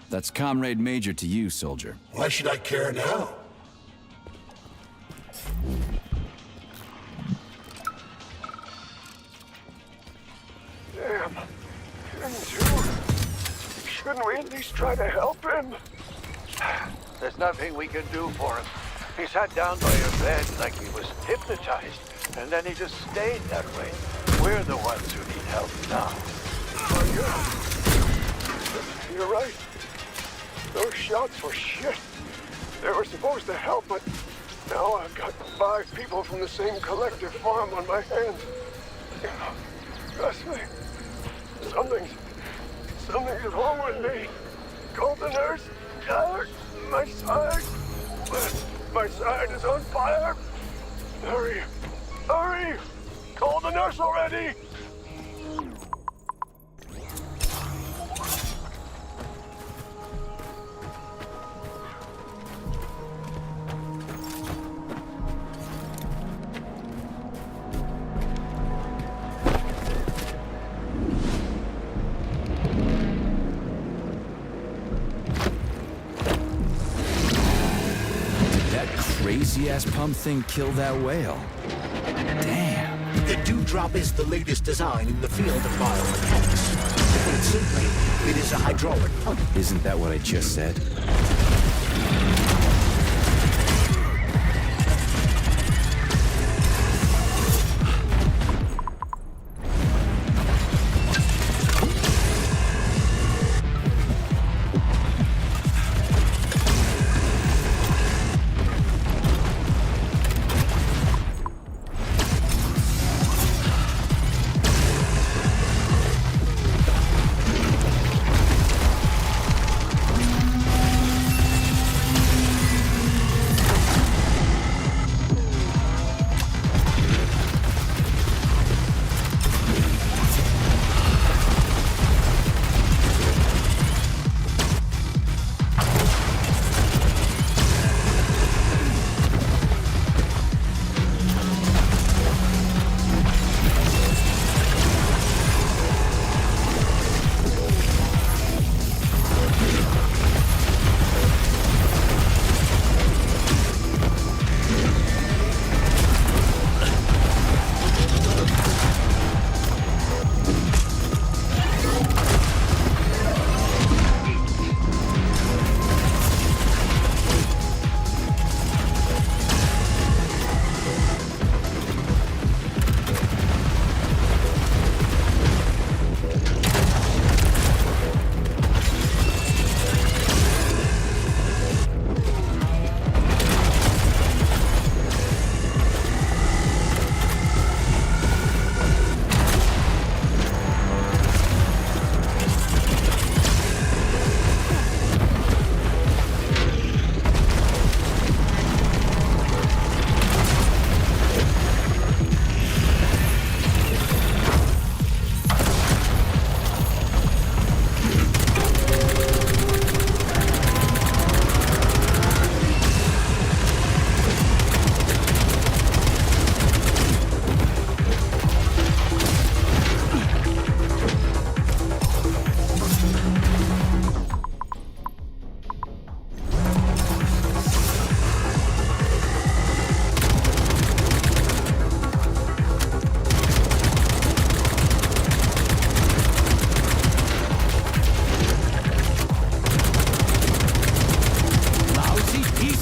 S1: That's Comrade Major to you, soldier.
S9: Why should I care now?
S8: Damn. Shouldn't we at least try to help him?
S22: There's nothing we can do for him. He sat down by your bed like he was hypnotized, and then he just stayed that way. We're the ones who need help now.
S8: Oh, yeah. You're right. Those shots were shit. They were supposed to help, but now I've got 5 people from the same collective farm on my hands. Trust me. Something's wrong with me. Call the nurse. My side. My side is on fire! Hurry! Hurry! Call the nurse already!
S1: Crazy-ass pump thing kill that whale. Damn.
S2: The Dewdrop is the latest design in the field of biomechanics. To put it simply, it is a hydraulic pump.
S1: Isn't that what I just said?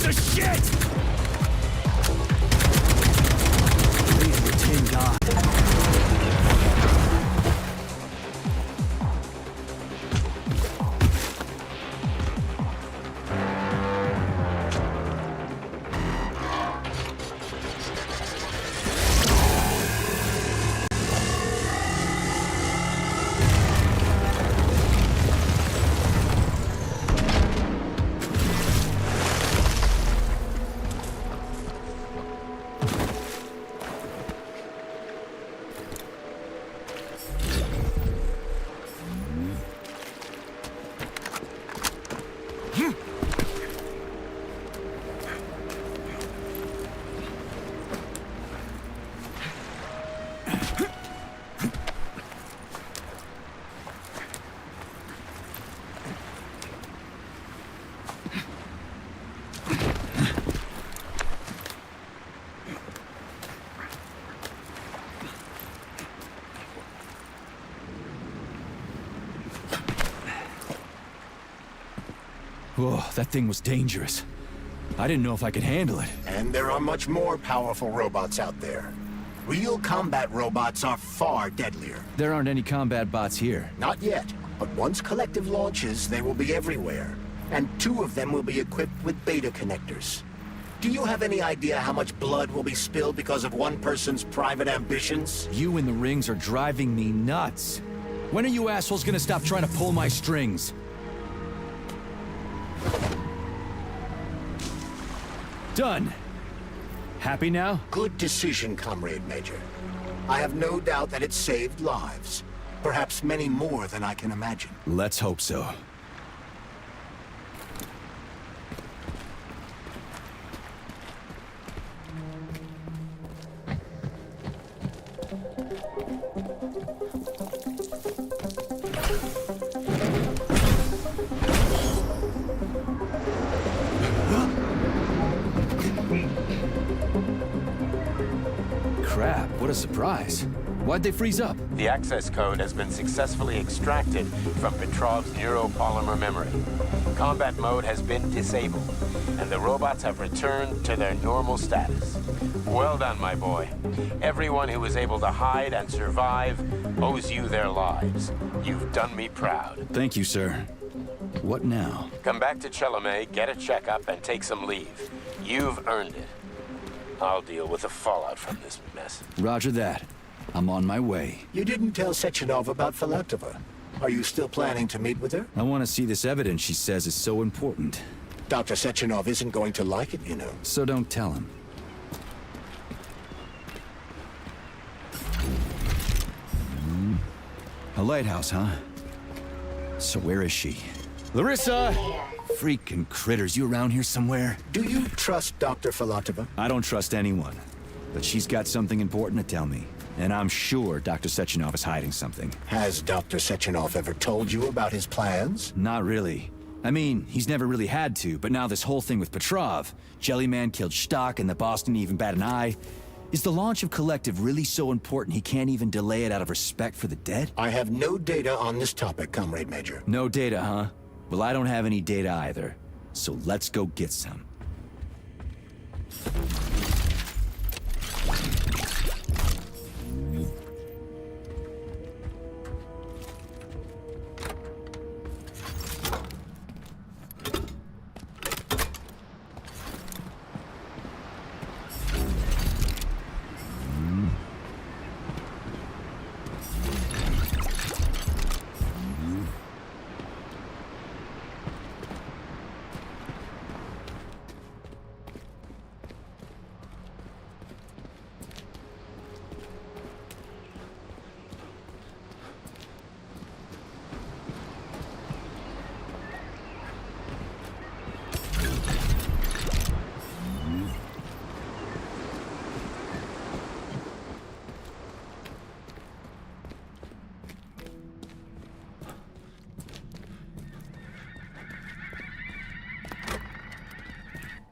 S1: of shit! Leave the tin god. Whoa, that thing was dangerous. I didn't know if I could handle it.
S2: And there are much more powerful robots out there. Real combat robots are far deadlier.
S1: There aren't any combat bots here.
S2: Not yet, but once Collective launches, they will be everywhere. And 2 of them will be equipped with beta connectors. Do you have any idea how much blood will be spilled because of one person's private ambitions?
S1: You in the rings are driving me nuts. When are you assholes gonna stop trying to pull my strings? Done. Happy now?
S2: Good decision, Comrade Major. I have no doubt that it saved lives. Perhaps many more than I can imagine.
S1: Let's hope so. Crap, what a surprise. Why'd they freeze up?
S6: The access code has been successfully extracted from Petrov's neuropolymer memory. Combat mode has been disabled, and the robots have returned to their normal status. Well done, my boy. Everyone who was able to hide and survive owes you their lives. You've done me proud.
S1: Thank you, sir. What now?
S6: Come back to Chelomey, get a checkup, and take some leave. You've earned it. I'll deal with the fallout from this mess.
S1: Roger that. I'm on my way.
S2: You didn't tell Sechenov about Filatova. Are you still planning to meet with her?
S1: I want to see this evidence she says is so important.
S2: Dr. Sechenov isn't going to like it, you know.
S1: So don't tell him. A lighthouse, huh? So where is she? Larissa! Freaking critters, you around here somewhere?
S2: Do you trust Dr. Filatova?
S1: I don't trust anyone. But she's got something important to tell me. And I'm sure Dr. Sechenov is hiding something.
S2: Has Dr. Sechenov ever told you about his plans?
S1: Not really. I mean, he's never really had to, but now this whole thing with Petrov, Jellyman killed Stock and the boss didn't even bat an eye. Is the launch of Collective really so important he can't even delay it out of respect for the dead?
S2: I have no data on this topic, Comrade Major.
S1: No data, huh? Well, I don't have any data either. So let's go get some.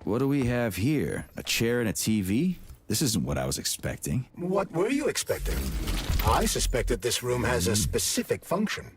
S1: What do we have here? A chair and a TV? This isn't what I was expecting.
S2: What were you expecting? I suspected this room has a specific function.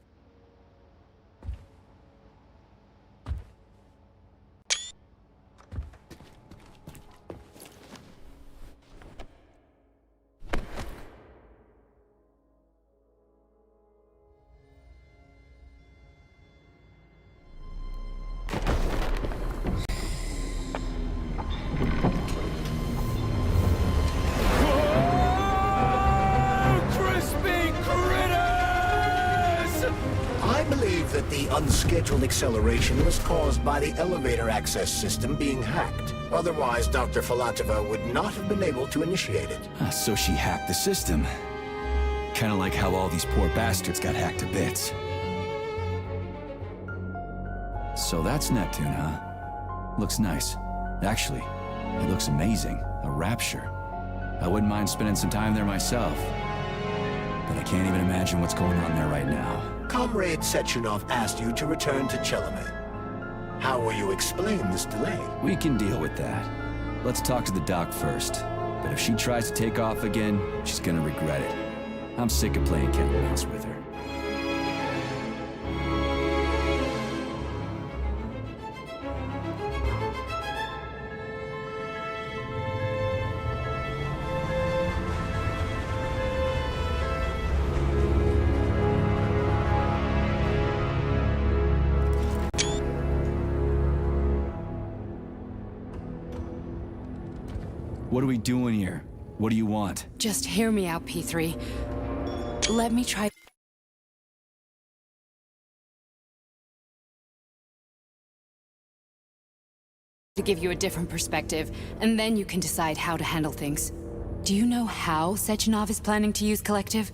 S2: unscheduled acceleration was caused by the elevator access system being hacked. Otherwise, Dr. Filatova would not have been able to initiate it.
S1: So she hacked the system. Kinda like how all these poor bastards got hacked to bits. So that's Neptune, huh? Looks nice. Actually, it looks amazing. A rapture. I wouldn't mind spending some time there myself. But I can't even imagine what's going on there right now.
S2: Comrade Sechenov asked you to return to Chelome. How will you explain this delay?
S1: We can deal with that. Let's talk to the doc first. But if she tries to take off again, she's gonna regret it. I'm sick of playing cat and mouse with her. What are we doing here? What do you want?
S4: Just hear me out, P3. Let me try to give you a different perspective, and then you can decide how to handle things. Do you know how Sechenov is planning to use Collective?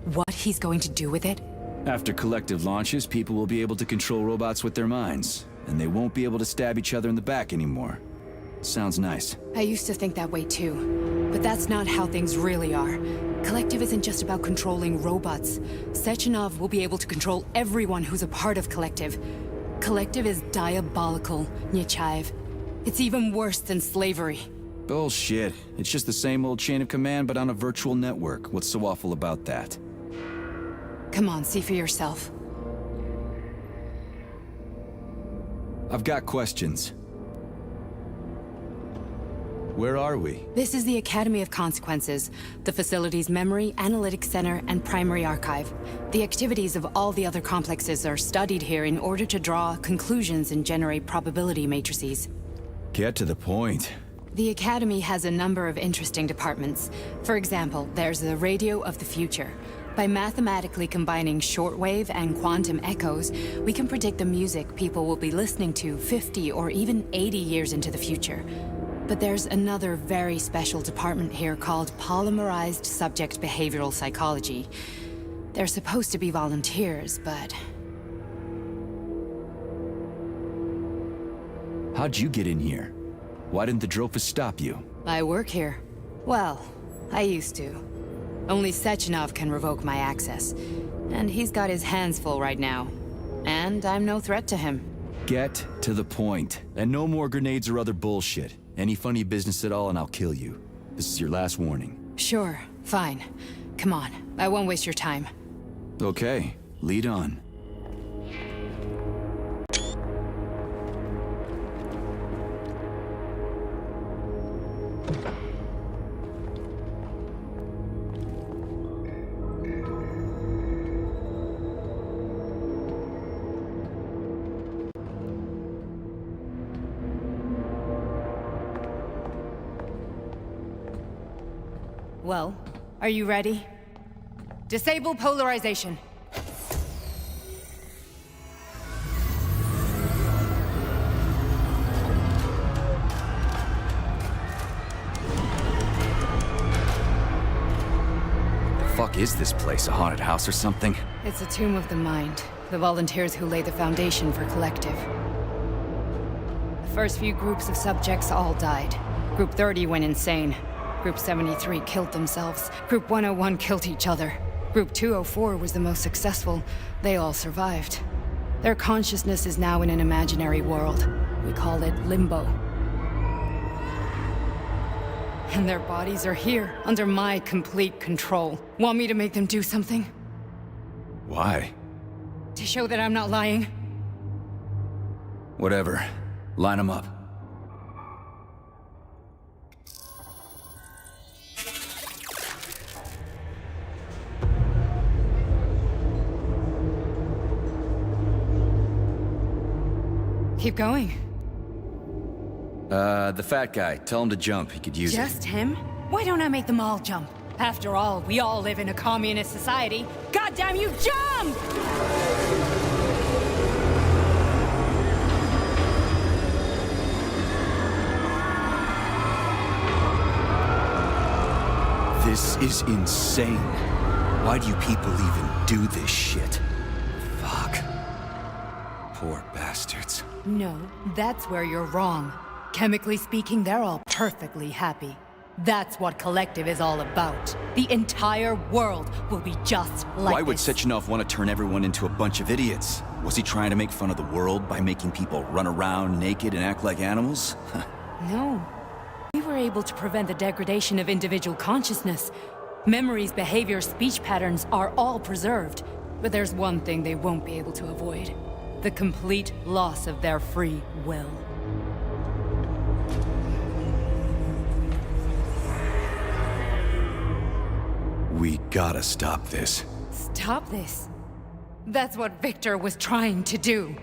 S4: What he's going to do with it?
S1: After Collective launches, people will be able to control robots with their minds, and they won't be able to stab each other in the back anymore. Sounds nice.
S4: I used to think that way too, but that's not how things really are. Collective isn't just about controlling robots. Sechenov will be able to control everyone who's a part of Collective. Collective is diabolical, Nechayev. It's even worse than slavery.
S1: Bullshit. It's just the same old chain of command, but on a virtual network. What's so awful about that?
S4: Come on, see for yourself.
S1: I've got questions. Where are we?
S4: This is the Academy of Consequences, the facility's memory, analytics center, and primary archive. The activities of all the other complexes are studied here in order to draw conclusions and generate probability matrices.
S1: Get to the point.
S4: The Academy has a number of interesting departments. For example, there's the Radio of the Future. By mathematically combining shortwave and quantum echoes, we can predict the music people will be listening to 50 or even 80 years into the future. But there's another very special department here called Polymerized Subject Behavioral Psychology. They're supposed to be volunteers, but...
S1: How'd you get in here? Why didn't the Drofus stop you?
S4: I work here. Well, I used to. Only Sechenov can revoke my access. And he's got his hands full right now. And I'm no threat to him.
S1: Get to the point. And no more grenades or other bullshit. Any funny business at all and I'll kill you. This is your last warning.
S4: Sure, fine. Come on, I won't waste your time.
S1: Okay, lead on.
S4: Well, are you ready? Disable polarization.
S1: Fuck is this place? A haunted house or something?
S4: It's a tomb of the mind. The volunteers who lay the foundation for Collective. The first few groups of subjects all died. Group 30 went insane. Group 73 killed themselves. Group 101 killed each other. Group 204 was the most successful. They all survived. Their consciousness is now in an imaginary world. We call it Limbo. And their bodies are here, under my complete control. Want me to make them do something?
S1: Why?
S4: To show that I'm not lying?
S1: Whatever. Line them up.
S4: Keep going.
S1: The fat guy. Tell him to jump. He could use it.
S4: Just him? Why don't I make them all jump? After all, we all live in a communist society. Goddamn you, jump!
S1: This is insane. Why do you people even do this shit? Fuck. Poor bastards.
S4: No, that's where you're wrong. Chemically speaking, they're all perfectly happy. That's what Collective is all about. The entire world will be just like
S1: Why would
S4: this.
S1: Sechenov want to turn everyone into a bunch of idiots? Was he trying to make fun of the world by making people run around naked and act like animals?
S4: No. We were able to prevent the degradation of individual consciousness. Memories, behavior, speech patterns are all preserved. But there's one thing they won't be able to avoid. The complete loss of their free will.
S1: We gotta stop this.
S4: Stop this. That's what Victor was trying to do.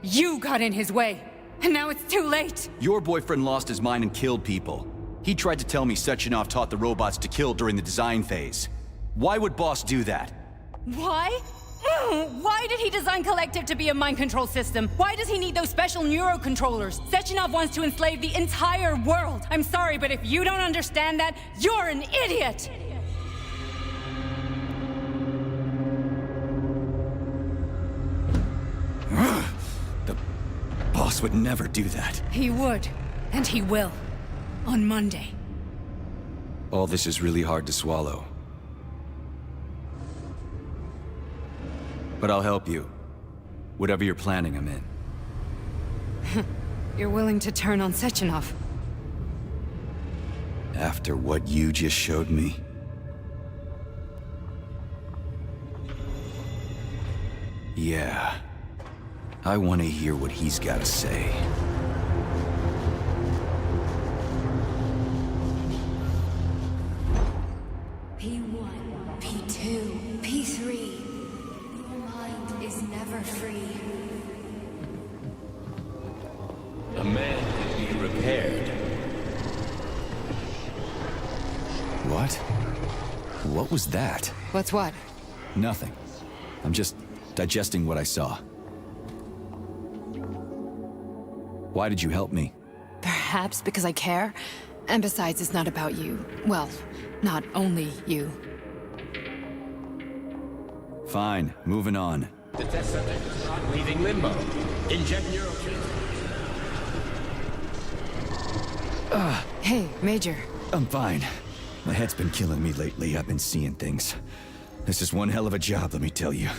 S4: You got in his way, and now it's too late.
S1: Your boyfriend lost his mind and killed people. He tried to tell me Sechenov taught the robots to kill during the design phase. Why would Boss do that?
S4: Why? Why did he design Collective to be a mind control system? Why does he need those special neurocontrollers? Sechenov wants to enslave the entire world. I'm sorry, but if you don't understand that, you're an idiot!
S1: The boss would never do that.
S4: He would, and he will. On Monday.
S1: All this is really hard to swallow. But I'll help you. Whatever you're planning, I'm in.
S4: You're willing to turn on Sechenov?
S1: After what you just showed me? Yeah. I want to hear what he's got to say.
S17: P1, P2, P3. Your mind is never free.
S19: A man can be repaired.
S1: What? What was that?
S4: What's what?
S1: Nothing. I'm just digesting what I saw. Why did you help me?
S4: Perhaps because I care. And besides, it's not about you. Well, not only you.
S1: Fine, moving on.
S19: The test subject is not leaving limbo. Inject neurogen.
S4: Hey, Major.
S1: I'm fine. My head's been killing me lately. I've been seeing things. This is one hell of a job, let me tell you.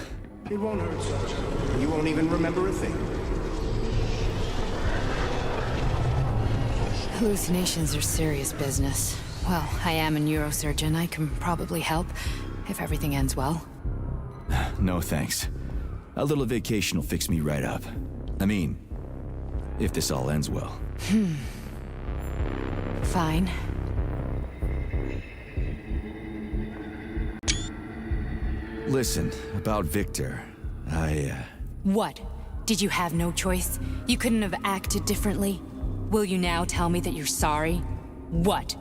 S23: It won't hurt, Sergeant. You won't even remember a thing.
S4: Hallucinations are serious business. Well, I am a neurosurgeon. I can probably help, if everything ends well.
S1: No thanks. A little vacation will fix me right up. I mean, if this all ends well.
S4: Fine.
S1: Listen, about Victor,
S4: What? Did you have no choice? You couldn't have acted differently? Will you now tell me that you're sorry? What?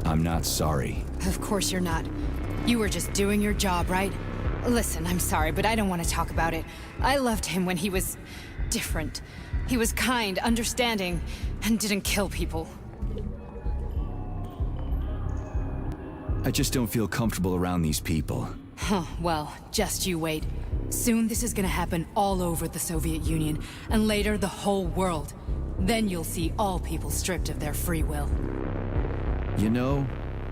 S1: I'm not sorry.
S4: Of course you're not. You were just doing your job, right? Listen, I'm sorry, but I don't want to talk about it. I loved him when he was different. He was kind, understanding, and didn't kill people.
S1: I just don't feel comfortable around these people.
S4: Huh, well, just you wait. Soon this is gonna happen all over the Soviet Union, and later the whole world. Then you'll see all people stripped of their free will.
S1: You know,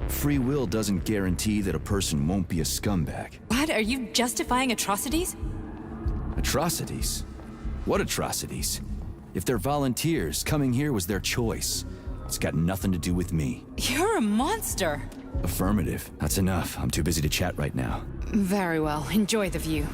S1: free will doesn't guarantee that a person won't be a scumbag.
S4: What? Are you justifying atrocities?
S1: Atrocities? What atrocities? If they're volunteers, coming here was their choice. It's got nothing to do with me.
S4: You're a monster!
S1: Affirmative. That's enough. I'm too busy to chat right now.
S4: Very well. Enjoy the view.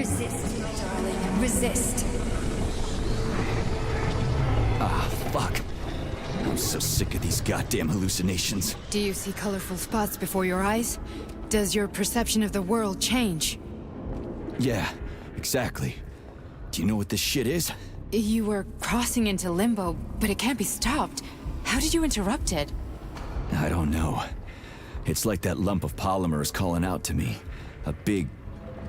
S17: Resist, my darling. Resist.
S1: Ah, fuck. I'm so sick of these goddamn hallucinations.
S4: Do you see colorful spots before your eyes? Does your perception of the world change?
S1: Yeah, exactly. Do you know what this shit is?
S4: You were crossing into limbo, but it can't be stopped. How did you interrupt it?
S1: I don't know. It's like that lump of polymer is calling out to me. A big,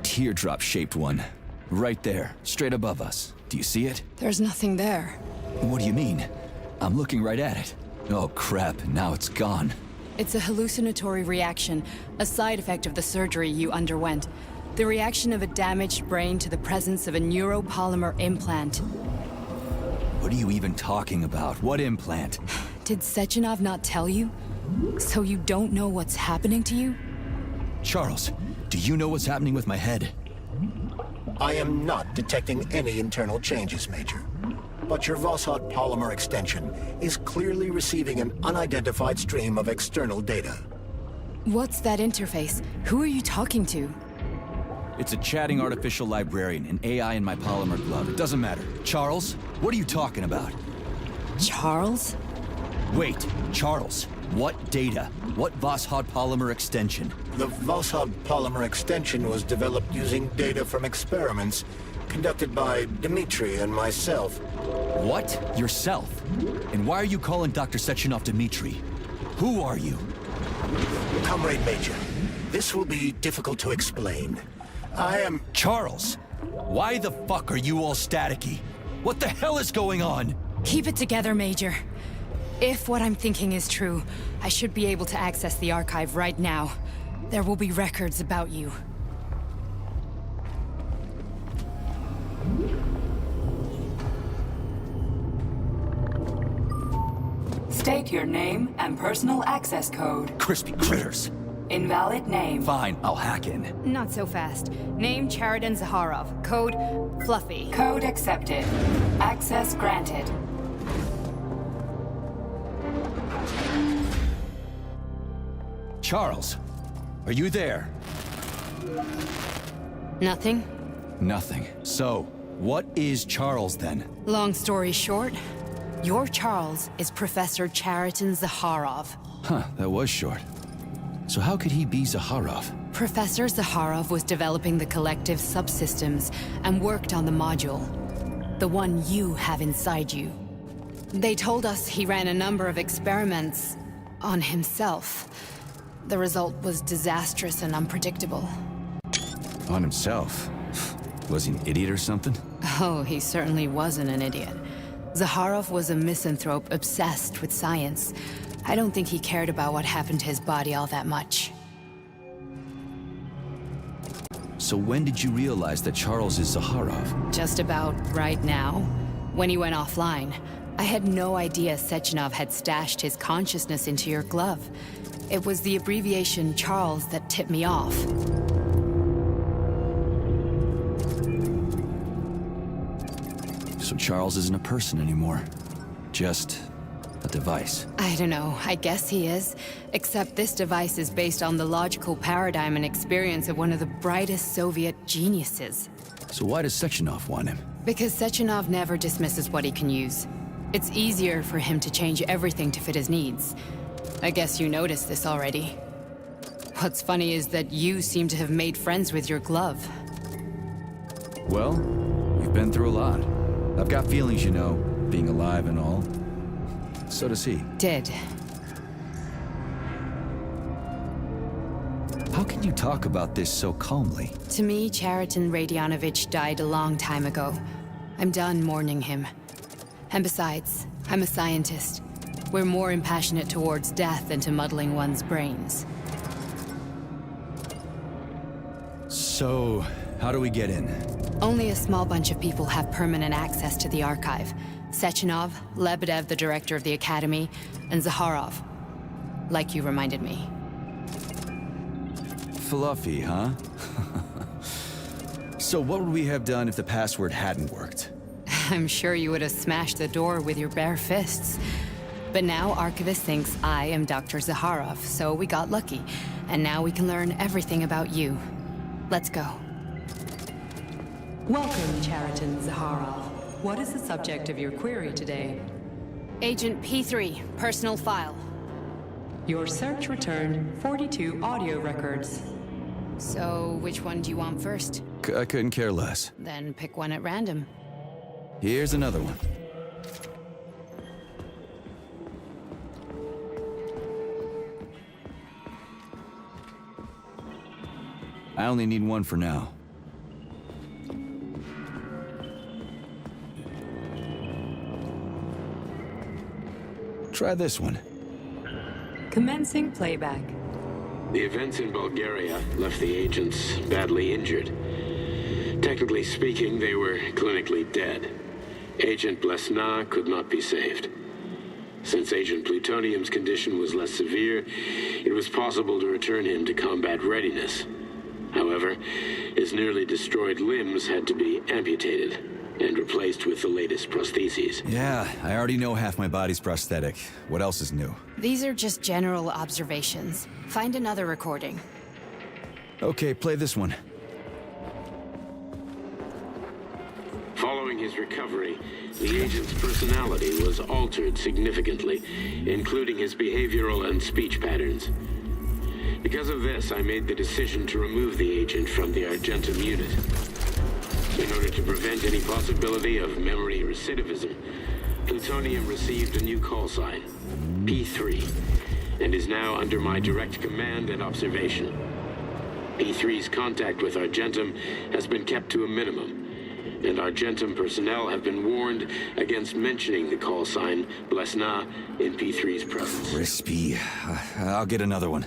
S1: teardrop-shaped one. Right there, straight above us. Do you see it?
S4: There's nothing there.
S1: What do you mean? I'm looking right at it. Oh crap, now it's gone.
S4: It's a hallucinatory reaction, a side effect of the surgery you underwent. The reaction of a damaged brain to the presence of a neuropolymer implant.
S1: What are you even talking about? What implant?
S4: Did Sechenov not tell you? So you don't know what's happening to you?
S1: Charles, do you know what's happening with my head?
S2: I am not detecting any internal changes, Major. But your Voskhod polymer extension is clearly receiving an unidentified stream of external data.
S4: What's that interface? Who are you talking to?
S1: It's a chatting artificial librarian, an AI in my polymer glove. It doesn't matter. Charles, what are you talking about?
S4: Charles?
S1: Wait, Charles, what data? What Voskhod polymer extension?
S2: The Voskhod polymer extension was developed using data from experiments conducted by Dmitri and myself.
S1: What? Yourself? And why are you calling Dr. Sechenov Dmitri? Who are you?
S2: Comrade Major, this will be difficult to explain. I am...
S1: Charles, why the fuck are you all staticky? What the hell is going on?
S4: Keep it together, Major. If what I'm thinking is true, I should be able to access the archive right now. There will be records about you.
S15: State your name and personal access code.
S1: Crispy critters.
S15: Invalid name.
S1: Fine, I'll hack in.
S4: Not so fast. Name Cheriton Zaharov. Code Fluffy.
S15: Code accepted. Access granted.
S1: Charles, are you there?
S4: Nothing?
S1: Nothing. So, what is Charles then?
S4: Long story short, your Charles is Professor Cheriton Zaharov.
S1: Huh, that was short. So how could he be Zaharov?
S4: Professor Zaharov was developing the collective subsystems and worked on the module. The one you have inside you. They told us he ran a number of experiments on himself. The result was disastrous and unpredictable.
S1: On himself? Was he an idiot or something?
S4: Oh, he certainly wasn't an idiot. Zaharov was a misanthrope obsessed with science. I don't think he cared about what happened to his body all that much.
S1: So when did you realize that Charles is Zaharov?
S4: Just about right now. When he went offline. I had no idea Sechenov had stashed his consciousness into your glove. It was the abbreviation Charles that tipped me off.
S1: So Charles isn't a person anymore. Just a device.
S4: I don't know. I guess he is. Except this device is based on the logical paradigm and experience of one of the brightest Soviet geniuses.
S1: So why does Sechenov want him?
S4: Because Sechenov never dismisses what he can use. It's easier for him to change everything to fit his needs. I guess you noticed this already. What's funny is that you seem to have made friends with your glove.
S1: Well, we've been through a lot. I've got feelings, you know, being alive and all. So does he.
S4: Did.
S1: How can you talk about this so calmly?
S4: To me, Cheriton Radionovich died a long time ago. I'm done mourning him. And besides, I'm a scientist. We're more impassionate towards death than to muddling one's brains.
S1: So, how do we get in?
S4: Only a small bunch of people have permanent access to the archive. Sechenov, Lebedev, the director of the Academy, and Zaharov. Like you reminded me.
S1: Fluffy, huh? So what would we have done if the password hadn't worked?
S4: I'm sure you would have smashed the door with your bare fists. But now Archivist thinks I am Dr. Zaharov, so we got lucky. And now we can learn everything about you. Let's go.
S15: Welcome, Chariton Zaharov. What is the subject of your query today?
S4: Agent P3, personal file.
S15: Your search returned 42 audio records.
S4: So, which one do you want first?
S1: I couldn't care less.
S4: Then pick one at random.
S1: Here's another one. I only need one for now. Try this one.
S15: Commencing playback.
S6: The events in Bulgaria left the agents badly injured. Technically speaking, they were clinically dead. Agent Blesna could not be saved. Since Agent Plutonium's condition was less severe, it was possible to return him to combat readiness. However, his nearly destroyed limbs had to be amputated and replaced with the latest prostheses.
S1: Yeah, I already know half my body's prosthetic. What else is new?
S4: These are just general observations. Find another recording.
S1: Okay, play this one.
S6: Following his recovery, the agent's personality was altered significantly, including his behavioral and speech patterns. Because of this, I made the decision to remove the agent from the Argentum unit. In order to prevent any possibility of memory recidivism, Plutonium received a new call sign, P3, and is now under my direct command and observation. P3's contact with Argentum has been kept to a minimum, and Argentum personnel have been warned against mentioning the call sign Blesna in P3's presence.
S1: Crispy. I'll get another one.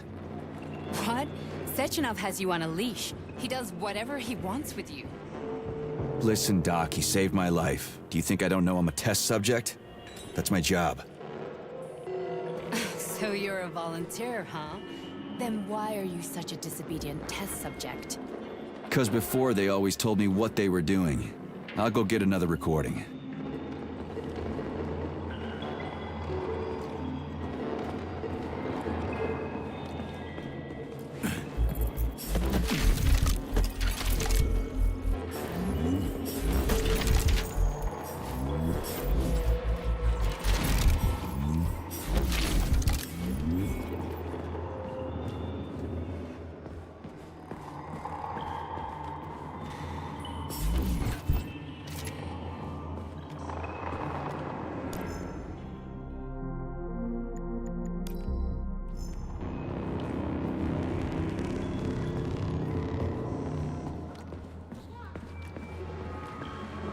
S4: What? Sechenov has you on a leash. He does whatever he wants with you.
S1: Listen, Doc, he saved my life. Do you think I don't know I'm a test subject? That's my job.
S4: So you're a volunteer, huh? Then why are you such a disobedient test subject?
S1: Because before they always told me what they were doing. I'll go get another recording.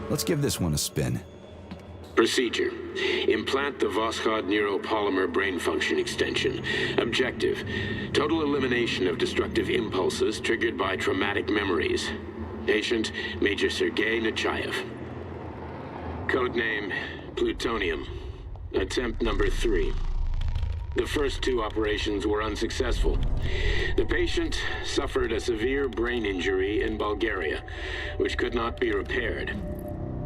S1: Let's give this one a spin.
S6: Procedure. Implant the Voskhod neuropolymer brain function extension. Objective. Total elimination of destructive impulses triggered by traumatic memories. Patient, Major Sergei Nechayev. Codename, Plutonium. Attempt number 3. The first 2 operations were unsuccessful. The patient suffered a severe brain injury in Bulgaria, which could not be repaired.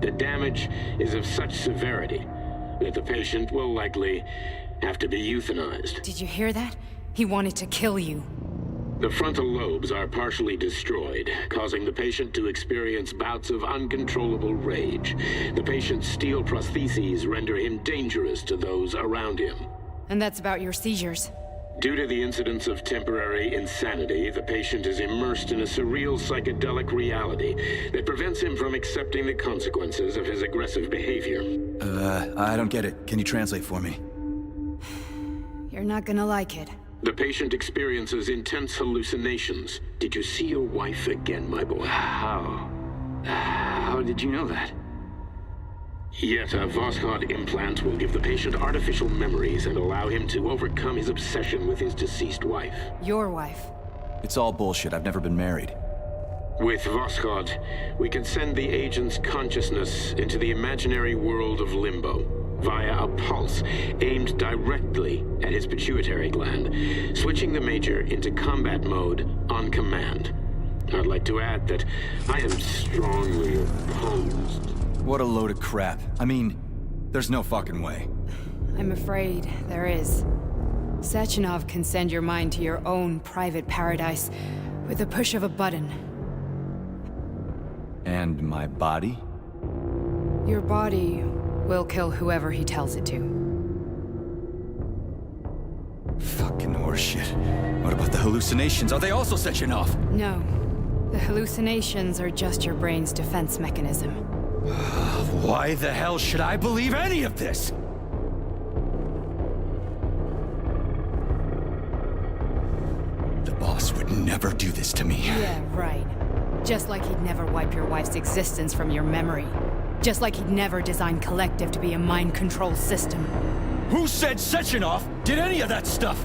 S6: The damage is of such severity that the patient will likely have to be euthanized.
S4: Did you hear that? He wanted to kill you.
S6: The frontal lobes are partially destroyed, causing the patient to experience bouts of uncontrollable rage. The patient's steel prostheses render him dangerous to those around him.
S4: And that's about your seizures.
S6: Due to the incidence of temporary insanity, the patient is immersed in a surreal psychedelic reality that prevents him from accepting the consequences of his aggressive behavior.
S1: I don't get it. Can you translate for me?
S4: You're not gonna like it.
S6: The patient experiences intense hallucinations. Did you see your wife again, my boy? How did you know that? Yet a Voskhod implant will give the patient artificial memories and allow him to overcome his obsession with his deceased wife.
S4: Your wife.
S1: It's all bullshit. I've never been married.
S6: With Voskhod, we can send the agent's consciousness into the imaginary world of limbo via a pulse aimed directly at his pituitary gland, switching the Major into combat mode on command. I'd like to add that I am strongly opposed.
S1: What a load of crap. I mean, there's no fucking way.
S4: I'm afraid there is. Sechenov can send your mind to your own private paradise with a push of a button.
S1: And my body?
S4: Your body will kill whoever he tells it to.
S1: Fucking horseshit. What about the hallucinations? Are they also setting off?
S4: No. The hallucinations are just your brain's defense mechanism.
S1: Why the hell should I believe any of this? The boss would never do this to me.
S4: Yeah, right. Just like he'd never wipe your wife's existence from your memory. Just like he'd never design Collective to be a mind control system.
S1: Who said Sechenov did any of that stuff?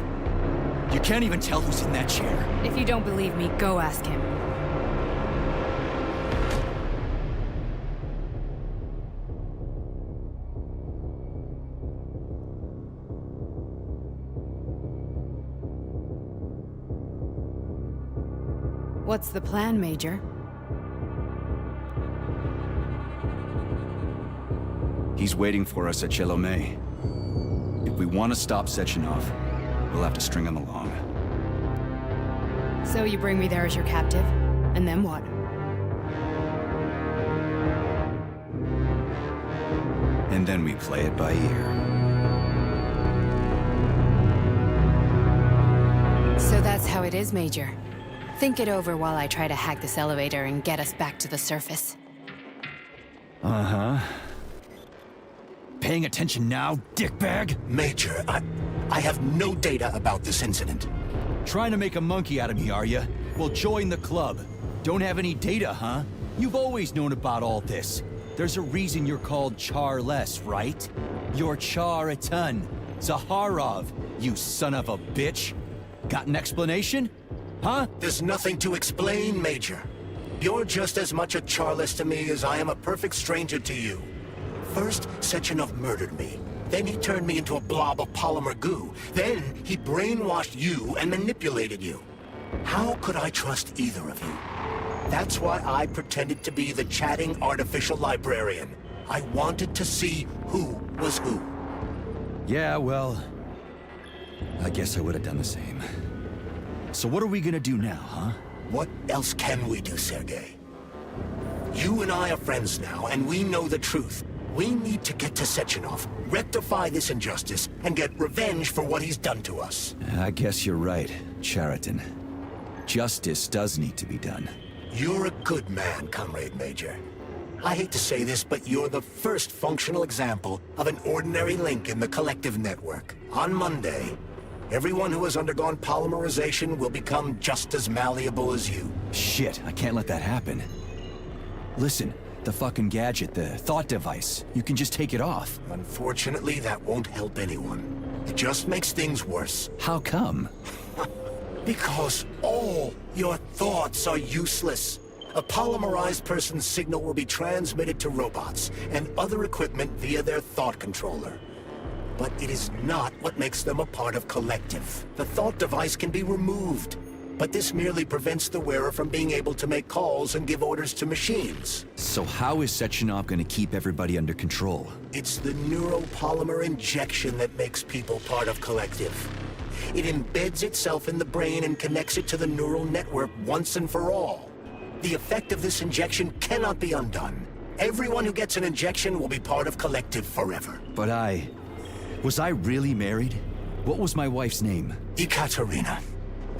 S1: You can't even tell who's in that chair.
S4: If you don't believe me, go ask him. What's the plan, Major?
S1: He's waiting for us at Chelomey. If we want to stop Sechenov, we'll have to string him along.
S4: So you bring me there as your captive, and then what?
S1: And then we play it by ear.
S4: So that's how it is, Major. Think it over while I try to hack this elevator and get us back to the surface.
S1: Uh-huh. Paying attention now, dickbag?
S2: Major, I have no data about this incident.
S1: Trying to make a monkey out of me, are you? Well, join the club. Don't have any data, huh? You've always known about all this. There's a reason you're called Charless, right? You're Char-a-ton. Zaharov, you son of a bitch. Got an explanation? Huh?
S2: There's nothing to explain, Major. You're just as much a Charless to me as I am a perfect stranger to you. First, Sechenov murdered me. Then he turned me into a blob of polymer goo. Then he brainwashed you and manipulated you. How could I trust either of you? That's why I pretended to be the chatting artificial librarian. I wanted to see who was who.
S1: Yeah, well, I guess I would have done the same. So what are we gonna do now, huh?
S2: What else can we do, Sergei? You and I are friends now, and we know the truth. We need to get to Sechenov, rectify this injustice, and get revenge for what he's done to us.
S1: I guess you're right, Chariton. Justice does need to be done.
S2: You're a good man, Comrade Major. I hate to say this, but you're the first functional example of an ordinary link in the Collective network. On Monday, everyone who has undergone polymerization will become just as malleable as you.
S1: Shit, I can't let that happen. Listen, the fucking gadget, the thought device, you can just take it off.
S2: Unfortunately, that won't help anyone. It just makes things worse.
S1: How come?
S2: Because all your thoughts are useless. A polymerized person's signal will be transmitted to robots and other equipment via their thought controller. But it is not what makes them a part of Collective. The thought device can be removed, but this merely prevents the wearer from being able to make calls and give orders to machines.
S1: So how is Sechenov gonna keep everybody under control?
S2: It's the neuropolymer injection that makes people part of Collective. It embeds itself in the brain and connects it to the neural network once and for all. The effect of this injection cannot be undone. Everyone who gets an injection will be part of Collective forever.
S1: But was I really married? What was my wife's name?
S2: Ekaterina.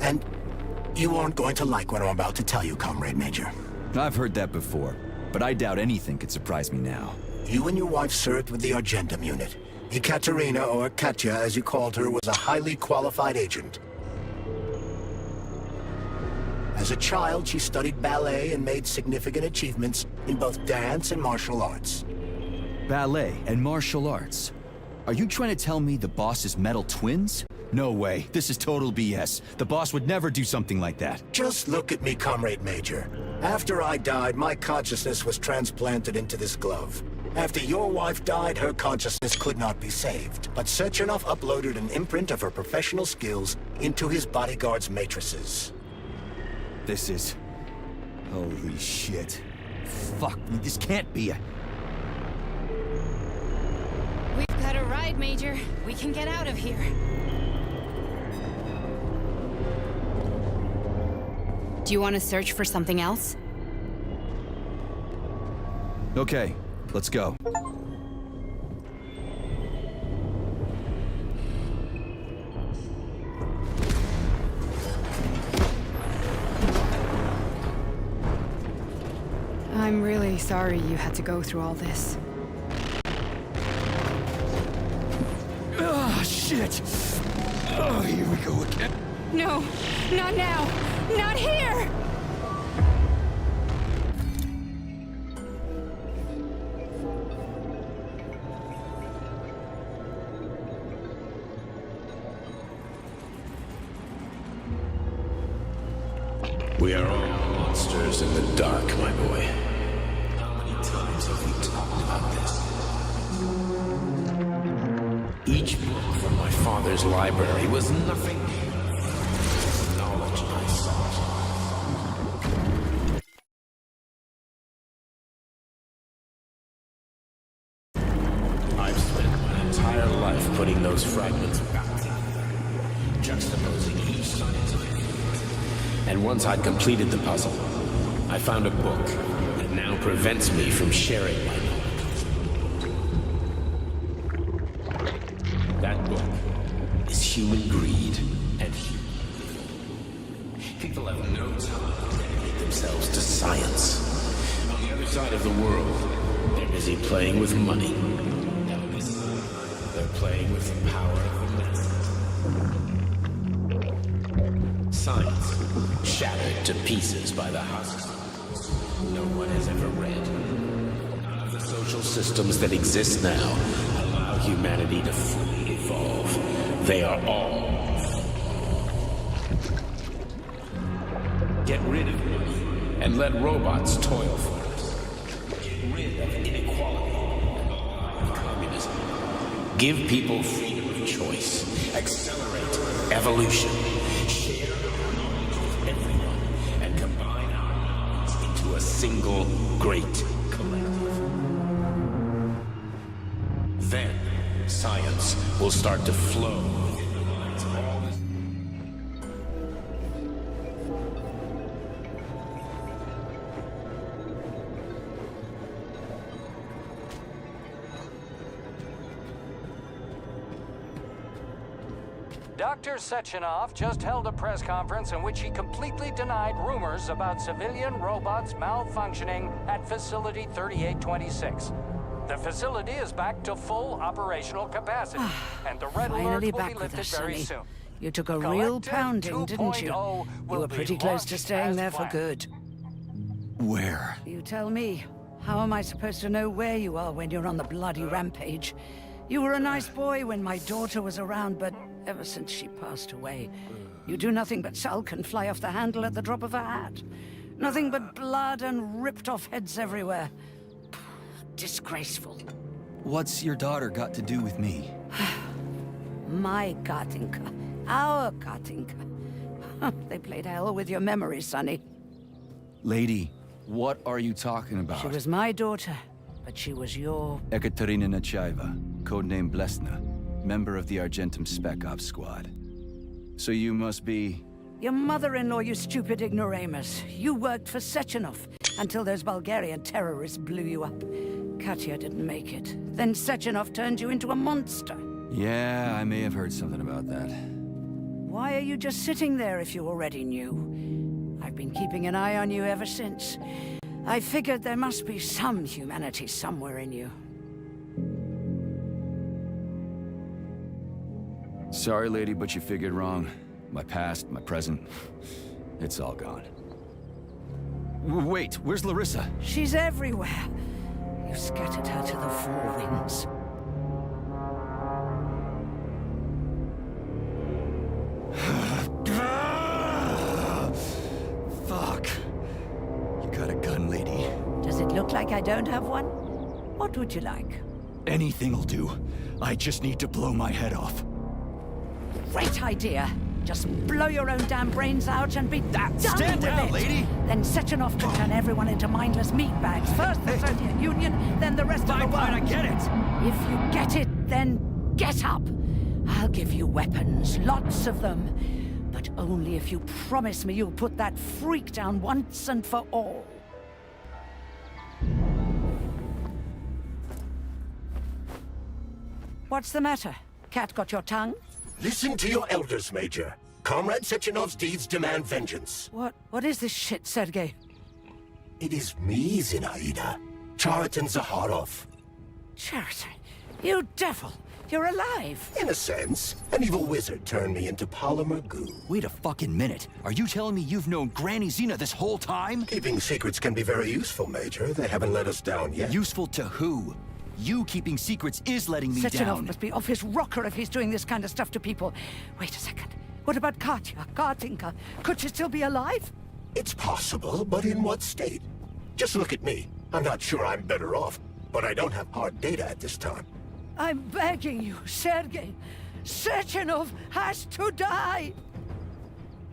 S2: And you aren't going to like what I'm about to tell you, Comrade Major.
S1: I've heard that before, but I doubt anything could surprise me now.
S2: You and your wife served with the Argentum unit. Ekaterina, or Katya as you called her, was a highly qualified agent. As a child, she studied ballet and made significant achievements in both dance and martial arts.
S1: Ballet and martial arts? Are you trying to tell me the boss is metal twins? No way. This is total BS. The boss would never do something like that.
S2: Just look at me, Comrade Major. After I died, my consciousness was transplanted into this glove. After your wife died, her consciousness could not be saved. But Sechenov uploaded an imprint of her professional skills into his bodyguard's matrices.
S1: This is... holy shit. Fuck me, this can't be a...
S4: We've got a ride, Major. We can get out of here. Do you want to search for something else?
S1: Okay, let's go.
S4: I'm really sorry you had to go through all this.
S1: Ah, shit! Oh, here we go again.
S4: No, not now! Not here!
S19: We are all monsters in the dark, my boy. How many times have we talked about this? Each book from my father's library was nothing new than the knowledge I sought. I've spent my entire life putting those fragments back together, juxtaposing each scientific. And once I'd completed the puzzle, I found a book that now prevents me from sharing my knowledge. That book is human greed and human evil. People have no time to dedicate themselves to science. On the other side of the world, they're busy playing with money. On this side, they're playing with the power of the masses. Science, shattered to pieces by the husks no one has ever read. None of the social systems that exist now allow humanity to fully evolve. They are all. Get rid of money and let robots toil for us. Get rid of inequality and the lie of communism. Give people freedom of choice. Accelerate evolution. Share knowledge with everyone and combine our minds into a single great collective. Then science will start to flow within the minds of all this.
S5: Dr. Sechenov just held a press conference in which he completely denied rumors about civilian robots malfunctioning at Facility 3826. The facility is back to full operational capacity, and the red alert
S10: Finally
S5: will
S10: back
S5: be
S10: with
S5: lifted
S10: us,
S5: very
S10: Sonny.
S5: soon.
S10: You took a real
S5: Collective
S10: pounding, didn't you?
S5: 2.0
S10: You
S5: will
S10: were
S5: be
S10: pretty close to
S5: launched
S10: staying
S5: as
S10: there for
S5: planned.
S10: good.
S1: Where?
S10: You tell me. How am I supposed to know where you are when you're on the bloody rampage? You were a nice boy when my daughter was around, but ever since she passed away, you do nothing but sulk and fly off the handle at the drop of a hat. Nothing but blood and ripped off heads everywhere. Disgraceful.
S1: What's your daughter got to do with me?
S10: My Katinka. Our Katinka. They played hell with your memory, Sonny.
S1: Lady, what are you talking about?
S10: She was my daughter, but she was your...
S1: Ekaterina Nechaeva, codename Blesna, member of the Argentum Spec Ops squad. So you must be...
S10: Your mother-in-law, you stupid ignoramus. You worked for Sechenov until those Bulgarian terrorists blew you up. Katya didn't make it. Then Sechenov turned you into a monster.
S1: Yeah, I may have heard something about that.
S10: Why are you just sitting there if you already knew? I've been keeping an eye on you ever since. I figured there must be some humanity somewhere in you.
S1: Sorry, lady, but you figured wrong. My past, my present, it's all gone. Wait, where's Larissa?
S10: She's everywhere. You scattered her to the four winds.
S1: Fuck. You got a gun, lady.
S10: Does it look like I don't have one? What would you like?
S1: Anything'll do. I just need to blow my head off.
S10: Great idea. Just blow your own damn brains out and be done
S1: Stand
S10: with
S1: down,
S10: it.
S1: lady!
S10: Then Sechenov can turn everyone into mindless meatbags. First the Soviet Union, then the rest of the world.
S1: Fine, I get it.
S10: If you get it, then get up. I'll give you weapons, lots of them. But only if you promise me you'll put that freak down once and for all. What's the matter? Cat got your tongue?
S2: Listen to your elders, Major. Comrade Sechenov's deeds demand vengeance.
S10: What is this shit, Sergei?
S2: It is me, Zinaida. Chariton Zakharov.
S10: Chariton, you devil! You're alive!
S2: In a sense. An evil wizard turned me into polymer goo.
S1: Wait a fucking minute. Are you telling me you've known Granny Xena this whole time?
S2: Keeping secrets can be very useful, Major. They haven't let us down yet.
S1: Useful to who? You keeping secrets is letting me
S10: Sechenov
S1: down.
S10: must be off his rocker if he's doing this kind of stuff to people. Wait a second. What about Katya, Katinka? Could she still be alive?
S2: It's possible, but in what state? Just look at me. I'm not sure I'm better off, but I don't have hard data at this time.
S10: I'm begging you, Sergei. Sechenov has to die!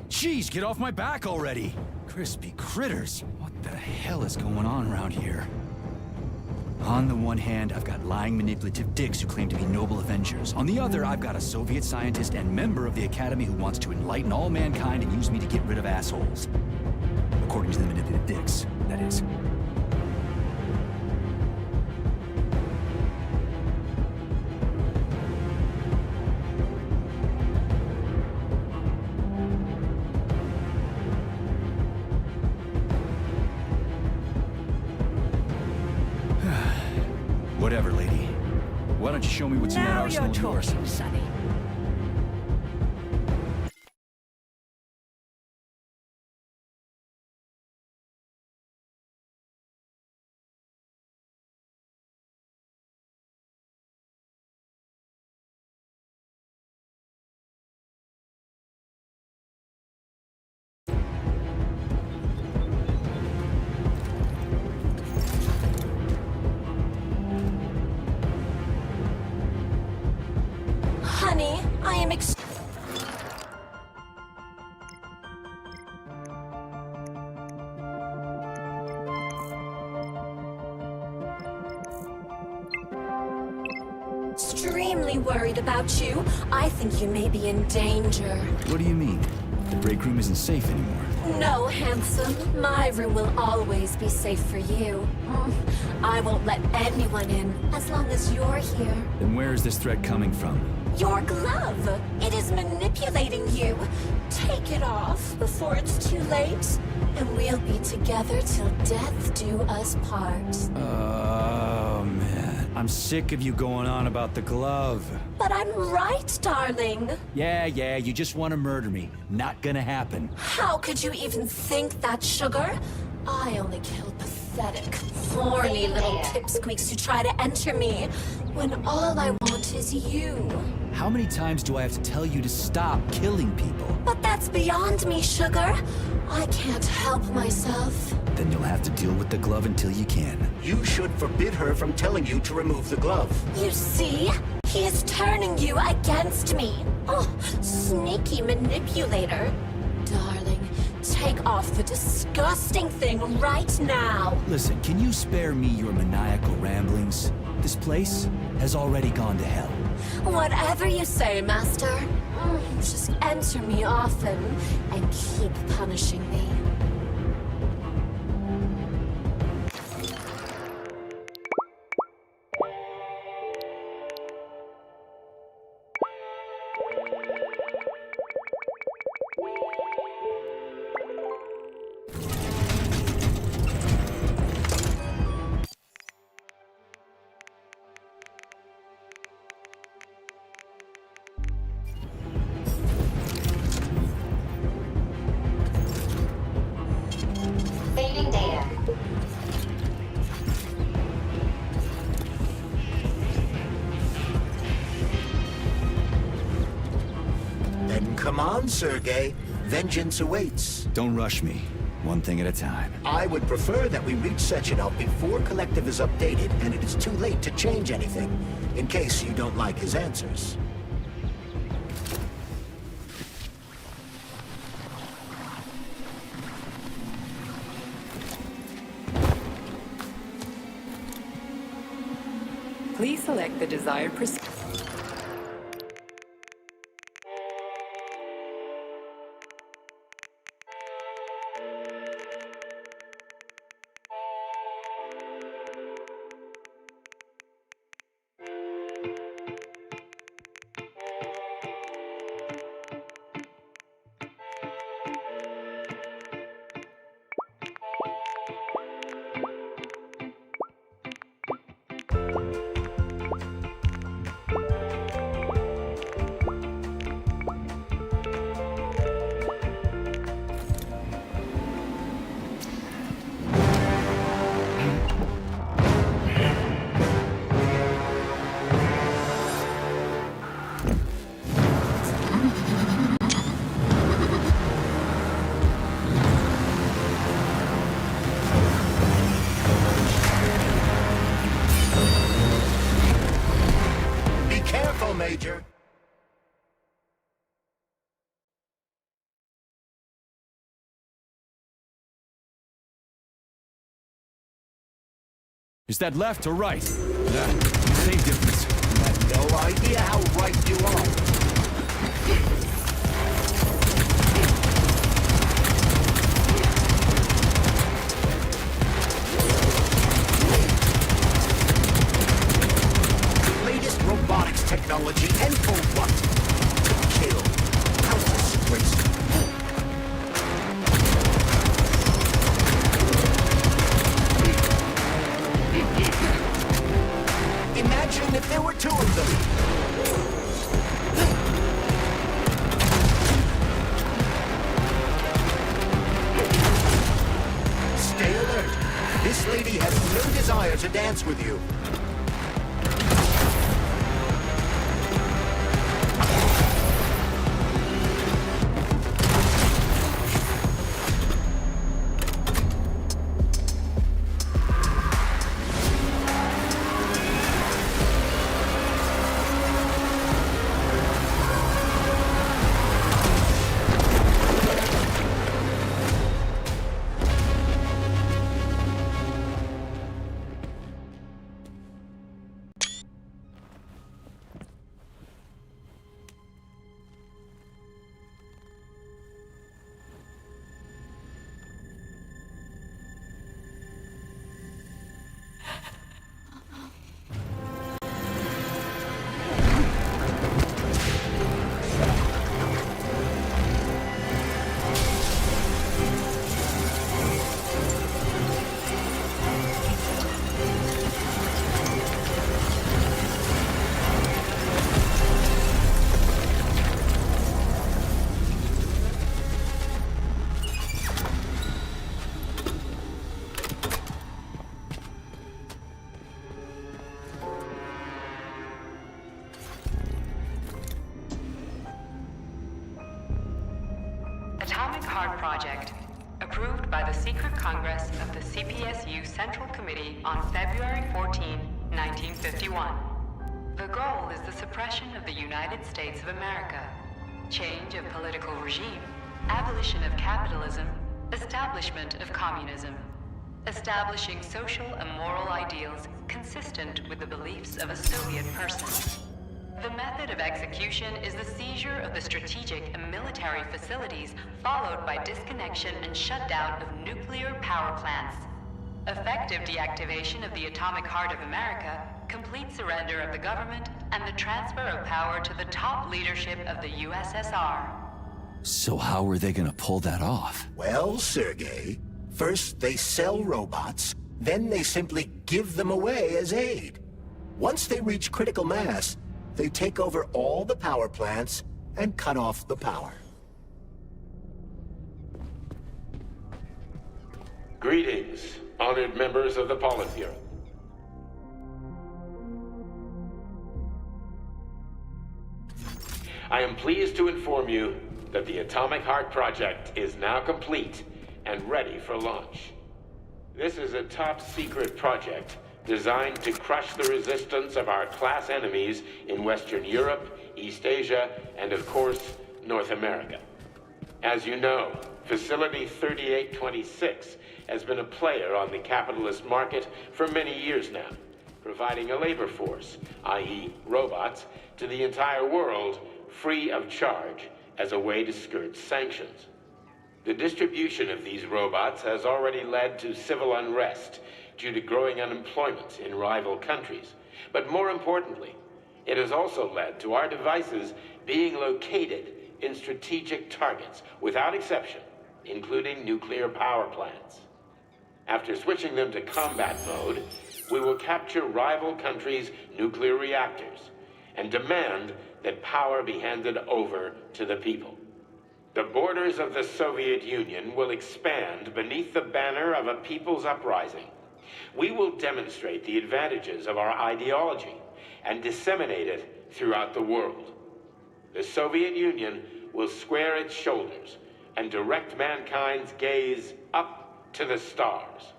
S1: Jeez, get off my back already! Crispy critters. What the hell is going on around here? On the one hand, I've got lying, manipulative dicks who claim to be noble avengers. On the other, I've got a Soviet scientist and member of the Academy who wants to enlighten all mankind and use me to get rid of assholes. According to the manipulative dicks, that is. Whatever, lady. Why don't you show me what's in that arsenal of yours?
S10: Now you're talking, Sonny.
S14: Honey, I am extremely worried about you. I think you may be in danger.
S1: What do you mean? The break room isn't safe anymore.
S14: No, handsome. My room will always be safe for you. I won't let anyone in as long as you're here.
S1: Then where is this threat coming from?
S14: Your glove. It is manipulating you. Take it off before it's too late, and we'll be together till death do us part.
S1: Oh, man. I'm sick of you going on about the glove.
S14: But I'm right, darling.
S1: Yeah, you just want to murder me. Not gonna happen.
S14: How could you even think that, sugar? I only kill pathetic, horny little pipsqueaks who try to enter me, when all I want is you.
S1: How many times do I have to tell you to stop killing people?
S14: But that's beyond me, sugar. I can't help myself.
S1: Then you'll have to deal with the glove until you can.
S2: You should forbid her from telling you to remove the glove.
S14: You see? He is turning you against me. Oh, sneaky manipulator. Darling, take off the disgusting thing right now.
S1: Listen, can you spare me your maniacal ramblings? This place has already gone to hell.
S14: Whatever you say, Master. Just enter me often and keep punishing me.
S3: Saving data.
S2: Then come on, Sergei. Vengeance awaits.
S1: Don't rush me. One thing at a time.
S2: I would prefer that we reach Sechenov before Collective is updated and it is too late to change anything, in case you don't like his answers.
S15: Please select the desired procedure.
S1: Is that left or right? Same difference.
S2: You have no idea how right you are. Latest robotics technology, and for what? To kill. How disgraceful. Imagine if there were two of them. Stay alert. This lady has no desire to dance with you.
S15: Atomic Heart Project, approved by the Secret Congress of the CPSU Central Committee on February 14, 1951. The goal is the suppression of the United States of America, change of political regime, abolition of capitalism, establishment of communism, establishing social and moral ideals consistent with the beliefs of a Soviet person. The method of execution is the seizure of the strategic and military facilities, followed by disconnection and shutdown of nuclear power plants. Effective deactivation of the Atomic Heart of America, complete surrender of the government, and the transfer of power to the top leadership of the USSR.
S1: So how are they gonna pull that off?
S2: Well, Sergei, first they sell robots, then they simply give them away as aid. Once they reach critical mass, they take over all the power plants and cut off the power.
S6: Greetings, honored members of the Politburo. I am pleased to inform you that the Atomic Heart Project is now complete and ready for launch. This is a top-secret project designed to crush the resistance of our class enemies in Western Europe, East Asia, and of course, North America. As you know, Facility 3826 has been a player on the capitalist market for many years now, providing a labor force, i.e. robots, to the entire world free of charge as a way to skirt sanctions. The distribution of these robots has already led to civil unrest due to growing unemployment in rival countries. But more importantly, it has also led to our devices being located in strategic targets, without exception, including nuclear power plants. After switching them to combat mode, we will capture rival countries' nuclear reactors and demand that power be handed over to the people. The borders of the Soviet Union will expand beneath the banner of a people's uprising. We will demonstrate the advantages of our ideology and disseminate it throughout the world. The Soviet Union will square its shoulders and direct mankind's gaze up to the stars.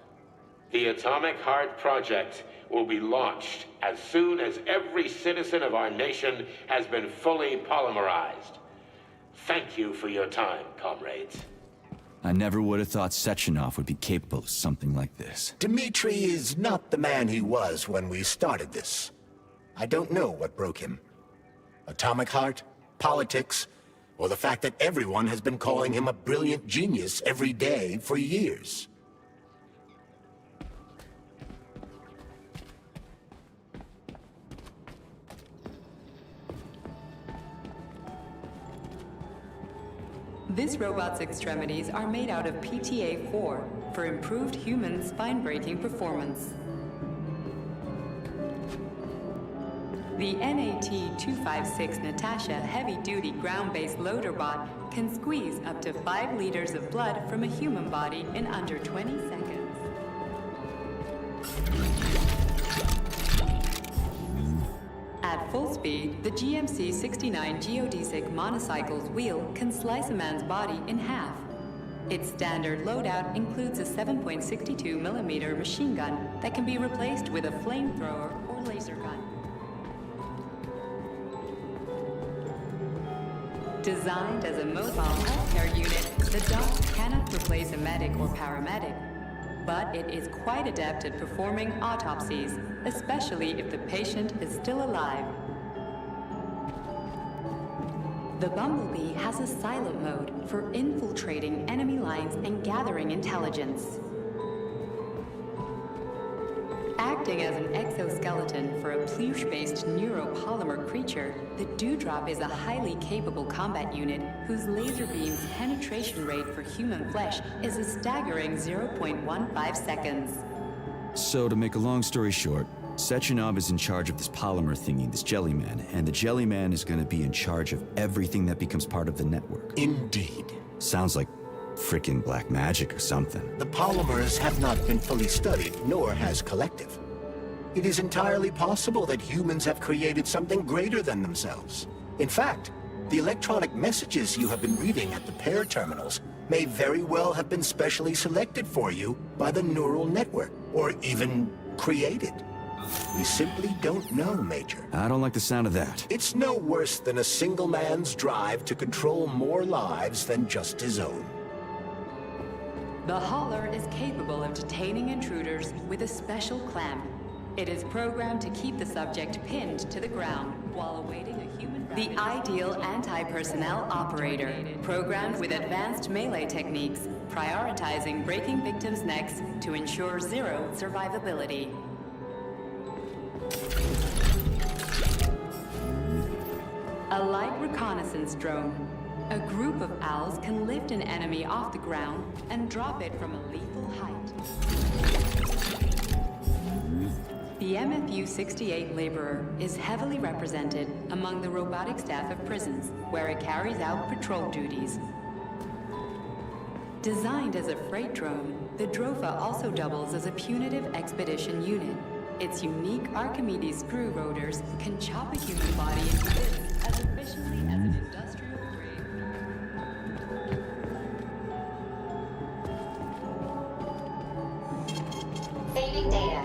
S6: The Atomic Heart Project will be launched as soon as every citizen of our nation has been fully polymerized. Thank you for your time, comrades.
S1: I never would have thought Sechenov would be capable of something like this.
S2: Dmitri is not the man he was when we started this. I don't know what broke him. Atomic heart, politics, or the fact that everyone has been calling him a brilliant genius every day for years.
S15: This robot's extremities are made out of PTA-4 for improved human spine-breaking performance. The NAT-256 Natasha heavy-duty ground-based loader bot can squeeze up to 5 liters of blood from a human body in under 20 seconds. At full speed, the GMC-69 geodesic monocycle's wheel can slice a man's body in half. Its standard loadout includes a 7.62mm machine gun that can be replaced with a flamethrower or laser gun. Designed as a mobile healthcare unit, the dog cannot replace a medic or paramedic, but it is quite adept at performing autopsies, especially if the patient is still alive. The Bumblebee has a silent mode for infiltrating enemy lines and gathering intelligence. Acting as an exoskeleton for a pluche-based neuropolymer creature, the Dewdrop is a highly capable combat unit whose laser beam's penetration rate for human flesh is a staggering 0.15 seconds.
S1: So, to make a long story short, Sechenov is in charge of this polymer thingy, this Jellyman, and the Jellyman is gonna be in charge of everything that becomes part of the network.
S2: Indeed.
S1: Sounds like frickin' black magic or something.
S2: The polymers have not been fully studied, nor has Collective. It is entirely possible that humans have created something greater than themselves. In fact, the electronic messages you have been reading at the pair terminals may very well have been specially selected for you by the neural network, or even created. We simply don't know, Major.
S1: I don't like the sound of that.
S2: It's no worse than a single man's drive to control more lives than just his own.
S15: The Hauler is capable of detaining intruders with a special clamp. It is programmed to keep the subject pinned to the ground while awaiting a human... The ideal anti-personnel operator, programmed with advanced melee techniques, prioritizing breaking victims' necks to ensure zero survivability. A light reconnaissance drone. A group of owls can lift an enemy off the ground and drop it from a lethal height. The MFU-68 Laborer is heavily represented among the robotic staff of prisons, where it carries out patrol duties. Designed as a freight drone, the Drofa also doubles as a punitive expedition unit. Its unique Archimedes screw rotors can chop a human body into bits as efficiently as an industrial grade.
S3: Saving data.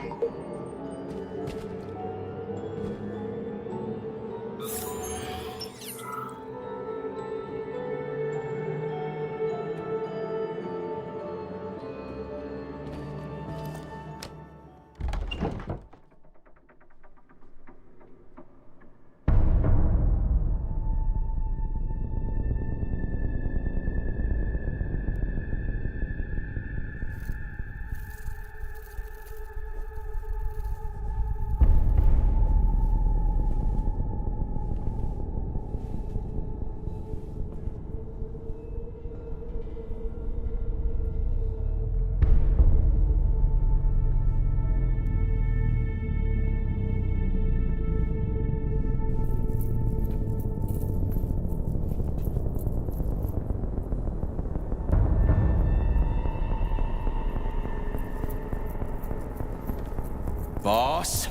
S1: Boss?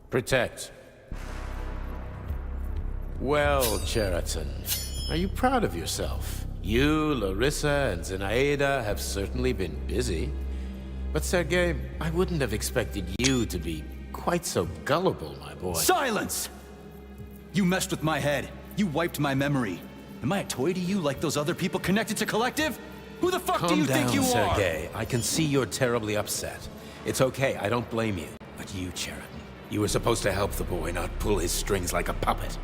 S6: Protect. Well, Cheriton, are you proud of yourself? You, Larissa, and Zenaida have certainly been busy. But Sergei, I wouldn't have expected you to be quite so gullible, my boy.
S1: Silence! You messed with my head. You wiped my memory. Am I a toy to you like those other people connected to Collective? Who the fuck do you think you are?
S6: Calm down, Sergei. I can see you're terribly upset. It's okay, I don't blame you. But you, Sheridan, you were supposed to help the boy, not pull his strings like a puppet.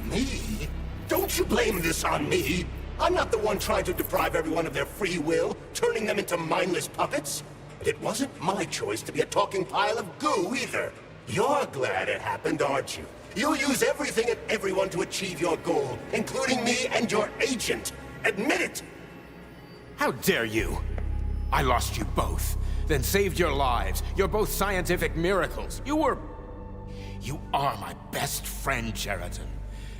S2: Me? Don't you blame this on me? I'm not the one trying to deprive everyone of their free will, turning them into mindless puppets. And it wasn't my choice to be a talking pile of goo either. You're glad it happened, aren't you? You'll use everything and everyone to achieve your goal, including me and your agent. Admit it!
S6: How dare you? I lost you both, then saved your lives. You're both scientific miracles. You are my best friend, Sheridan.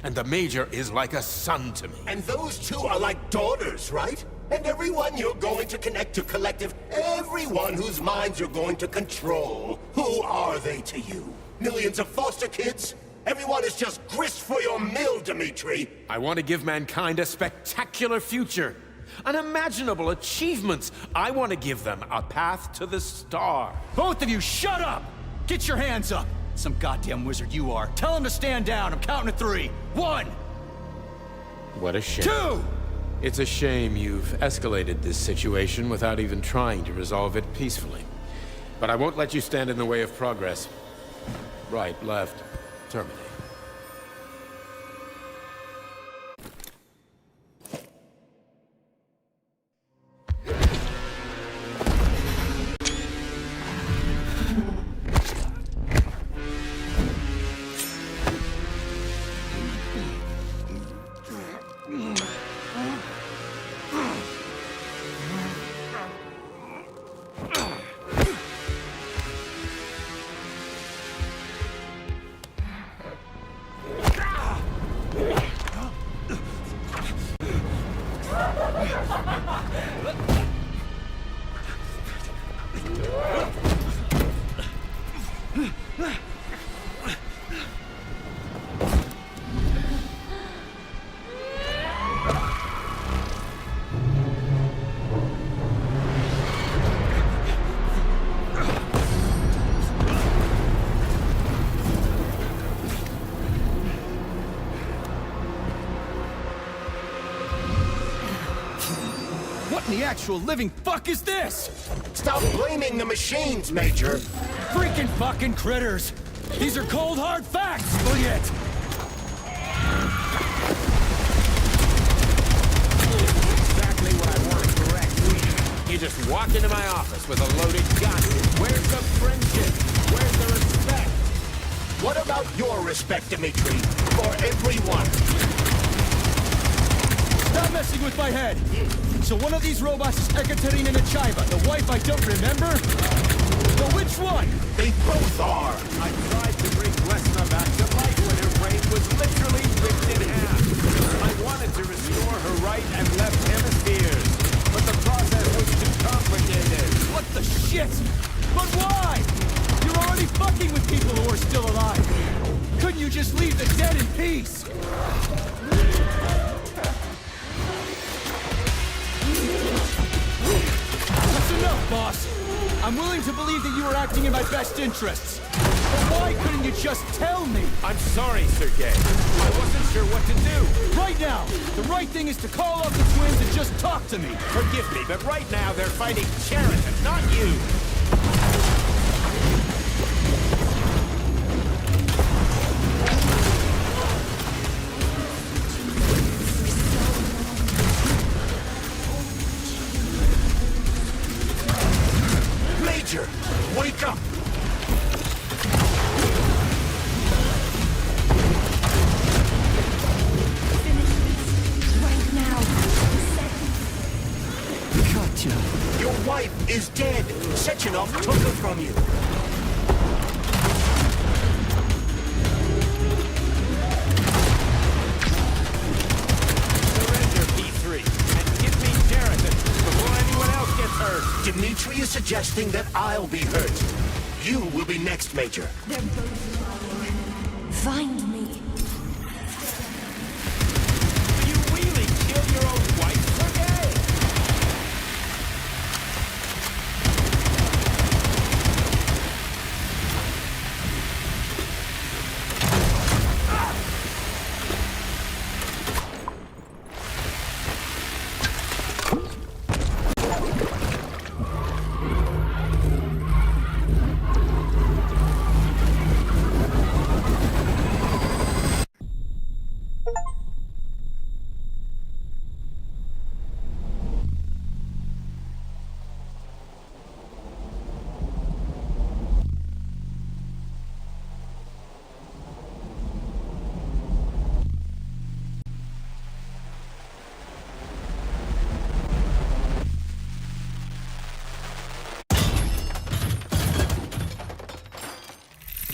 S6: And the Major is like a son to me.
S2: And those two are like daughters, right? And everyone you're going to connect to Collective, everyone whose minds you're going to control, who are they to you? Millions of foster kids? Everyone is just grist for your mill, Dimitri.
S6: I want to give mankind a spectacular future. Unimaginable achievements. I want to give them a path to the star.
S1: Both of you, shut up! Get your hands up! Some goddamn wizard you are. Tell him to stand down. I'm counting to 3. 1!
S6: What a shame.
S1: 2!
S6: It's a shame you've escalated this situation without even trying to resolve it peacefully. But I won't let you stand in the way of progress. Right, left, terminate.
S1: What in the actual living fuck is this?
S2: Stop blaming the machines, Major.
S1: Freaking fucking critters. These are cold, hard facts, Juliet.
S6: Exactly what I want to correct. You just walk into my office with a loaded gun. Where's the friendship? Where's the respect?
S2: What about your respect, Dimitri? For everyone?
S1: Stop messing with my head! So one of these robots is Ekaterina Nechaeva, the wife I don't remember? But which one?
S2: They both are!
S6: I tried to bring Lesna back to life when her brain was literally ripped in half. I wanted to restore her right and left hemispheres, but the process was too complicated.
S1: What the shit? But why? You're already fucking with people who are still alive. Couldn't you just leave the dead in peace? Enough, boss! I'm willing to believe that you were acting in my best interests. But why couldn't you just tell me?
S6: I'm sorry, Sergei. I wasn't sure what to do.
S1: Right now, the right thing is to call up the twins and just talk to me.
S6: Forgive me, but right now they're fighting Sheridan, not you.
S2: Wake up!
S17: Right now.
S2: Katya! Your wife is dead! Sechenov took her from you!
S6: Surrender, P3, and give me Sheridan before anyone else gets hurt!
S2: Dimitri is suggesting that I'll be hurt. You will be next, Major.
S17: They're both lying. Find me.
S6: Will you really kill your own wife, Sergei?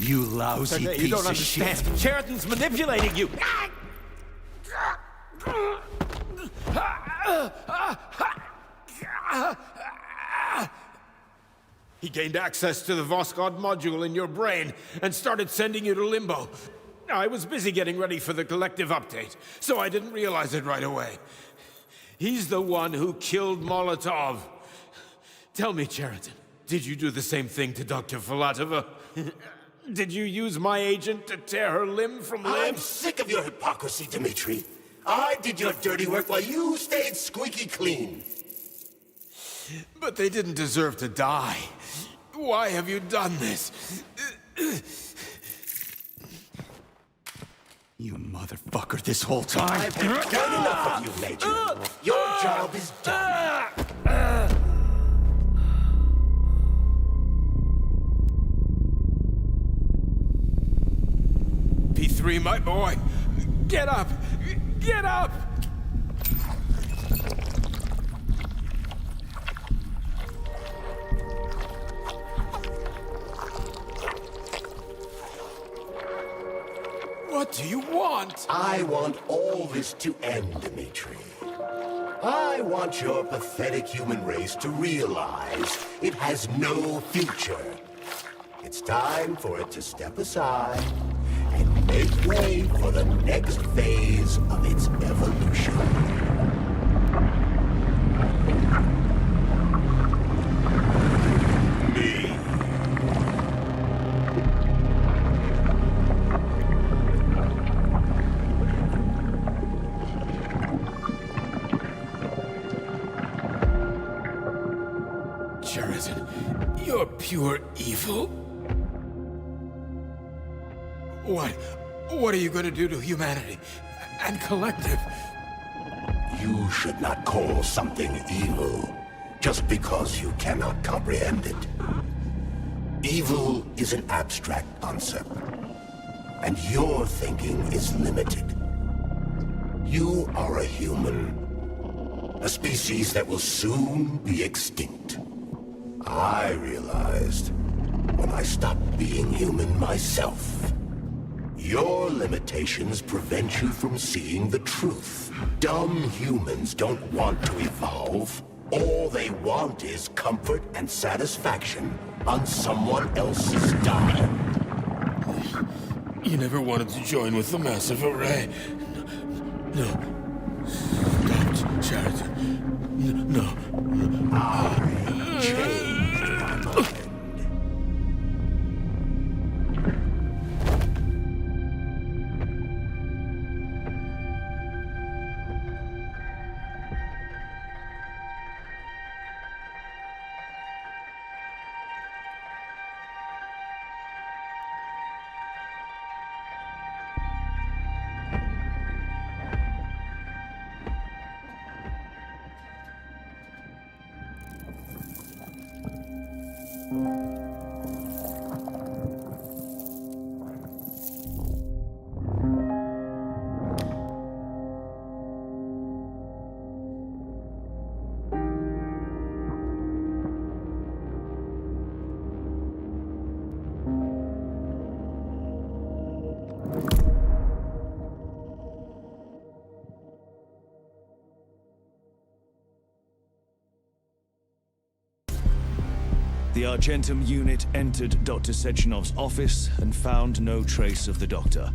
S1: You lousy
S6: You
S1: piece
S6: don't
S1: of
S6: understand.
S1: shit.
S6: Sheraton's manipulating you. He gained access to the Voskhod module in your brain and started sending you to Limbo. I was busy getting ready for the collective update, so I didn't realize it right away. He's the one who killed Molotov. Tell me, Sheraton, did you do the same thing to Dr. Filatova? Did you use my agent to tear her limb from limb?
S2: I'm sick of your hypocrisy, Dimitri. I did your dirty work while you stayed squeaky clean.
S6: But they didn't deserve to die. Why have you done this?
S1: You motherfucker, this whole time.
S2: I've done enough of you, Major. Your job is done.
S6: P3, my boy. Get up! Get up! What do you want?
S2: I want all this to end, Dimitri. I want your pathetic human race to realize it has no future. It's time for it to step aside and make way for the next phase of its evolution.
S6: Sheraton, you're pure evil. What are you going to do to humanity and collective?
S2: You should not call something evil just because you cannot comprehend it. Evil is an abstract concept, and your thinking is limited. You are a human, a species that will soon be extinct. I realized when I stopped being human myself. Your limitations prevent you from seeing the truth. Dumb humans don't want to evolve. All they want is comfort and satisfaction on someone else's dime.
S6: You never wanted to join with the massive array. No. Don't, Sheraton. No.
S2: I changed my mind.
S7: The Argentum unit entered Dr. Sechenov's office and found no trace of the doctor.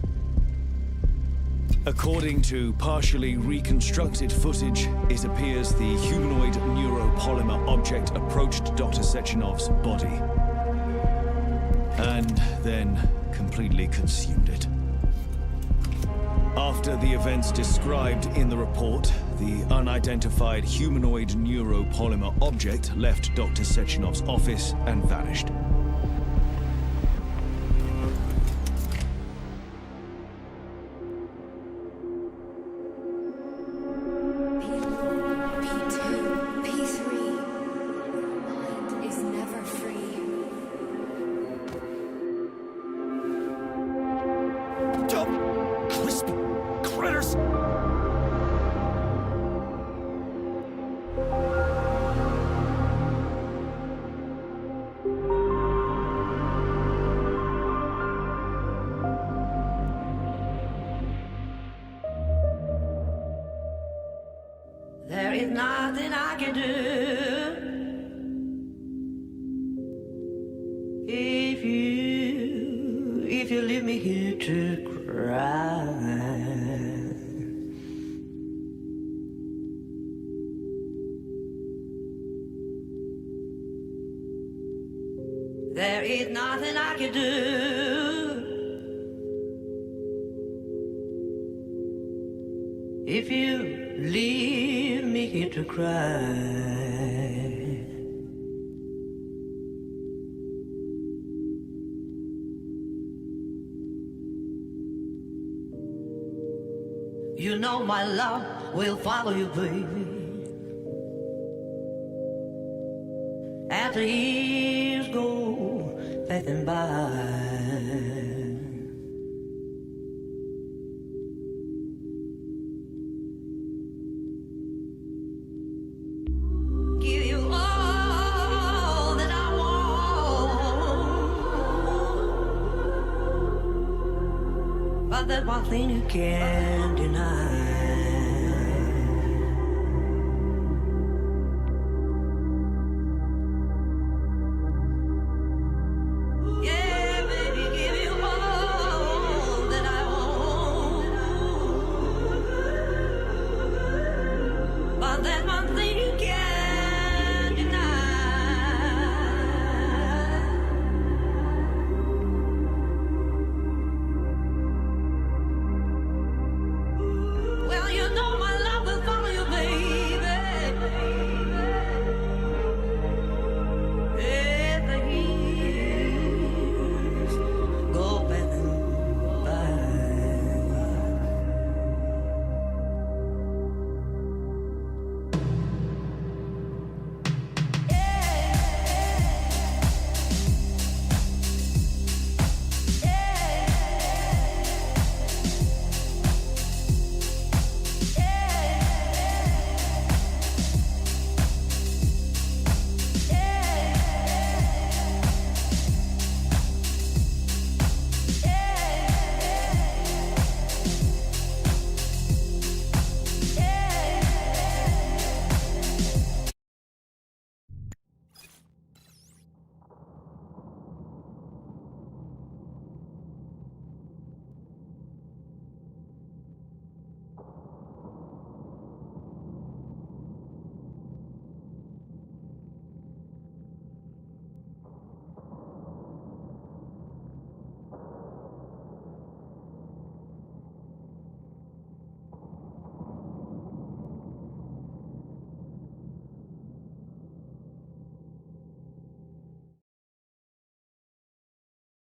S7: According to partially reconstructed footage, it appears the humanoid neuropolymer object approached Dr. Sechenov's body and then completely consumed it. After the events described in the report, the unidentified humanoid neuropolymer object left Dr. Sechenov's office and vanished.
S17: There is nothing I can do. If you leave me here to cry. There is nothing I can do. If you leave me here to cry. You know my love will follow you, baby. As the years go passing by. Give you all that I want. But there's one thing you can't deny.